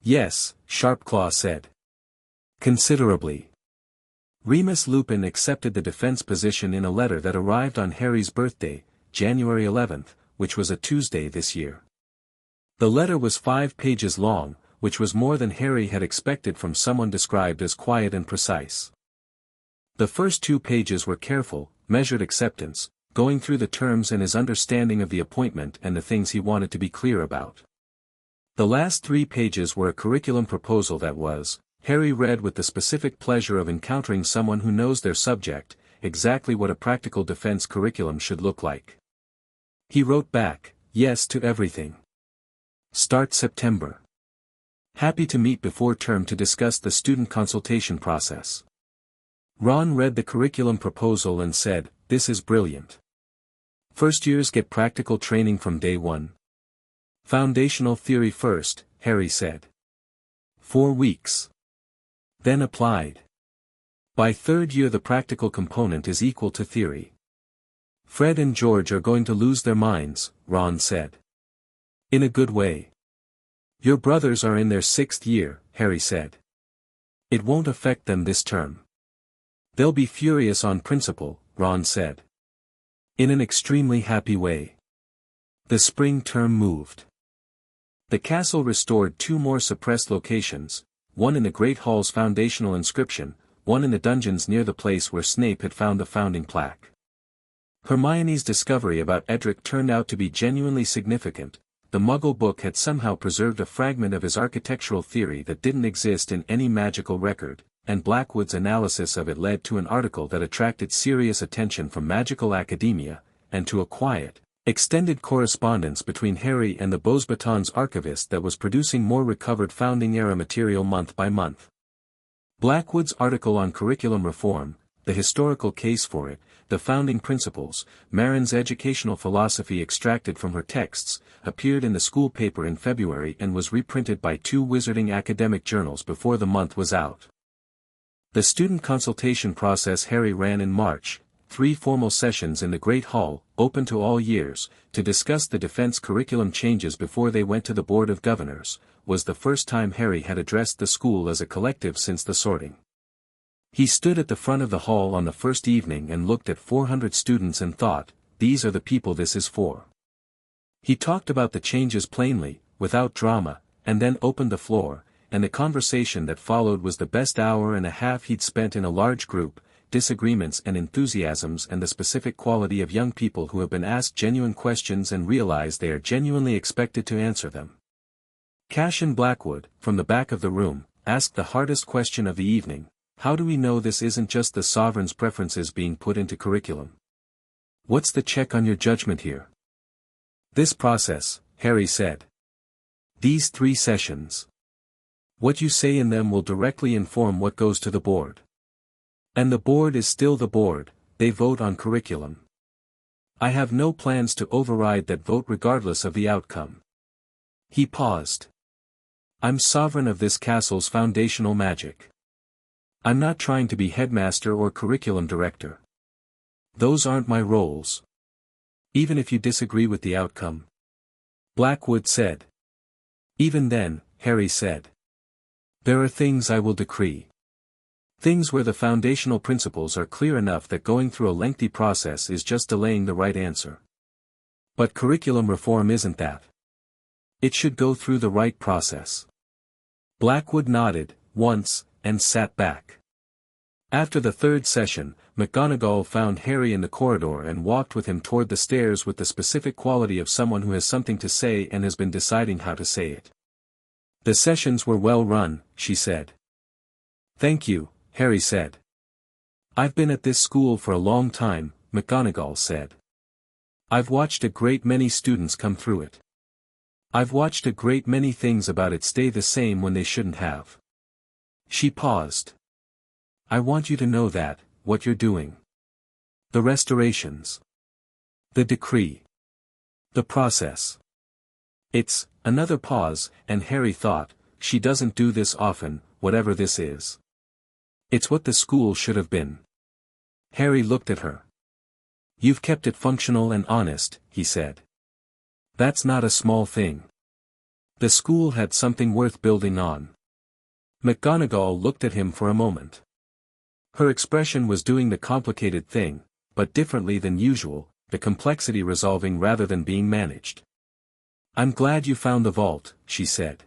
Yes, Sharpclaw said. Considerably. Remus Lupin accepted the defense position in a letter that arrived on Harry's birthday, January 11th, which was a Tuesday this year. The letter was 5 pages long, which was more than Harry had expected from someone described as quiet and precise. The first 2 pages were careful, measured acceptance, going through the terms and his understanding of the appointment and the things he wanted to be clear about. The last 3 pages were a curriculum proposal that was, Harry read with the specific pleasure of encountering someone who knows their subject, exactly what a practical defense curriculum should look like. He wrote back, yes to everything. Start September. Happy to meet before term to discuss the student consultation process. Ron read the curriculum proposal and said, this is brilliant. First years get practical training from day 1. Foundational theory first, Harry said. 4 weeks. Then applied. By 3rd year the practical component is equal to theory. Fred and George are going to lose their minds, Ron said. In a good way. Your brothers are in their 6th year, Harry said. It won't affect them this term. They'll be furious on principle, Ron said. In an extremely happy way. The spring term moved. The castle restored 2 more suppressed locations, one in the Great Hall's foundational inscription, one in the dungeons near the place where Snape had found the founding plaque. Hermione's discovery about Edric turned out to be genuinely significant. The Muggle book had somehow preserved a fragment of his architectural theory that didn't exist in any magical record, and Blackwood's analysis of it led to an article that attracted serious attention from magical academia, and to a quiet, extended correspondence between Harry and the Beauxbatons archivist that was producing more recovered founding-era material month by month. Blackwood's article on curriculum reform, the historical case for it, the founding principles, Marin's educational philosophy extracted from her texts, appeared in the school paper in February and was reprinted by 2 wizarding academic journals before the month was out. The student consultation process Harry ran in March, 3 formal sessions in the Great Hall, open to all years, to discuss the defense curriculum changes before they went to the Board of Governors, was the first time Harry had addressed the school as a collective since the sorting. He stood at the front of the hall on the first evening and looked at 400 students and thought, these are the people this is for. He talked about the changes plainly, without drama, and then opened the floor, and the conversation that followed was the best hour and a half he'd spent in a large group, disagreements and enthusiasms and the specific quality of young people who have been asked genuine questions and realize they are genuinely expected to answer them. Cassian Blackwood, from the back of the room, asked the hardest question of the evening. How do we know this isn't just the sovereign's preferences being put into curriculum? What's the check on your judgment here? This process, Harry said. These 3 sessions. What you say in them will directly inform what goes to the board. And the board is still the board, they vote on curriculum. I have no plans to override that vote regardless of the outcome. He paused. I'm sovereign of this castle's foundational magic. I'm not trying to be headmaster or curriculum director. Those aren't my roles. Even if you disagree with the outcome. Blackwood said. Even then, Harry said. There are things I will decree. Things where the foundational principles are clear enough that going through a lengthy process is just delaying the right answer. But curriculum reform isn't that. It should go through the right process. Blackwood nodded, once, and sat back. After the 3rd session, McGonagall found Harry in the corridor and walked with him toward the stairs with the specific quality of someone who has something to say and has been deciding how to say it. The sessions were well run, she said. Thank you, Harry said. I've been at this school for a long time, McGonagall said. I've watched a great many students come through it. I've watched a great many things about it stay the same when they shouldn't have. She paused. I want you to know that, what you're doing. The restorations. The decree. The process. It's, another pause, and Harry thought, she doesn't do this often, whatever this is. It's what the school should have been. Harry looked at her. You've kept it functional and honest, he said. That's not a small thing. The school had something worth building on. McGonagall looked at him for a moment. Her expression was doing the complicated thing, but differently than usual, the complexity resolving rather than being managed. I'm glad you found the vault, she said.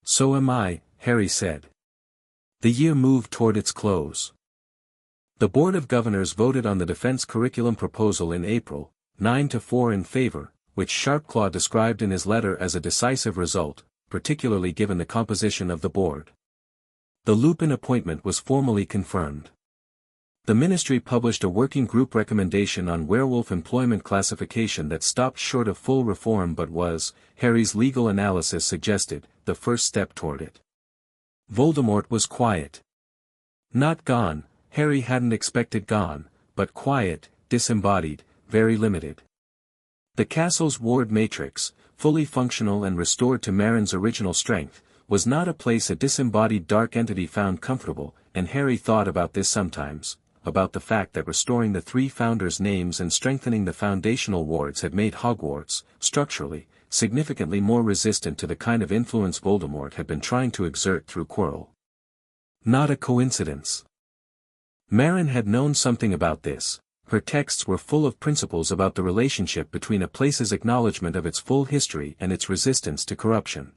So am I, Harry said. The year moved toward its close. The Board of Governors voted on the defense curriculum proposal in April, 9-4 in favor, which Sharpclaw described in his letter as a decisive result, particularly given the composition of the board. The Lupin appointment was formally confirmed. The ministry published a working group recommendation on werewolf employment classification that stopped short of full reform but was, Harry's legal analysis suggested, the first step toward it. Voldemort was quiet. Not gone, Harry hadn't expected gone, but quiet, disembodied, very limited. The castle's ward matrix, fully functional and restored to Marin's original strength, was not a place a disembodied dark entity found comfortable, and Harry thought about this sometimes, about the fact that restoring the 3 founders' names and strengthening the foundational wards had made Hogwarts, structurally, significantly more resistant to the kind of influence Voldemort had been trying to exert through Quirrell. Not a coincidence. Marin had known something about this. Her texts were full of principles about the relationship between a place's acknowledgement of its full history and its resistance to corruption.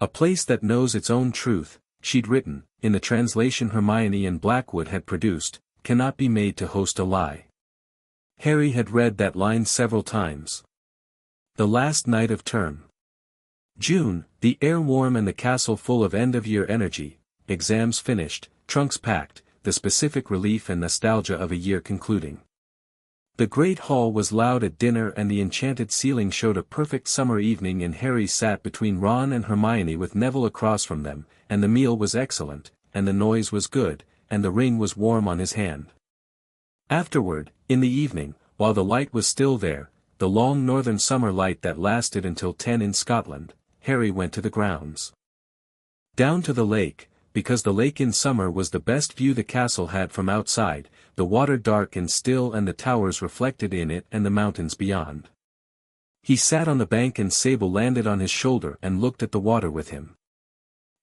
A place that knows its own truth, she'd written, in the translation Hermione and Blackwood had produced, cannot be made to host a lie. Harry had read that line several times. The last night of term. June, the air warm and the castle full of end-of-year energy, exams finished, trunks packed, the specific relief and nostalgia of a year concluding. The great hall was loud at dinner and the enchanted ceiling showed a perfect summer evening and Harry sat between Ron and Hermione with Neville across from them, and the meal was excellent, and the noise was good, and the ring was warm on his hand. Afterward, in the evening, while the light was still there, the long northern summer light that lasted until 10 in Scotland, Harry went to the grounds. Down to the lake, because the lake in summer was the best view the castle had from outside, the water dark and still and the towers reflected in it and the mountains beyond. He sat on the bank and Sable landed on his shoulder and looked at the water with him.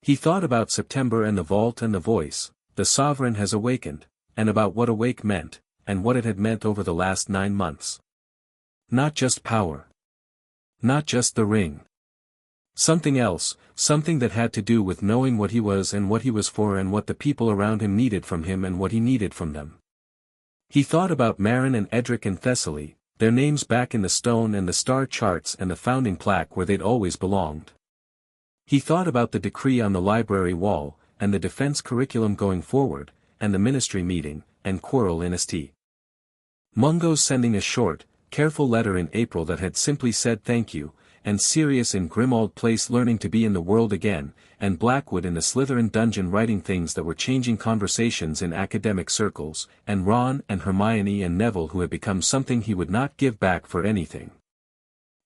He thought about September and the vault and the voice, the sovereign has awakened, and about what awake meant, and what it had meant over the last 9 months. Not just power. Not just the ring. Something else, something that had to do with knowing what he was and what he was for and what the people around him needed from him and what he needed from them. He thought about Marin and Edric and Thessaly, their names back in the stone and the star charts and the founding plaque where they'd always belonged. He thought about the decree on the library wall, and the defense curriculum going forward, and the ministry meeting, and Quirrell in St. Mungo's sending a short, careful letter in April that had simply said thank you, and Sirius in Grimmauld Place learning to be in the world again, and Blackwood in the Slytherin dungeon writing things that were changing conversations in academic circles, and Ron and Hermione and Neville who had become something he would not give back for anything.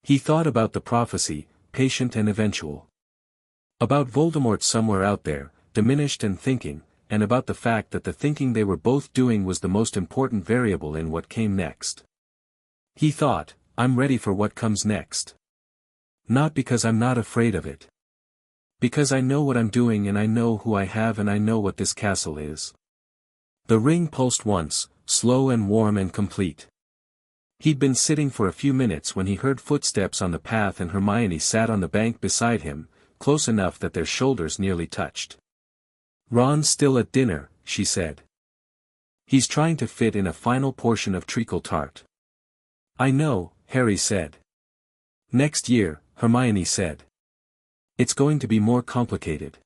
He thought about the prophecy, patient and eventual. About Voldemort somewhere out there, diminished and thinking, and about the fact that the thinking they were both doing was the most important variable in what came next. He thought, I'm ready for what comes next. Not because I'm not afraid of it. Because I know what I'm doing and I know who I have and I know what this castle is. The ring pulsed once, slow and warm and complete. He'd been sitting for a few minutes when he heard footsteps on the path and Hermione sat on the bank beside him, close enough that their shoulders nearly touched. Ron's still at dinner, she said. He's trying to fit in a final portion of treacle tart. I know, Harry said. Next year, Hermione said. It's going to be more complicated.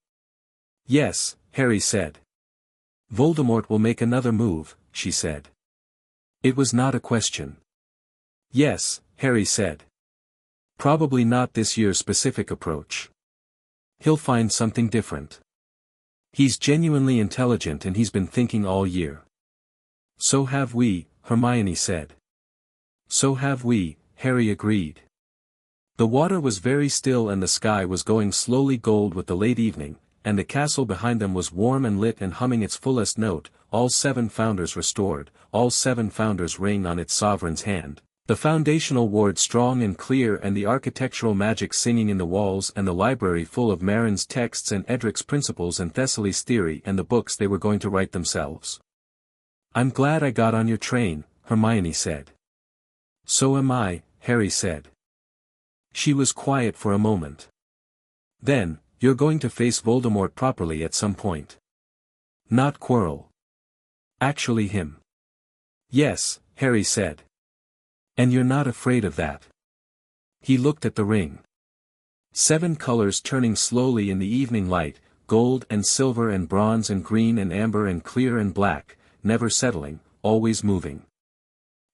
Yes, Harry said. Voldemort will make another move, she said. It was not a question. Yes, Harry said. Probably not this year's specific approach. He'll find something different. He's genuinely intelligent and he's been thinking all year. So have we, Hermione said. So have we, Harry agreed. The water was very still and the sky was going slowly gold with the late evening, and the castle behind them was warm and lit and humming its fullest note, all 7 founders restored, all 7 founders ring on its sovereign's hand, the foundational ward strong and clear and the architectural magic singing in the walls and the library full of Marin's texts and Edric's principles and Thessaly's theory and the books they were going to write themselves. I'm glad I got on your train, Hermione said. So am I, Harry said. She was quiet for a moment. Then, you're going to face Voldemort properly at some point. Not Quirrell. Actually him. Yes, Harry said. And you're not afraid of that. He looked at the ring. 7 colors turning slowly in the evening light, gold and silver and bronze and green and amber and clear and black, never settling, always moving.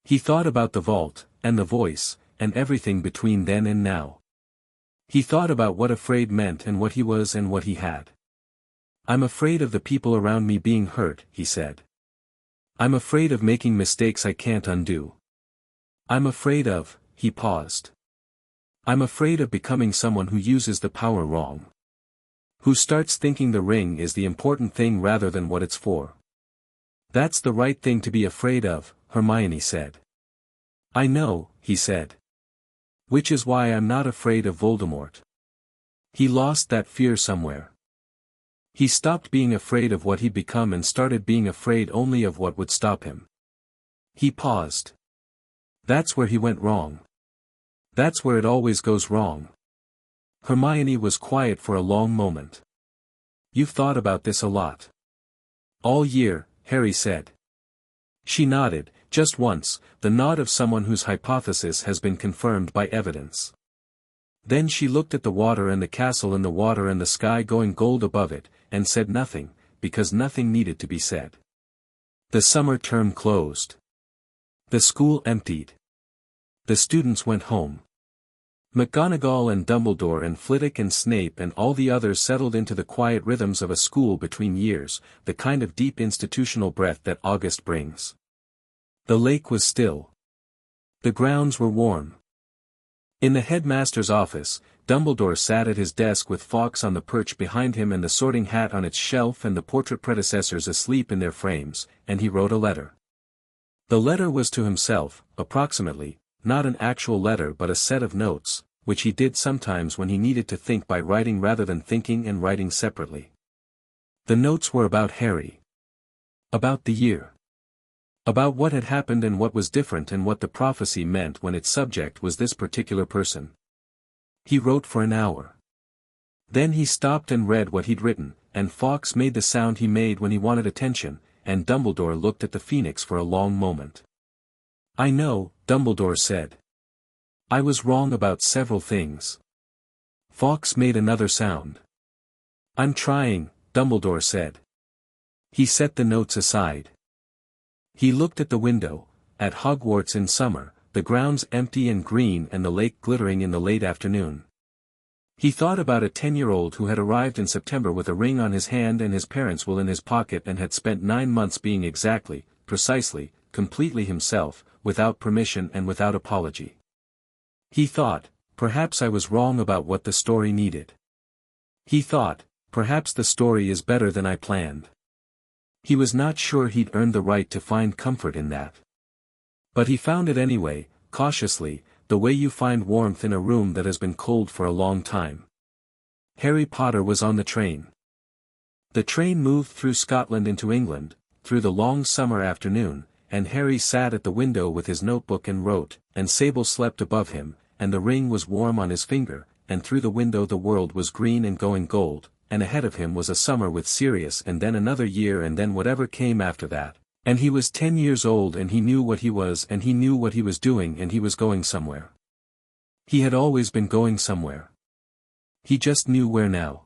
He thought about the vault, and the voice, and everything between then and now. He thought about what afraid meant and what he was and what he had. I'm afraid of the people around me being hurt, he said. I'm afraid of making mistakes I can't undo. I'm afraid of, he paused. I'm afraid of becoming someone who uses the power wrong. Who starts thinking the ring is the important thing rather than what it's for. That's the right thing to be afraid of, Hermione said. I know, he said. Which is why I'm not afraid of Voldemort. He lost that fear somewhere. He stopped being afraid of what he'd become and started being afraid only of what would stop him. He paused. That's where he went wrong. That's where it always goes wrong. Hermione was quiet for a long moment. You've thought about this a lot. All year, Harry said. She nodded, just once, the nod of someone whose hypothesis has been confirmed by evidence. Then she looked at the water and the castle and the water and the sky going gold above it, and said nothing, because nothing needed to be said. The summer term closed. The school emptied. The students went home. McGonagall and Dumbledore and Flitwick and Snape and all the others settled into the quiet rhythms of a school between years, the kind of deep institutional breath that August brings. The lake was still. The grounds were warm. In the headmaster's office, Dumbledore sat at his desk with Fawkes on the perch behind him and the Sorting Hat on its shelf and the portrait predecessors asleep in their frames, and he wrote a letter. The letter was to himself, approximately, not an actual letter but a set of notes, which he did sometimes when he needed to think by writing rather than thinking and writing separately. The notes were about Harry. About the year. About what had happened and what was different and what the prophecy meant when its subject was this particular person. He wrote for an hour. Then he stopped and read what he'd written, and Fawkes made the sound he made when he wanted attention, and Dumbledore looked at the Phoenix for a long moment. "I know," Dumbledore said. "I was wrong about several things." Fawkes made another sound. "I'm trying," Dumbledore said. He set the notes aside. He looked at the window, at Hogwarts in summer, the grounds empty and green and the lake glittering in the late afternoon. He thought about a 10-year-old who had arrived in September with a ring on his hand and his parents' will in his pocket and had spent 9 months being exactly, precisely, completely himself, without permission and without apology. He thought, perhaps I was wrong about what the story needed. He thought, perhaps the story is better than I planned. He was not sure he'd earned the right to find comfort in that. But he found it anyway, cautiously, the way you find warmth in a room that has been cold for a long time. Harry Potter was on the train. The train moved through Scotland into England, through the long summer afternoon, and Harry sat at the window with his notebook and wrote, and Sable slept above him, and the ring was warm on his finger, and through the window the world was green and going gold, and ahead of him was a summer with Sirius and then another year and then whatever came after that, and he was 10 years old and he knew what he was and he knew what he was doing and he was going somewhere. He had always been going somewhere. He just knew where now.